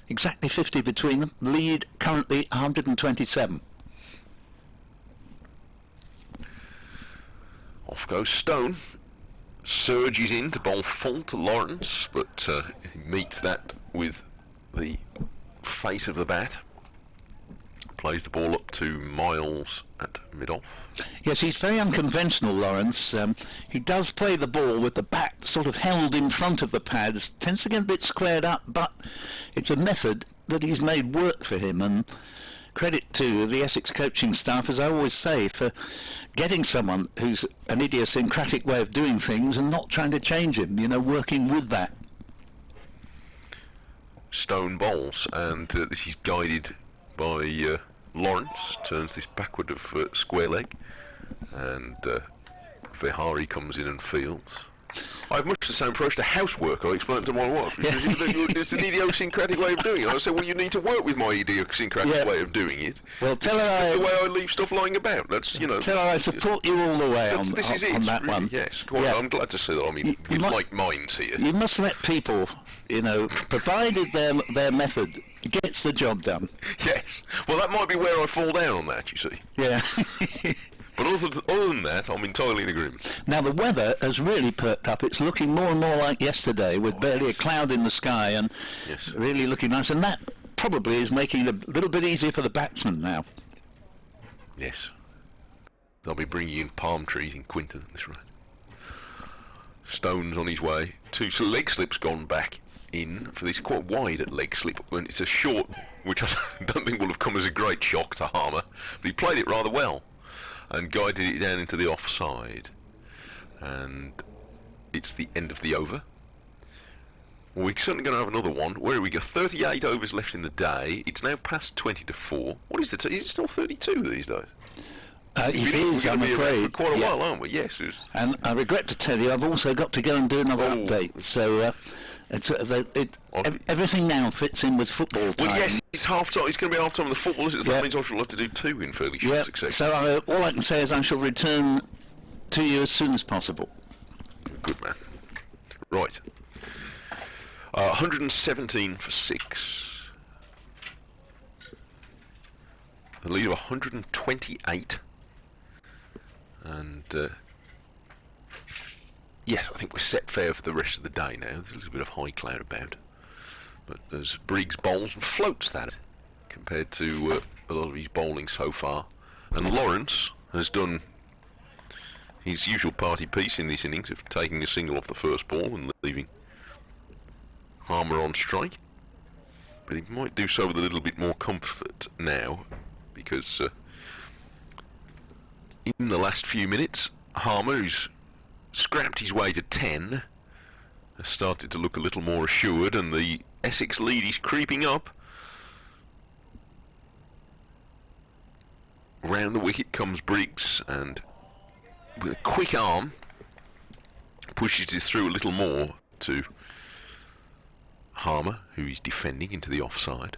exactly 50 between them. Lead currently 127. Off goes Stone. Surges in to bowl full to Lawrence, but he meets that with the face of the bat. Plays the ball up to Miles at mid-off. Yes, he's very unconventional, Lawrence. He does play the ball with the bat sort of held in front of the pads. Tends to get a bit squared up, but it's a method that he's made work for him, and credit to the Essex coaching staff, as I always say, for getting someone who's an idiosyncratic way of doing things and not trying to change him, working with that. Stone bowls, and this is guided by Lawrence. Turns this backward of square leg, and Vihari comes in and fields. I have much the same approach to housework I explained to my wife. It's an idiosyncratic way of doing it. I said, well, you need to work with my idiosyncratic way of doing it. Well, tell her it's the way I leave stuff lying about. That's, Tell her I support you all the way on that really, one. Yes, quite. Yeah. I'm glad to see that I'm with like minds here. You must let people, provided their method gets the job done. Yes. Well, that might be where I fall down on that, you see. Yeah. But other than that, I'm entirely in agreement. Now, the weather has really perked up. It's looking more and more like yesterday, with barely a cloud in the sky, and really looking nice. And that probably is making it a little bit easier for the batsmen now. Yes. They'll be bringing in palm trees in Quinton at this rate. Stone's on his way. 2 leg slips gone back in for this quite wide at leg slip when it's a short, which I don't think will have come as a great shock to Harmer, but he played it rather well and guided it down into the offside. And it's the end of the over. We're certainly going to have another one. Where are we? Got 38 overs left in the day. It's now past 20 to 4. What is it? Is it still 32 these days? It is, I'm afraid. For quite a while, aren't we? Yes. And I regret to tell you, I've also got to go and do another update. So everything now fits in with football time. Well, yes, it's half time. It's going to be half time of the football, isn't it? So that means I shall have to do two in fairly short succession. So all I can say is I shall return to you as soon as possible. Good man. Right. 117 for 6. A lead of 128. And yes, I think we're set fair for the rest of the day now. There's a little bit of high cloud about, but as Briggs bowls and floats that compared to a lot of his bowling so far. And Lawrence has done his usual party piece in this innings of taking a single off the first ball and leaving Harmer on strike, but he might do so with a little bit more comfort now, because in the last few minutes Harmer, who's scrapped his way to 10, has started to look a little more assured, and the Essex lead is creeping up. Round the wicket comes Briggs, and with a quick arm pushes it through a little more to Harmer, who is defending into the offside.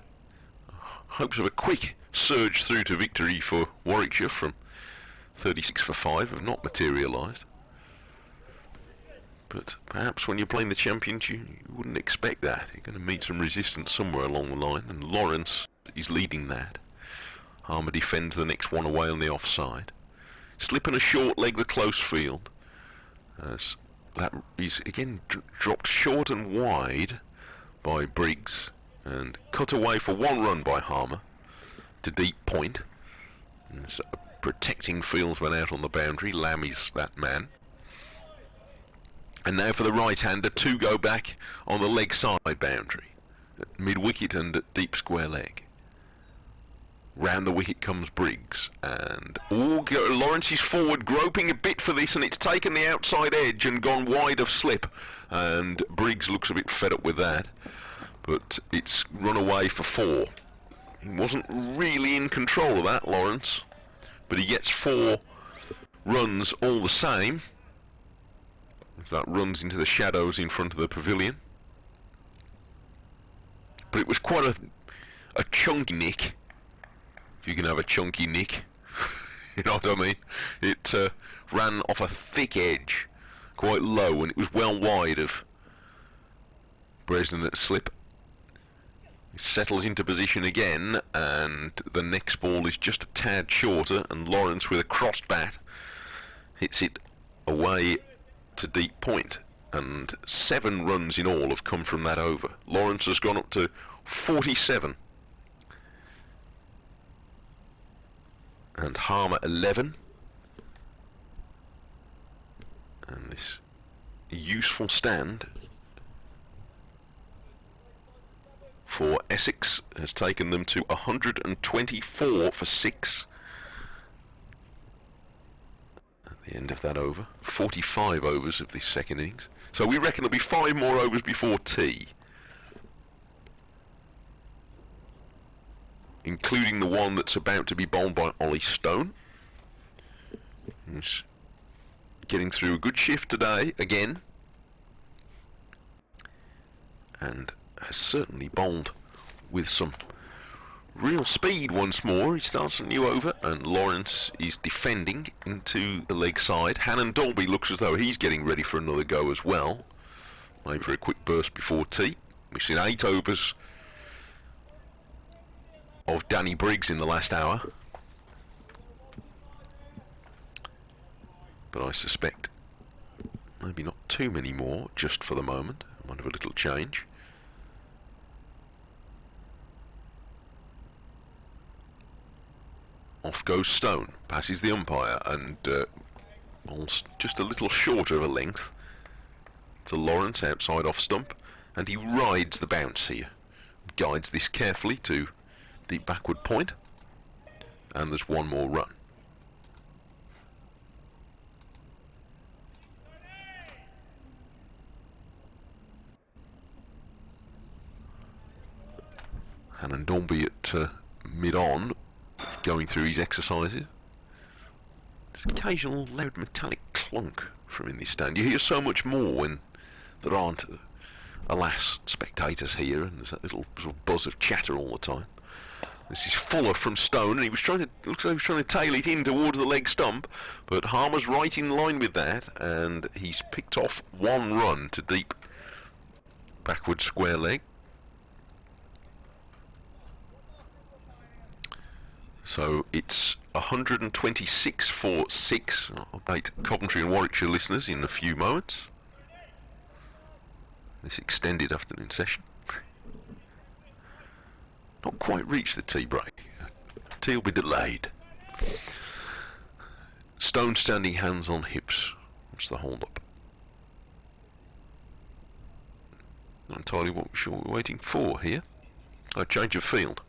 Hopes of a quick surge through to victory for Warwickshire from 36 for 5 have not materialised. But perhaps when you're playing the Champions you wouldn't expect that. You're going to meet some resistance somewhere along the line, and Lawrence is leading that. Harmer defends the next one away on the offside. Slipping a short leg the close field, as that is again dropped short and wide by Briggs and cut away for 1 run by Harmer to deep point. And so protecting fieldsman out on the boundary. Lammy's that man. And now for the right-hander, 2 go back on the leg side boundary, at mid-wicket and at deep square leg. Round the wicket comes Briggs, and Lawrence is forward, groping a bit for this, and it's taken the outside edge and gone wide of slip, and Briggs looks a bit fed up with that, but it's run away for 4. He wasn't really in control of that, Lawrence, but he gets 4 runs all the same, as that runs into the shadows in front of the pavilion. But it was quite a chunky nick. You can have a chunky nick, you know what I mean? It ran off a thick edge, quite low, and it was well wide of Bresnan at slip. He settles into position again, and the next ball is just a tad shorter, and Lawrence with a crossed bat hits it away to deep point, and 7 runs in all have come from that over. Lawrence has gone up to 47. And Harmer 11, and this useful stand for Essex has taken them to 124 for 6 at the end of that over. 45 overs of this second innings, so we reckon there'll be 5 more overs before tea, including the one that's about to be bowled by Ollie Stone, who's getting through a good shift today again, and has certainly bowled with some real speed once more. He starts a new over, and Lawrence is defending into the leg side. Hannon Dolby looks as though he's getting ready for another go as well, maybe for a quick burst before tea. We've seen 8 overs of Danny Briggs in the last hour, but I suspect maybe not too many more just for the moment. I might have a little change. Off goes Stone, passes the umpire, and just a little shorter of a length to Lawrence outside off stump, and he rides the bounce here. Guides this carefully to deep backward point, and there's one more run. Hannon Dornby at mid-on, going through his exercises. There's occasional loud metallic clunk from in this stand. You hear so much more when there aren't, alas, spectators here, and there's that little sort of buzz of chatter all the time. This is Fuller from Stone, and he was trying to, looks like he was trying to tail it in towards the leg stump, but Harmer's right in line with that, and he's picked off one run to deep backward square leg. So it's 126 for 6. I'll update Coventry and Warwickshire listeners in a few moments. This extended afternoon session. Not quite reached the tea break. Tea will be delayed. Stone standing hands on hips. What's the hold up? Not entirely what we're waiting for here. Oh, change of field.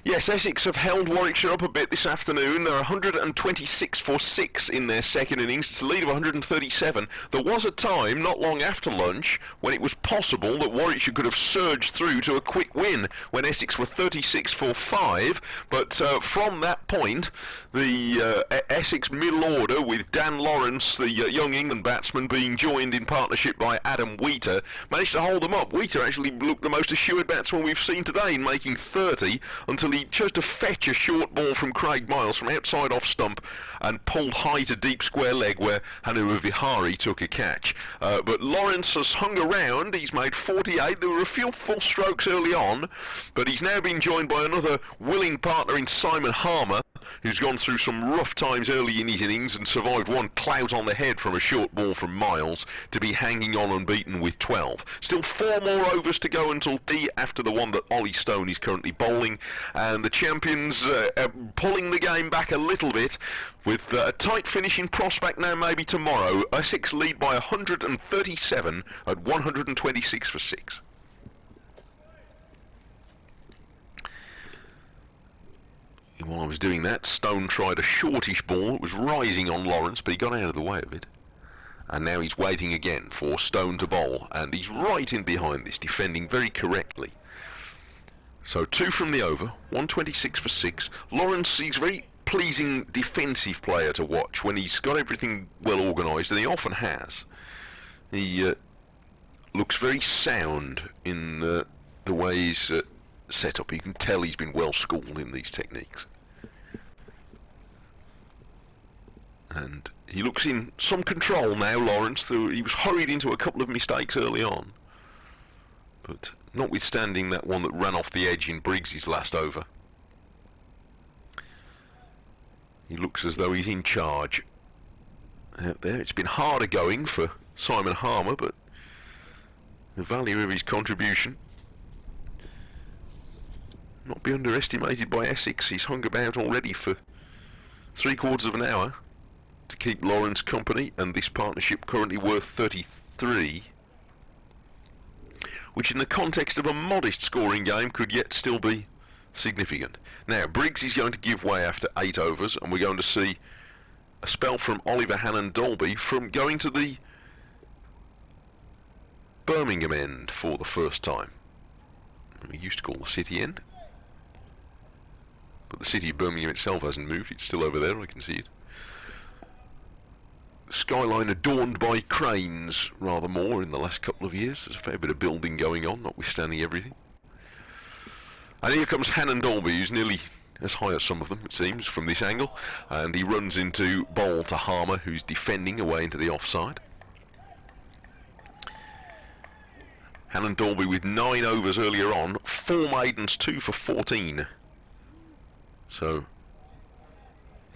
Yes, Essex have held Warwickshire up a bit this afternoon. They're 126 for 6 in their second innings. It's a lead of 137. There was a time, not long after lunch, when it was possible that Warwickshire could have surged through to a quick win when Essex were 36 for 5. But from that point, the Essex middle order, with Dan Lawrence, the young England batsman, being joined in partnership by Adam Wheater, managed to hold them up. Wheater actually looked the most assured batsman we've seen today in making 30 until he chose to fetch a short ball from Craig Miles from outside off stump and pulled high to deep square leg where Hanura Vihari took a catch. But Lawrence has hung around. He's made 48. There were a few full strokes early on, but he's now been joined by another willing partner in Simon Harmer, who's gone through some rough times early in his innings and survived one clout on the head from a short ball from Miles to be hanging on unbeaten with 12. Still 4 more overs to go until tea after the one that Ollie Stone is currently bowling, and the champions pulling the game back a little bit with a tight finish in prospect now maybe tomorrow. Essex lead by 137 at 126 for 6. While I was doing that, Stone tried a shortish ball. It was rising on Lawrence, but he got out of the way of it. And now he's waiting again for Stone to bowl, and he's right in behind this, defending very correctly. So 2 from the over, 126 for 6. Lawrence is a very pleasing defensive player to watch when he's got everything well organised, and he often has. He looks very sound in the way he's set up. You can tell he's been well schooled in these techniques. And he looks in some control now, Lawrence. He was hurried into a couple of mistakes early on, but notwithstanding that one that ran off the edge in Briggs' last over, he looks as though he's in charge out there. It's been harder going for Simon Harmer, but the value of his contribution not be underestimated by Essex. He's hung about already for 3/4 of an hour to keep Lawrence company, and this partnership currently worth 33, which in the context of a modest scoring game could yet still be significant. Now Briggs is going to give way after 8 overs, and we're going to see a spell from Oliver Hannon Dolby from going to the Birmingham end for the first time. We used to call the City end, but the city of Birmingham itself hasn't moved. It's still over there, I can see it. The skyline adorned by cranes rather more in the last couple of years. There's a fair bit of building going on, notwithstanding everything. And here comes Hannon Dolby, who's nearly as high as some of them, it seems, from this angle. And he runs into bowl to Harmer, who's defending away into the offside. Hannon Dolby with 9 overs earlier on, 4 maidens, 2 for 14. So,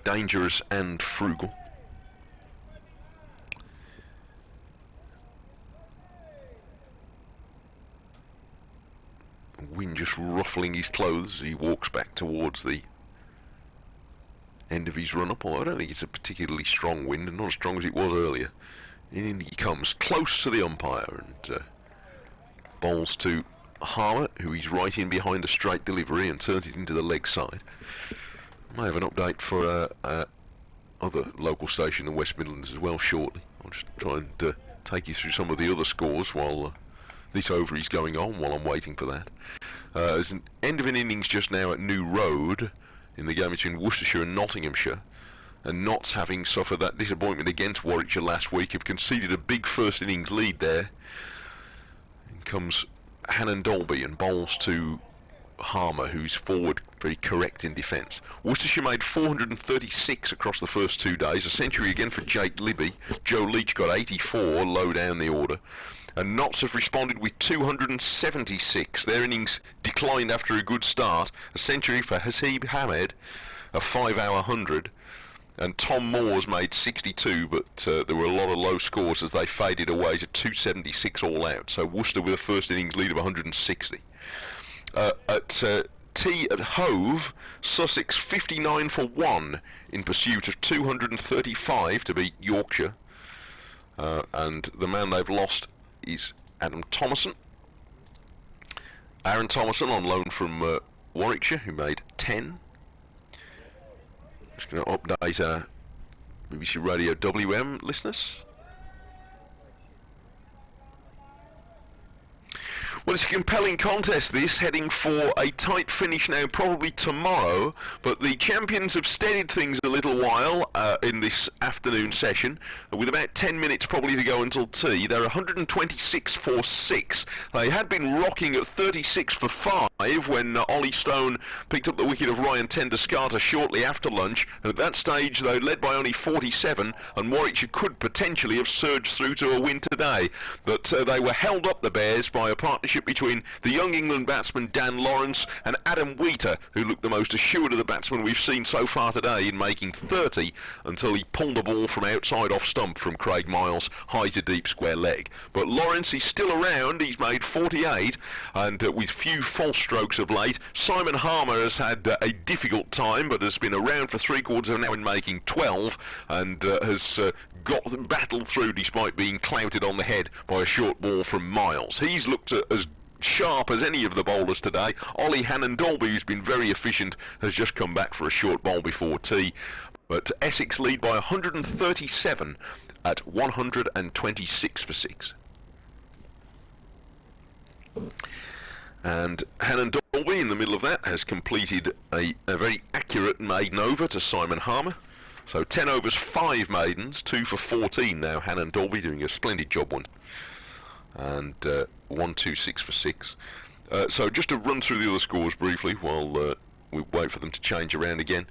dangerous and frugal. Wind just ruffling his clothes as he walks back towards the end of his run up, although I don't think it's a particularly strong wind, and not as strong as it was earlier. In he comes, close to the umpire, and bowls to Harmer, who he's right in behind a straight delivery and turns it into the leg side. I may have an update for other local station in the West Midlands as well shortly. I'll just try and take you through some of the other scores while this over is going on, while I'm waiting for that. There's an end of an innings just now at New Road in the game between Worcestershire and Nottinghamshire, and Notts, having suffered that disappointment against Warwickshire last week, have conceded a big first innings lead there. In comes Hannon Dolby and bowls to Harmer, who's forward, very correct in defence. Worcestershire made 436 across the first 2 days, a century again for Jake Libby. Joe Leach got 84, low down the order. And Notts have responded with 276. Their innings declined after a good start. A century for Haseeb Hamed, a 5-hour 100. And Tom Moores made 62, but there were a lot of low scores as they faded away to 276 all out. So Worcester with a first innings lead of 160. At tea at Hove, Sussex 59 for 1 in pursuit of 235 to beat Yorkshire. And the man they've lost is Adam Thomason. Aaron Thomason on loan from Warwickshire, who made 10. Just going to update our BBC Radio WM listeners. Well, it's a compelling contest, this, heading for a tight finish now, probably tomorrow, but the champions have steadied things a little while in this afternoon session, with about 10 minutes probably to go until tea. They're 126 for 6. They had been rocking at 36 for 5 when Ollie Stone picked up the wicket of Ryan Tenduscarter shortly after lunch, and at that stage they led by only 47, and Warwickshire could potentially have surged through to a win today, but they were held up, the Bears, by a partnership between the young England batsman Dan Lawrence and Adam Wheater, who looked the most assured of the batsmen we've seen so far today in making 30 until he pulled the ball from outside off stump from Craig Miles, high to deep square leg. But Lawrence is still around, he's made 48, and with few false strokes of late. Simon Harmer has had a difficult time, but has been around for 3/4 of an hour in making 12, and has battled through despite being clouted on the head by a short ball from Miles. He's looked as sharp as any of the bowlers today. Ollie Hannon Dolby, who's been very efficient, has just come back for a short bowl before tea. But Essex lead by 137 at 126 for 6. And Hannon Dolby, in the middle of that, has completed a very accurate maiden over to Simon Harmer. So 10 overs, 5 maidens, 2 for 14 now. Hannon Dolby doing a splendid job one. And 126 for 6. So just to run through the other scores briefly while we wait for them to change around again.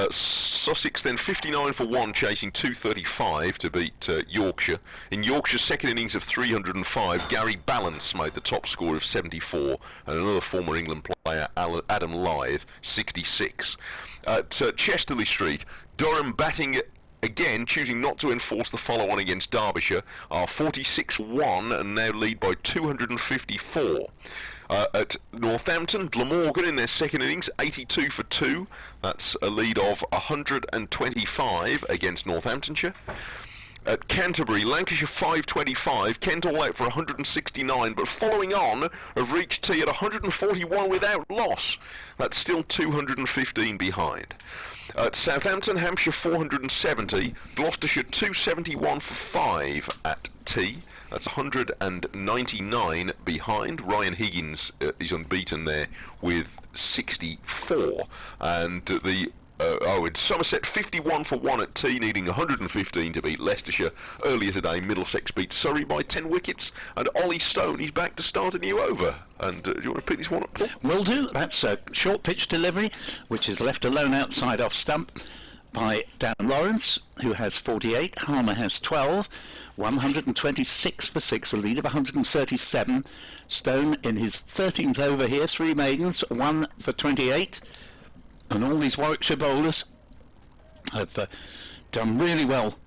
Sussex then 59 for 1, chasing 235 to beat Yorkshire. In Yorkshire's second innings of 305, Gary Balance made the top score of 74, and another former England player, Adam Lythe, 66. At Chesterley Street, Durham batting again, choosing not to enforce the follow-on against Derbyshire, are 46 for 1 and now lead by 254. At Northampton, Glamorgan in their second innings, 82 for 2. That's a lead of 125 against Northamptonshire. At Canterbury, Lancashire 525, Kent all out for 169, but following on have reached tea at 141 without loss. That's still 215 behind. At Southampton, Hampshire 470, Gloucestershire 271 for 5 at tea. That's 199 behind. Ryan Higgins is unbeaten there with 64. And in Somerset 51 for 1 at tea, needing 115 to beat Leicestershire. Earlier today, Middlesex beat Surrey by 10 wickets, and Ollie Stone is back to start a new over. And do you want to pick this one up, Paul? Will do. That's a short pitch delivery, which is left alone outside off stump by Dan Lawrence, who has 48. Harmer has 12. 126 for 6, a lead of 137. Stone in his 13th over here, 3 maidens, 1 for 28. And all these Warwickshire bowlers have done really well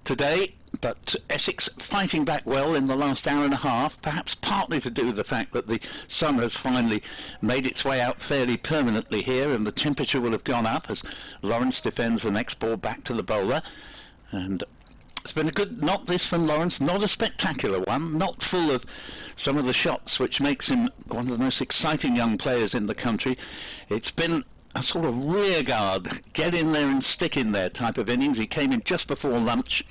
today. but Essex fighting back well in the last hour and a half, perhaps partly to do with the fact that the sun has finally made its way out fairly permanently here, and the temperature will have gone up as Lawrence defends the next ball back to the bowler. And it's been a good knock this from Lawrence, not a spectacular one, not full of some of the shots which makes him one of the most exciting young players in the country. It's been a sort of rear guard, get in there and stick in there type of innings. He came in just before lunch,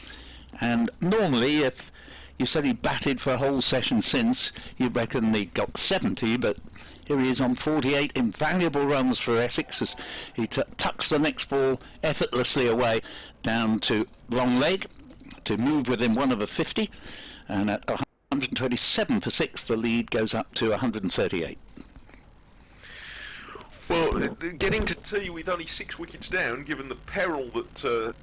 and normally if you said he batted for a whole session since, you'd reckon he got 70, but here he is on 48, invaluable runs for Essex as he tucks the next ball effortlessly away down to long leg to move within one of a 50, and at 127 for 6 the lead goes up to 138. Well, getting to tea with only 6 wickets down, given the peril that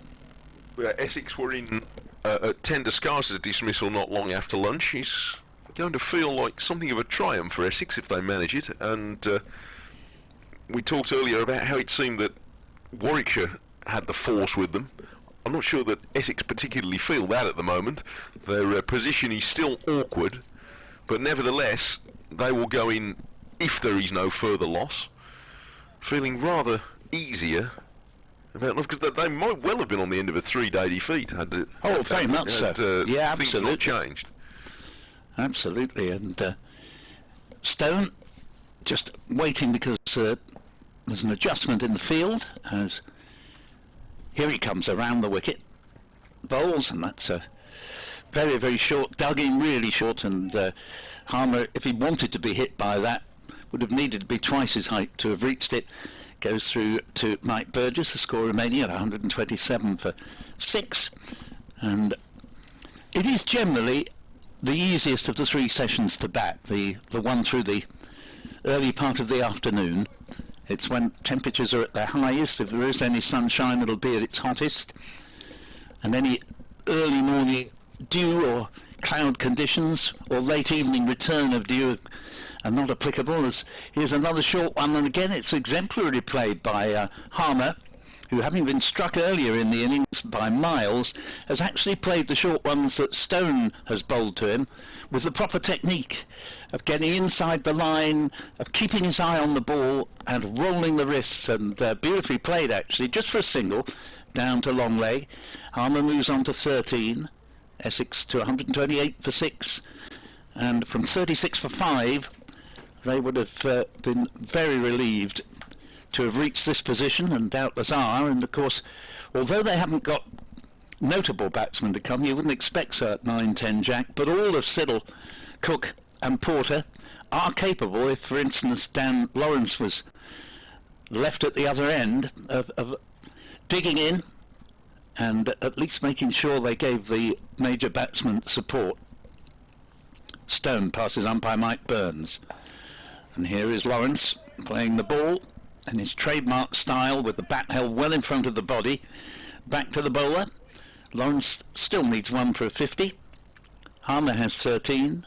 Essex were in at 10 to Scarce's dismissal not long after lunch, is going to feel like something of a triumph for Essex if they manage it. And we talked earlier about how it seemed that Warwickshire had the force with them. I'm not sure that Essex particularly feel that at the moment. Their position is still awkward, but nevertheless they will go in, if there is no further loss, feeling rather easier about life, because they might well have been on the end of a 3-day defeat had very much so. Yeah, things absolutely not changed. Absolutely. And Stone just waiting because there's an adjustment in the field as here he comes around the wicket, bowls, and that's a very, very short, dug in really short, and Harmer, if he wanted to be hit by that, would have needed to be twice his height to have reached it. Goes through to Mike Burgess, the score remaining at 127 for 6, and it is generally the easiest of the 3 sessions to bat, the one through the early part of the afternoon. It's when temperatures are at their highest. If there is any sunshine, it'll be at its hottest, and any early morning dew or cloud conditions or late evening return of dew are not applicable. As here's another short one, and again it's exemplary played by Harmer, who, having been struck earlier in the innings by Miles, has actually played the short ones that Stone has bowled to him with the proper technique of getting inside the line, of keeping his eye on the ball and rolling the wrists, and beautifully played actually, just for a single, down to long leg. Harmer moves on to 13, Essex to 128 for 6, and from 36 for 5 they would have been very relieved to have reached this position, and doubtless are. And of course, although they haven't got notable batsmen to come, you wouldn't expect so at 9-10 Jack, but all of Siddle, Cook and Porter are capable, if for instance Dan Lawrence was left at the other end, of digging in and at least making sure they gave the major batsman support. Stone passes umpire Mike Burns, and here is Lawrence playing the ball in his trademark style with the bat held well in front of the body. Back to the bowler. Lawrence still needs 1 for a 50. Harmer has 13,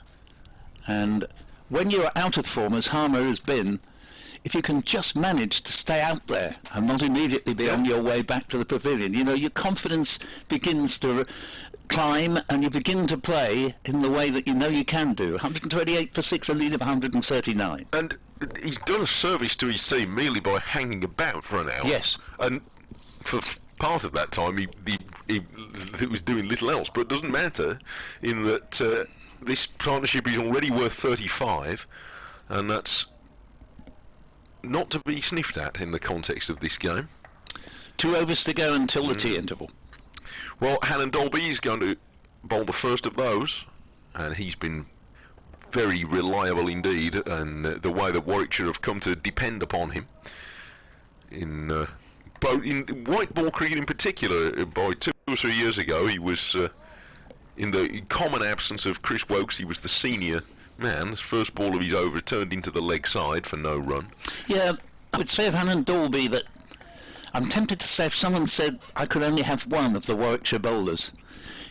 and when you're out of form, as Harmer has been, if you can just manage to stay out there and not immediately be on your way back to the pavilion, you know, your confidence begins to climb and you begin to play in the way that you know you can do. 128 for 6, a lead of 139. And he's done a service to his team merely by hanging about for an hour. Yes. And for part of that time he was doing little else, but it doesn't matter in that this partnership is already worth 35, and that's not to be sniffed at in the context of this game. 2 overs to go until the tea interval. Well, Hannon Dolby is going to bowl the first of those, and he's been very reliable indeed, and the way that Warwickshire have come to depend upon him in white ball cricket in particular. By 2 or 3 years ago, he was in the common absence of Chris Wokes, he was the senior man. His first ball of his over turned into the leg side for no run. Yeah, I would say of Hannon Dolby that I'm tempted to say if someone said I could only have one of the Warwickshire bowlers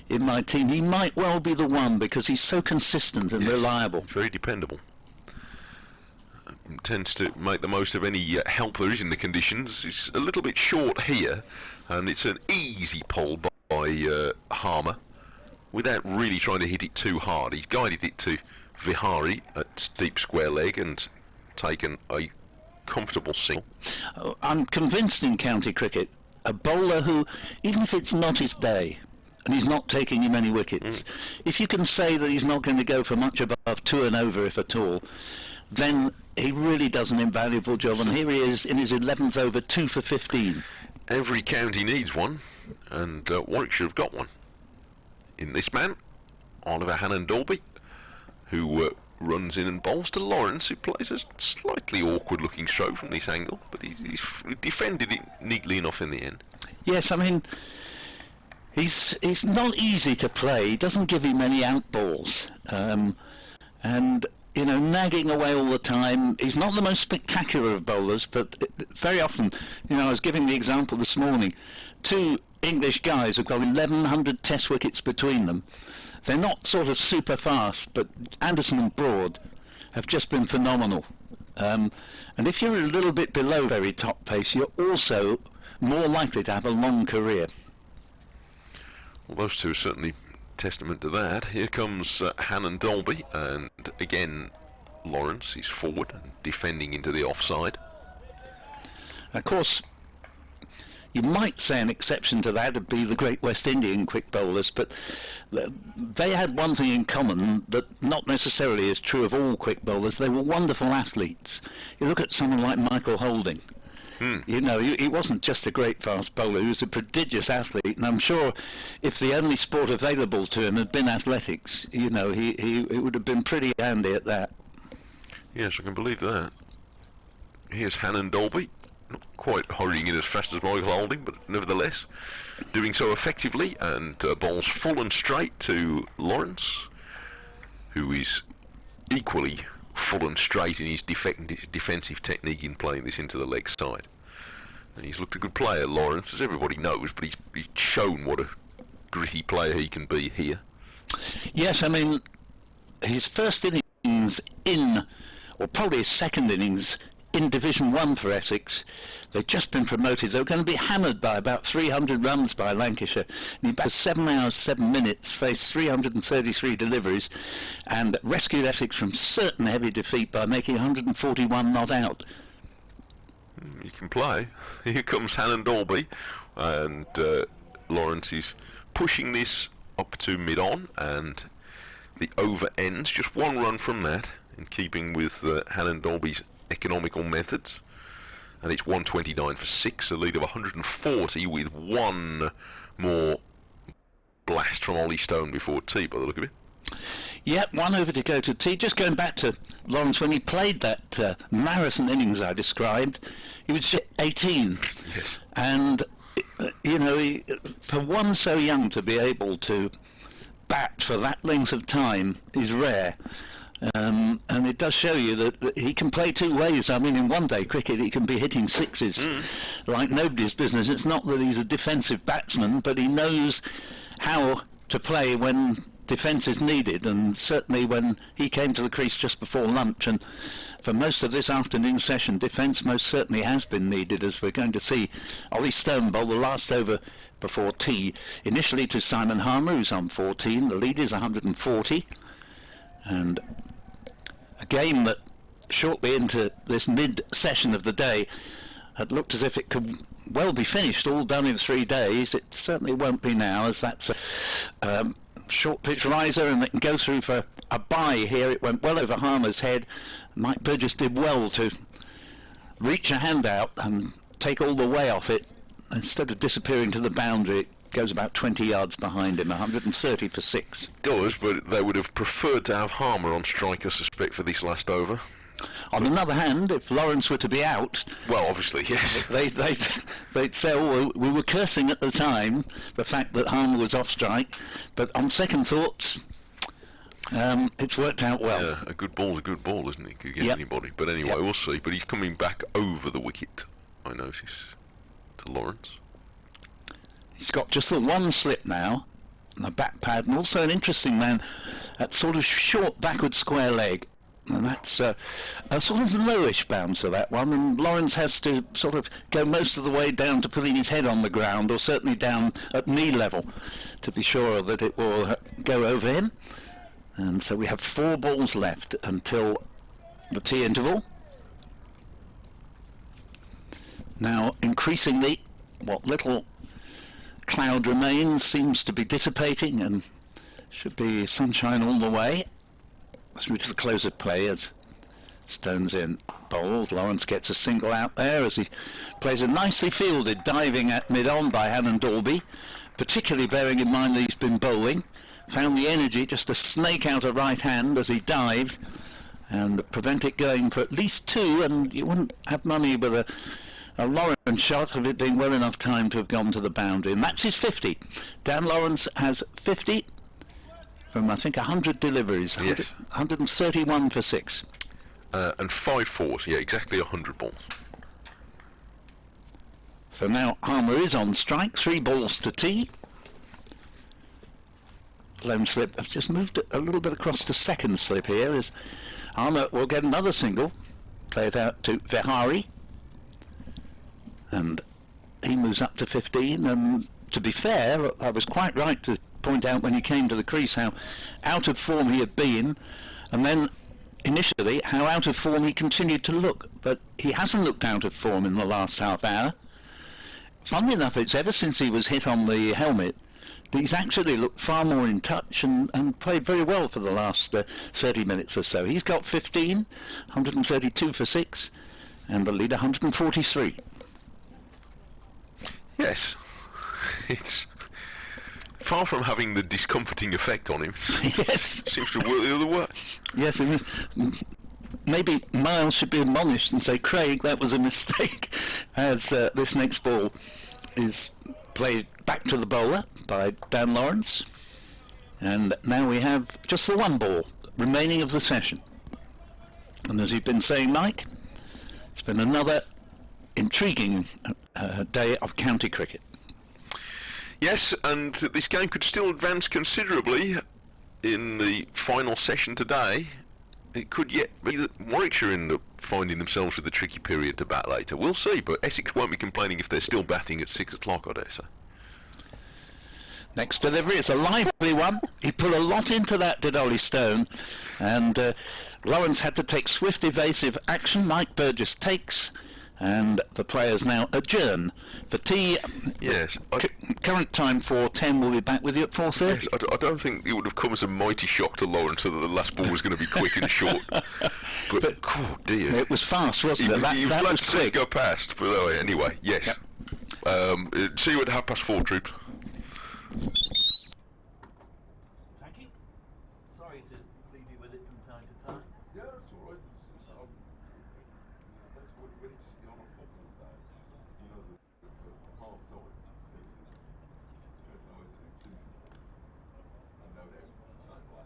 in my team, he might well be the one, because he's so consistent and reliable. Very dependable. Tends to make the most of any help there is in the conditions. It's a little bit short here, and it's an easy pull by Harmer, without really trying to hit it too hard. He's guided it to Vihari at deep square leg and taken a comfortable single. I'm convinced in county cricket, a bowler who, even if it's not his day, and he's not taking you many wickets, if you can say that he's not going to go for much above 2 and over, if at all, then he really does an invaluable job. And here he is in his 11th over, 2 for 15. Every county needs one, and Warwickshire have got one. In this man, Oliver Hannon-Dolby, who runs in and bowls to Lawrence, who plays a slightly awkward-looking stroke from this angle, but he's defended it neatly enough in the end. Yes, I mean, he's not easy to play. He doesn't give you many out balls, and you know, nagging away all the time. He's not the most spectacular of bowlers, but very often, you know, I was giving the example this morning. 2 English guys have got 1,100 Test wickets between them. They're not sort of super fast, but Anderson and Broad have just been phenomenal. And if you're a little bit below very top pace, you're also more likely to have a long career. Well, those two are certainly testament to that. Here comes Hannon-Dolby, and again Lawrence is forward and defending into the offside. Of course, you might say an exception to that would be the great West Indian quick bowlers, but they had one thing in common that not necessarily is true of all quick bowlers. They were wonderful athletes. You look at someone like Michael Holding. You know, he wasn't just a great fast bowler, he was a prodigious athlete, and I'm sure if the only sport available to him had been athletics, you know, he would have been pretty handy at that. Yes, I can believe that. Here's Hannon-Dolby, not quite hurrying it as fast as Michael Holding, but nevertheless doing so effectively, and bowls full and straight to Lawrence, who is equally full and straight in his defensive technique in playing this into the leg side. And he's looked a good player, Lawrence, as everybody knows, but he's shown what a gritty player he can be here. Yes, I mean, his first innings or probably his second innings in Division 1 for Essex, they'd just been promoted. They were going to be hammered by about 300 runs by Lancashire. And he batted 7 hours, 7 minutes, faced 333 deliveries, and rescued Essex from certain heavy defeat by making 141 not out. He can play. Here comes Hannon-Dolby, and Lawrence is pushing this up to mid-on, and the over ends just 1 run from that, in keeping with Hannon-Dolby's economical methods, and it's 129 for 6, a lead of 140 with 1 more blast from Ollie Stone before tea, by the look of it. Yep, 1 over to go to tea. Just going back to Lawrence, when he played that marathon innings I described, he was 18. Yes. And, you know, for one so young to be able to bat for that length of time is rare. And it does show you that he can play 2 ways. I mean, in one-day cricket, he can be hitting sixes like nobody's business. It's not that he's a defensive batsman, but he knows how to play when defence is needed, and certainly when he came to the crease just before lunch, and for most of this afternoon session, defence most certainly has been needed, as we're going to see Ollie Stone bowl the last over before tea, initially to Simon Harmer, who's on 14. The lead is 140, and a game that shortly into this mid-session of the day had looked as if it could well be finished, all done in 3 days. It certainly won't be now, as that's a short pitch riser, and they can go through for a bye here. It went well over Harmer's head. Mike Burgess did well to reach a hand out and take all the way off it. Instead of disappearing to the boundary, it goes about 20 yards behind him, 130 for 6. Does, but they would have preferred to have Harmer on strike, I suspect, for this last over. On the other hand, if Lawrence were to be out, well, obviously, yes, they'd say, oh, well, we were cursing at the time the fact that Harmer was off strike, but on second thoughts, it's worked out well. Yeah, a good ball's a good ball, isn't it? Could get anybody. But anyway, we'll see. But he's coming back over the wicket, I notice, to Lawrence. He's got just the 1 slip now, and a back pad, and also an interesting man at sort of short backward square leg. And that's a sort of lowish bouncer, that one, and Lawrence has to sort of go most of the way down to putting his head on the ground, or certainly down at knee level, to be sure that it will go over him. And so we have 4 balls left until the tea interval. Now, increasingly, what little cloud remains seems to be dissipating, and should be sunshine all the way through to the close of play as Stones in bowls. Lawrence gets a single out there as he plays a nicely fielded diving at mid-on by Hannon Dalby, particularly bearing in mind that he's been bowling. Found the energy just to snake out a right hand as he dived and prevent it going for at least 2, and you wouldn't have money with a Lawrence shot of it being well enough time to have gone to the boundary. And that's his 50. Dan Lawrence has 50 from, I think, 100 deliveries. Yes. 131 for 6. And 5 fours, yeah, exactly 100 balls. So now Harmer is on strike, 3 balls to tea. Lone slip, I've just moved it a little bit across to second slip here, as Harmer will get another single, play it out to Vihari, and he moves up to 15. And to be fair, I was quite right to point out when he came to the crease how out of form he had been, and then initially how out of form he continued to look, but he hasn't looked out of form in the last half hour. Funnily enough, it's ever since he was hit on the helmet that he's actually looked far more in touch and played very well for the last 30 minutes or so. He's got 15, 132 for 6, and the leader 143. Yes, it's far from having the discomforting effect on him. Yes. Seems to work the other way. Yes, I mean, maybe Miles should be admonished and say, Craig, that was a mistake, as this next ball is played back to the bowler by Dan Lawrence. And now we have just the 1 ball remaining of the session. And as you've been saying, Mike, it's been another intriguing day of county cricket. Yes, and this game could still advance considerably in the final session today. It could yet be that Warwickshire end up finding themselves with a tricky period to bat later. We'll see, but Essex won't be complaining if they're still batting at 6 o'clock, I dare say. Next delivery, it's a lively one. He put a lot into that, did Ollie Stone. And Lawrence had to take swift evasive action. Mike Burgess takes, and the players now adjourn for tea. Yes. Current time 4:10. We'll be back with you at 4:30. Yes, I don't think it would have come as a mighty shock to Lawrence that the last ball was going to be quick and short. But oh dear. It was fast, wasn't it? He was that glad was to see it quick. go past, but anyway, yes. Yep. See you at 4:30, troops. Thank you. Sorry to leave you with it from time to time. Yeah, it's all right. That's when it's on a football day, you know, the half time. I know they're the same way.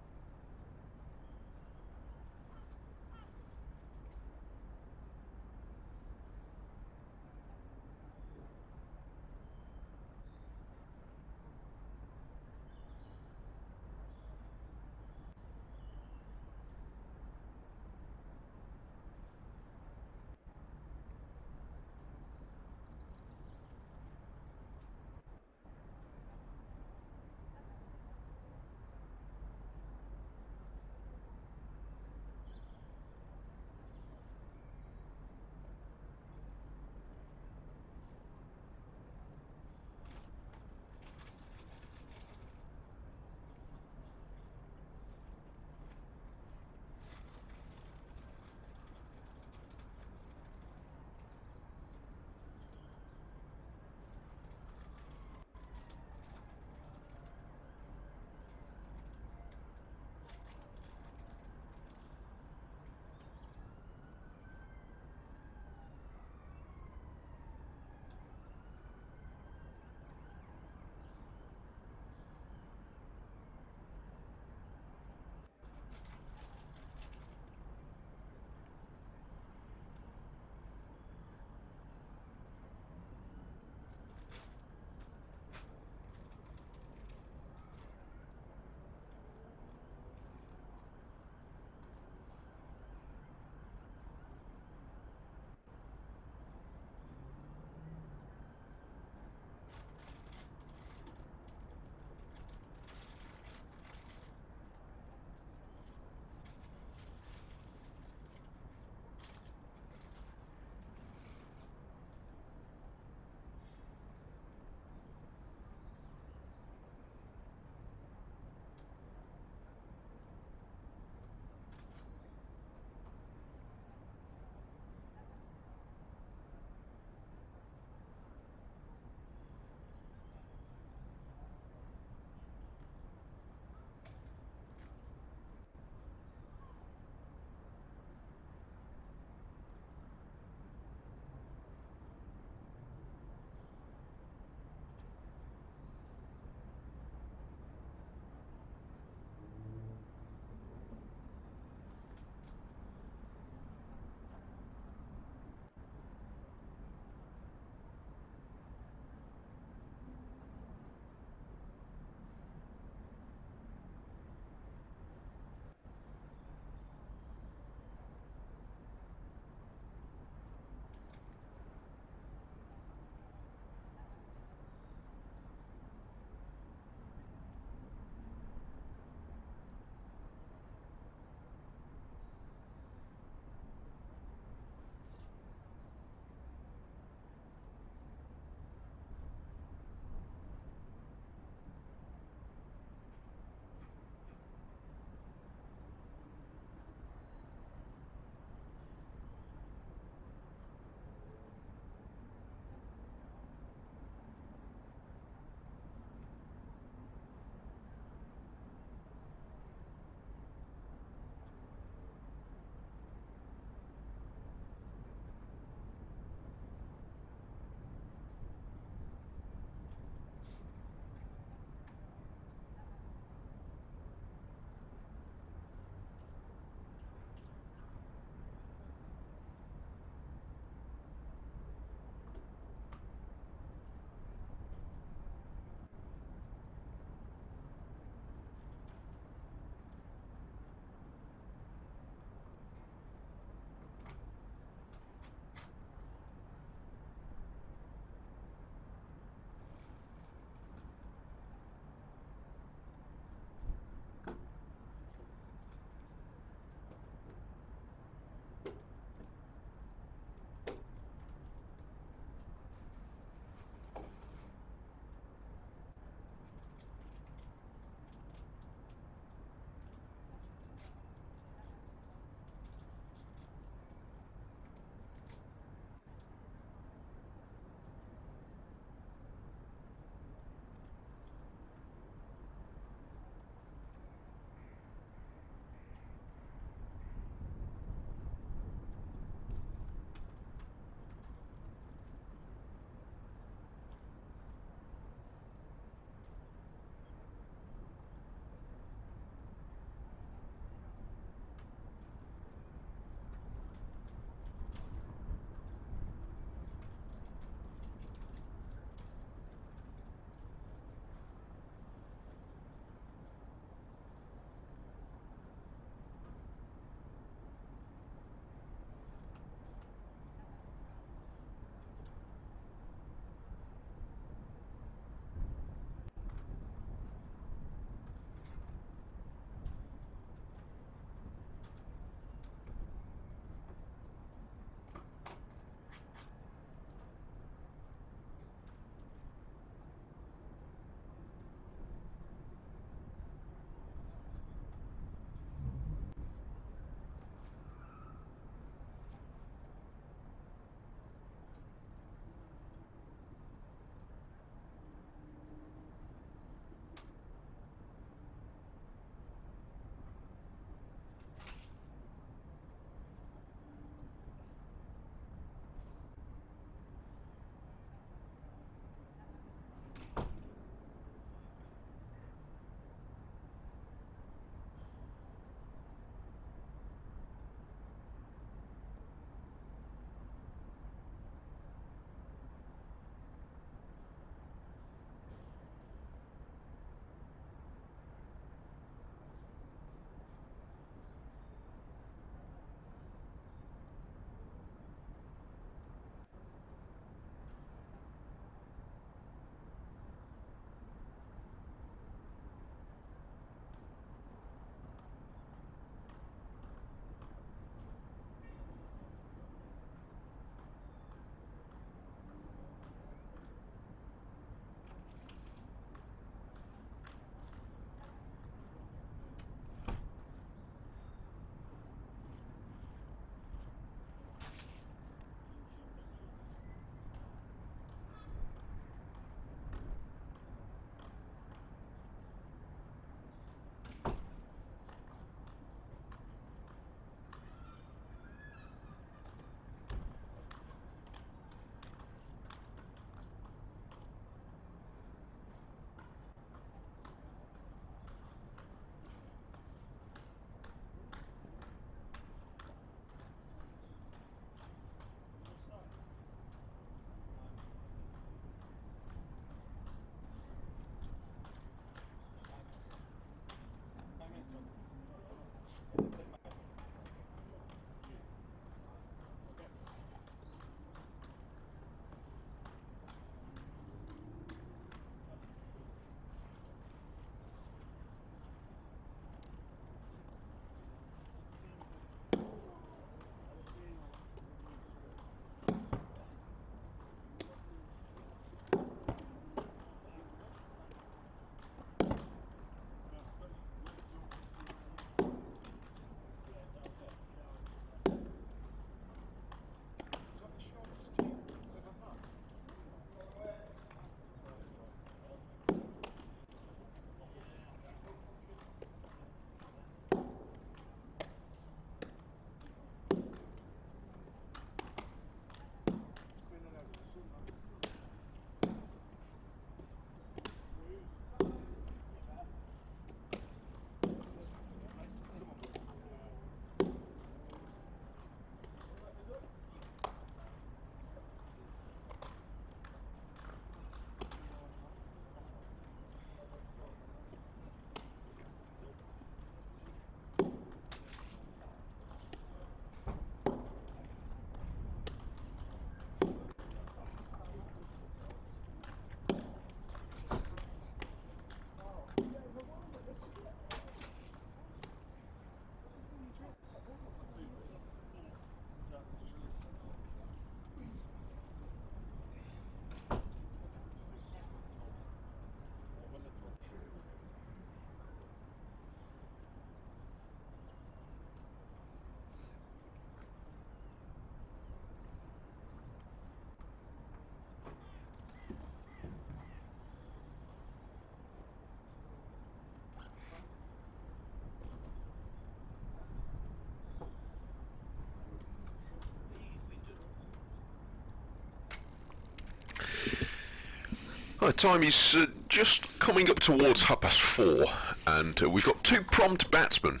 Time is just coming up towards 4:30, and we've got two prompt batsmen.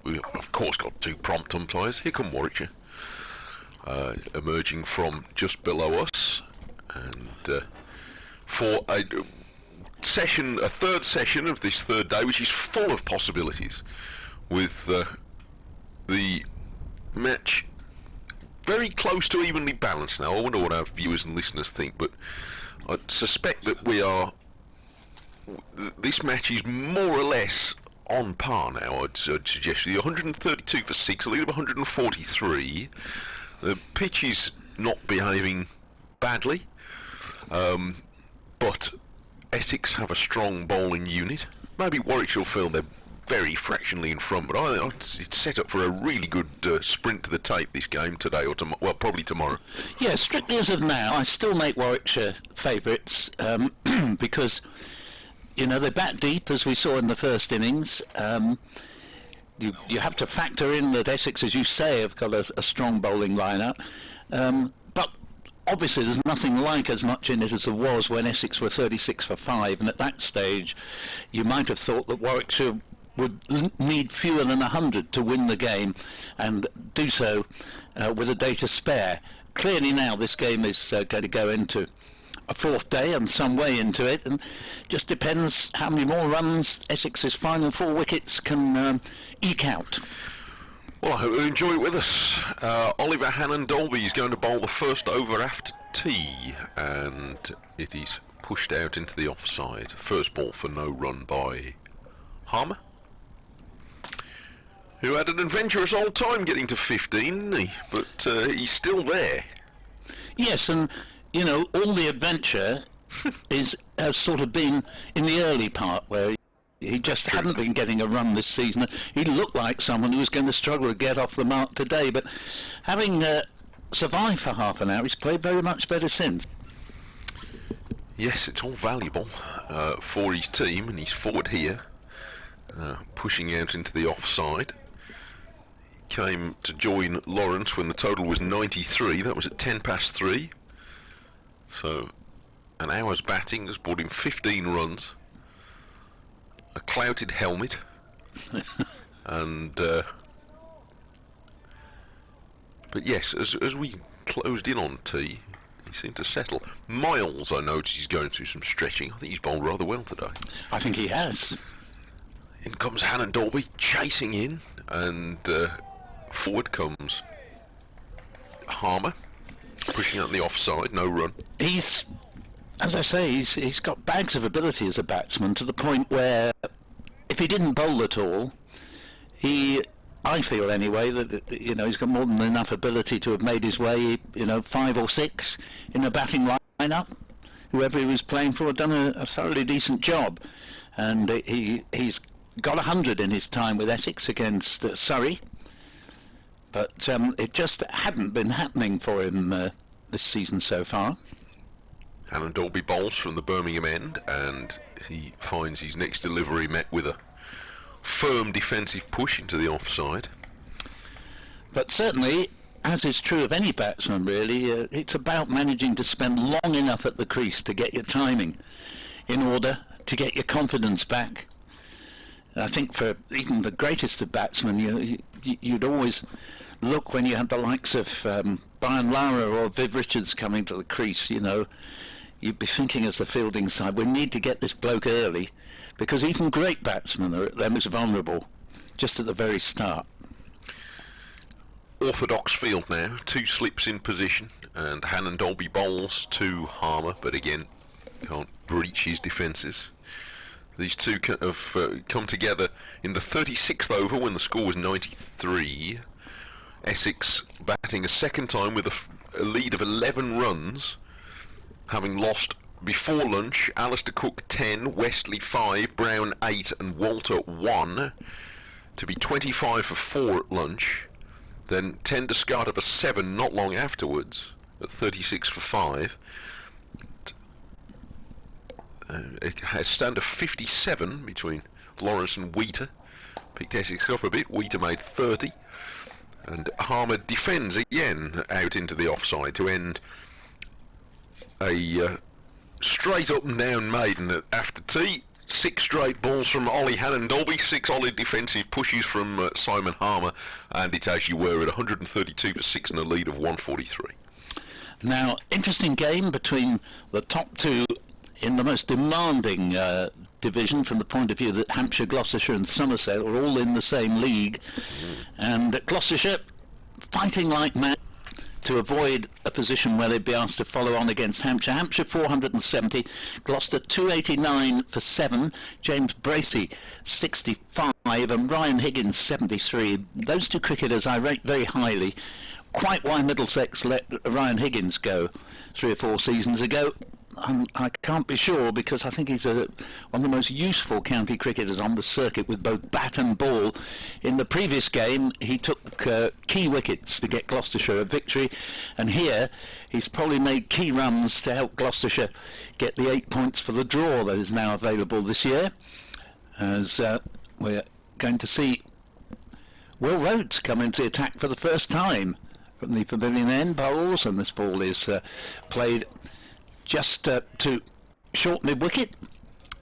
We've of course got two prompt umpires. Here come Warwickshire, emerging from just below us, and for a third session of this third day, which is full of possibilities, with the match very close to evenly balanced now. I wonder what our viewers and listeners think, but I suspect that this match is more or less on par now. I'd suggest the 132 for 6, a lead of 143. The pitch is not behaving badly, but Essex have a strong bowling unit. Maybe Warwickshire will feel they're very fractionally in front, but I think it's set up for a really good sprint to the tape, this game today, or well, probably tomorrow. Yeah, strictly as of now, I still make Warwickshire favourites, because, you know, they bat deep, as we saw in the first innings. You have to factor in that Essex, as you say, have got a strong bowling lineup, but obviously there's nothing like as much in it as there was when Essex were 36 for 5, and at that stage you might have thought that Warwickshire would need fewer than 100 to win the game, and do so with a day to spare. Clearly now this game is going to go into a fourth day and some way into it, and just depends how many more runs Essex's final 4 wickets can eke out. Well, I hope you enjoy it with us. Oliver Hannon-Dolby is going to bowl the first over after tea, and it is pushed out into the offside. First ball for no run by Harmer, who had an adventurous old time getting to 15, didn't he? But he's still there. Yes, and, you know, all the adventure has sort of been in the early part, where he just hadn't been getting a run this season. He looked like someone who was going to struggle to get off the mark today, but having survived for half an hour, he's played very much better since. Yes, it's all valuable for his team, and he's forward here, pushing out into the offside. Came to join Lawrence when the total was 93. That was at 3:10. So an hour's batting has brought him 15 runs, a clouted helmet, and but yes, as we closed in on tea, he seemed to settle. Miles, I noticed, he's going through some stretching. I think he's bowled rather well today. I think he has. In comes Hannon-Dolby chasing in, and forward comes Harmer, pushing out the offside, no run. He's, as I say, he's got bags of ability as a batsman, to the point where if he didn't bowl at all, I feel anyway, that, you know, he's got more than enough ability to have made his way, you know, 5 or 6 in a batting lineup. Whoever he was playing for had done a thoroughly decent job, and he's got 100 in his time with Essex against Surrey. But it just hadn't been happening for him this season so far. Hannon-Dolby bowls from the Birmingham end, and he finds his next delivery met with a firm defensive push into the offside. But certainly, as is true of any batsman really, it's about managing to spend long enough at the crease to get your timing in order to get your confidence back. I think for even the greatest of batsmen, you'd always look when you had the likes of Brian Lara or Viv Richards coming to the crease, you know, you'd be thinking as the fielding side, we need to get this bloke early, because even great batsmen are at their most vulnerable just at the very start. Orthodox field now, 2 slips in position, and Hannon-Dolby bowls to Harmer, but again can't breach his defences. These two have come together in the 36th over when the score was 93. Essex batting a second time with a lead of 11 runs, having lost before lunch Alistair Cook 10, Westley 5, Brown 8 and Walter 1, to be 25 for 4 at lunch, then 10 discarded for 7 not long afterwards at 36 for 5. It has stand of 57 between Lawrence and Wheater. Picked Essex up a bit. Wheater made 30, and Harmer defends again out into the offside to end a straight up and down maiden after tea. 6 straight balls from Ollie Hannon-Dolby, 6 solid defensive pushes from Simon Harmer, and it's as you were at 132 for 6 and a lead of 143. Now, interesting game between the top two in the most demanding division from the point of view that Hampshire, Gloucestershire and Somerset are all in the same league. And Gloucestershire fighting like mad to avoid a position where they'd be asked to follow on against Hampshire. Hampshire 470, Gloucester 289 for 7, James Bracey 65 and Ryan Higgins 73. Those two cricketers I rate very highly. Quite why Middlesex let Ryan Higgins go 3 or 4 seasons ago, I can't be sure, because I think he's one of the most useful county cricketers on the circuit with both bat and ball. In the previous game he took key wickets to get Gloucestershire a victory, and here he's probably made key runs to help Gloucestershire get the 8 points for the draw that is now available this year, as we're going to see Will Rhodes come into the attack for the first time from the pavilion end. Bowls, and this ball is played just to short mid-wicket,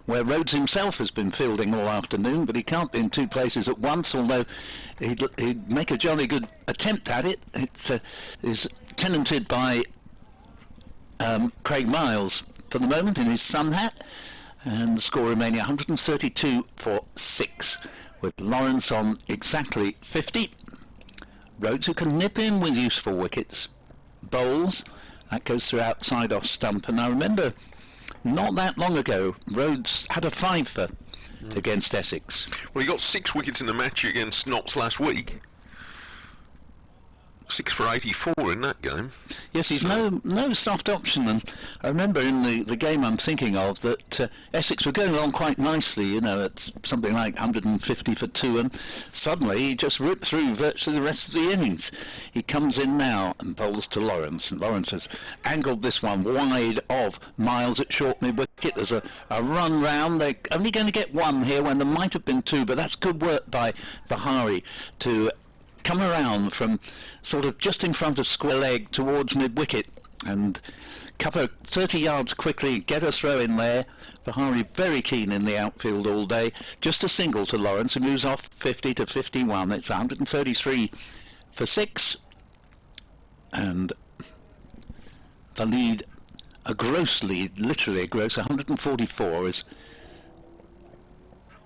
where Rhodes himself has been fielding all afternoon, but he can't be in 2 places at once, although he'd make a jolly good attempt at it. It is tenanted by Craig Miles for the moment in his sun hat, and the score remaining 132 for 6, with Lawrence on exactly 50. Rhodes, who can nip in with useful wickets, bowls. That goes through outside off stump, and I remember not that long ago Rhodes had a 5-for against Essex. Well, he got 6 wickets in the match against Notts last week. 6 for 84 in that game. Yes, he's no soft option, and I remember in the game I'm thinking of that Essex were going along quite nicely, you know, at something like 150 for 2, and suddenly he just ripped through virtually the rest of the innings. He comes in now and bowls to Lawrence, and Lawrence has angled this one wide of Miles at short mid-wicket. There's a run round. They're only going to get 1 here when there might have been 2, but that's good work by Vihari to come around from sort of just in front of square leg towards mid-wicket and cover 30 yards quickly, get a throw in there. Vihari very keen in the outfield all day. Just a single to Lawrence, who moves off 50 to 51. It's 133 for 6, and the lead, a gross lead, literally a gross 144, is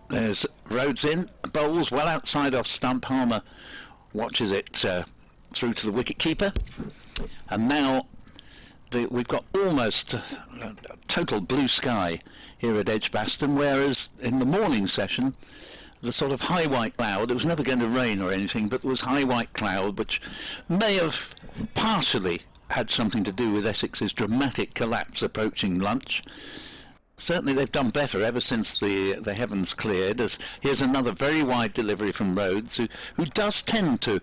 there's Rhodes in, bowls well outside off stump. Harmer watches it through to the wicket-keeper, and now we've got almost total blue sky here at Edgbaston, whereas in the morning session the sort of high white cloud, it was never going to rain or anything, but there was high white cloud which may have partially had something to do with Essex's dramatic collapse approaching lunch. Certainly they've done better ever since the heavens cleared. Here's another very wide delivery from Rhodes, who does tend to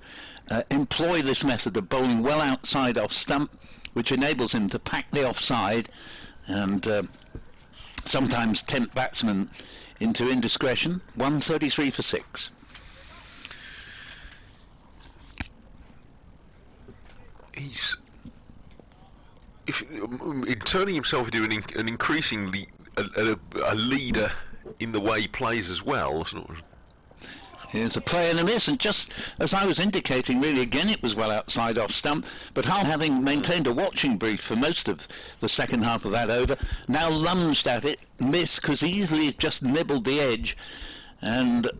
employ this method of bowling well outside off stump, which enables him to pack the offside and sometimes tempt batsmen into indiscretion. 133 for 6. He's turning himself into an increasingly a leader in the way he plays as well. Here's a play and a miss, and just as I was indicating, really again it was well outside off stump, but Hull, having maintained a watching brief for most of the second half of that over, now lunged at it, missed, because easily just nibbled the edge, and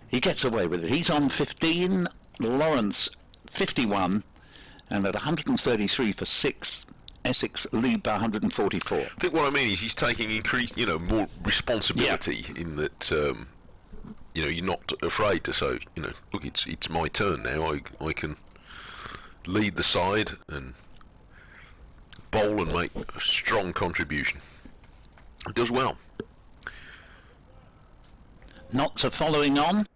he gets away with it. He's on 15, Lawrence 51, and at 133 for 6, Essex lead by 144. I think what I mean is he's taking increased, more responsibility in that, you're not afraid to say, look, it's my turn now. I can lead the side and bowl and make a strong contribution. He does well. Notts are following on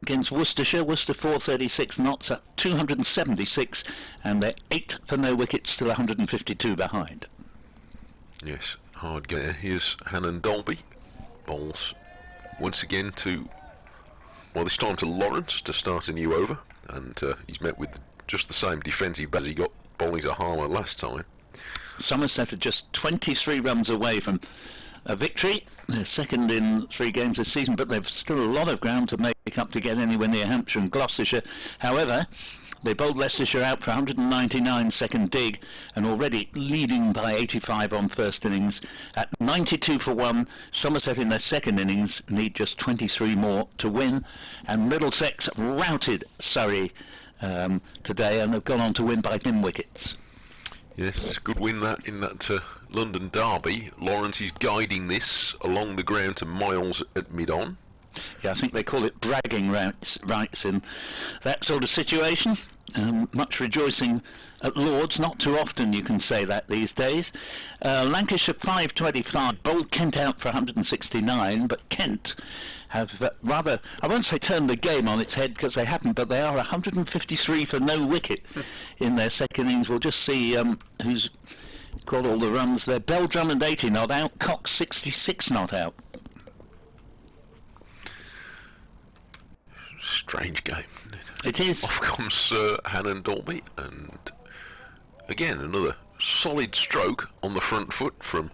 against Worcestershire. Worcester 436, Notts at 276, and they're 8 for no wickets, still 152 behind. Yes, hard game. Here's Hannon-Dolby. Bowls once again this time to Lawrence to start a new over, and he's met with just the same defensive as he got bowling to Harmer last time. Somerset are just 23 runs away from a victory. They're second in 3 games this season, but they've still a lot of ground to make up to get anywhere near Hampshire and Gloucestershire. However, they bowled Leicestershire out for 199 second dig and already leading by 85 on first innings. At 92 for 1, Somerset in their second innings need just 23 more to win. And Middlesex routed Surrey today and have gone on to win by 10 wickets. Yes, it's a good win that in that London derby. Lawrence is guiding this along the ground to Miles at mid-on. Yeah, I think they call it bragging rights in that sort of situation. Much rejoicing at Lord's. Not too often you can say that these days. Lancashire 525, bowled Kent out for 169, but Kent have rather, I won't say turned the game on its head because they haven't, but they are 153 for no wicket in their second innings. We'll just see who's got all the runs there. Bell Drummond 80 not out, Cox 66 not out. Strange game, isn't it? It is. Off comes Hannon Dolby, and again another solid stroke on the front foot from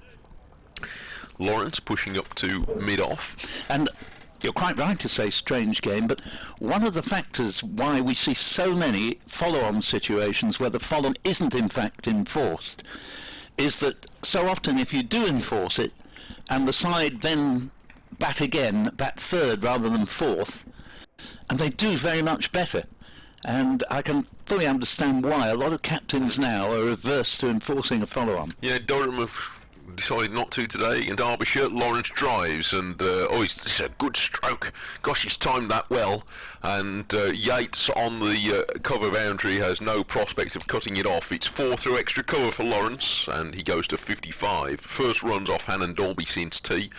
Lawrence, pushing up to mid-off. And you're quite right to say strange game, but one of the factors why we see so many follow-on situations where the follow-on isn't in fact enforced is that so often if you do enforce it and the side then bat again, bat third rather than fourth, and they do very much better. And I can fully understand why a lot of captains now are averse to enforcing a follow-on. Yeah, Durham have decided not to today. In Derbyshire, Lawrence drives, and it's a good stroke. Gosh, he's timed that well. And Yates on the cover boundary has no prospect of cutting it off. It's 4 through extra cover for Lawrence, and he goes to 55. First runs off Hannon Dolby since tea,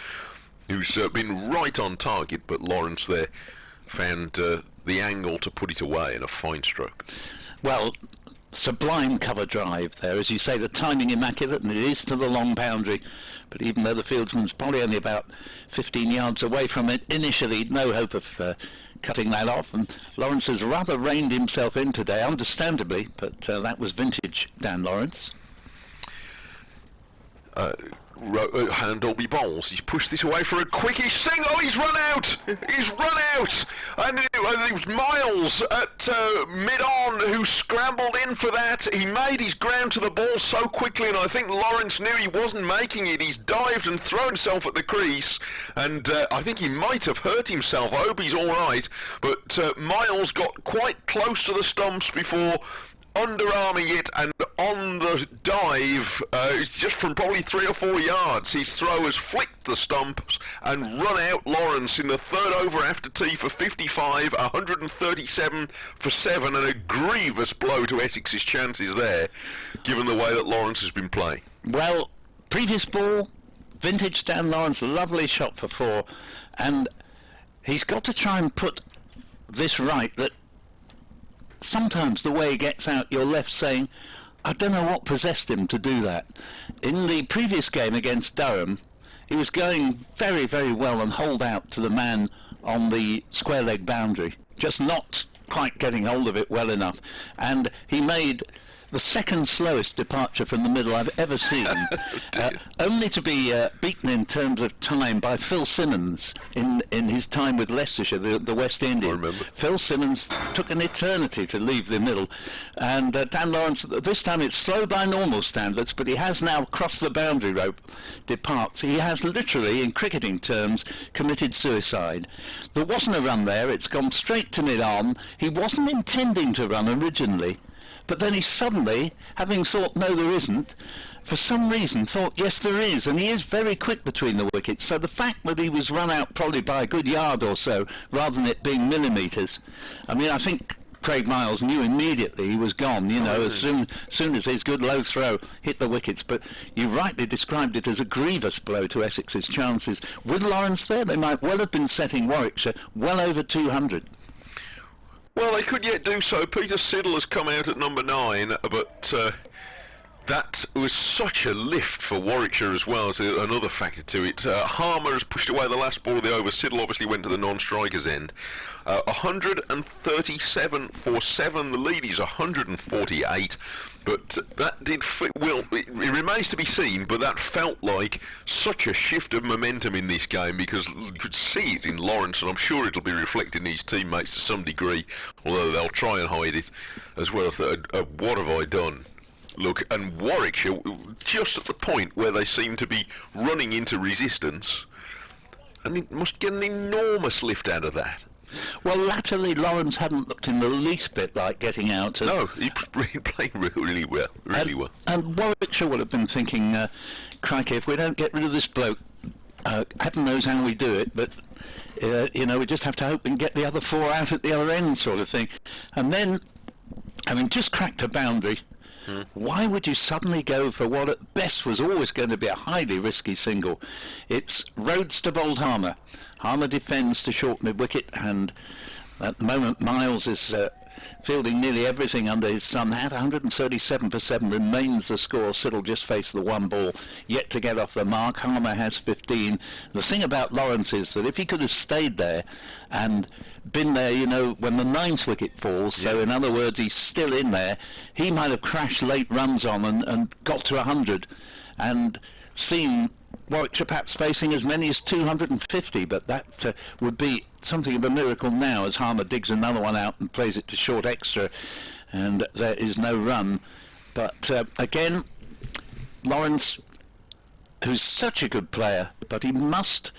who's been right on target, but Lawrence there found the angle to put it away in a fine stroke. Well, sublime cover drive there, as you say, the timing immaculate, and it is to the long boundary, but even though the fieldsman's probably only about 15 yards away from it, initially no hope of cutting that off, and Lawrence has rather reined himself in today, understandably, but that was vintage Dan Lawrence. Hannon Dolby bowls. He's pushed this away for a quickish sing. Oh, he's run out! He's run out! And it was Miles at mid-on who scrambled in for that. He made his ground to the ball so quickly, and I think Lawrence knew he wasn't making it. He's dived and thrown himself at the crease, and I think he might have hurt himself. I hope he's all right. But Miles got quite close to the stumps before underarming it, and on the dive, just from probably 3 or 4 yards, his throw has flicked the stumps and run out Lawrence in the third over after tea for 55, 137 for 7, and a grievous blow to Essex's chances there, given the way that Lawrence has been playing. Well, previous ball, vintage Dan Lawrence, lovely shot for 4, and he's got to try and put this right, that sometimes the way he gets out, you're left saying, I don't know what possessed him to do that. In the previous game against Durham, he was going very, very well and hold out to the man on the square leg boundary, just not quite getting hold of it well enough. And he made the second slowest departure from the middle I've ever seen, only to be beaten in terms of time by Phil Simmons in his time with Leicestershire, the West Indian. I remember. Phil Simmons took an eternity to leave the middle, and Dan Lawrence, this time it's slow by normal standards, but he has now crossed the boundary rope, departs. He has literally, in cricketing terms, committed suicide. There wasn't a run there, it's gone straight to mid-on. He wasn't intending to run originally, but then he suddenly, having thought, no, there isn't, for some reason thought, yes, there is, and he is very quick between the wickets. So the fact that he was run out probably by a good yard or so, rather than it being millimetres, I mean, I think Craig Miles knew immediately he was gone, you know, as soon as his good low throw hit the wickets. But you rightly described it as a grievous blow to Essex's chances. With Lawrence there, they might well have been setting Warwickshire well over 200. Well, they could yet do so. Peter Siddle has come out at number 9, but That was such a lift for Warwickshire as well as another factor to it. Harmer has pushed away the last ball of the over. Siddle obviously went to the non-strikers end. 137 for 7. The lead is 148. But that did well. It remains to be seen. But that felt like such a shift of momentum in this game because you could see it in Lawrence, and I'm sure it'll be reflected in his teammates to some degree. Although they'll try and hide it as well. What have I done? Look, and Warwickshire, just at the point where they seem to be running into resistance, and it must get an enormous lift out of that. Well, latterly Lawrence hadn't looked in the least bit like getting out. No, he played really well, well. And Warwickshire would have been thinking, crikey, if we don't get rid of this bloke, heaven knows how we do it, but we just have to hope and get the other 4 out at the other end, sort of thing. And then, having just cracked a boundary, why would you suddenly go for what at best was always going to be a highly risky single? It's Rhodes to bowled Harmer. Harmer defends to short mid-wicket, and at the moment Miles is fielding nearly everything under his sun hat. 137 for 7 remains the score. Siddle just faced the 1 ball, yet to get off the mark. Harmer has 15. The thing about Lawrence is that if he could have stayed there and been there, when the 9th wicket falls, so in other words, he's still in there, he might have crashed late runs on and got to 100 and seen Warwickshire perhaps facing as many as 250, but that would be something of a miracle now as Harmer digs another one out and plays it to short extra, and there is no run. But again, Lawrence, who's such a good player, but he must,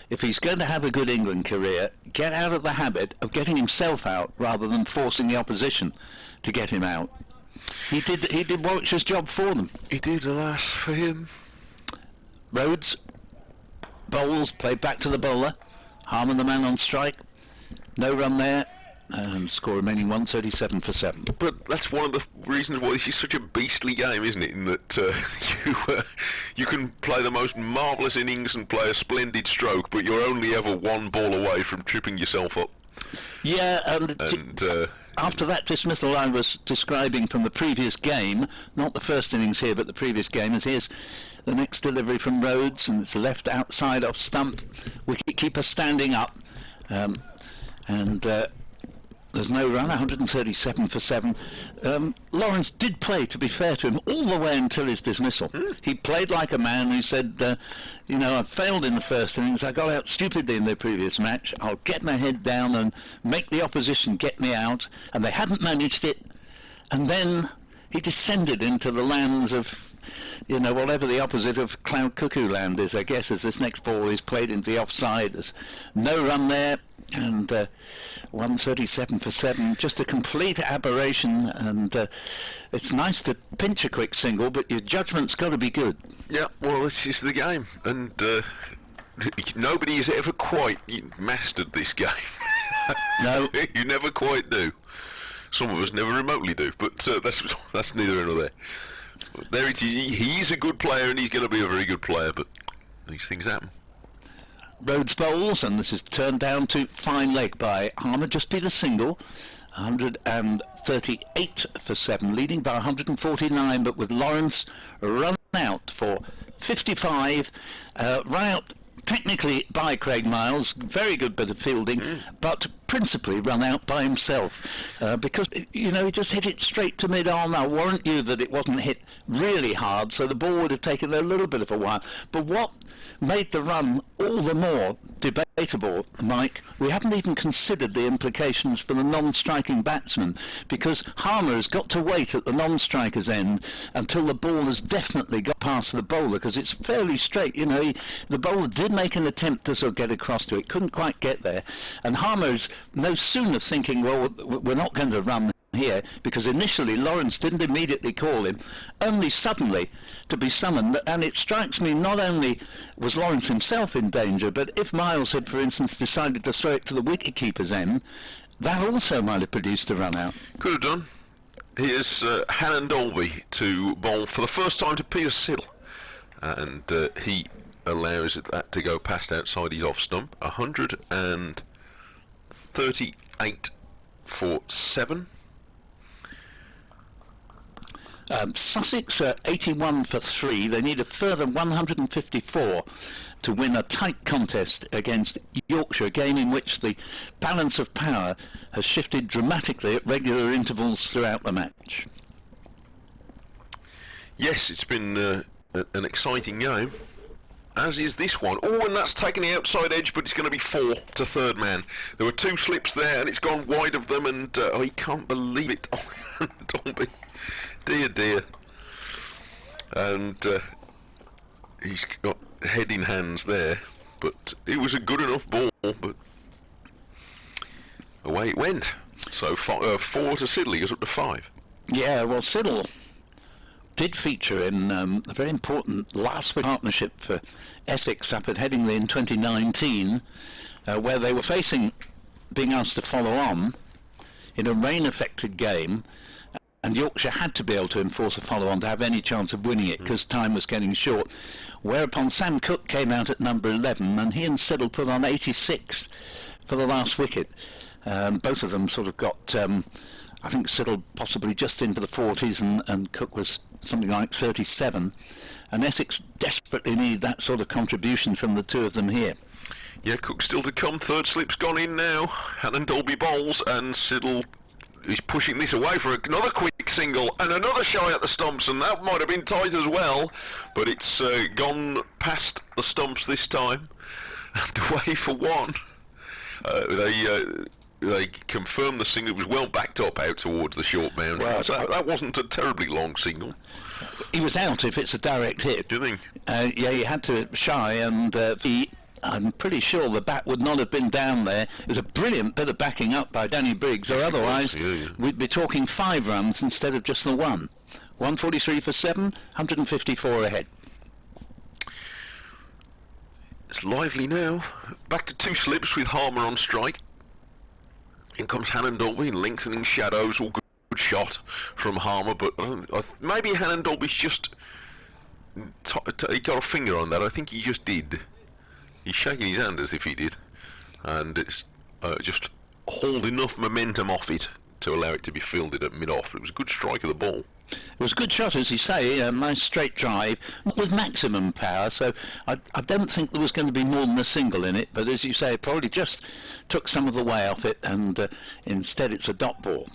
if he's going to have a good England career, get out of the habit of getting himself out rather than forcing the opposition to get him out. He did Warwickshire's job for them. He did, alas, for him. Rhodes bowls, played back to the bowler. Harmer the man on strike. No run there. Score remaining 137 for 7. But that's one of the reasons why this is such a beastly game, isn't it? In that you can play the most marvellous innings and play a splendid stroke, but you're only ever 1 ball away from tripping yourself up. Yeah, and after that dismissal I was describing from the previous game, not the first innings here, but the previous game, as here's the next delivery from Rhodes, and it's left outside off stump. Wicketkeeper standing up, and there's no run. 137 for 7. Lawrence did play, to be fair to him, all the way until his dismissal. He played like a man who said, I failed in the first innings, I got out stupidly in the previous match, I'll get my head down and make the opposition get me out, and they hadn't managed it. And then he descended into the lands of whatever the opposite of Cloud Cuckoo Land is, I guess, as this next ball is played into the offside. There's no run there, and 137 for 7, just a complete aberration, and it's nice to pinch a quick single, but your judgment's got to be good. Yeah, well, this is the game, and nobody has ever quite mastered this game. No. You never quite do. Some of us never remotely do, but that's neither here nor there. There it is. He's a good player, and he's going to be a very good player, but these things happen. Rhodes bowls, and this is turned down to fine leg by Harmer. Just beat a single. 138 for 7, leading by 149, but with Lawrence run out for 55. Run out technically by Craig Miles, very good bit of fielding, but principally run out by himself, because he just hit it straight to mid-arm. I'll warrant you that it wasn't hit really hard, so the ball would have taken a little bit of a while. But what made the run all the more debatable, Mike, we haven't even considered the implications for the non-striking batsman, because Harmer has got to wait at the non-striker's end until the ball has definitely got past the bowler, because it's fairly straight. The bowler did make an attempt to sort of get across to it, couldn't quite get there, and Harmer's no sooner thinking, well, we're not going to run here, because initially Lawrence didn't immediately call him, only suddenly to be summoned. And it strikes me, not only was Lawrence himself in danger, but if Miles had, for instance, decided to throw it to the wicket-keeper's end, that also might have produced a run out. Could have done. Here's Hannon Dolby to bowl for the first time to Peter Siddle, and he allows that to go past outside his off stump. 138 for 7. Sussex are 81 for 3. They need a further 154 to win a tight contest against Yorkshire, a game in which the balance of power has shifted dramatically at regular intervals throughout the match. Yes, it's been an exciting game, as is this one. Oh, and that's taken the outside edge, but it's going to be 4 to third man. There were 2 slips there, and it's gone wide of them, and he can't believe it. Oh, Dolby. Dear, dear. And he's got head in hands there, but it was a good enough ball, but away it went. So 4 to Sidley goes up to 5. Yeah, well, Siddle did feature in a very important last week partnership for Essex up at Headingley in 2019, where they were facing being asked to follow on in a rain-affected game, and Yorkshire had to be able to enforce a follow-on to have any chance of winning it because time was getting short, whereupon Sam Cook came out at number 11, and he and Siddle put on 86 for the last wicket. Both of them sort of got, I think Siddle possibly just into the 40s, and Cook was something like 37, and Essex desperately need that sort of contribution from the two of them here. Yeah, Cook still to come. Third slip's gone in now. Hannon Dolby bowls, and Siddle is pushing this away for another quick single, and another shy at the stumps, and that might have been tight as well, but it's gone past the stumps this time, and away for 1. They confirmed the single. It was well backed up out towards the short boundary. Well, so that wasn't a terribly long single. He was out if it's a direct hit. Do you think? Yeah, he had to shy, and I'm pretty sure the bat would not have been down there. It was a brilliant bit of backing up by Danny Briggs, or otherwise we'd be talking 5 runs instead of just the 1. 143 for 7, 154 ahead. It's lively now. Back to 2 slips with Harmer on strike. In comes Hannon Dolby in lengthening shadows. All good shot from Harmer, but maybe Hannon Dolby's just he got a finger on that. I think he just did. He's shaking his hand as if he did, and it's just hauled enough momentum off it to allow it to be fielded at mid-off. It was a good strike of the ball. It was a good shot, as you say, a nice straight drive, not with maximum power, so I don't think there was going to be more than a single in it, but as you say, it probably just took some of the way off it, and instead it's a dot ball.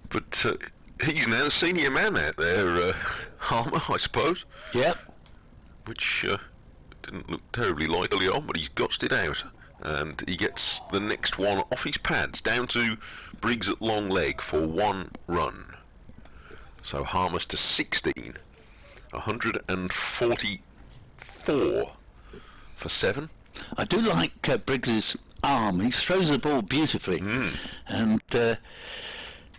But he's now the senior man out there, Harmer, I suppose. Yep. Which didn't look terribly light early on, but he's gotched it out. And he gets the next one off his pads, down to Briggs at long leg for 1 run. So Harmer's to 16, 144 for 7. I do like Briggs's arm. He throws the ball beautifully, and you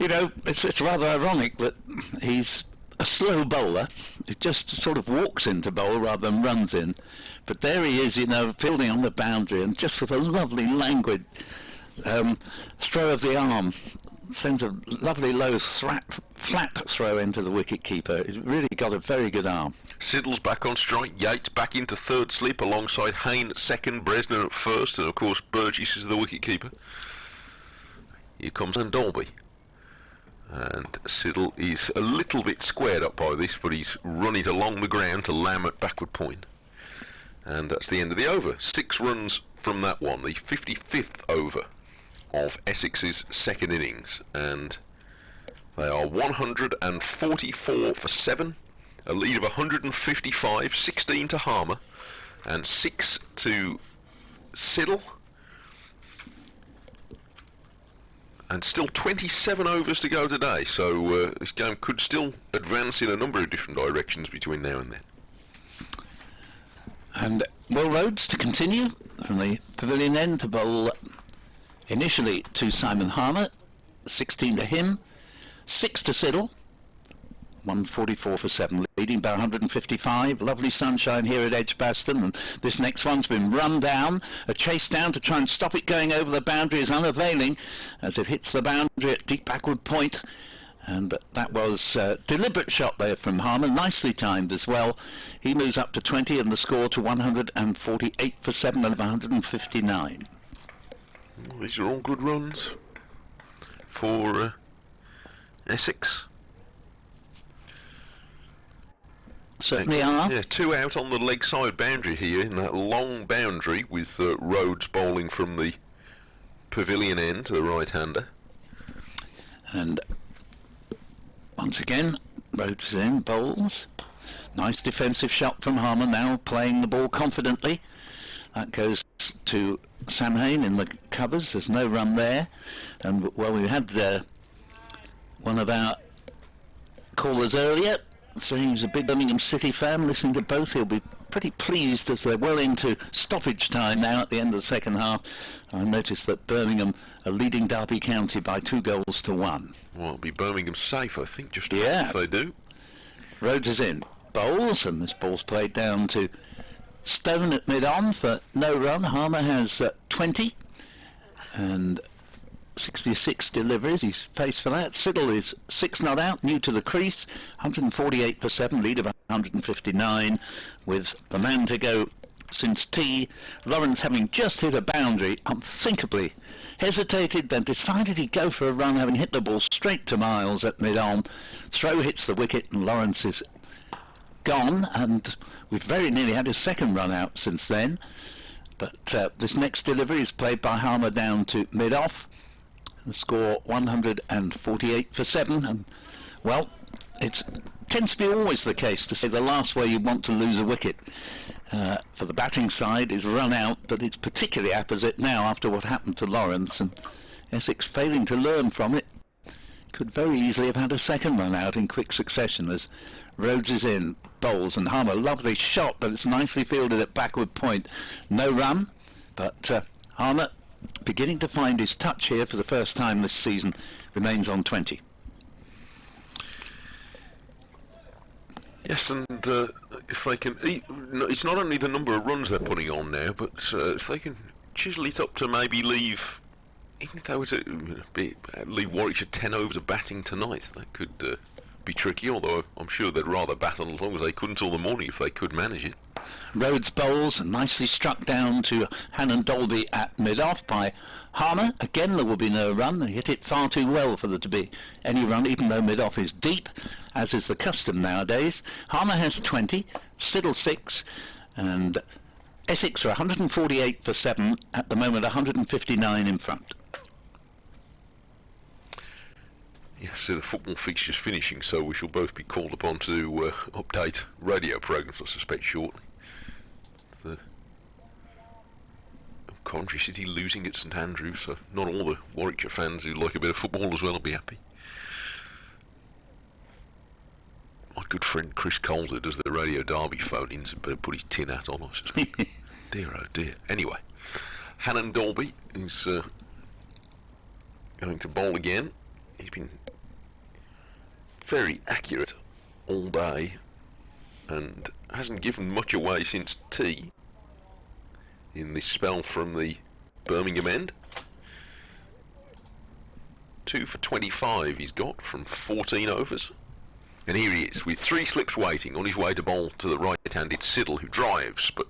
know, it's rather ironic that he's a slow bowler. He just sort of walks into bowl rather than runs in. But there he is, you know, fielding on the boundary, and just with a lovely, languid throw of the arm, sends a lovely low flat throw into the wicket keeper. He's really got a very good arm. Siddle's back on strike. Yates back into third slip alongside Hayne at second, Bresner at first, and of course Burgess is the wicket keeper. Here comes Dolby. And Siddle is a little bit squared up by this, but he's run it along the ground to Lamb at backward point. And that's the end of the over. 6 runs from that one, the 55th over of Essex's second innings. And they are 144 for 7, a lead of 155, 16 to Harmer, and 6 to Siddle. And still 27 overs to go today, so this game could still advance in a number of different directions between now and then. And Will Rhodes to continue from the pavilion end to bowl initially to Simon Harmer, 16 to him, 6 to Siddle, 144 for 7, leading by 155. Lovely sunshine here at Edgbaston, and this next one's been run down. A chase down to try and stop it going over the boundary is unavailing as it hits the boundary at deep backward point. And that was a deliberate shot there from Harmer, nicely timed as well. He moves up to 20 and the score to 148 for 7 of 159. Well, these are all good runs for Essex. Certainly are. Yeah, 2 out on the leg side boundary here in that long boundary with Rhodes bowling from the pavilion end to the right-hander. And once again, Rhodes is in, bowls. Nice defensive shot from Harmer, now playing the ball confidently. That goes to Sam Hain in the covers. There's no run there. And, well, we had one of our callers earlier saying he's a big Birmingham City fan. Listening to both, he'll be pretty pleased as they're well into stoppage time now at the end of the second half. I noticed that Birmingham are leading Derby County by 2-1. Well, it'll be Birmingham safe, I think, just yeah. If they do. Rhodes is in. Bowls, and this ball's played down to Stone at mid-on for no run. Harmer has 20 and 66 deliveries. He's paced for that. Siddle is 6 not out, new to the crease. 148 for 7, lead of 159 with the man to go since tea. Lawrence, having just hit a boundary, unthinkably hesitated, then decided he'd go for a run, having hit the ball straight to Miles at mid-on. Throw hits the wicket and Lawrence is gone, and we've very nearly had a second run out since then. But this next delivery is played by Harmer down to mid-off. The score 148 for 7, and well, it tends to be always the case to say the last way you want to lose a wicket for the batting side is run out, but it's particularly apposite now after what happened to Lawrence, and Essex failing to learn from it could very easily have had a second run out in quick succession as Rhodes is in, bowls, and Harmer, lovely shot, but it's nicely fielded at backward point. No run, but Harmer, beginning to find his touch here for the first time this season, remains on 20. Yes, and if they can, it's not only the number of runs they're putting on now, but if they can chisel it up to maybe leave, even if they were to leave Warwickshire 10 overs of batting tonight, that could be tricky, although I'm sure they'd rather bat on as long as they could until the morning if they could manage it. Rhodes bowls, and nicely struck down to Hannon Dolby at mid-off by Harmer. Again, there will be no run. They hit it far too well for there to be any run, even though mid-off is deep, as is the custom nowadays. Harmer has 20, Siddle 6, and Essex are 148 for 7, at the moment 159 in front. Yes, so the football fixture's finishing, so we shall both be called upon to update radio programmes, I suspect, shortly. The Coventry City losing at St Andrews, so not all the Warwickshire fans who like a bit of football as well will be happy. My good friend Chris Coles, who does the Radio Derby phone-ins, and better put his tin hat on, I suspect. Dear oh dear. Anyway, Hannon Dolby is going to bowl again. He's been very accurate all day and hasn't given much away since tea in this spell from the Birmingham end. 2 for 25 he's got from 14 overs. And here he is with 3 slips waiting on his way to bowl to the right-handed Siddle, who drives but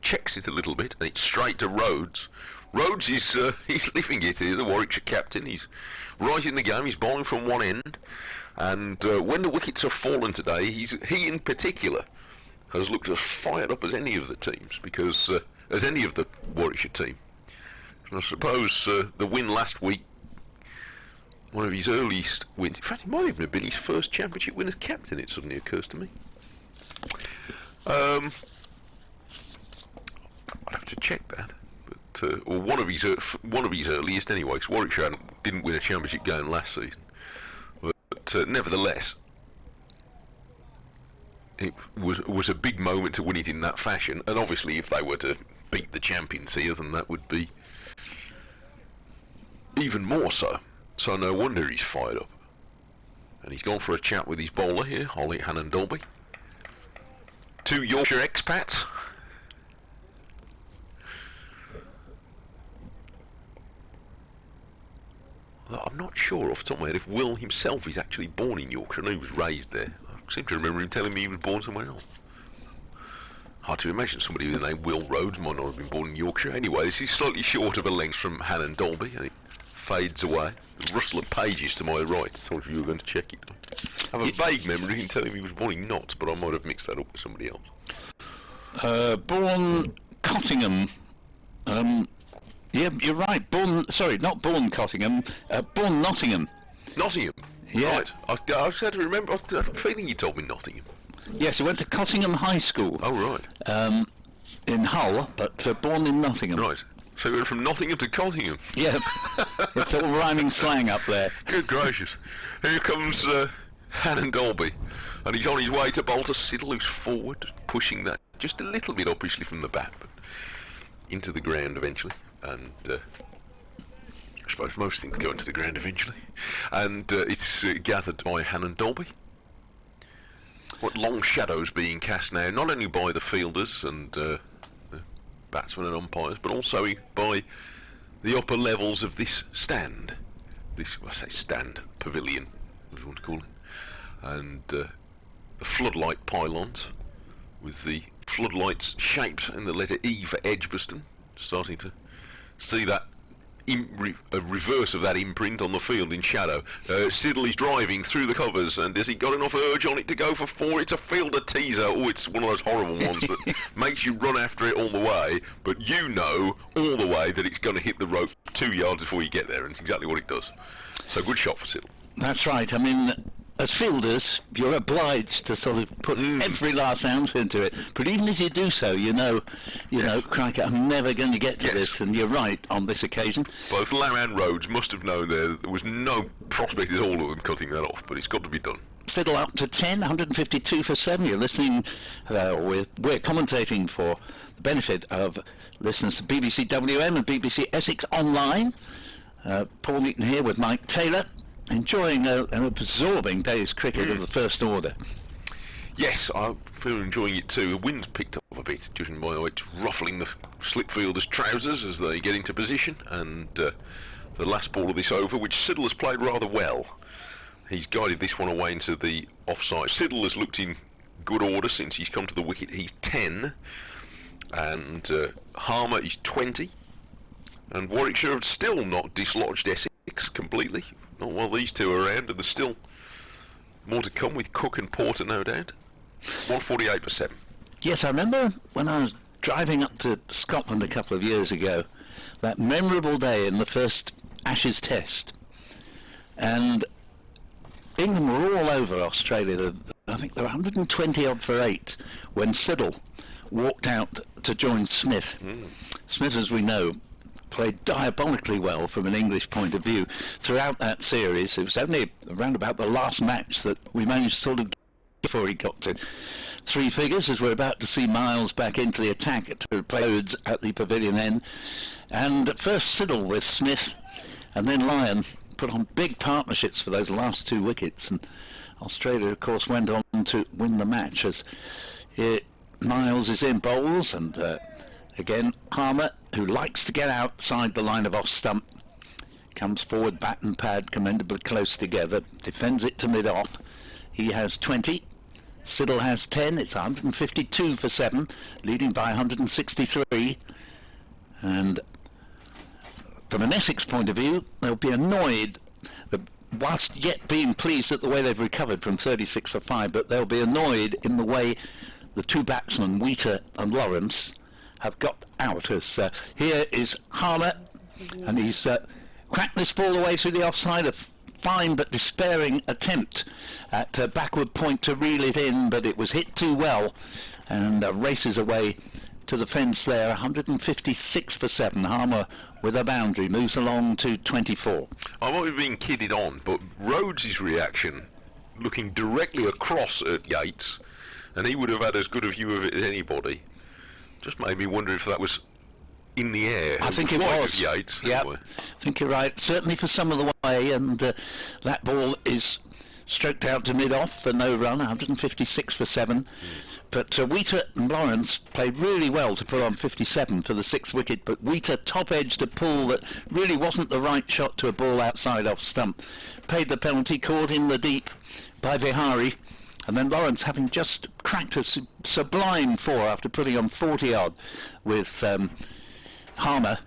checks it a little bit, and it's straight to Rhodes. Rhodes is he's living it here, the Warwickshire captain. He's right in the game. He's bowling from one end, and when the wickets have fallen today, he in particular has looked as fired up as any of the teams, because as any of the Warwickshire team. And I suppose the win last week, one of his earliest wins. In fact, it might even have been his first championship win as captain. It suddenly occurs to me. I'd have to check that. Or one of his earliest anyway, because Warwickshire didn't win a championship game last season. But nevertheless, it was a big moment to win it in that fashion. And obviously, if they were to beat the champions here, then that would be even more so. So no wonder he's fired up. And he's gone for a chat with his bowler here, Holly Hannon Dolby. 2 Yorkshire expats. I'm not sure off the top of my head if Will himself is actually born in Yorkshire. I know he was raised there. I seem to remember him telling me he was born somewhere else. Hard to imagine somebody with the name Will Rhodes might not have been born in Yorkshire. Anyway, this is slightly short of a length from Hannon Dolby, and it fades away. Russell and Page is to my right. Thought you were going to check it. I have a vague memory in telling me he was wanting not, but I might have mixed that up with somebody else. Born Cottingham. Yeah, you're right. Not born Cottingham. Born Nottingham. Nottingham? Yeah. Right. I was had to remember. I had a feeling you told me Nottingham. Yes, he went to Cottingham High School. Oh, right. In Hull, but born in Nottingham. Right. So we went from Nottingham to Cottingham. Yeah. It's all rhyming slang up there. Good gracious. Here comes Hannon Dolby. And he's on his way to bowl to Siddle, who's forward, pushing that just a little bit uppishly from the bat, but into the ground eventually. And I suppose most things go into the ground eventually. And it's gathered by Hannon Dolby. What long shadows being cast now, not only by the fielders and the batsmen and umpires, but also by the upper levels of this stand. Pavilion, as you want to call it. And the floodlight pylons, with the floodlights shaped in the letter E for Edgbaston, starting to see that a reverse of that imprint on the field in shadow. Siddle is driving through the covers, and has he got enough urge on it to go for 4? It's a fielder teaser. Oh, it's one of those horrible ones that makes you run after it all the way, but you know all the way that it's going to hit the rope 2 yards before you get there, and it's exactly what it does. So good shot for Siddle. That's right. I mean, as fielders, you're obliged to sort of put every last ounce into it. But even as you do so, you know, crikey, I'm never going to get to this. And you're right on this occasion. Both Lamb and Rhodes must have known there was no prospect at all of them cutting that off, but it's got to be done. Siddle up to 10, 152 for 7. You're listening, we're commentating for the benefit of listeners to BBC WM and BBC Essex Online. Paul Newton here with Mike Taylor, enjoying an absorbing day's cricket of the first order. Yes, I feel enjoying it too. The wind's picked up a bit, judging by the way it's ruffling the slip fielders' trousers as they get into position, and the last ball of this over, which Siddle has played rather well. He's guided this one away into the offside. Siddle has looked in good order since he's come to the wicket. He's 10, and Harmer is 20, and Warwickshire have still not dislodged Essex completely. Not while these two are around, and there's still more to come with Cook and Porter, no doubt. 148 for 7. Yes, I remember when I was driving up to Scotland a couple of years ago, that memorable day in the first Ashes Test, and England were all over Australia. I think there were 120 odd for 8 when Siddle walked out to join Smith. Smith, as we know, played diabolically well from an English point of view throughout that series. It was only around about the last match that we managed to sort of get before he got to 3 figures, as we're about to see Miles back into the attack to play Rhodes at the pavilion end. And at first Siddle with Smith, and then Lyon put on big partnerships for those last 2 wickets, and Australia of course went on to win the match as Miles is in bowls, and again Harmer, who likes to get outside the line of off stump, comes forward, bat and pad commendably close together, defends it to mid-off. He has 20, Siddle has 10, it's 152 for 7, leading by 163, and from an Essex point of view, they'll be annoyed, whilst yet being pleased at the way they've recovered from 36 for 5, but they'll be annoyed in the way the 2 batsmen, Wheater and Lawrence, have got out. As here is Harmer, and he's cracked this ball away through the offside. A fine but despairing attempt at backward point to reel it in, but it was hit too well, and races away to the fence there. 156 for 7. Harmer with a boundary moves along to 24. I might be being kidded on, but Rhodes' reaction, looking directly across at Yates, and he would have had as good a view of it as anybody, just made me wonder if that was in the air. I think it was. Yates, yeah, anyway. I think you're right. Certainly for some of the way, and that ball is stroked out to mid-off for no run. 156 for 7. But Wheater and Lawrence played really well to put on 57 for the 6th wicket, but Wheater top-edged a pull that really wasn't the right shot to a ball outside off stump. Paid the penalty, caught in the deep by Vihari, and then Lawrence, having just cracked a sublime 4 after putting on 40 odd with Harmer,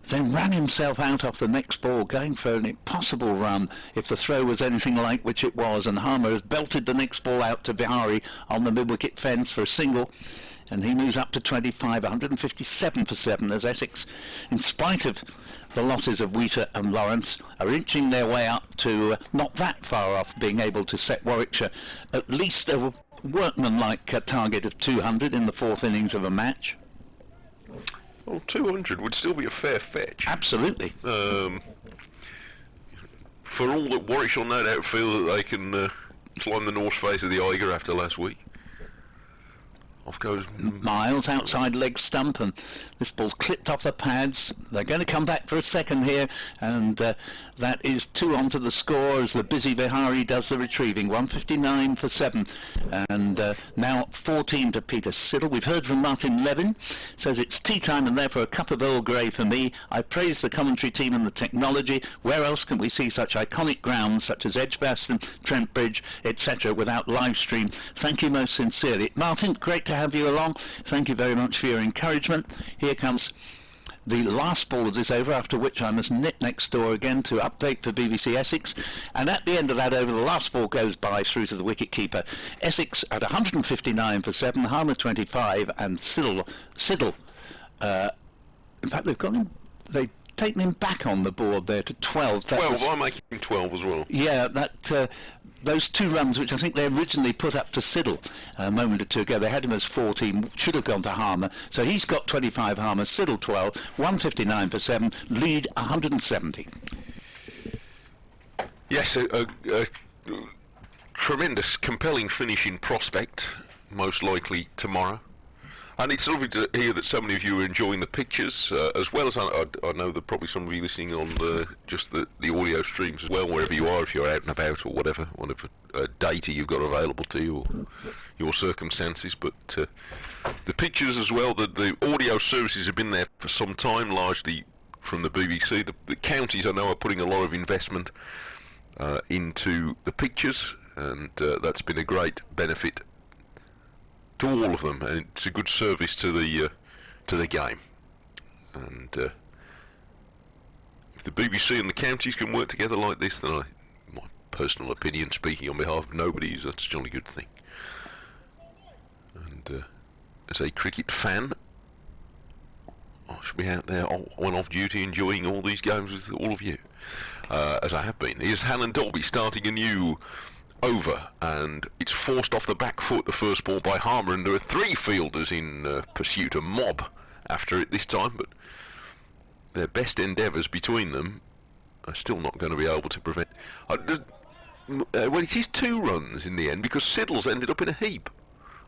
then ran himself out off the next ball, going for an impossible run if the throw was anything like which it was, and Harmer has belted the next ball out to Vihari on the mid-wicket fence for a single, and he moves up to 25, 157 for 7, as Essex, in spite of the losses of Wheater and Lawrence, are inching their way up to not that far off being able to set Warwickshire at least a workmanlike target of 200 in the 4th innings of a match. Well, 200 would still be a fair fetch. Absolutely. For all that Warwickshire no doubt feel that they can climb the north face of the Eiger after last week. Off goes Miles outside leg stump, and this ball's clipped off the pads. They're going to come back for a second here, and that is 2 onto the score as the busy Vihari does the retrieving. 159 for 7, and now 14 to Peter Siddle. We've heard from Martin Levin, says it's tea time and therefore a cup of Earl Grey for me. I praise the commentary team and the technology. Where else can we see such iconic grounds such as Edgbaston, Trent Bridge, etc. without live stream? Thank you most sincerely. Martin, great to have you along. Thank you very much for your encouragement. Here comes the last ball of this over, after which I must nip next door again to update for BBC Essex, and at the end of that over, the last ball goes by through to the wicket-keeper. Essex at 159 for 7, Harmer 25, and Siddle in fact they've taken him back on the board there to 12. 12, I'm making 12 as well. Yeah, that those 2 runs, which I think they originally put up to Siddle a moment or two ago, they had him as 14, should have gone to Harmer. So he's got 25, Harmer, Siddle 12, 159 for 7, lead 170. Yes, a tremendous, compelling finish in prospect, most likely tomorrow. And it's lovely to hear that so many of you are enjoying the pictures, as well as I know that probably some of you listening on just the audio streams as well, wherever you are, if you're out and about or whatever data you've got available to you or your circumstances. But the pictures as well, the audio services have been there for some time, largely from the BBC. The counties, I know, are putting a lot of investment into the pictures, and that's been a great benefit to all of them, and it's a good service to the game. And if the BBC and the counties can work together like this, then my personal opinion, speaking on behalf of nobody, is that's a jolly good thing. And as a cricket fan, I should be out there on off duty enjoying all these games with all of you, as I have been. Here's Hannon Dolby starting a new over, and it's forced off the back foot, the first ball by Harmer, and there are 3 fielders in pursuit, a mob after it this time, but their best endeavours between them are still not going to be able to prevent. Well, it is 2 runs in the end, because Siddle's ended up in a heap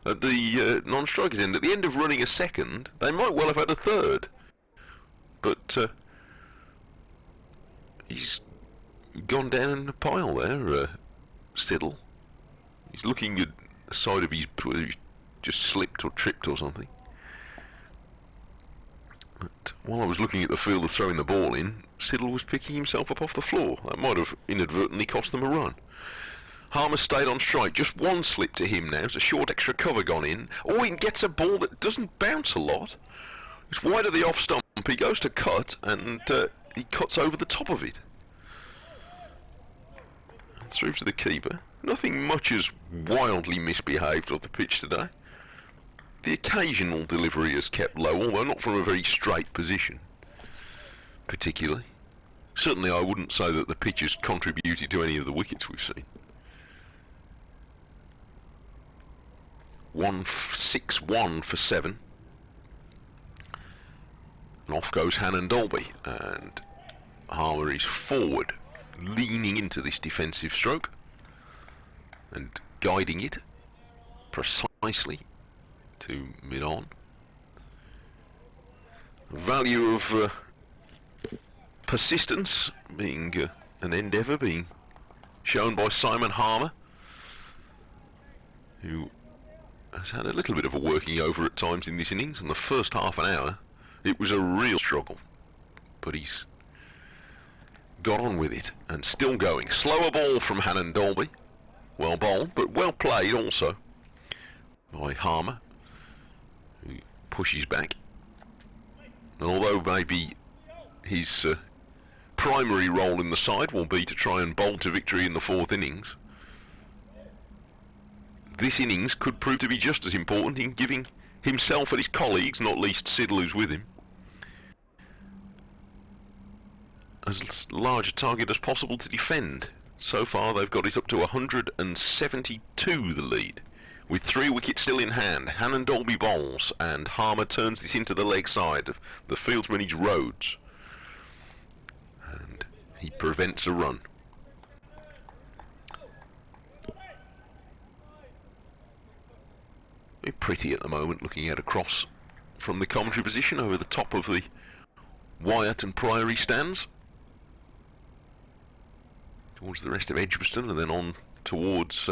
at the non-strikers end. At the end of running a second, they might well have had a third, but he's gone down in a pile there, Siddle. He's looking at the side of his, he's just slipped or tripped or something. But while I was looking at the fielder throwing the ball in, Siddle was picking himself up off the floor. That might have inadvertently cost them a run. Harmer stayed on strike. Just 1 slip to him now. It's a short extra cover gone in. Oh, he gets a ball that doesn't bounce a lot. It's wide of the off stump. He goes to cut, and he cuts over the top of it. Through to the keeper. Nothing much has wildly misbehaved off the pitch today. The occasional delivery is kept low, although not from a very straight position, particularly. Certainly I wouldn't say that the pitch has contributed to any of the wickets we've seen. 161 for 7. And off goes Hannon Dolby, and Harmer is forward, leaning into this defensive stroke and guiding it precisely to mid-on. Value of persistence being an endeavour being shown by Simon Harmer, who has had a little bit of a working over at times in this innings. In the first half an hour it was a real struggle, but he's got on with it and still going. Slower ball from Hannon Dolby, well bowled but well played also by Harmer, who pushes back, and although maybe his primary role in the side will be to try and bowl to victory in the 4th innings. This innings could prove to be just as important in giving himself and his colleagues, not least Siddle who's with him, as large a target as possible to defend. So far they've got it up to 172, the lead, with 3 wickets still in hand. Hannon Dolby bowls and Harmer turns this into the leg side. The fieldsman needs Rhodes, and he prevents a run. Very pretty at the moment, looking out across from the commentary position over the top of the Wyatt and Priory stands towards the rest of Edgbaston, and then on towards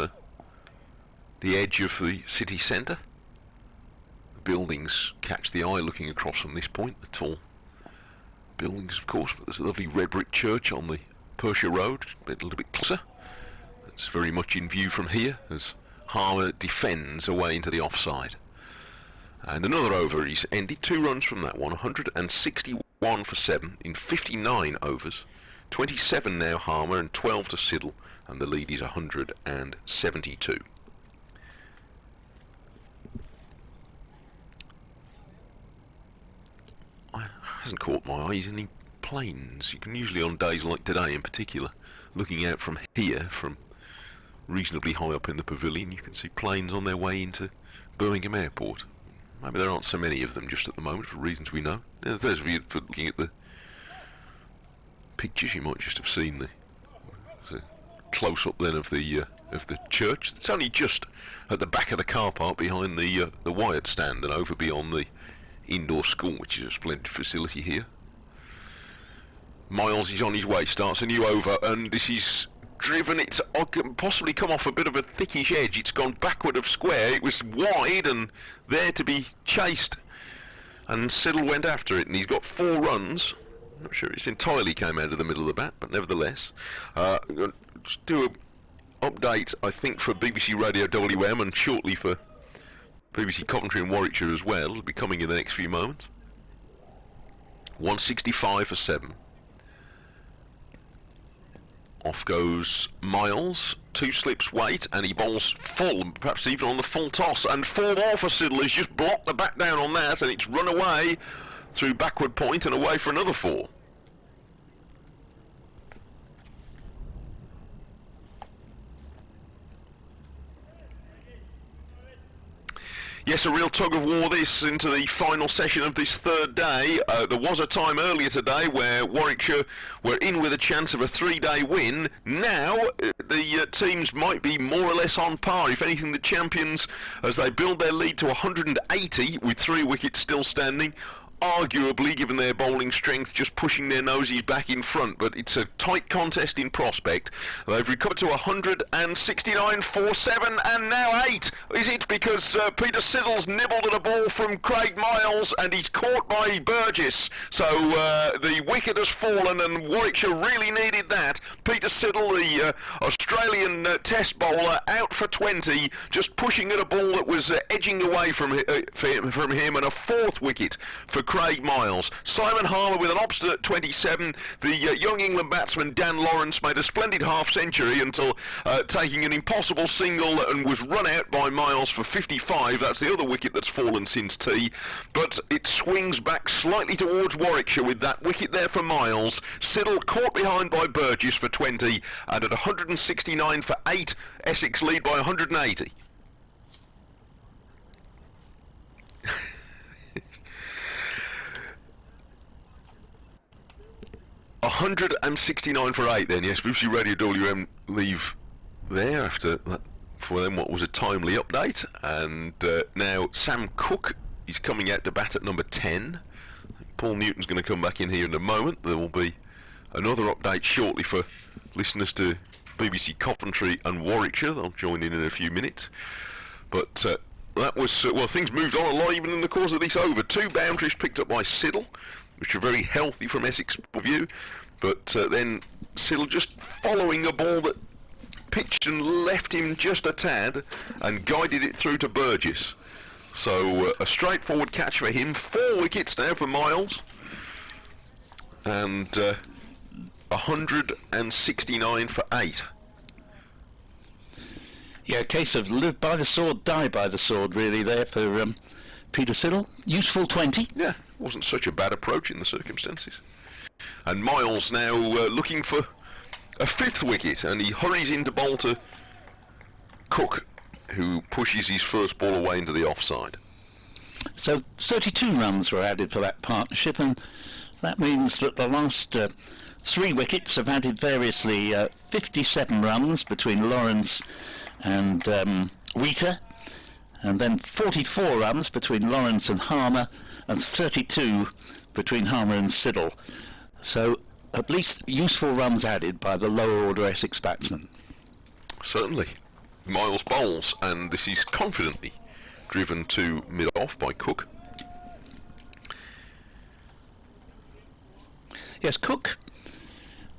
the edge of the city centre. The buildings catch the eye looking across from this point, the tall buildings of course, but there's a lovely red brick church on the Persia Road, a little bit closer. It's very much in view from here as Harmer defends away into the offside. And another over is ended, 2 runs from that one, 161 for 7 in 59 overs. 27 now Harmer and 12 to Siddle, and the lead is 172. Hasn't caught my eyes any planes. You can usually on days like today in particular, looking out from here, from reasonably high up in the pavilion, you can see planes on their way into Birmingham Airport. Maybe there aren't so many of them just at the moment for reasons we know. Those of you for looking at the pictures, you might just have seen the close-up then of the church. It's only just at the back of the car park behind the Wyatt stand and over beyond the indoor school, which is a splendid facility here. Miles is on his way, starts a new over, and this is driven, it's possibly come off a bit of a thickish edge. It's gone backward of square. It was wide and there to be chased, and Siddle went after it, and he's got 4 runs. I'm not sure it's entirely came out of the middle of the bat, but nevertheless, just do an update I think for BBC Radio WM and shortly for BBC Coventry and Warwickshire as well. It'll be coming in the next few moments. 165 for 7. Off goes Miles, 2 slips weight, and he bowls full, perhaps even on the full toss, and 4 more for Siddle. He's just blocked the bat down on that, and it's run away through backward point and away for another 4. Yes, a real tug of war this into the final session of this 3rd day. There was a time earlier today where Warwickshire were in with a chance of a 3-day win. Now the teams might be more or less on par. If anything, the champions, as they build their lead to 180 with 3 wickets still standing, arguably, given their bowling strength, just pushing their noses back in front, but it's a tight contest in prospect. They've recovered to 169 for 7 and now 8. Is it because Peter Siddle's nibbled at a ball from Craig Miles and he's caught by Burgess? So the wicket has fallen and Warwickshire really needed that. Peter Siddle, the Australian test bowler, out for 20, just pushing at a ball that was edging away from him, and a 4th wicket for Craig Miles. Simon Harmer with an obstinate 27. The young England batsman Dan Lawrence made a splendid half-century until taking an impossible single and was run out by Miles for 55. That's the other wicket that's fallen since tea. But it swings back slightly towards Warwickshire with that wicket there for Miles. Siddle caught behind by Burgess for 20, and at 169 for 8, Essex lead by 180. 169 for 8 then, yes. BBC Radio WM leave there after that, for them what was a timely update, and now Sam Cook is coming out to bat at number 10. Paul Newton's going to come back in here in a moment. There will be another update shortly for listeners to BBC Coventry and Warwickshire. They'll join in a few minutes, but that was, well, things moved on a lot even in the course of this over. 2 boundaries picked up by Siddle, which are very healthy from Essex point of view, but then Siddle just following a ball that pitched and left him just a tad and guided it through to Burgess. So a straightforward catch for him. 4 wickets now for Miles, and 169 for 8. Yeah, a case of live by the sword, die by the sword, really, there for Peter Siddle. Useful 20. Yeah, wasn't such a bad approach in the circumstances. And Miles now looking for a 5th wicket, and he hurries into bowl to Cook, who pushes his first ball away into the offside. So 32 runs were added for that partnership, and that means that the last 3 wickets have added variously 57 runs between Lawrence and Wheater, and then 44 runs between Lawrence and Harmer, and 32 between Harmer and Siddle. So at least useful runs added by the lower order Essex batsmen. Certainly. Miles bowls, and this is confidently driven to mid-off by Cook. Yes, Cook,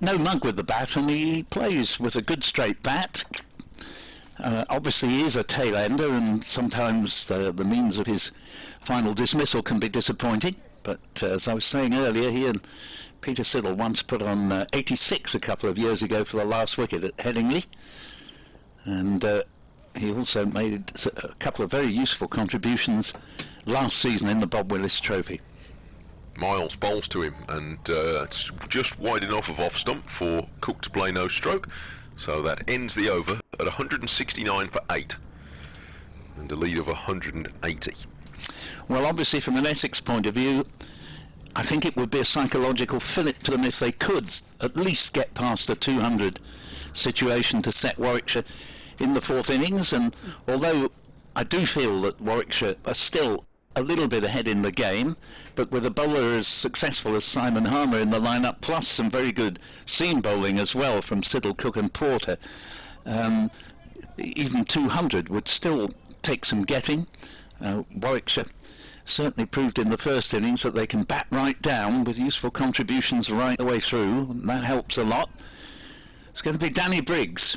no mug with the bat, and he plays with a good straight bat. Obviously he is a tail ender, and sometimes the means of his final dismissal can be disappointing, but as I was saying earlier, he and Peter Siddle once put on 86 a couple of years ago for the last wicket at Headingley, and he also made a couple of very useful contributions last season in the Bob Willis Trophy. Miles bowls to him, and it's just wide enough of off stump for Cook to play no stroke, so that ends the over at 169 for 8 and a lead of 180. Well, obviously from an Essex point of view, I think it would be a psychological fillip to them if they could at least get past a 200 situation to set Warwickshire in the 4th innings, and although I do feel that Warwickshire are still a little bit ahead in the game, but with a bowler as successful as Simon Harmer in the lineup, plus some very good seam bowling as well from Siddle, Cook and Porter, even 200 would still take some getting. Warwickshire certainly proved in the first innings that they can bat right down with useful contributions right the way through, and that helps a lot. It's going to be Danny Briggs.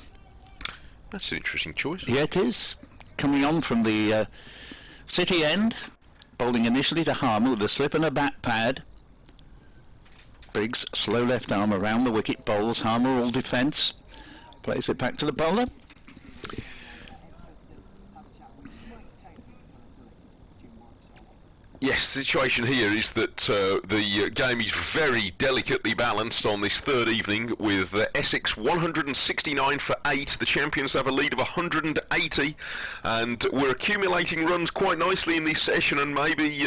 That's an interesting choice. Yeah, it is. Coming on from the City end, bowling initially to Harmer with a slip and a bat pad. Briggs, slow left arm around the wicket, bowls. Harmer all defence. Plays it back to the bowler. Yes, the situation here is that the game is very delicately balanced on this 3rd evening, with Essex 169 for 8. The champions have a lead of 180, and we're accumulating runs quite nicely in this session, and maybe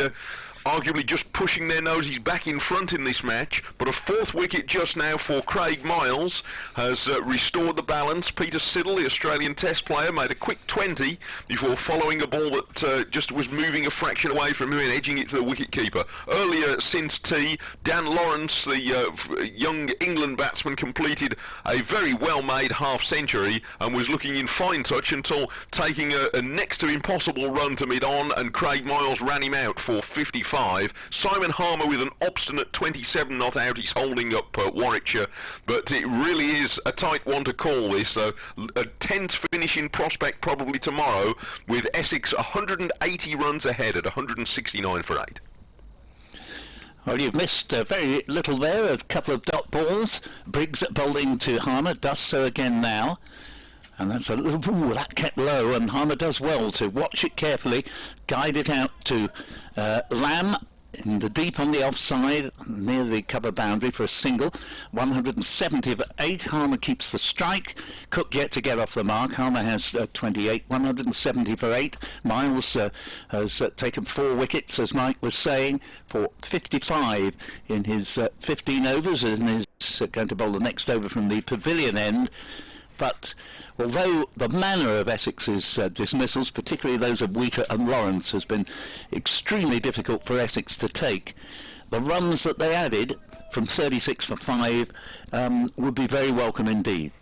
arguably just pushing their noses back in front in this match. But a 4th wicket just now for Craig Miles has restored the balance. Peter Siddle, the Australian Test player, made a quick 20 before following a ball that just was moving a fraction away from him and edging it to the wicket-keeper. Earlier since tea, Dan Lawrence, the young England batsman, completed a very well-made half-century and was looking in fine touch until taking a next to impossible run to mid-on, and Craig Miles ran him out for 55. Simon Harmer with an obstinate 27 not out. He's holding up Warwickshire, but it really is a tight one to call this. A 10th finish in prospect probably tomorrow, with Essex 180 runs ahead at 169 for 8. Well, you've missed very little there, a couple of dot balls. Briggs bowling to Harmer, does so again now. And that's a little, ooh, that kept low, and Harmer does well to watch it carefully, guide it out to Lamb in the deep on the offside, near the cover boundary for a single. 170 for 8. Harmer keeps the strike. Cook yet to get off the mark. Harmer has 28. 170 for 8. Miles has taken 4 wickets, as Mike was saying, for 55 in his 15 overs, and is going to bowl the next over from the pavilion end. But although the manner of Essex's dismissals, particularly those of Wheater and Lawrence, has been extremely difficult for Essex to take, the runs that they added from 36 for 5 would be very welcome indeed.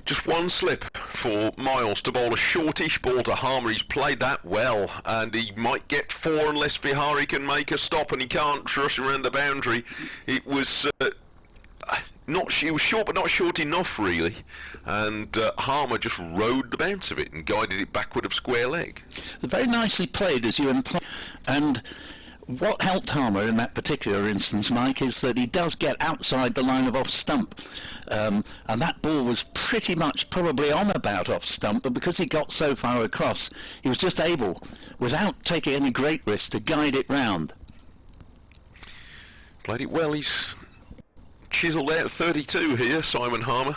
Just one slip for Miles to bowl a shortish ball to Harmer. He's played that well, and he might get 4 unless Vihari can make a stop, and he can't rush around the boundary. It was... It was short, but not short enough, really. And Harmer just rode the bounce of it and guided it backward of square leg. Very nicely played, as you imply. And what helped Harmer in that particular instance, Mike, is that he does get outside the line of off stump, and that ball was pretty much probably on about off stump, but because he got so far across, he was just able, without taking any great risk, to guide it round. Played it well. He's chiselled out 32 here, Simon Harmer,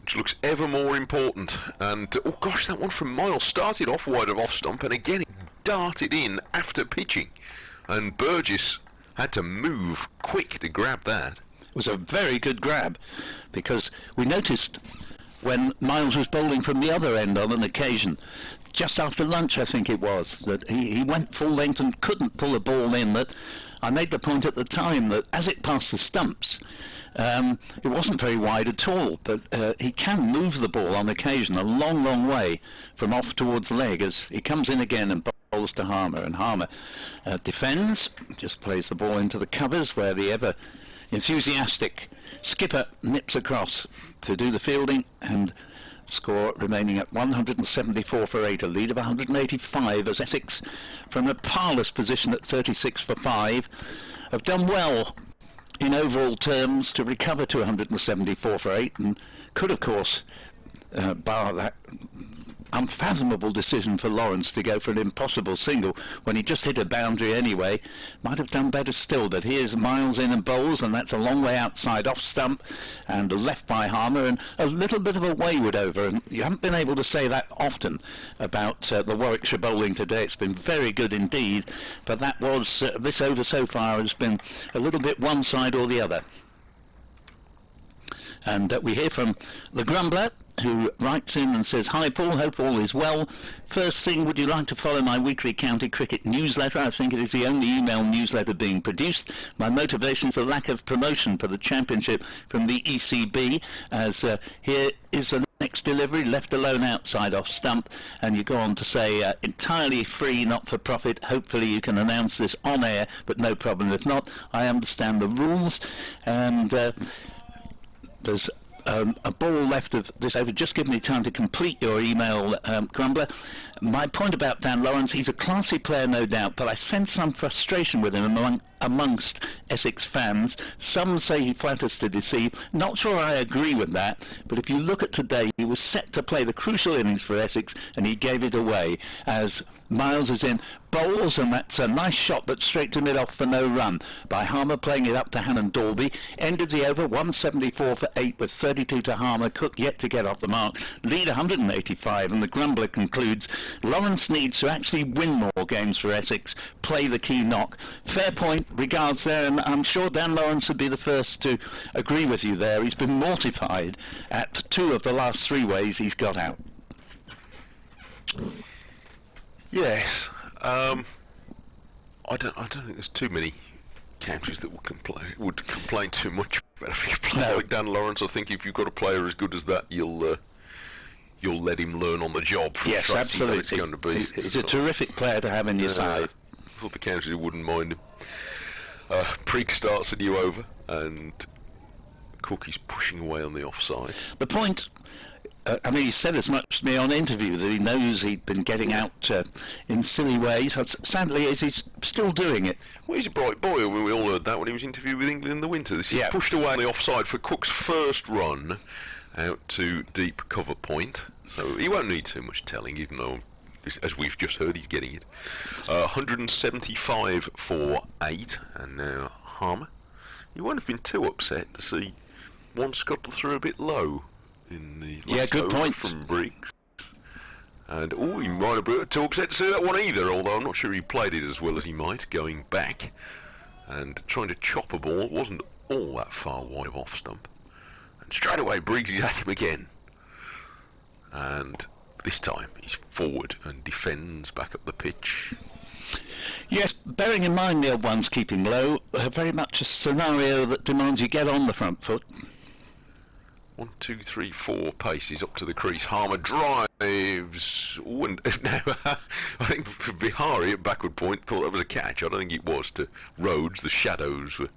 which looks ever more important. And oh gosh, that one from Miles started off wide of off stump, and again it darted in after pitching, and Burgess had to move quick to grab that. It was a very good grab, because we noticed when Miles was bowling from the other end on an occasion, just after lunch I think it was, that he went full length and couldn't pull a ball in. That I made the point at the time that as it passed the stumps, it wasn't very wide at all, but he can move the ball on occasion a long, long way from off towards leg as he comes in again and bowls to Harmer, and Harmer defends, just plays the ball into the covers where the ever enthusiastic skipper nips across to do the fielding, and score remaining at 174 for 8, a lead of 185 as Essex, from a parlous position at 36 for 5, have done well in overall terms to recover to 174 for 8, and could of course, bar that unfathomable decision for Lawrence to go for an impossible single when he just hit a boundary anyway, might have done better still. But here's Miles in and bowls, and that's a long way outside off stump and left by Harmer, and a little bit of a wayward over, and you haven't been able to say that often about the Warwickshire bowling today. It's been very good indeed, but that was this over so far has been a little bit one side or the other. And we hear from the Grumbler, who writes in and says, "Hi Paul, hope all is well. First thing, would you like to follow my weekly county cricket newsletter? I think it is the only email newsletter being produced. My motivation is the lack of promotion for the championship from the ECB, as here is the next delivery, left alone outside off stump," and you go on to say, entirely free, not for profit. Hopefully you can announce this on air, but no problem if not. I understand the rules, and there's a ball left of this over. Just give me time to complete your email, Grumbler. My point about Dan Lawrence, he's a classy player, no doubt, but I sense some frustration with him amongst Essex fans. Some say he flatters to deceive. Not sure I agree with that, but if you look at today, he was set to play the crucial innings for Essex, and he gave it away as Miles is in, bowls, and that's a nice shot but straight to mid-off for no run by Harmer, playing it up to Hannon Dalby. Ended the over 174 for 8 with 32 to Harmer. Cook yet to get off the mark. Lead 185, and the Grumbler concludes, Lawrence needs to actually win more games for Essex, play the key knock. Fair point, regards there, and I'm sure Dan Lawrence would be the first to agree with you there. He's been mortified at 2 of the last 3 ways he's got out. Yes, I don't think there's too many counties that would complain too much about if you play like Dan Lawrence. I think if you've got a player as good as that, you'll let him learn on the job. Yes, absolutely. It's going to be. He's a terrific player to have in your side. I thought the county wouldn't mind him. Prig starts a new over, and Cook is pushing away on the offside. The point. I mean, he said as much to me on interview that he knows he'd been getting out in silly ways. Sadly, he's still doing it. Well, he's a bright boy. I mean, we all heard that when he was interviewed with England in the winter. This is pushed away on the offside for Cook's first run out to deep cover point. So he won't need too much telling, even though, as we've just heard, he's getting it. 175 for 8, and now Harmer. You won't have been too upset to see one scuttle through a bit low in the good point from Briggs. And he might have been too upset to see that one either, although I'm not sure he played it as well as he might, going back and trying to chop a ball. It wasn't all that far wide of off stump, and straight away Briggs is at him again, and this time he's forward and defends back up the pitch. Yes, bearing in mind the old one's keeping low, very much a scenario that demands you get on the front foot. 1, 2, 3, 4 paces up to the crease. Harmer drives. Ooh, and now I think Vihari at backward point thought that was a catch. I don't think it was to Rhodes. The shadows were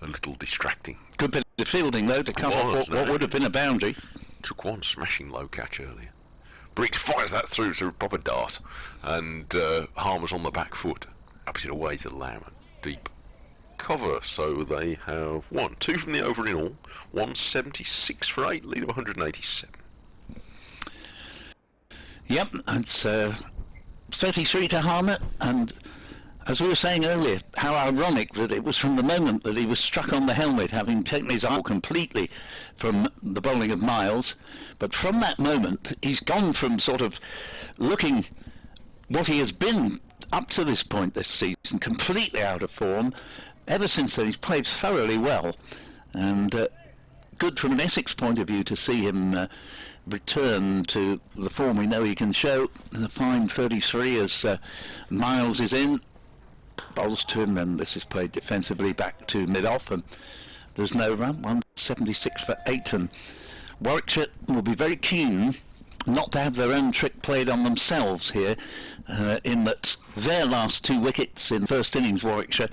a little distracting. Good bit of fielding though to cut off what would have been a boundary. Took one smashing low catch earlier. Briggs fires that through to a proper dart, and Harmer's on the back foot. Ups it away to Lamb, deep cover. So they have 2 from the over in all, 176 for 8, lead of 187. Yep, it's 33 to Harmer, and as we were saying earlier, how ironic that it was from the moment that he was struck on the helmet, having taken his eye completely from the bowling of Miles. But from that moment, he's gone from sort of looking what he has been up to this point this season, completely out of form. Ever since then, he's played thoroughly well, and good from an Essex point of view to see him return to the form we know he can show. The fine 33 as Miles is in. Bowls to him, and this is played defensively back to mid-off, and there's no run. 176 for 8, and Warwickshire will be very keen not to have their own trick played on themselves here, in that their last 2 wickets in first innings, Warwickshire,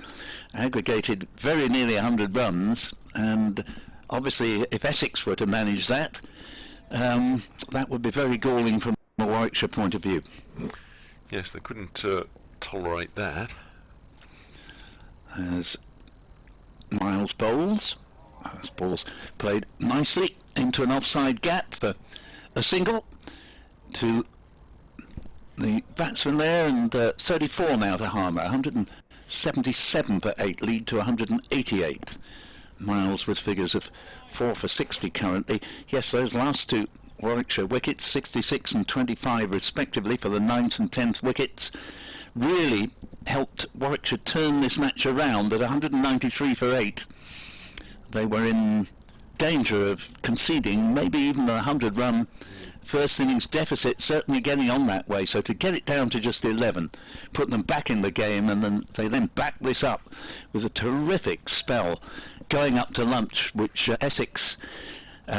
aggregated very nearly 100 runs, and obviously if Essex were to manage that, that would be very galling from a Warwickshire point of view. Yes, they couldn't tolerate that. As Miles bowls, this ball's played nicely into an offside gap for a single to the batsman there, and 34 now to Harmer, 177 for 8, lead to 188. Miles with figures of 4 for 60 currently. Yes, those last 2 Warwickshire wickets, 66 and 25 respectively for the 9th and 10th wickets, really helped Warwickshire turn this match around at 193 for 8. They were in danger of conceding maybe even a 100-run first innings deficit, certainly getting on that way. So to get it down to just 11, put them back in the game, and then they backed this up with a terrific spell going up to lunch, which Essex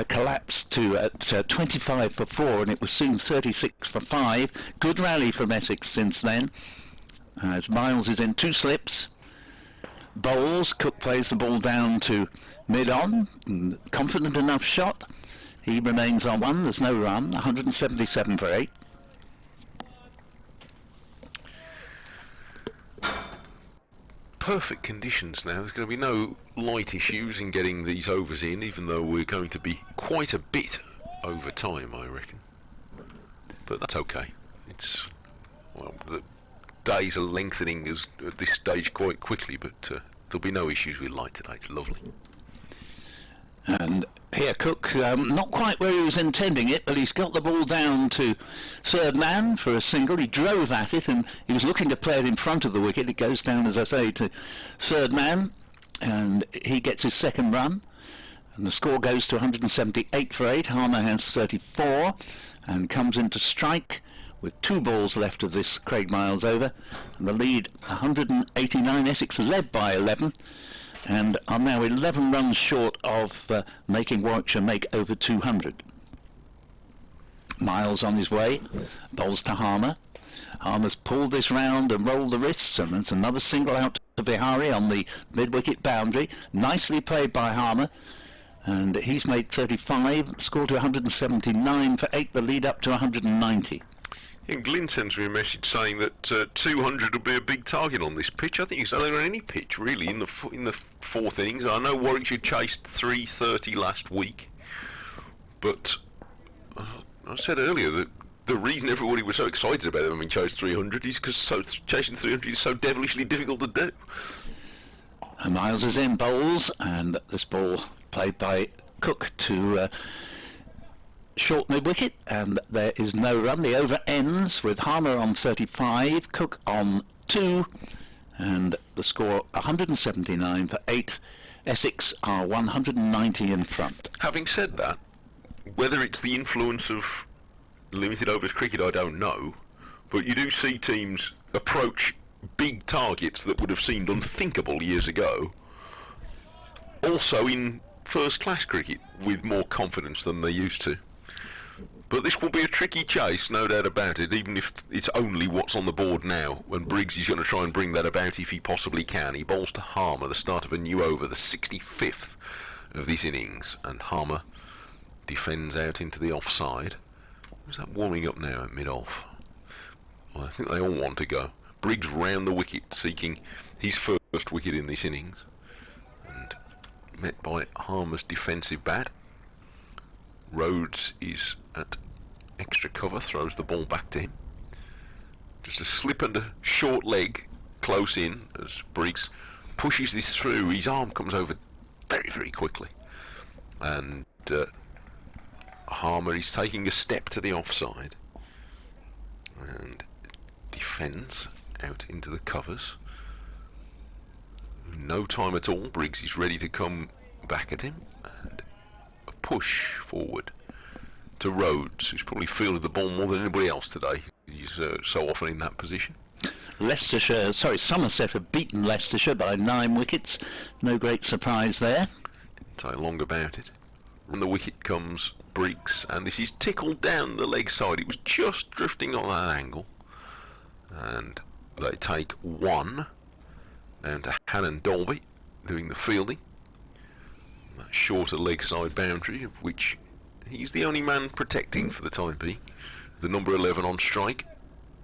collapsed to at 25 for 4, and it was soon 36 for 5. Good rally from Essex since then, as Miles is in 2 slips. Bowls, Cook plays the ball down to mid-on, confident enough shot. He remains on 1, there's no run, 177 for 8. Perfect conditions now. There's going to be no light issues in getting these overs in, even though we're going to be quite a bit over time, I reckon. But that's okay. It's, well, the days are lengthening at this stage quite quickly, but there'll be no issues with light today. It's lovely. And here Cook, not quite where he was intending it, but he's got the ball down to third man for a single. He drove at it, and he was looking to play it in front of the wicket. It goes down, as I say, to third man, and he gets his second run. And the score goes to 178 for 8. Harmer has 34 and comes into strike with 2 balls left of this Craig Miles over. And the lead, 189. Essex led by 11. And are now 11 runs short of making Warwickshire make over 200. Miles on his way, bowls to Harmer. Harmer's pulled this round and rolled the wrists, and it's another single out to Bihari on the mid-wicket boundary. Nicely played by Harmer, and he's made 35, score to 179 for 8, the lead up to 190. And Glyn sends me a message saying that 200 will be a big target on this pitch. I think it's on any pitch really in the fourth innings. I know Warwickshire chased 330 last week, but I said earlier that the reason everybody was so excited about them having chased 300 is because chasing 300 is so devilishly difficult to do. And Miles is in bowls, and this ball played by Cook to short mid-wicket, and there is no run. The over ends with Harmer on 35, Cook on 2, and the score 179 for 8. Essex are 190 in front. Having said that, whether it's the influence of limited overs cricket, I don't know, but you do see teams approach big targets that would have seemed unthinkable years ago, also in first-class cricket, with more confidence than they used to. But this will be a tricky chase, no doubt about it, even if it's only what's on the board now, and Briggs is going to try and bring that about if he possibly can. He bowls to Harmer, the start of a new over, the 65th of this innings, and Harmer defends out into the offside. Who's that warming up now at mid-off? Well, I think they all want to go. Briggs round the wicket, seeking his first wicket in this innings, and met by Harmer's defensive bat. Rhodes is at extra cover, throws the ball back to him. Just a slip and a short leg close in as Briggs pushes this through. His arm comes over very, very quickly, and Harmer is taking a step to the offside and defends out into the covers. No time at all. Briggs is ready to come back at him, and a push forward to Rhodes, who's probably fielded the ball more than anybody else today. He's so often in that position. Somerset have beaten Leicestershire by 9 wickets. No great surprise there. Didn't take long about it. And the wicket comes Briggs, and this is tickled down the leg side. It was just drifting on that angle, and they take 1 down to Hannon Dolby doing the fielding. That shorter leg side boundary, of which he's the only man protecting for the time being. The number 11 on strike.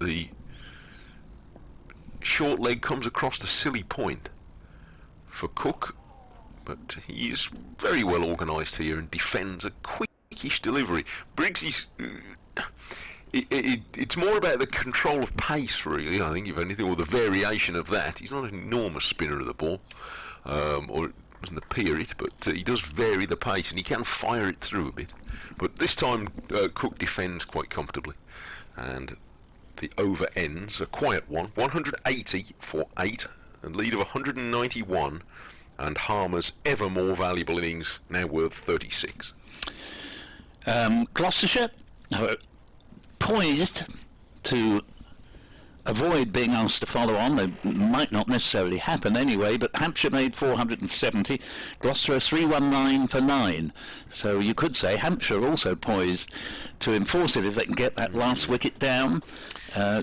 The short leg comes across the silly point for Cook, but he is very well organised here and defends a quickish delivery. Briggs is... it's more about the control of pace, really, I think, if anything, or the variation of that. He's not an enormous spinner of the ball, or it doesn't appear it, but he does vary the pace, and he can fire it through a bit. But this time, Cook defends quite comfortably, and the over ends a quiet one, 180 for 8, and lead of 191, and Harmer's ever more valuable innings now worth 36. Gloucestershire are poised to avoid being asked to follow on. They might not necessarily happen anyway, but Hampshire made 470, Gloucester 319 for 9. So you could say Hampshire also poised to enforce it if they can get that last wicket down.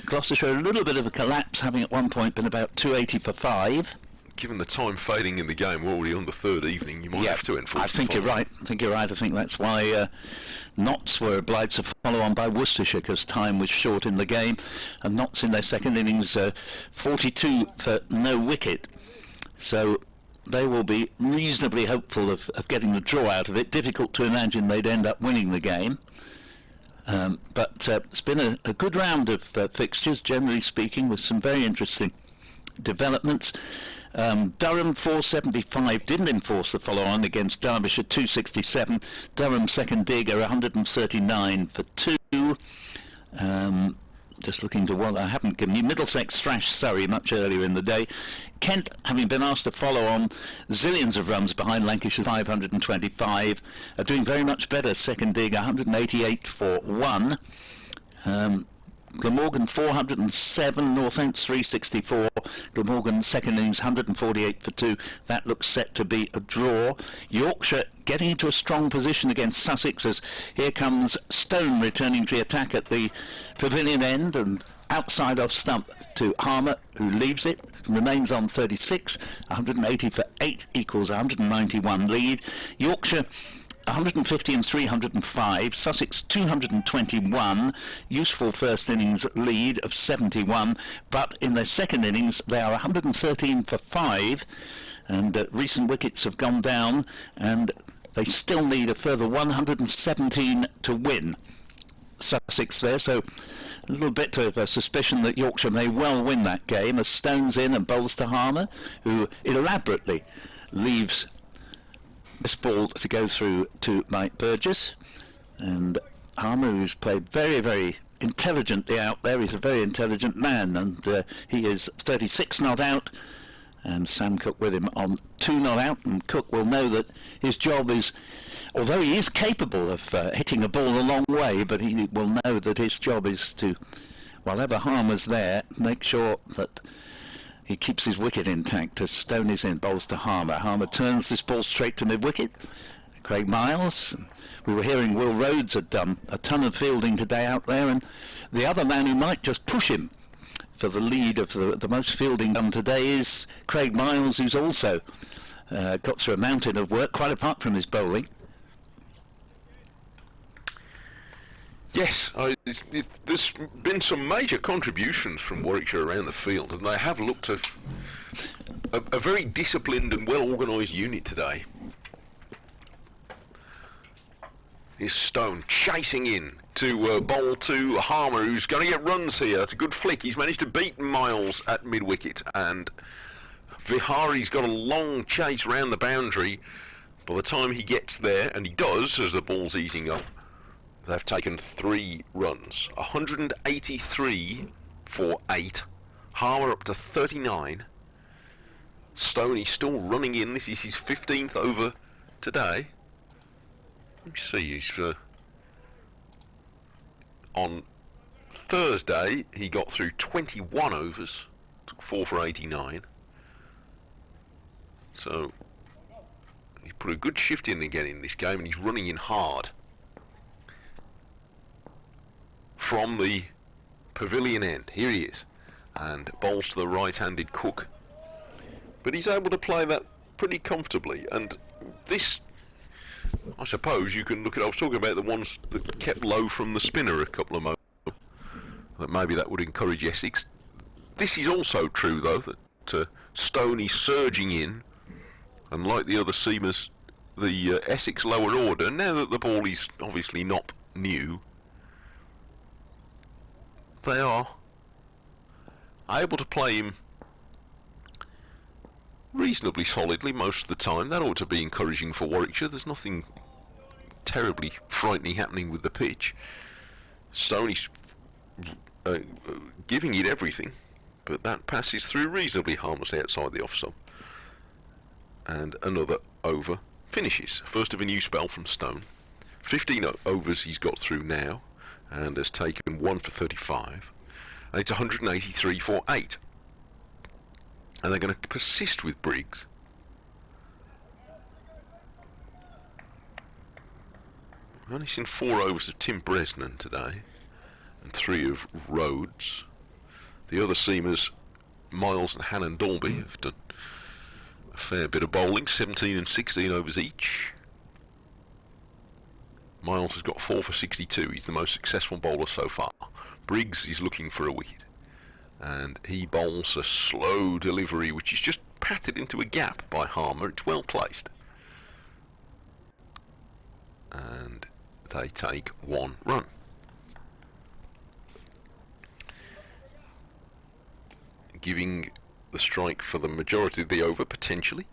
Gloucestershire a little bit of a collapse, having at one point been about 280 for 5. Given the time fading in the game, we're already on the third evening, you might have to enforce. I think you're right. I think that's why Notts were obliged to follow on by Worcestershire, because time was short in the game, and Notts in their second innings 42 for no wicket. So they will be reasonably hopeful of getting the draw out of it. Difficult to imagine they'd end up winning the game. But it's been a good round of fixtures, generally speaking, with some very interesting developments. Durham 475 didn't enforce the follow-on against Derbyshire 267. Durham second digger 139 for 2. Just looking to what I haven't given you. Middlesex thrashed Surrey much earlier in the day. Kent, having been asked to follow on zillions of runs behind Lancashire 525, are doing very much better. Second dig 188 for 1. Glamorgan 407, Northants 364. Glamorgan second innings 148 for 2. That looks set to be a draw. Yorkshire getting into a strong position against Sussex, as here comes Stone returning to the attack at the pavilion end, and outside off stump to Harmer, who leaves it, remains on 36. 180 for 8 equals 191 lead. Yorkshire 150 and 305, Sussex 221, useful first innings lead of 71, but in their second innings they are 113 for 5, and recent wickets have gone down, and they still need a further 117 to win. Sussex there, so a little bit of a suspicion that Yorkshire may well win that game, as Stone's in and bowls to Harmer, who elaborately leaves this ball to go through to Mike Burgess, and Harmer, who's played very, very intelligently out there. He's a very intelligent man, and he is 36 not out, and Sam Cook with him on 2 not out, and Cook will know that his job is, although he is capable of hitting a ball a long way, but he will know that his job is to, while Harmer's there, make sure that he keeps his wicket intact as Stone is in, bowls to Harmer. Harmer turns this ball straight to mid-wicket. Craig Miles. We were hearing Will Rhodes had done a ton of fielding today out there, and the other man who might just push him for the lead of the most fielding done today is Craig Miles, who's also got through a mountain of work, quite apart from his bowling. Yes, there's been some major contributions from Warwickshire around the field, and they have looked a very disciplined and well-organised unit today. Here's Stone chasing in to bowl to Harmer, who's going to get runs here. That's a good flick. He's managed to beat Miles at mid-wicket, and Vihari's got a long chase round the boundary. By the time he gets there, and he does as the ball's easing up, they've taken 3 runs. 183 for 8. Harmer up to 39. Stoney still running in. This is his 15th over today. Let me see, he's on Thursday he got through 21 overs, took 4 for 89. So he put a good shift in again in this game, and he's running in hard from the pavilion end. Here he is, and bowls to the right-handed Cook, but he's able to play that pretty comfortably. And this, I suppose you can look at, I was talking about the ones that kept low from the spinner a couple of moments ago, that maybe that would encourage Essex. This is also true though, that Stoney's surging in, and like the other seamers, the Essex lower order, now that the ball is obviously not new, they are able to play him reasonably solidly most of the time. That ought to be encouraging for Warwickshire. There's nothing terribly frightening happening with the pitch. Stoney's giving it everything, but that passes through reasonably harmlessly outside the off stump. And another over finishes. First of a new spell from Stone. 15 overs he's got through now, and has taken 1 for 35. And it's 183 for 8. And they're going to persist with Briggs. I've only seen 4 overs of Tim Bresnan today, and 3 of Rhodes. The other seamers, Miles and Hannon Dalby, have done a fair bit of bowling, 17 and 16 overs each. Miles has got 4 for 62. He's the most successful bowler so far. Briggs is looking for a wicket, and he bowls a slow delivery which is just patted into a gap by Harmer. It's well placed, and they take 1 run. Giving the strike for the majority of the over potentially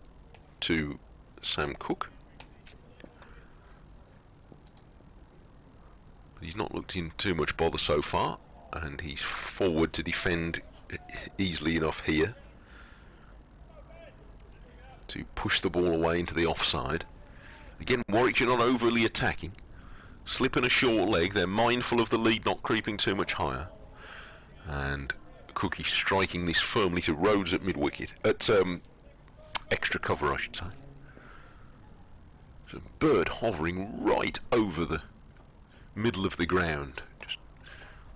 to Sam Cook. He's not looked in too much bother so far, and he's forward to defend easily enough here to push the ball away into the offside. Again, Warwickshire not overly attacking, slipping a short leg. They're mindful of the lead not creeping too much higher, and Cookie striking this firmly to Rhodes at mid-wicket, at extra cover I should say. There's a bird hovering right over the middle of the ground, just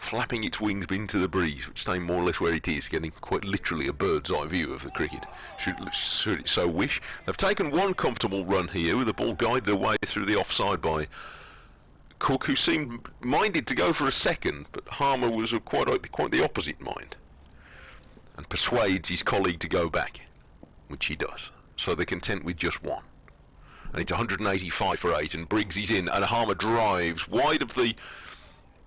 flapping its wings into the breeze, which stay more or less where it is, getting quite literally a bird's eye view of the cricket, should it so wish. They've taken 1 comfortable run here, with the ball guided away through the offside by Cook, who seemed minded to go for a second, but Harmer was of quite the opposite mind, and persuades his colleague to go back, which he does. So they're content with just 1. And it's 185 for 8, and Briggs is in, and Harmer drives wide of the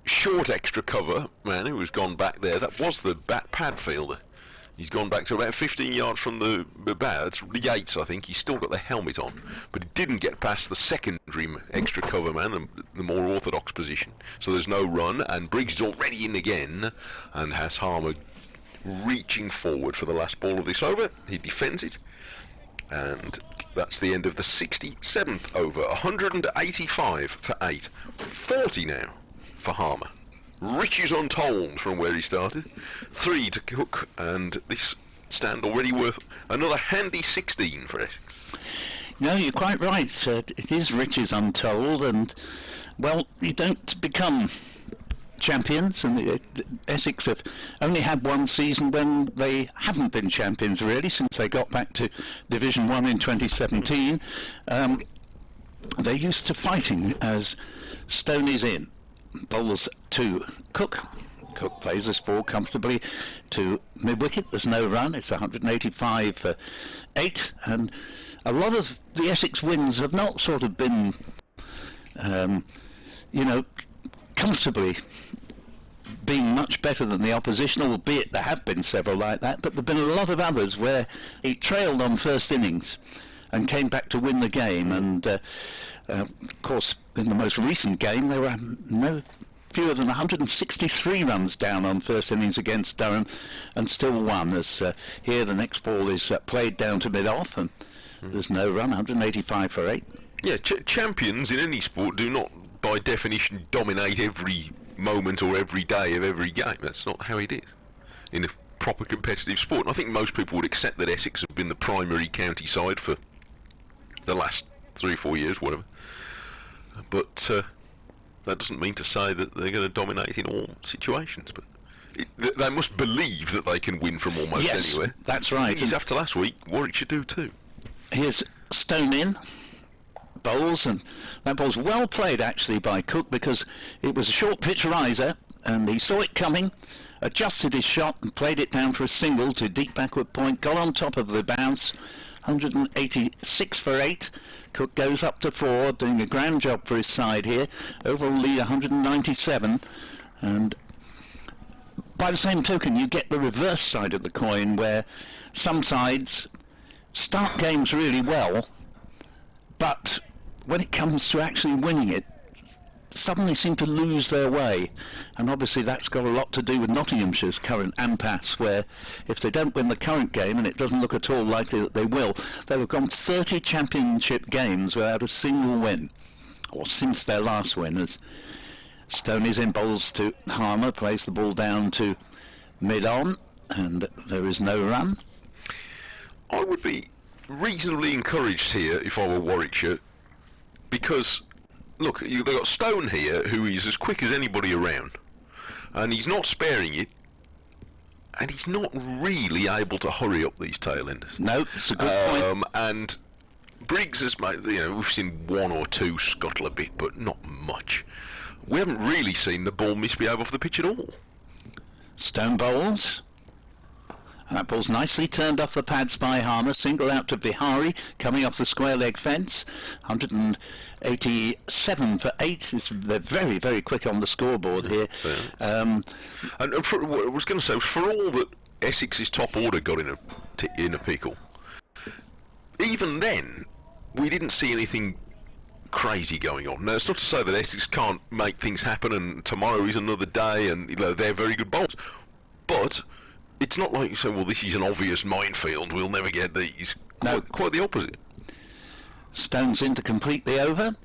short extra cover man who has gone back there. That was the bat pad fielder. He's gone back to about 15 yards from the bat. It's Yates, I think. He's still got the helmet on, but it didn't get past the secondary extra cover man, the more orthodox position. So there's no run, and Briggs is already in again, and has Harmer reaching forward for the last ball of this over. He defends it, and that's the end of the 67th over. 185 for 8. 40 now for Harmer. Riches untold from where he started. 3 to Cook, and this stand already worth another handy 16 for Essex. No, you're quite right. It is riches untold, and, well, you don't become champions, and Essex have only had 1 season when they haven't been champions really, since they got back to Division 1 in 2017. They're used to fighting as Stoney's in, bowls to Cook. Cook plays this ball comfortably to mid-wicket. There's no run. It's 185 for 8, and a lot of the Essex wins have not sort of been, comfortably being much better than the opposition, albeit there have been several like that, but there have been a lot of others where it trailed on first innings and came back to win the game, and of course in the most recent game there were no fewer than 163 runs down on first innings against Durham and still won, as here the next ball is played down to mid-off and there's no run, 185 for 8. Yeah, champions in any sport do not by definition dominate every moment or every day of every game. That's not how it is in a proper competitive sport, and I think most people would accept that Essex have been the primary county side for the last 3 or 4 years, whatever, but that doesn't mean to say that they're going to dominate in all situations, but they must believe that they can win from almost anywhere. That's right. Because after last week, Warwickshire do too. Here's Stone in, bowls, and that ball's well played actually by Cook, because it was a short pitch riser and he saw it coming, adjusted his shot and played it down for a single to deep backward point, got on top of the bounce, 186 for 8. Cook goes up to 4, doing a grand job for his side here. Overall lead 197, and by the same token you get the reverse side of the coin, where some sides start games really well, but when it comes to actually winning it, suddenly seem to lose their way, and obviously that's got a lot to do with Nottinghamshire's current impasse, where if they don't win the current game, and it doesn't look at all likely that they will, they'll have gone 30 championship games without a single win, or since their last win, as Stone is in, bowls to Harmer, plays the ball down to mid-on, and there is no run. I would be reasonably encouraged here if I were Warwickshire, because look, they've got Stone here, who is as quick as anybody around, and he's not sparing it, and he's not really able to hurry up these tail enders. No, it's a good point. And Briggs has made, we've seen 1 or 2 scuttle a bit, but not much. We haven't really seen the ball misbehave off the pitch at all. Stone bowls. And that ball's nicely turned off the pads by Harmer, single out to Bihari, coming off the square leg fence. 187 for 8. They're very, very quick on the scoreboard here. And for, what I was going to say, for all that Essex's top order got in a pickle, even then we didn't see anything crazy going on. Now, it's not to say that Essex can't make things happen, and tomorrow is another day, and they're very good bowlers, but it's not like you say, well, this is an obvious minefield, we'll never get these. No. Quite the opposite. Stones in to complete the over,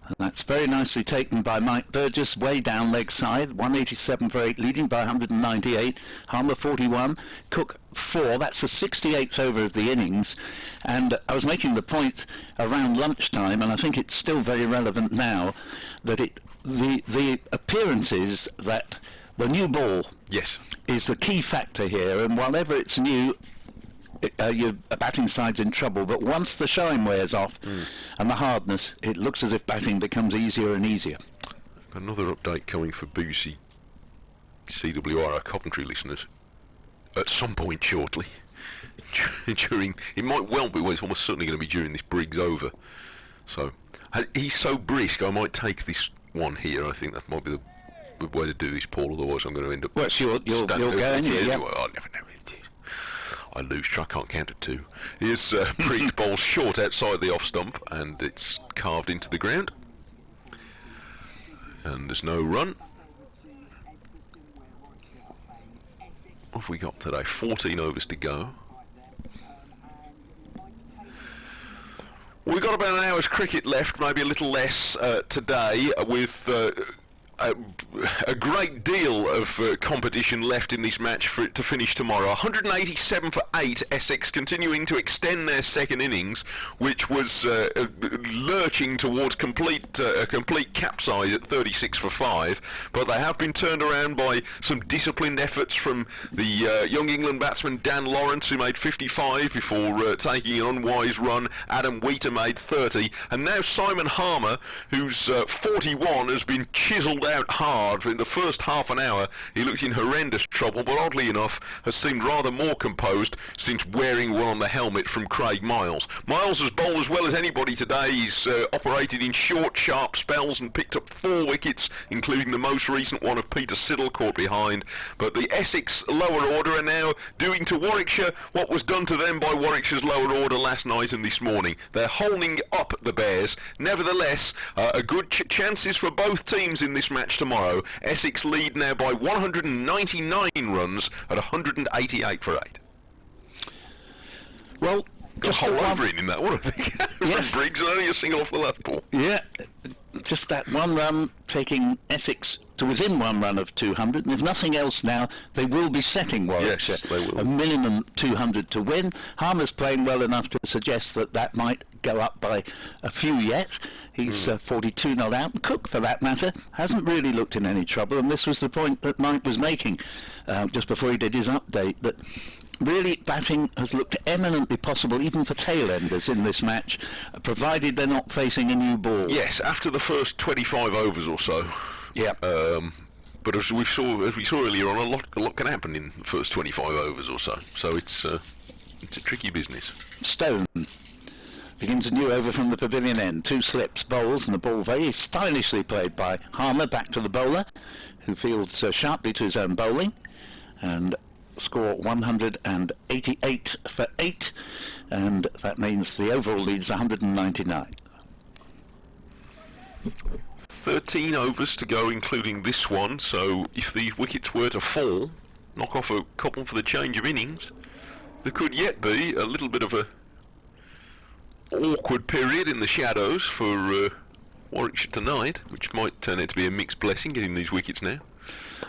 and that's very nicely taken by Mike Burgess, way down leg side, 187 for 8, leading by 198. Harmer 41, Cook 4. That's the 68th over of the innings, and I was making the point around lunchtime, and I think it's still very relevant now, that the appearances that the new ball is the key factor here, and whenever it's new, your batting side's in trouble, but once the shine wears off and the hardness, it looks as if batting becomes easier and easier. Another update coming for BBC CWR, our Coventry listeners, at some point shortly. During, it might well be, well, it's almost certainly going to be during this Briggs over. So, he's so brisk, I might take this one here. I think that might be the way to do this, Paul, otherwise I'm going to end up... Well, you'll go anyway, yeah. I'll never know it is. I lose track, can't count at 2. Here's Briggs bowls short outside the off stump, and it's carved into the ground. And there's no run. What have we got today? 14 overs to go. We've got about an hour's cricket left, maybe a little less today, with a great deal of competition left in this match for it to finish tomorrow. 187 for 8, Essex continuing to extend their second innings, which was lurching towards a complete capsize at 36 for 5, but they have been turned around by some disciplined efforts from the young England batsman Dan Lawrence, who made 55 before taking an unwise run. Adam Wheater made 30, and now Simon Harmer, who's 41, has been chiselled out hard. In the first half an hour, he looked in horrendous trouble, but oddly enough, has seemed rather more composed since wearing one on the helmet from Craig Miles. Miles has bowled as well as anybody today. He's operated in short, sharp spells and picked up 4 wickets, including the most recent one of Peter Siddle caught behind. But the Essex lower order are now doing to Warwickshire what was done to them by Warwickshire's lower order last night and this morning. They're holding up the Bears. Nevertheless, a good chances for both teams in this match tomorrow. Essex lead now by 199 runs at 188 for 8. Well, Got just a whole one- over in that one, I think. Yes. From Briggs, and only a single off the last ball. Yeah, just that one run taking Essex to within 1 run of 200, and if nothing else now, they will be setting Warwickshire Yes, they will. a minimum 200 to win. Harmer's playing well enough to suggest that that might go up by a few yet. He's 42 not out. Cook, for that matter, hasn't really looked in any trouble, and this was the point that Mike was making just before he did his update, that really batting has looked eminently possible even for tail-enders in this match, provided they're not facing a new ball. Yes, after the first 25 overs or so. Yeah. But as we saw earlier on, a lot can happen in the first 25 overs or so. So it's a tricky business. Stone begins a new over from the pavilion end. 2 slips, bowls, and a ball very stylishly played by Harmer back to the bowler, who fields sharply to his own bowling, and score 188 for 8, and that means the overall lead's 199. 13 overs to go, including this one, so if these wickets were to fall, knock off a couple for the change of innings, there could yet be a little bit of a awkward period in the shadows for Warwickshire tonight, which might turn out to be a mixed blessing, getting these wickets now.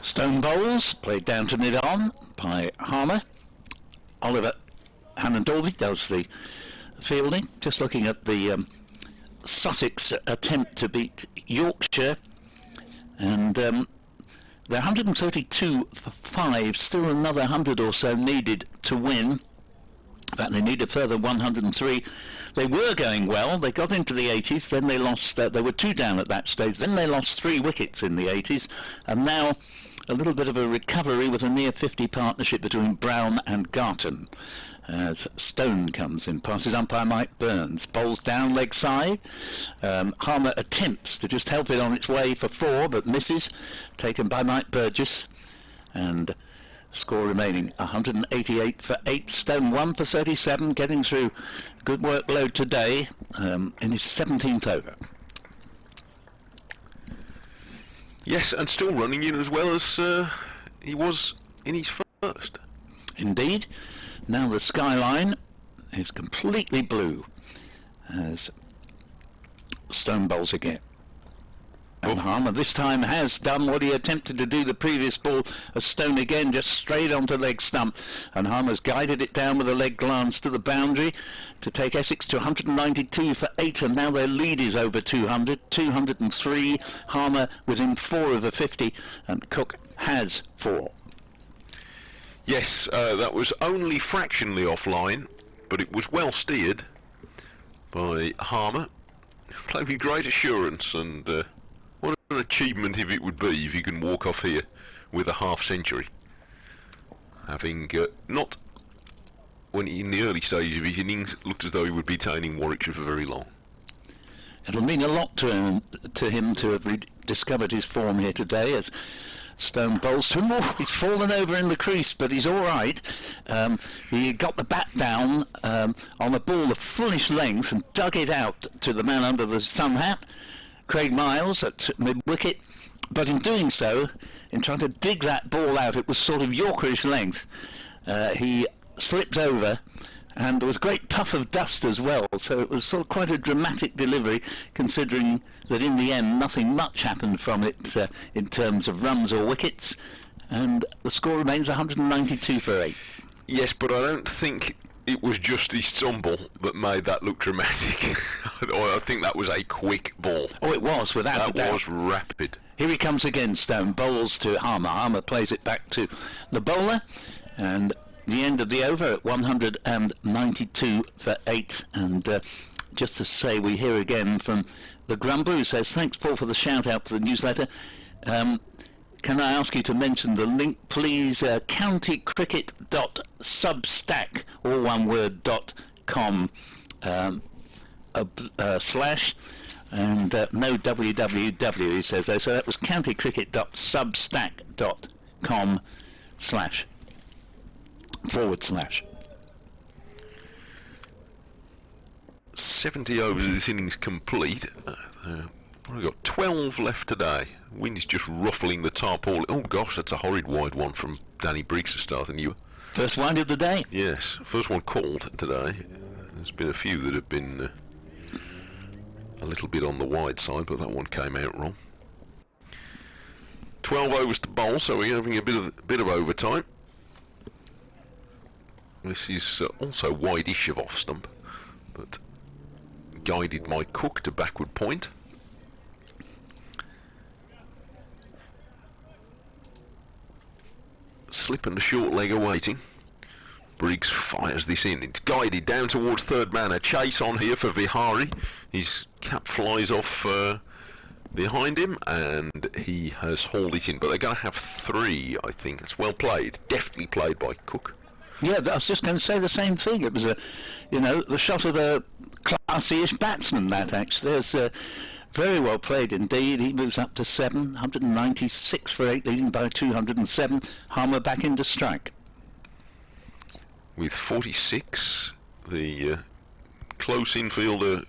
Stone bowls, played down to mid-on by Harmer. Oliver Hannah-Dalby does the fielding. Just looking at the Sussex attempt to beat Yorkshire, and they're 132 for 5, still another 100 or so needed to win. In fact, they need a further 103. They were going well. They got into the 80s, then they lost, they were 2 down at that stage, then they lost 3 wickets in the 80s, and now a little bit of a recovery with a near 50 partnership between Brown and Garton. As Stone comes in, passes umpire Mike Burns, bowls down leg side. Harmer attempts to just help it on its way for 4, but misses, taken by Mike Burgess, and score remaining 188 for 8. Stone 1 for 37, getting through good workload today in his 17th over. Yes, and still running in as well as he was in his first. Indeed. Now the skyline is completely blue as Stone bowls again. And Harmer this time has done what he attempted to do the previous ball, as Stone again just straight onto leg stump, and Harmer's guided it down with a leg glance to the boundary to take Essex to 192 for 8, and now their lead is over 200, 203. Harmer within 4 over 50, and Cook has 4. Yes, that was only fractionally offline, but it was well steered by Harmer. Played with great assurance, and what an achievement if it would be if he can walk off here with a half century. Having not, when in the early stage of his innings, looked as though he would be retaining Warwickshire for very long. It'll mean a lot to him to have rediscovered his form here today, as Stone bowls to him. Oh, he's fallen over in the crease, but he's all right. He got the bat down on a ball of fullish length and dug it out to the man under the sun hat, Craig Miles, at mid-wicket. But in doing so, in trying to dig that ball out, it was sort of Yorkerish length. He slipped over, and there was a great puff of dust as well, so it was sort of quite a dramatic delivery, considering that in the end nothing much happened from it in terms of runs or wickets, and the score remains 192 for 8. Yes, but I don't think it was just his stumble that made that look dramatic. I think that was a quick ball. Oh, it was, without a doubt. That was rapid. Here he comes again, Stone bowls to Harmer. Harmer plays it back to the bowler, and the end of the over at 192 for 8. And just to say, we hear again from the Grumbler, who says, thanks Paul for the shout out for the newsletter. Can I ask you to mention the link, please? countycricket.substack, all one word, .com slash, and no www, he says there. So that was countycricket.substack.com / /. 70 overs of this innings complete. We've got 12 left today. Wind's just ruffling the tarpaulin. Oh gosh, that's a horrid wide one from Danny Briggs to start a new. First wind of the day. Yes, first one called today. There's been a few that have been a little bit on the wide side, but that one came out wrong. 12 overs to bowl, so we're having a bit of overtime. This is also wide-ish of off stump, but guided by Cook to backward point. Slip and a short leg awaiting. Briggs fires this in. It's guided down towards third man. A chase on here for Vihari. His cap flies off behind him, and he has hauled it in. But they're going to have 3, I think. It's well played. Deftly played by Cook. Yeah, I was just going to say the same thing. It was the shot of a classy-ish batsman, that actually. It's very well played indeed. He moves up to 7, 196 for 8, leading by 207. Harmer back into strike. With 46, the close infielder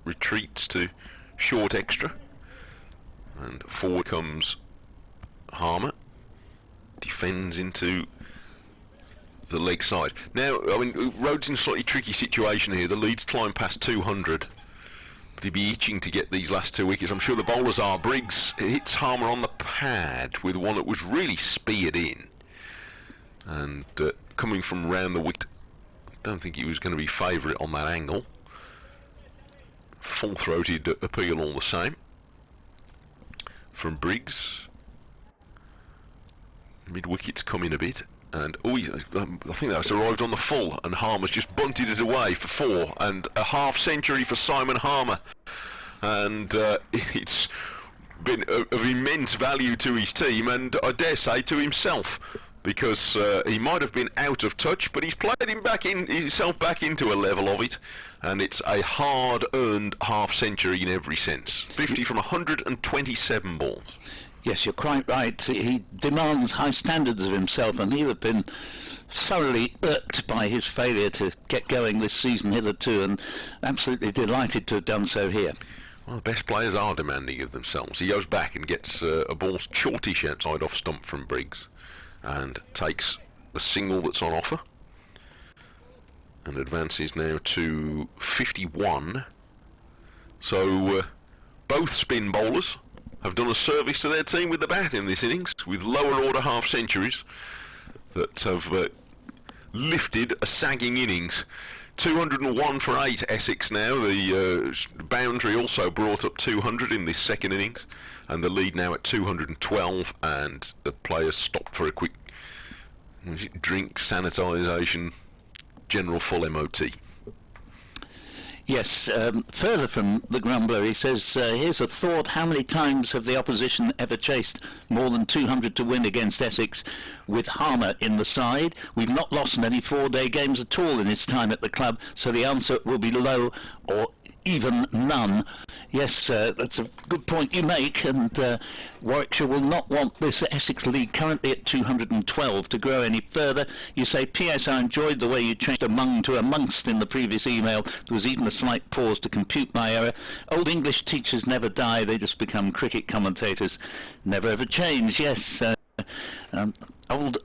retreats to short extra, and forward comes Harmer. Defends into the leg side. Now, I mean, Rhodes in a slightly tricky situation here. The lead's climbed past 200, but he'd be itching to get these last 2 wickets. I'm sure the bowlers are. Briggs hits Harmer on the pad with one that was really speared in, and coming from round the wicket, I don't think he was going to be favourite on that angle. Full-throated appeal all the same from Briggs. Mid-wicket's come in a bit, and I think that's arrived on the full, and Harmer's just bunted it away for 4, and a half-century for Simon Harmer, and it's been of immense value to his team, and I dare say to himself, because he might have been out of touch, but he's played himself back into a level of it, and it's a hard-earned half-century in every sense. 50 from 127 balls. Yes, you're quite right. He demands high standards of himself, and he would have been thoroughly irked by his failure to get going this season hitherto, and absolutely delighted to have done so here. Well, the best players are demanding of themselves. He goes back and gets a ball shortish outside off stump from Briggs, and takes the single that's on offer, and advances now to 51. So both spin bowlers have done a service to their team with the bat in this innings, with lower order half centuries that have lifted a sagging innings. 201 for 8 Essex now. The boundary also brought up 200 in this second innings, and the lead now at 212, and the players stopped for a quick drink, sanitisation, general full MOT. Yes, further from the Grumbler, he says, here's a thought: how many times have the opposition ever chased more than 200 to win against Essex with Harmer in the side? We've not lost many 4-day games at all in his time at the club, so the answer will be low or even none. Yes, that's a good point you make, and Warwickshire will not want this Essex lead, currently at 212, to grow any further. You say, P.S. I enjoyed the way you changed among to amongst in the previous email. There was even a slight pause to compute my error. Old English teachers never die, they just become cricket commentators. Never ever change. Yes, old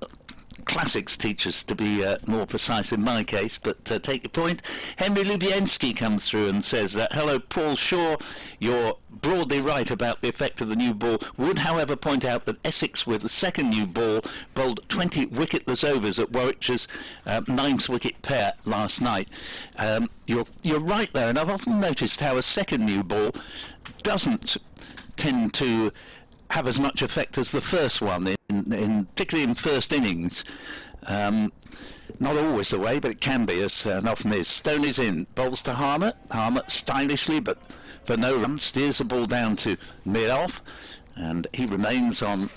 classics teachers, to be more precise in my case, but take your point. Henry Lubienski comes through and says, hello Paul Shaw, you're broadly right about the effect of the new ball. Would however point out that Essex with the second new ball bowled 20 wicketless overs at Warwickshire's 9th wicket pair last night. You're right there, and I've often noticed how a second new ball doesn't tend to have as much effect as the first one, particularly in first innings. Not always the way, but it can be, as often is. Stone is in, bowls to Harmer. Harmer stylishly, but for no run, steers the ball down to mid-off. and he remains on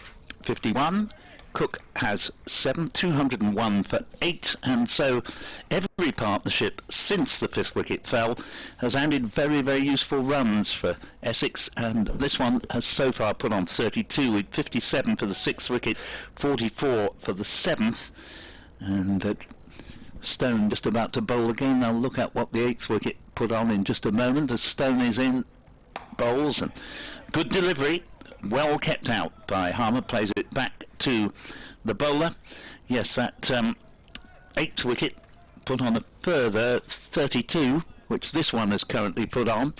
51. Cook has 201 for 8, and so every partnership since the 5th wicket fell has added very, very useful runs for Essex, and this one has so far put on 32 with 57 for the 6th wicket, 44 for the 7th, and Stone just about to bowl again. I'll look at what the 8th wicket put on in just a moment as Stone is in, bowls, and good delivery, well kept out by Harmer, plays it back to the bowler. Yes, that 8th wicket put on a further 32, which this one has currently put on,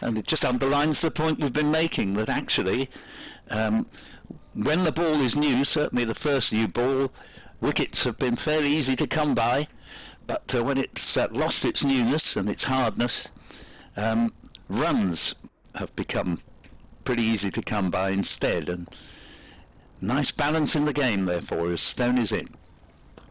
and it just underlines the point we've been making, that actually when the ball is new, certainly the first new ball, wickets have been fairly easy to come by, but when it's lost its newness and its hardness, runs have become pretty easy to come by instead, and nice balance in the game therefore as Stone is in.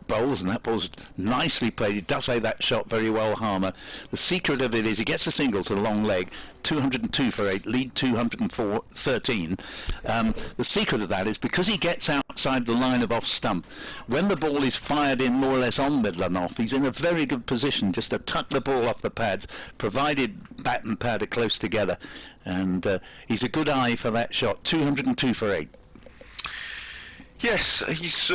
Bowls, and that ball's nicely played. He does play that shot very well, Harmer. The secret of it is he gets a single to the long leg, 202 for 8, lead 204 13. The secret of that is because he gets outside the line of off stump, when the ball is fired in more or less on middle and off, he's in a very good position just to tuck the ball off the pads, provided bat and pad are close together, and he's a good eye for that shot, 202 for 8. Yes, he's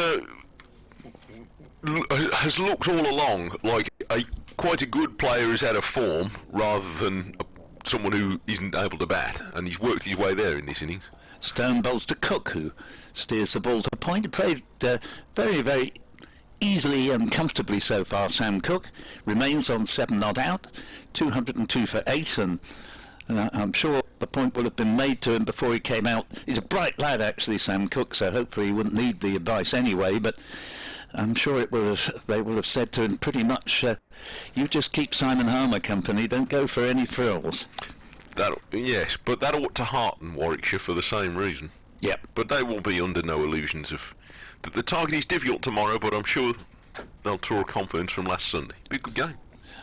has looked all along like quite a good player who's out of form rather than someone who isn't able to bat, and he's worked his way there in this innings. Stone bowls to Cook, who steers the ball to point. Played very, very easily and comfortably so far. Sam Cook remains on 7 not out, 202 for 8, and I'm sure the point would have been made to him before he came out. He's a bright lad actually, Sam Cook, so hopefully he wouldn't need the advice anyway, but I'm sure they will have said to him pretty much, you just keep Simon Harmer company, don't go for any frills. Yes, but that ought to hearten Warwickshire for the same reason. Yep. But they will be under no illusions of that the target is difficult tomorrow, but I'm sure they'll draw confidence from last Sunday. Be a good game.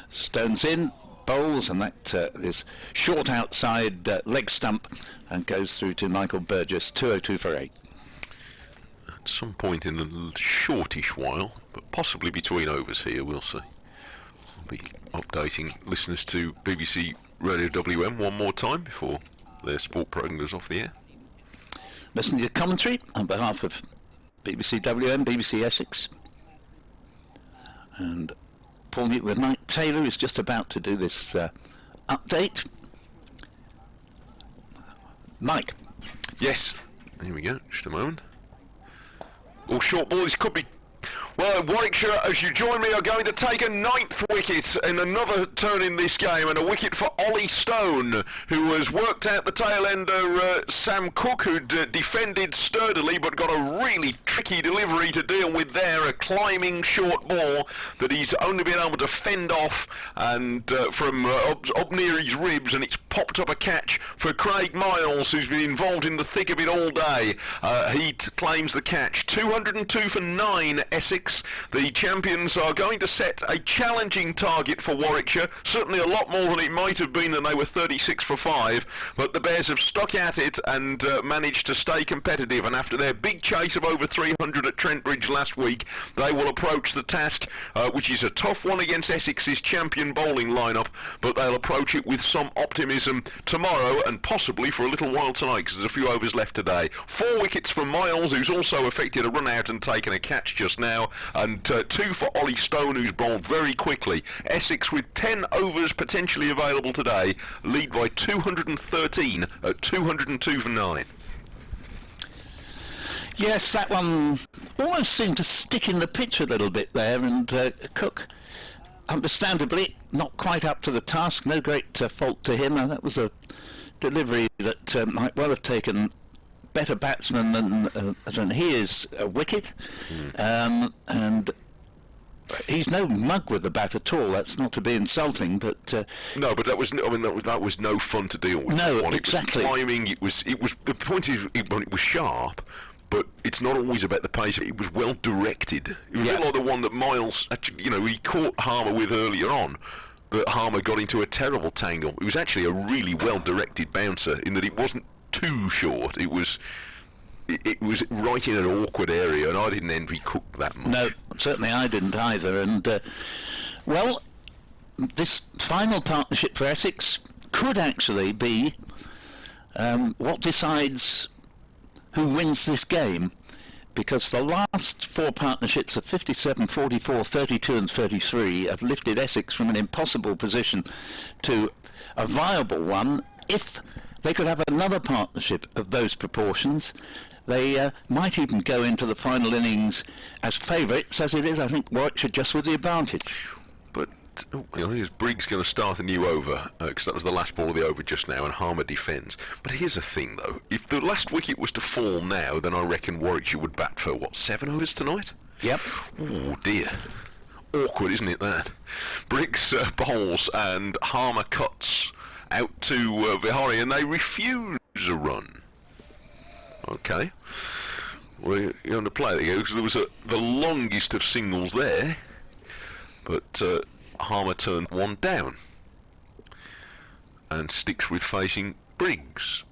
Stones in, bowls, and that is short outside leg stump and goes through to Michael Burgess, 202 for 8. At some point in a shortish while, but possibly between overs here, we'll see. I'll be updating listeners to BBC Radio WM one more time before their sport programme goes off the air. Listening to commentary on behalf of BBC WM, BBC Essex, and Paul Newton with Mike Taylor is just about to do this update. Mike. Yes, here we go, just a moment. Oh, short ball, this could be... Well, Warwickshire, as you join me, are going to take a 9th wicket in another turn in this game, and a wicket for Ollie Stone, who has worked out the tail ender Sam Cook, who'd defended sturdily but got a really tricky delivery to deal with there, a climbing short ball that he's only been able to fend off and from up near his ribs, and it's popped up a catch for Craig Miles, who's been involved in the thick of it all day. He claims the catch. 202 for 9, Essex. The champions are going to set a challenging target for Warwickshire, certainly a lot more than it might have been, than they were 36 for 5, but the Bears have stuck at it and managed to stay competitive, and after their big chase of over 300 at Trent Bridge last week, they will approach the task, which is a tough one against Essex's champion bowling lineup, but they'll approach it with some optimism tomorrow and possibly for a little while tonight, because there's a few overs left today. 4 wickets for Miles, who's also effected a run out and taken a catch just now, and 2 for Ollie Stone, who's bowled very quickly. Essex, with 10 overs potentially available today, lead by 213 at 202 for 9. Yes, that one almost seemed to stick in the pitch a little bit there, and Cook, understandably, not quite up to the task. No great fault to him. That was a delivery that might well have taken better batsman than he is a wicket, and he's no mug with the bat at all. That's not to be insulting, but no, but that was no fun to deal with. No, It exactly. was climbing. It was the point is it was sharp, but it's not always about the pace. It was well directed. It was a bit like the one that Miles actually, he caught Harmer with earlier on. But Harmer got into a terrible tangle. It was actually a really well-directed bouncer in that it wasn't too short. It was right in an awkward area, and I didn't envy Cook that much. No, certainly I didn't either. And well, this final partnership for Essex could actually be what decides who wins this game, because the last four partnerships of 57, 44, 32 and 33 have lifted Essex from an impossible position to a viable one. If they could have another partnership of those proportions, they might even go into the final innings as favourites. As it is, I think Warwickshire just with the advantage. But is Briggs going to start a new over? Because that was the last ball of the over just now, and Harmer defends. But here's the thing, though. If the last wicket was to fall now, then I reckon Warwickshire would bat for, 7 overs tonight? Yep. Oh, dear. Awkward, isn't it, that? Briggs bowls, and Harmer cuts out to Vihari, and they refuse a run. Okay. We're going to play it again, because there was the longest of singles there, but Harmer turned one down and sticks with facing Briggs.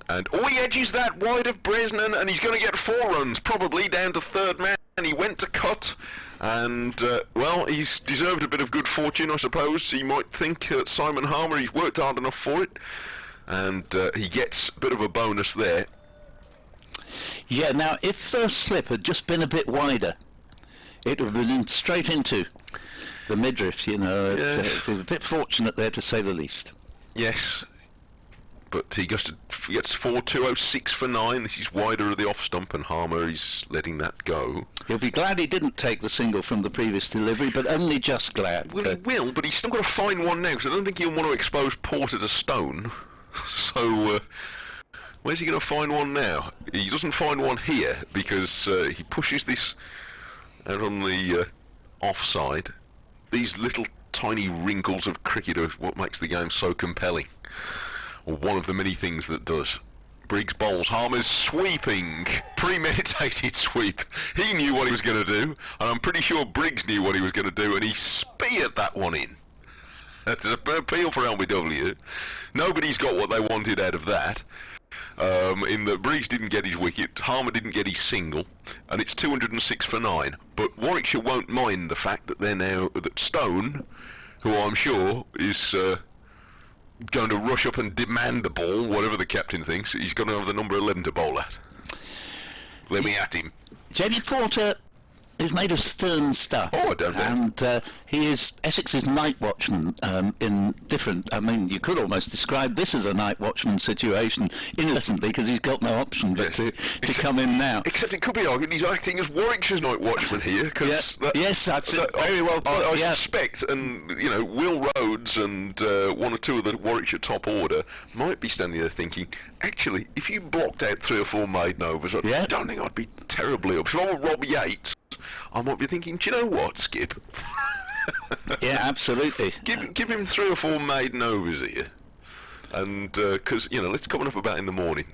And he edges that wide of Bresnan, and he's going to get 4 runs, probably down to third man. He went to cut, and well, he's deserved a bit of good fortune, I suppose. He might think Simon Harmer, he's worked hard enough for it, and he gets a bit of a bonus there. Yeah, now if first slip had just been a bit wider, it would have been straight into the midriff, you know. Yes. It's a bit fortunate there, to say the least. Yes, but he gets 4-2-0-6 for 9. This is wider of the off stump, and Harmer is letting that go. He'll be glad he didn't take the single from the previous delivery, but only just glad. Well, he will, but he's still got to find one now, because I don't think he'll want to expose Porter to Stone. So, where's he going to find one now? He doesn't find one here, because he pushes this out on the offside. These little tiny wrinkles of cricket are what makes the game so compelling, or one of the many things that does. Briggs bowls, Harmer's sweeping, premeditated sweep. He knew what he was going to do, and I'm pretty sure Briggs knew what he was going to do, and he speared that one in. That's an appeal for LBW. Nobody's got what they wanted out of that. In that Briggs didn't get his wicket, Harmer didn't get his single, and it's 206 for 9. But Warwickshire won't mind the fact that that Stone, who I'm sure is going to rush up and demand the ball, whatever the captain thinks, he's going to have the number 11 to bowl at. Let me at him. Jamie Porter is made of stern stuff. Oh, I don't know. And he is Essex's night watchman in different... I mean, you could almost describe this as a night watchman situation innocently, because he's got no option but to come in now. Except it could be argued he's acting as Warwickshire's night watchman here, because... Yes, that's it. Very well put. I suspect, and, Will Rhodes and one or two of the Warwickshire top order might be standing there thinking, actually, if you blocked out 3 or 4 maiden overs, I don't think I'd be terribly up. If I were Rob Yates, I might be thinking, do you know what, Skip? Yeah, absolutely. Give him 3 or 4 maiden overs here, and because let's come up about in the morning.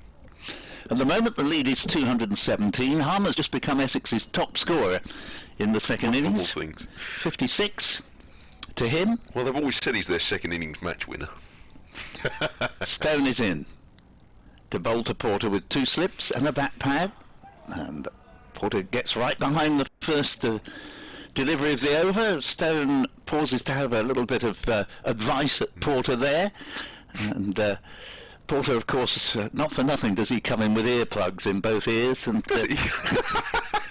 At the moment, the lead is 217. Harmer's just become Essex's top scorer in the second innings. 56 to him. Well, they've always said he's their second innings match winner. Stone is in to bowl to Porter with 2 slips and a back pad, and Porter gets right behind the first delivery of the over. Stone pauses to have a little bit of advice at Porter there, and Porter, of course, not for nothing does he come in with earplugs in both ears, and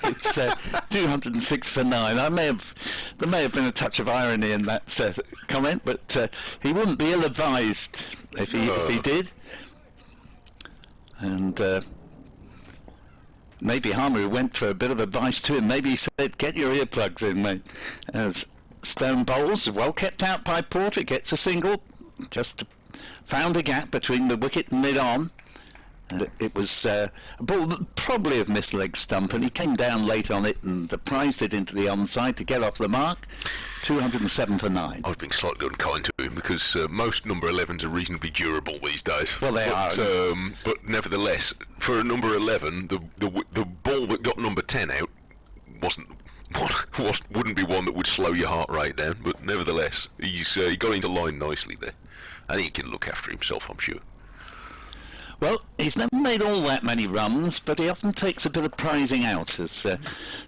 it's 206 for 9. There may have been a touch of irony in that comment, but he wouldn't be ill-advised if he did. And maybe Harmer went for a bit of advice to him. Maybe he said, get your earplugs in, mate. As Stone bowls, well kept out by Porter, gets a single, just found a gap between the wicket and mid-on. And it was a ball that probably have missed leg stump, and he came down late on it and prized it into the onside to get off the mark. 207 for 9. I was being slightly unkind to him, because most number 11s are reasonably durable these days. Well, they are. But nevertheless, for a number 11, the ball that got number 10 out wouldn't be one that would slow your heart rate down. But nevertheless, he got into line nicely there, and he can look after himself, I'm sure. Well, he's never made all that many runs, but he often takes a bit of prizing out as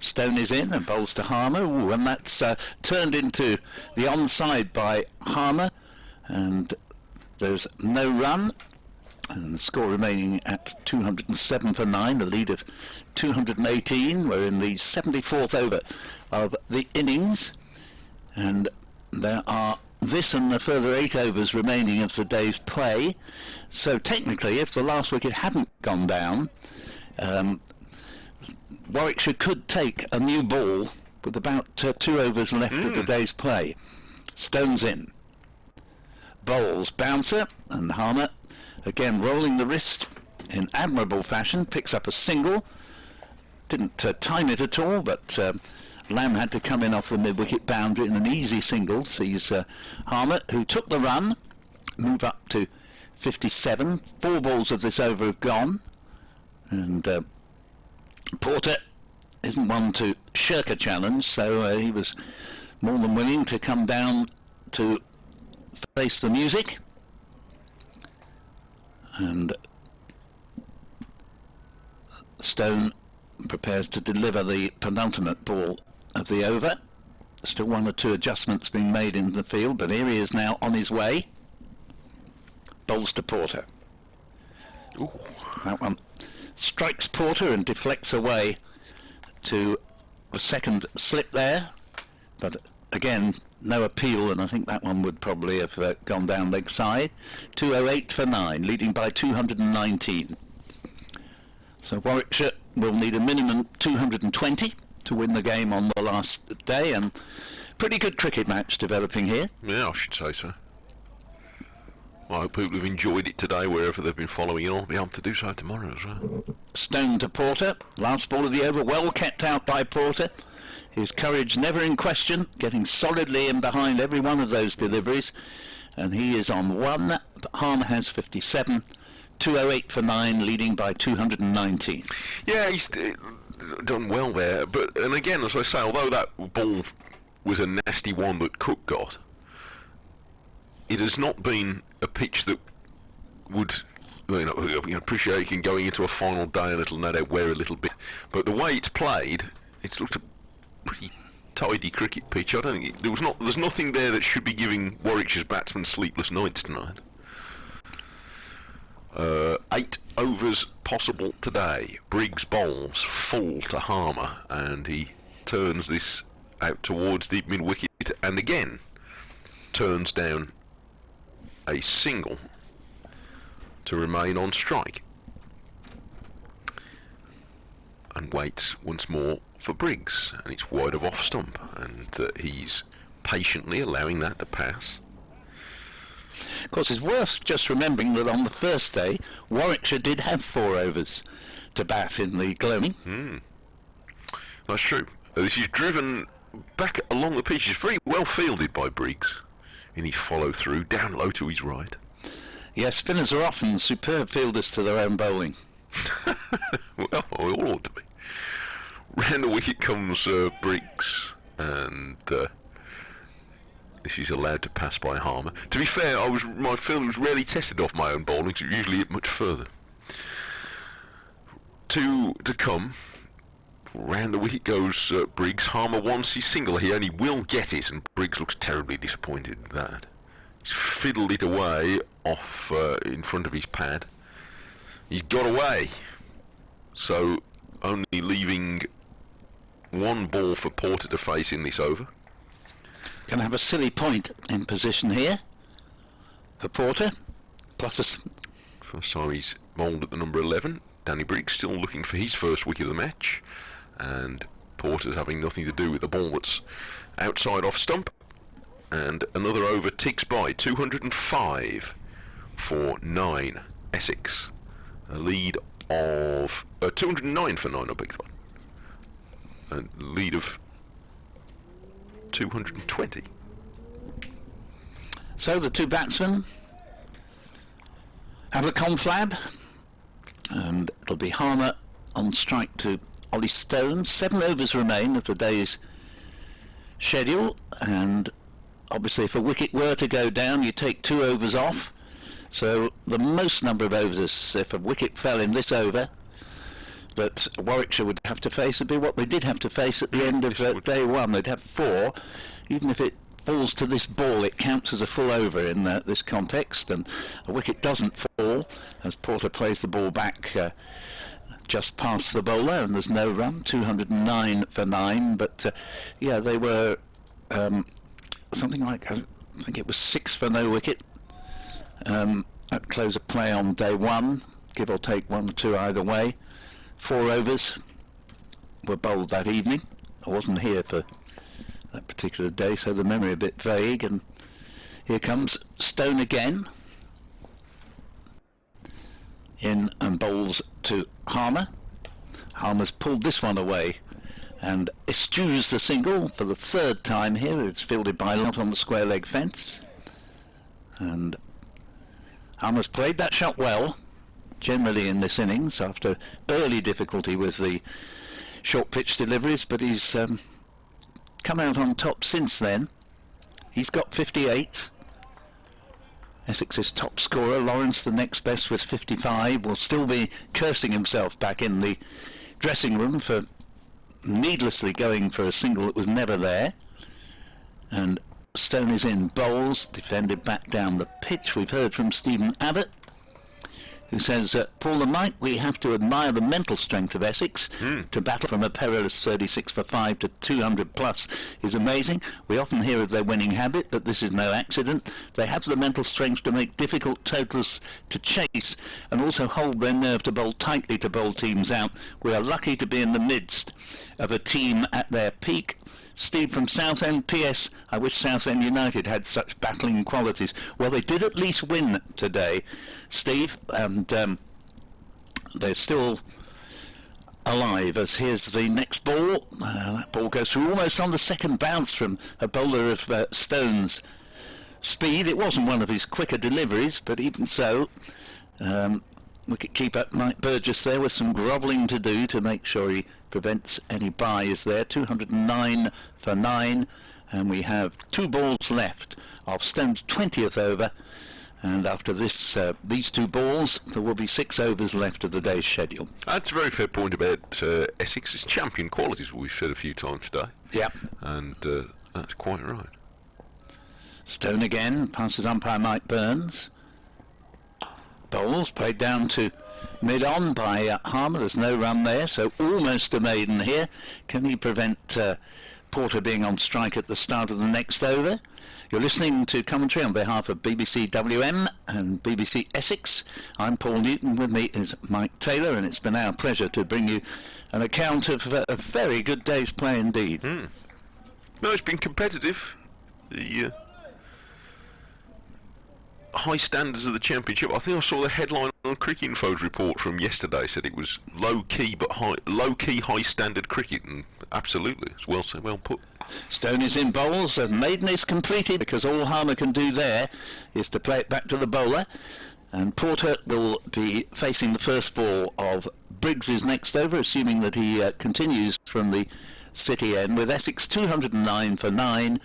Stone is in and bowls to Harmer. Ooh, and that's turned into the onside by Harmer, and there's no run, and the score remaining at 207 for 9, a lead of 218. We're in the 74th over of the innings, and there are this and the further 8 overs remaining of the day's play. So technically, if the last wicket hadn't gone down, Warwickshire could take a new ball with about 2 overs left of the day's play. Stone's in. Bowls bouncer, and Harmer, again rolling the wrist in admirable fashion, picks up a single. Didn't time it at all, but Lamb had to come in off the mid-wicket boundary in an easy single. Sees Harmer, who took the run, move up to 57. 4 balls of this over have gone, and Porter isn't one to shirk a challenge, so he was more than willing to come down to face the music. And Stone prepares to deliver the penultimate ball of the over. Still 1 or 2 adjustments being made in the field, but here he is now on his way. Bowls to Porter. Ooh. That one strikes Porter and deflects away to a second slip there, but again no appeal, and I think that one would probably have gone down leg side. 208 for 9, leading by 219. So Warwickshire will need a minimum 220 to win the game on the last day, and pretty good cricket match developing here. Yeah, I should say so. I hope people have enjoyed it today wherever they've been following it on. I'll be able to do so tomorrow as well. Stone to Porter. Last ball of the over, well kept out by Porter. His courage never in question, getting solidly in behind every one of those deliveries. And he is on 1. Harmer has 57. 208 for 9, leading by 219. Yeah, he's done well there. But, and again, as I say, although that ball was a nasty one that Cook got, it has not been a pitch that would, appreciate going into a final day, and it'll no doubt wear a little bit. But the way it's played, it's looked a pretty tidy cricket pitch. I don't think there's nothing there that should be giving Warwickshire's batsmen sleepless nights tonight. 8 overs possible today. Briggs bowls full to Harmer, and he turns this out towards the mid-wicket, and again turns down a single to remain on strike, and waits once more for Briggs, and it's wide of off stump, and he's patiently allowing that to pass. Of course, it's worth just remembering that on the first day, Warwickshire did have 4 overs to bat in the gloaming. That's true. This is driven back along the pitch. It's very well fielded by Briggs in his follow-through, down low to his right. Yes, spinners are often superb fielders to their own bowling. Well, we all ought to be. Round the wicket comes Briggs, and this is allowed to pass by Harmer. To be fair, my field was rarely tested off my own bowling, because it usually hit much further. 2 to come. Round the wicket goes Briggs. Harmer wants his single here, and he will get it, and Briggs looks terribly disappointed in that. He's fiddled it away off in front of his pad. He's got away, so only leaving 1 ball for Porter to face in this over. Can have a silly point in position here for Porter. Plus First time he's bowled at the number 11. Danny Briggs still looking for his first wicket of the match, and Porter's having nothing to do with the ball that's outside off stump. And another over ticks by. 205 for 9. Essex, a lead of 209 for 9, I beg your pardon. A lead of 220. So the 2 batsmen have a conflab, and it'll be Harmer on strike to Ollie Stone. 7 overs remain of the day's schedule, and obviously if a wicket were to go down, you take 2 overs off, So the most number of overs, if a wicket fell in this over, that Warwickshire would have to face would be what they did have to face at the end of day one. They'd have 4. Even if it falls to this ball, it counts as a full over in this context, and a wicket doesn't fall as Porter plays the ball back just past the bowler, and there's no run. 209 for 9, but yeah, they were something like, I think it was 6 for no wicket at close of play on day one, give or take 1 or 2 either way. 4 overs were bowled that evening. I wasn't here for that particular day, so the memory a bit vague. And here comes Stone again, in and bowls to Harmer. Harmer's pulled this one away and eschews the single for the 3rd time here. It's fielded by Lott on the square leg fence, and Harmer's played that shot well generally in this innings after early difficulty with the short pitch deliveries, but he's come out on top since then. He's got 58. Essex's top scorer, Lawrence, the next best with 55, will still be cursing himself back in the dressing room for needlessly going for a single that was never there. And Stone is in, bowls, defended back down the pitch. We've heard from Stephen Abbott, who says, Paul and Mike, we have to admire the mental strength of Essex. To battle from a perilous 36 for 5 to 200 plus is amazing. We often hear of their winning habit, but this is no accident. They have the mental strength to make difficult totals to chase and also hold their nerve to bowl tightly to bowl teams out. We are lucky to be in the midst of a team at their peak. Steve from Southend, PS, I wish Southend United had such battling qualities. Well, they did at least win today, Steve, and they're still alive, as here's the next ball. That ball goes through almost on the second bounce from a bowler of Stone's speed. It wasn't one of his quicker deliveries, but even so, wicket-keeper Mike Burgess there with some grovelling to do to make sure he prevents any byes there. 209 for 9, and we have 2 balls left of Stone's 20th over, and after this these 2 balls there will be 6 overs left of the day's schedule. That's a very fair point about Essex's champion qualities, we've said a few times today. Yeah, and that's quite right. Stone again, passes umpire Mike Burns. Bowls played down to mid-on by Harmer. There's no run there, so almost a maiden here. Can he prevent Porter being on strike at the start of the next over? You're listening to commentary on behalf of BBC WM and BBC Essex. I'm Paul Newton. With me is Mike Taylor, and it's been our pleasure to bring you an account of a very good day's play indeed. No, it's been competitive. The high standards of the championship. I think I saw the headline on Cricket Info's report from yesterday, said it was low key high standard cricket, and absolutely, it's well put. Stone is in bowls, and maiden is completed, because all Harmer can do there is to play it back to the bowler, and Porter will be facing the first ball of Briggs's next over, assuming that he continues from the City end, with Essex 209 for 9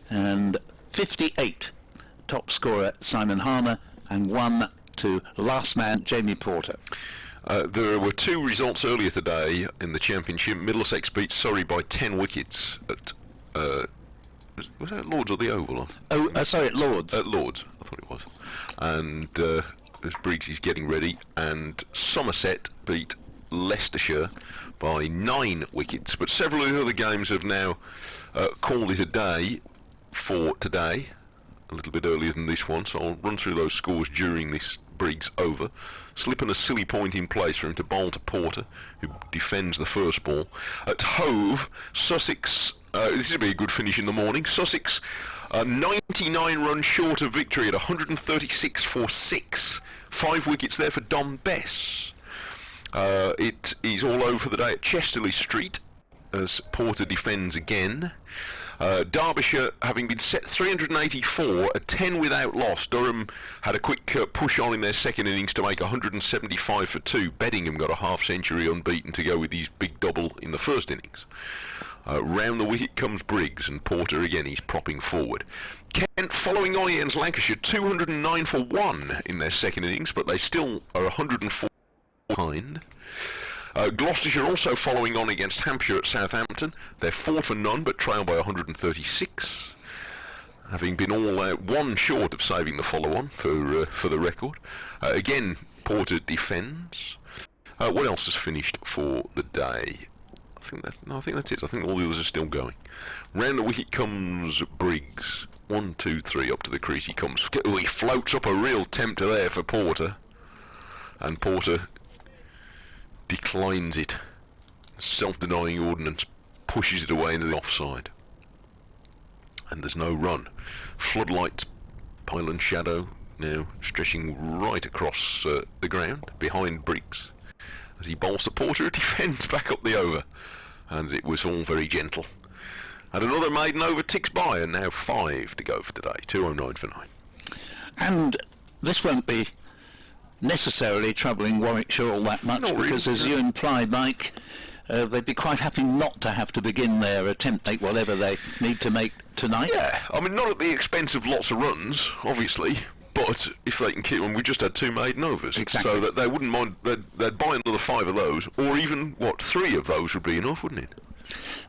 and 58. Top scorer Simon Harmer, and 1 to last man Jamie Porter. There were 2 results earlier today in the championship. Middlesex beat Surrey by 10 wickets at was that Lords or the Oval? Sorry, at Lords. At Lords, I thought it was. And as Briggs is getting ready, and Somerset beat Leicestershire by 9 wickets. But several of the other games have now called it a day for today, a little bit earlier than this one, so I'll run through those scores during this Briggs over. Slipping a silly point in place for him to bowl to Porter, who defends the first ball. At Hove, Sussex, this will be a good finish in the morning. Sussex, 99 runs short of victory at 136 for 6. 5 wickets there for Dom Bess. It is all over for the day at Chesterley Street, as Porter defends again. Derbyshire, having been set 384 at 10 without loss. Durham had a quick push on in their second innings to make 175 for 2. Beddingham got a half century unbeaten to go with his big double in the first innings. Round the wicket comes Briggs, and Porter again, he's propping forward. Kent following on against Lancashire, 209 for 1 in their second innings, but they still are 104 behind. Gloucestershire also following on against Hampshire at Southampton. They're 4 for none, but trail by 136. Having been all out, 1 short of saving the follow-on for the record. Again, Porter defends. What else has finished for the day? I think that's it. I think all the others are still going. Round the wicket comes Briggs. 1, 2, 3 up to the crease he comes. Oh, he floats up a real tempter there for Porter, and Porter declines it. Self-denying ordnance pushes it away into the offside, and there's no run. Floodlights, pile and shadow now stretching right across the ground behind Briggs as he bowls to Porter, who defends back up the over, and it was all very gentle. And another maiden over ticks by, and now 5 to go for today. 209 for 9. And this won't be necessarily troubling Warwickshire all that much, because as you implied, Mike, they'd be quite happy not to have to begin their attempt, make whatever they need to make tonight. Yeah, I mean, not at the expense of lots of runs, obviously, but if they can keep them, we just had 2 maiden overs, exactly. So that they wouldn't mind, they'd buy another 5 of those, or even, 3 of those would be enough, wouldn't it?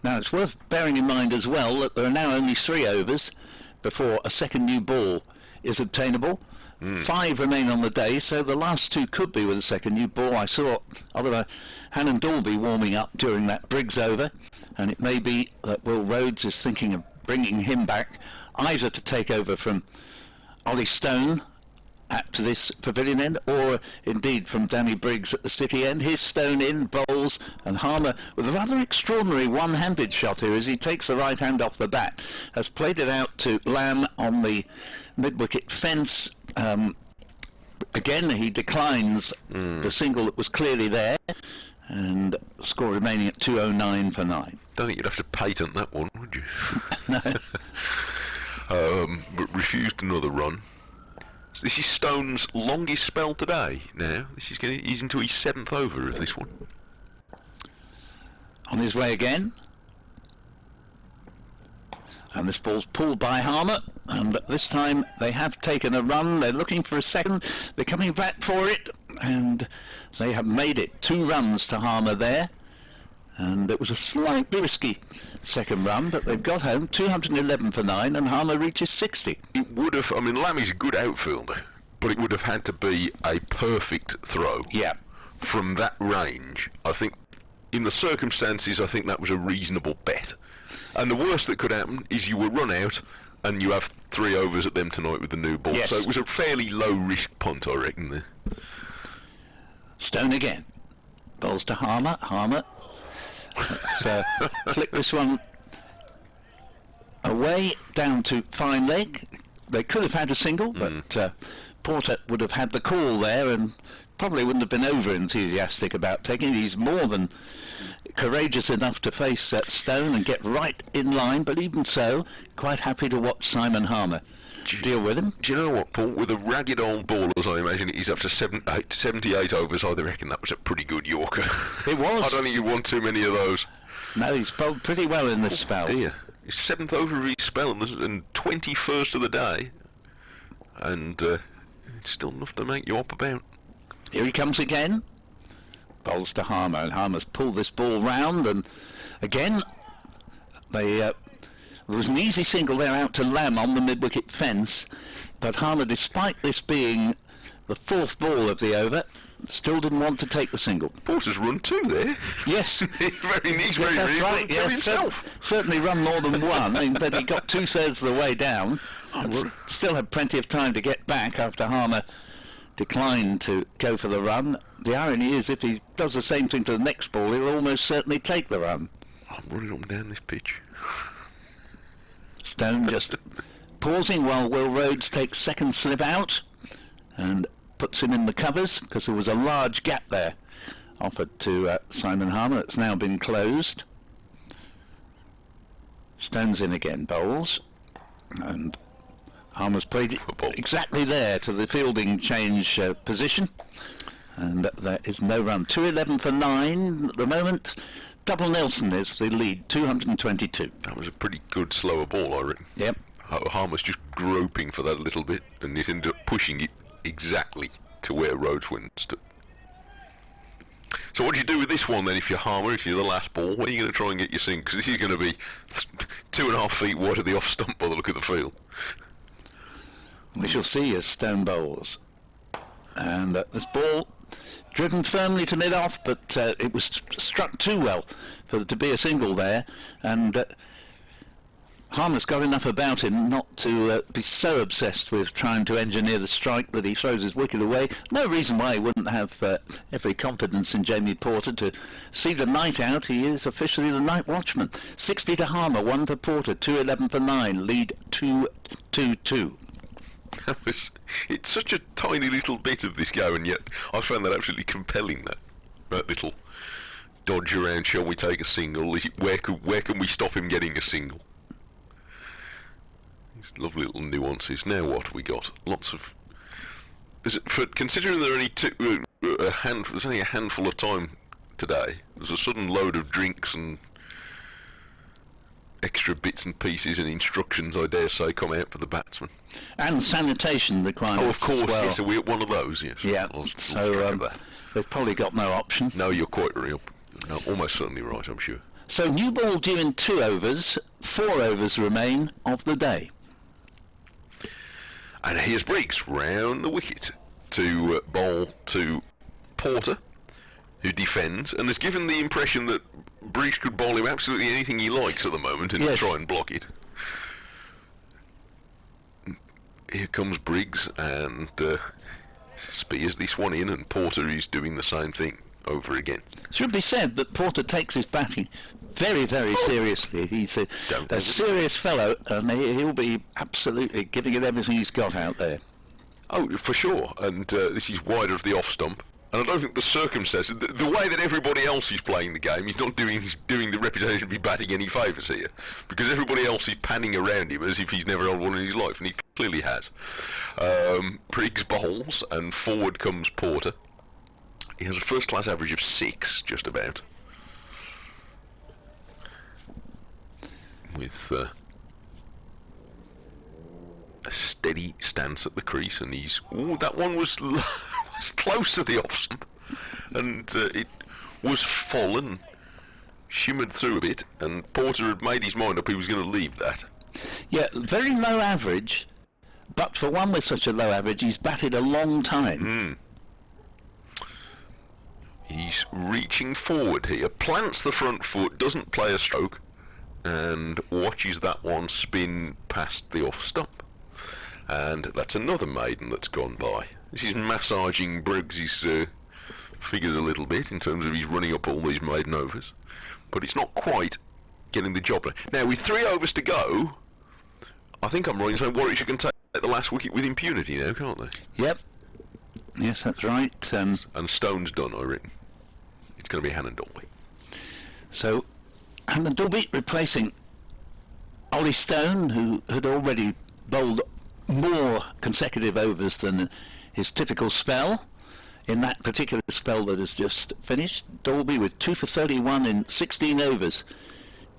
Now, it's worth bearing in mind as well that there are now only 3 overs before a second new ball is obtainable. 5 remain on the day, so the last 2 could be with a second new ball. I saw Oliver Hannon Dalby warming up during that Briggs over, and it may be that Will Rhodes is thinking of bringing him back, either to take over from Ollie Stone at this pavilion end, or indeed from Danny Briggs at the City end. Here's Stone in, bowls, and Harmer with a rather extraordinary one-handed shot here as he takes the right hand off the bat, has played it out to Lamb on the mid-wicket fence. Again, he declines the single that was clearly there, and score remaining at 209 for 9. Don't think you'd have to patent that one, would you? No. But refused another run. So this is Stone's longest spell today now. He's into his 7th over of this one. On his way again. And this ball's pulled by Harmer, and this time they have taken a run. They're looking for a second. They're coming back for it, and they have made it. 2 runs to Harmer there, and it was a slightly risky second run, but they've got home. 211 for 9, and Harmer reaches 60. It would have, I mean, Lammy's a good outfielder, but it would have had to be a perfect throw. Yeah. From that range. I think, in the circumstances, I think that was a reasonable bet. And the worst that could happen is you will run out and you have 3 overs at them tonight with the new ball. Yes. So it was a fairly low-risk punt, I reckon, there. Stone again. Bowls to Harmer. Harmer. Let's flick this one away down to fine leg. They could have had a single, but Porter would have had the call there and probably wouldn't have been over-enthusiastic about taking it. He's more than courageous enough to face Stone and get right in line, but even so, quite happy to watch Simon Harmer deal with him. Do you know what, Paul? With a ragged old ball, as I imagine it is, up to 78 overs, I reckon that was a pretty good Yorker. It was. I don't think you want too many of those. No, he's bowled pretty well in this spell. Dear. His 7th over of his spell and 21st of the day. And it's still enough to make you up about. Here he comes again. Bowls to Harmer, and Harmer's pulled this ball round, and again there was an easy single there out to Lamb on the mid-wicket fence, but Harmer, despite this being the 4th ball of the over, still didn't want to take the single. Porter's run 2 there. Yes. He's very That's right. run 2 himself. Certainly run more than 1, but he got 2/3 of the way down. Still had plenty of time to get back after Harmer declined to go for the run. The irony is, if he does the same thing to the next ball, he'll almost certainly take the run. I'm running up and down this pitch. Stone just pausing while Will Rhodes takes second slip out and puts him in the covers, because there was a large gap there offered to Simon Harmer. It's now been closed. Stone's in again, bowls, and Harmer's played it exactly there to the fielding change position, and there is no run. 211 for 9 at the moment. Double Nelson is the lead, 222. That was a pretty good slower ball, I reckon. Yep. Harmer's just groping for that a little bit, and he's ended up pushing it exactly to where Rhodes went. So what do you do with this one then if you're Harmer, if you're the last ball? Where are you going to try and get your single? Because this is going to be 2.5 feet wide of the off stump by the look of the field. We shall see as Stone bowls. And this ball driven firmly to mid-off, but it was struck too well for it to be a single there. And Harmer's got enough about him not to be so obsessed with trying to engineer the strike that he throws his wicket away. No reason why he wouldn't have every confidence in Jamie Porter to see the night out. He is officially the night watchman. 60 to Harmer, 1 to Porter, 211 for 9, lead 2-2-2. It's such a tiny little bit of this go, and yet I found that absolutely compelling, that little dodge around, shall we take a single? Is it, where can we stop him getting a single? These lovely little nuances. Now what have we got? Lots of... considering there are only there's only a handful of time today, there's a sudden load of drinks and extra bits and pieces and instructions, I dare say, come out for the batsman. And sanitation requirements. Oh, of course, well. yes. Are we at one of those? Yes. Yeah. So they've probably got no option. No, you're quite real. No, almost certainly right, I'm sure. So new ball due in 2 overs. 4 overs remain of the day. And here's Briggs round the wicket to bowl to Porter, who defends, and has given the impression that Briggs could bowl him absolutely anything he likes at the moment and try and block it. Here comes Briggs and spears this one in, and Porter is doing the same thing over again. Should be said that Porter takes his batting very, very seriously. He's a serious fellow, and he'll be absolutely giving it everything he's got out there. Oh, for sure. And this is wide of the off stump. And I don't think the circumstances, the way that everybody else is playing the game, he's not doing the reputation of be batting any favours here, because everybody else is panning around him as if he's never had one in his life, and he clearly has. Briggs bowls, and forward comes Porter. He has a first-class average of 6, just about. With a steady stance at the crease, and he's... Ooh, that one was close to the off stump, and it was fallen, shimmered through a bit, and Porter had made his mind up he was going to leave that. Yeah, very low average, but for one with such a low average, he's batted a long time. He's reaching forward here, plants the front foot, doesn't play a stroke, and watches that one spin past the off stump. And that's another maiden that's gone by. This is massaging Briggs' figures a little bit in terms of he's running up all these maiden overs, but it's not quite getting the job done. Now, with 3 overs to go, I think I'm right in saying Warwickshire can take the last wicket with impunity now, can't they? Yep. Yes, that's right. And Stone's done, I reckon. It's going to be Hannon Dolby. So, Hannon Dolby replacing Ollie Stone, who had already bowled more consecutive overs than his typical spell. In that particular spell that has just finished, Dolby with 2 for 31 in 16 overs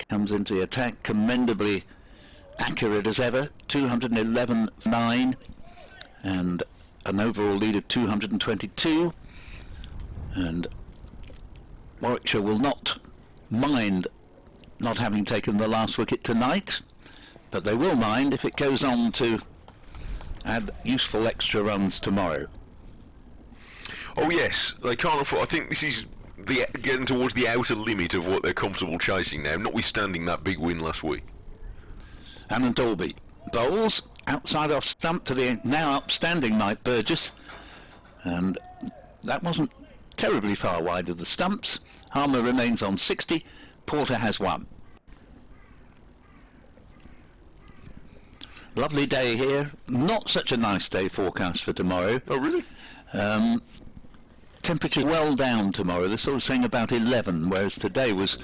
comes into the attack commendably accurate as ever, 211 for 9, and an overall lead of 222. And Warwickshire will not mind not having taken the last wicket tonight, but they will mind if it goes on to add useful extra runs tomorrow. Oh yes, they can't afford. I think this is getting towards the outer limit of what they're comfortable chasing now, notwithstanding that big win last week. Hannon Dolby bowls outside off stump to the now upstanding Mike Burgess, and that wasn't terribly far wide of the stumps. Harmer remains on 60, Porter has 1. Lovely day here, not such a nice day forecast for tomorrow. Oh really? Temperature well down tomorrow, they're sort of saying about 11, whereas today was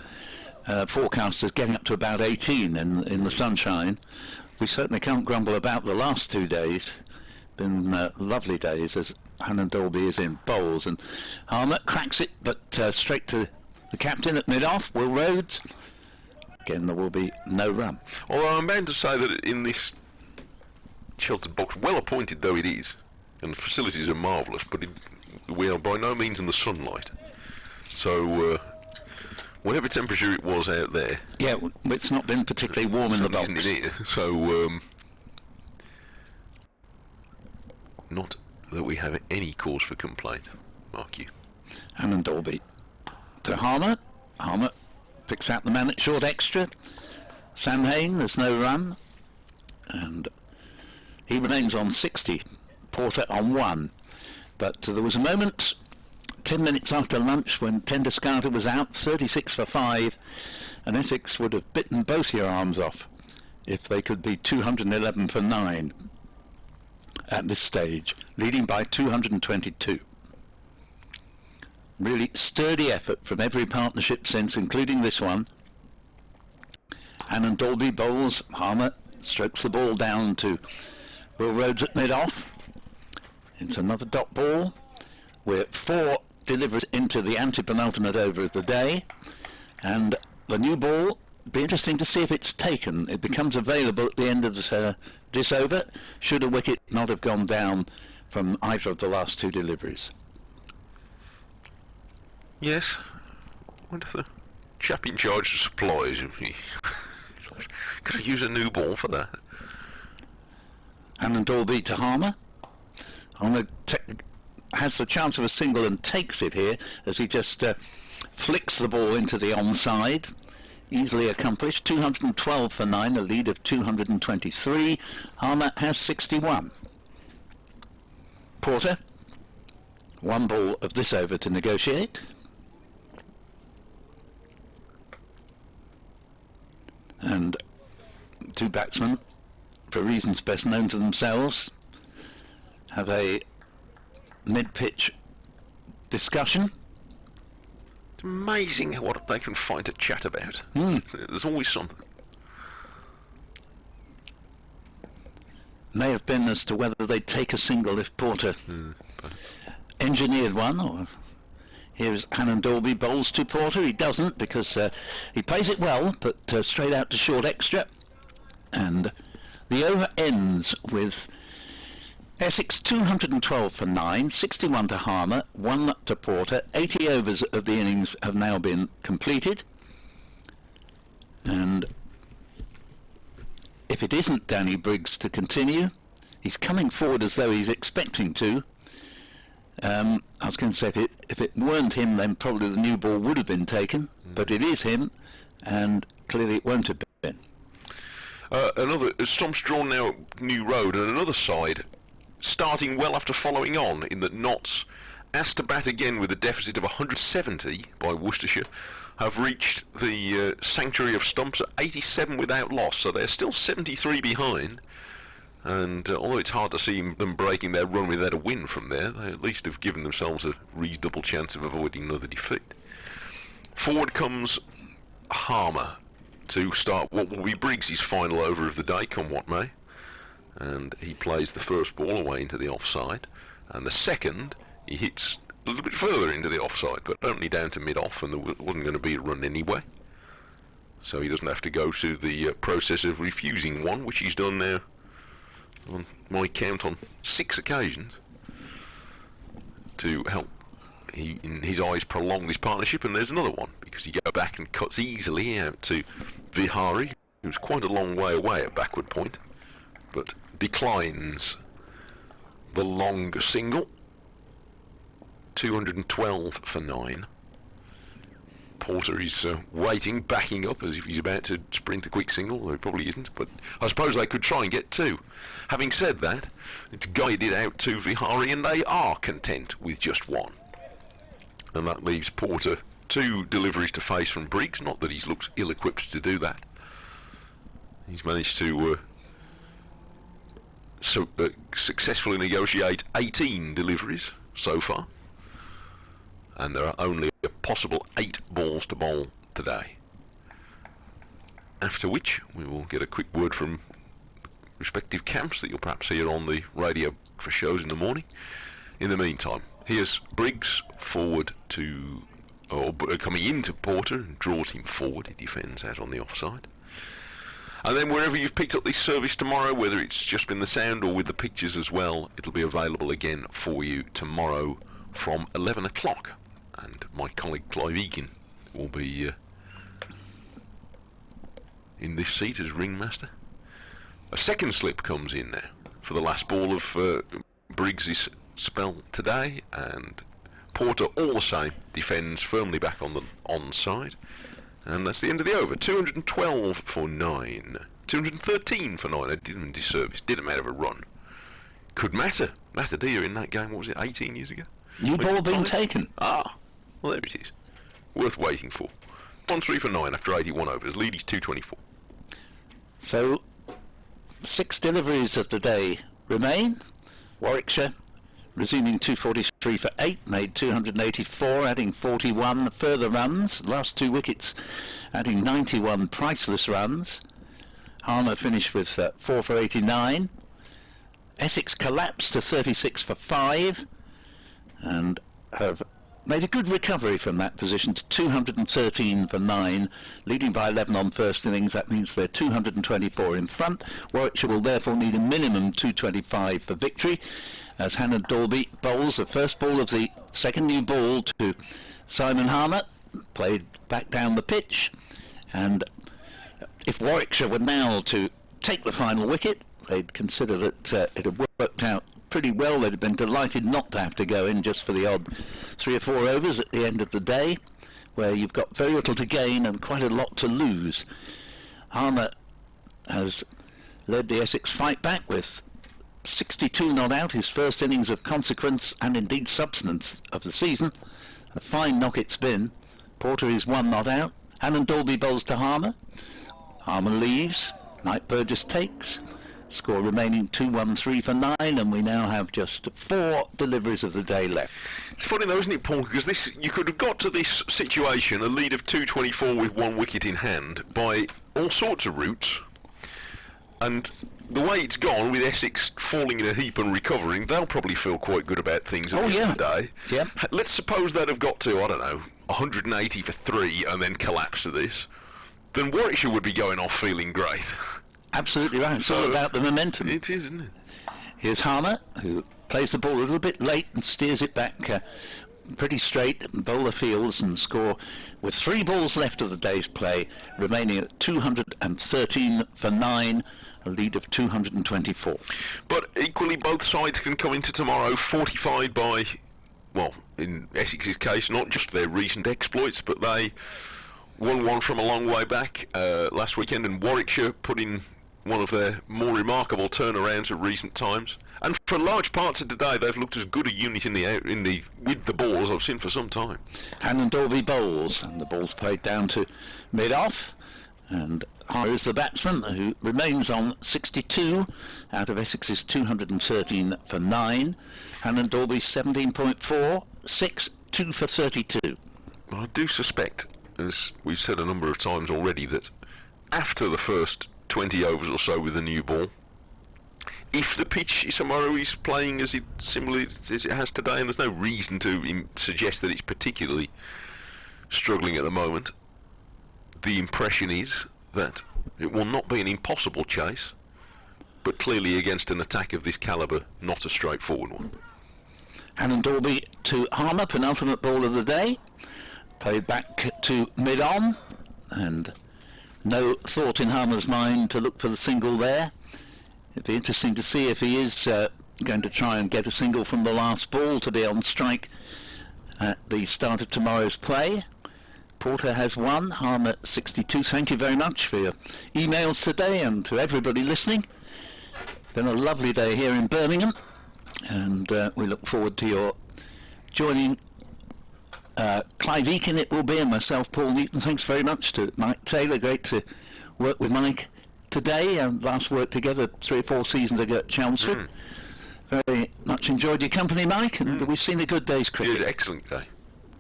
forecast as getting up to about 18 in the sunshine. We certainly can't grumble about the last 2 days. Been lovely days as Hannon Dolby is in bowls, and Harmer cracks it, but straight to The captain at mid-off, Will Rhodes. Again, there will be no run. Although I'm bound to say that in this sheltered box, well appointed though it is, and the facilities are marvellous, but we are by no means in the sunlight. So, whatever temperature it was out there... Yeah, it's not been particularly warm in the box. Isn't it here? So, not that we have any cause for complaint, mark you. Anand Dolby to Harmer. Harmer picks out the man at short extra. Sam Hain, there's no run. And he remains on 60. Porter on 1. But there was a moment, 10 minutes after lunch, when Tendescata was out, 36 for 5, and Essex would have bitten both your arms off if they could be 211 for 9 at this stage, leading by 222. Really sturdy effort from every partnership since, including this one. Anand Dolby bowls. Harmer strokes the ball down to Will Rhodes at mid-off. It's another dot ball. We're 4 deliveries into the anti-penultimate over of the day. And the new ball, be interesting to see if it's taken. It becomes available at the end of this over, should a wicket not have gone down from either of the last 2 deliveries. Yes. I wonder if the chap in charge of supplies, could I use a new ball for that? Anand Dolby to Harmer. Harmer has the chance of a single and takes it here as he just flicks the ball into the onside. Easily accomplished. 212 for 9, a lead of 223. Harmer has 61. Porter, 1 ball of this over to negotiate. And 2 batsmen, for reasons best known to themselves, have a mid-pitch discussion. It's amazing what they can find to chat about. There's always something. May have been as to whether they'd take a single if Porter engineered one, or here's Anand Dolby bowls to Porter. He doesn't, because he plays it well, but straight out to short extra. And the over ends with Essex 212 for 9, 61 to Harmer, 1 to Porter. 80 overs of the innings have now been completed. And if it isn't Danny Briggs to continue, he's coming forward as though he's expecting to. I was going to say, if it weren't him, then probably the new ball would have been taken, but it is him, and clearly it won't have been. Another stumps drawn now at New Road, and another side starting well after following on, in that Notts, asked to bat again with a deficit of 170 by Worcestershire, have reached the sanctuary of stumps at 87 without loss, so they're still 73 behind. And although it's hard to see them breaking their run without a win from there, they at least have given themselves a reasonable chance of avoiding another defeat. Forward comes Harmer to start what will be Briggs' final over of the day, come what may. And he plays the first ball away into the offside, and the second he hits a little bit further into the offside, but only down to mid-off, and there wasn't going to be a run anyway. So he doesn't have to go to the process of refusing one, which he's done now, on my count, on 6 occasions, to help, in his eyes, prolong this partnership. And there's another one, because he goes back and cuts easily out to Vihari, who's quite a long way away at backward point, but declines the long single. 212 for 9. Porter is waiting, backing up as if he's about to sprint a quick single, though he probably isn't, but I suppose they could try and get 2. Having said that, it's guided out to Vihari, and they are content with just 1. And that leaves Porter 2 deliveries to face from Briggs, not that he looks ill-equipped to do that. He's managed to successfully negotiate 18 deliveries so far, and there are only a possible 8 balls to bowl today. After which we will get a quick word from respective camps that you'll perhaps hear on the radio for shows in the morning. In the meantime, here's Briggs forward to coming into Porter and draws him forward. He defends out on the offside. And then wherever you've picked up this service tomorrow, whether it's just been the sound or with the pictures as well, it'll be available again for you tomorrow from 11 o'clock. And my colleague Clive Egan will be in this seat as ringmaster. A second slip comes in now for the last ball of Briggs's spell today, and Porter, all the same, defends firmly back on the onside. And that's the end of the over. 212 for 9. 213 for 9. I didn't disservice. Didn't matter of a run. Could matter. Matador in that game, what was it, 18 years ago? New ball being taken. Ah, well there it is. Worth waiting for. 1-3 for 9 after 81 overs. Lead is 224. So, 6 deliveries of the day remain. Warwickshire resuming 243 for 8, made 284, adding 41 further runs. Last 2 wickets adding 91 priceless runs. Harmer finished with 4 for 89. Essex collapsed to 36 for 5 and have made a good recovery from that position to 213 for 9, leading by 11 on first innings. That means they're 224 in front. Warwickshire will therefore need a minimum 225 for victory, as Hannah Dalby bowls the first ball of the second new ball to Simon Harmer, played back down the pitch. And if Warwickshire were now to take the final wicket, they'd consider that it had worked out pretty well. They'd have been delighted not to have to go in just for the odd 3 or 4 overs at the end of the day, where you've got very little to gain and quite a lot to lose. Harmer has led the Essex fight back with 62 not out, his first innings of consequence and indeed substance of the season. A fine knock it's been. Porter is 1 not out. Hannon Dalby bowls to Harmer. Harmer leaves. Knight Burgess takes. Score remaining 2-1-3 for 9, and we now have just 4 deliveries of the day left. It's funny though, isn't it, Paul? Because this, you could have got to this situation, a lead of 224 with 1 wicket in hand, by all sorts of routes. And the way it's gone, with Essex falling in a heap and recovering, they'll probably feel quite good about things at the end of the day. Yeah. Let's suppose they'd have got to, I don't know, 180 for 3 and then collapse to this. Then Warwickshire would be going off feeling great. Absolutely right. It's all about the momentum. It is, isn't it? Here's Harmer, who plays the ball a little bit late and steers it back pretty straight, and bowler fields and score with 3 balls left of the day's play, remaining at 213 for 9, a lead of 224. But equally, both sides can come into tomorrow fortified by, well, in Essex's case, not just their recent exploits, but they won one from a long way back last weekend, and Warwickshire put in one of their more remarkable turnarounds of recent times. And for large parts of today, they've looked as good a unit with the ball as I've seen for some time. Hannon Dalby bowls, and the ball's played down to mid-off, and Harmer is the batsman, who remains on 62 out of Essex's 213 for 9. Hannon Dalby 17.4, 6, 2 for 32. Well, I do suspect, as we've said a number of times already, that after the first 20 overs or so with the new ball, if the pitch tomorrow is playing as similarly as it has today, and there's no reason to suggest that it's particularly struggling at the moment, the impression is that it will not be an impossible chase, but clearly against an attack of this calibre, not a straightforward one. Hannon Dalby to Harmer, penultimate ball of the day, played back to mid-on, and no thought in Harmer's mind to look for the single there. It'd be interesting to see if he is going to try and get a single from the last ball to be on strike at the start of tomorrow's play. Porter has 1, Harmer 62. Thank you very much for your emails today, and to everybody listening. Been a lovely day here in Birmingham, and we look forward to your joining Clive Eakin, it will be, and myself, Paul Newton. Thanks very much to Mike Taylor. Great to work with Mike today, and last worked together 3 or 4 seasons ago at Chelmsford. Very much enjoyed your company, Mike, and we've seen a good day's cricket. Yeah, excellent day.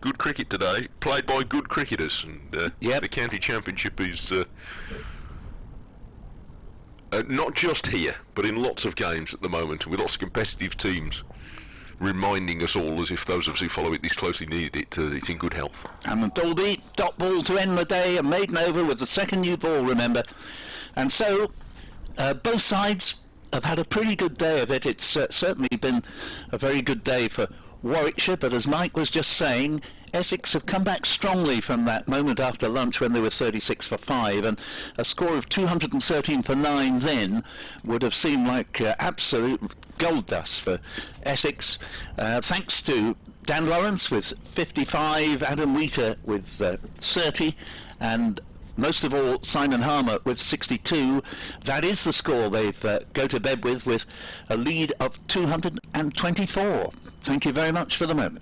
Good cricket today, played by good cricketers, and the county championship is not just here, but in lots of games at the moment, with lots of competitive teams reminding us all, as if those of us who follow it this closely needed it, it's in good health. And Dolby, dot ball to end the day, a maiden over with the second new ball, remember. And so, both sides have had a pretty good day of it. It's certainly been a very good day for Warwickshire, but as Mike was just saying, Essex have come back strongly from that moment after lunch when they were 36 for 5, and a score of 213 for 9 then would have seemed like absolute gold dust for Essex, thanks to Dan Lawrence with 55, Adam Wheater with 30, and most of all Simon Harmer with 62. That is the score they've go to bed with a lead of 224. Thank you very much for the moment.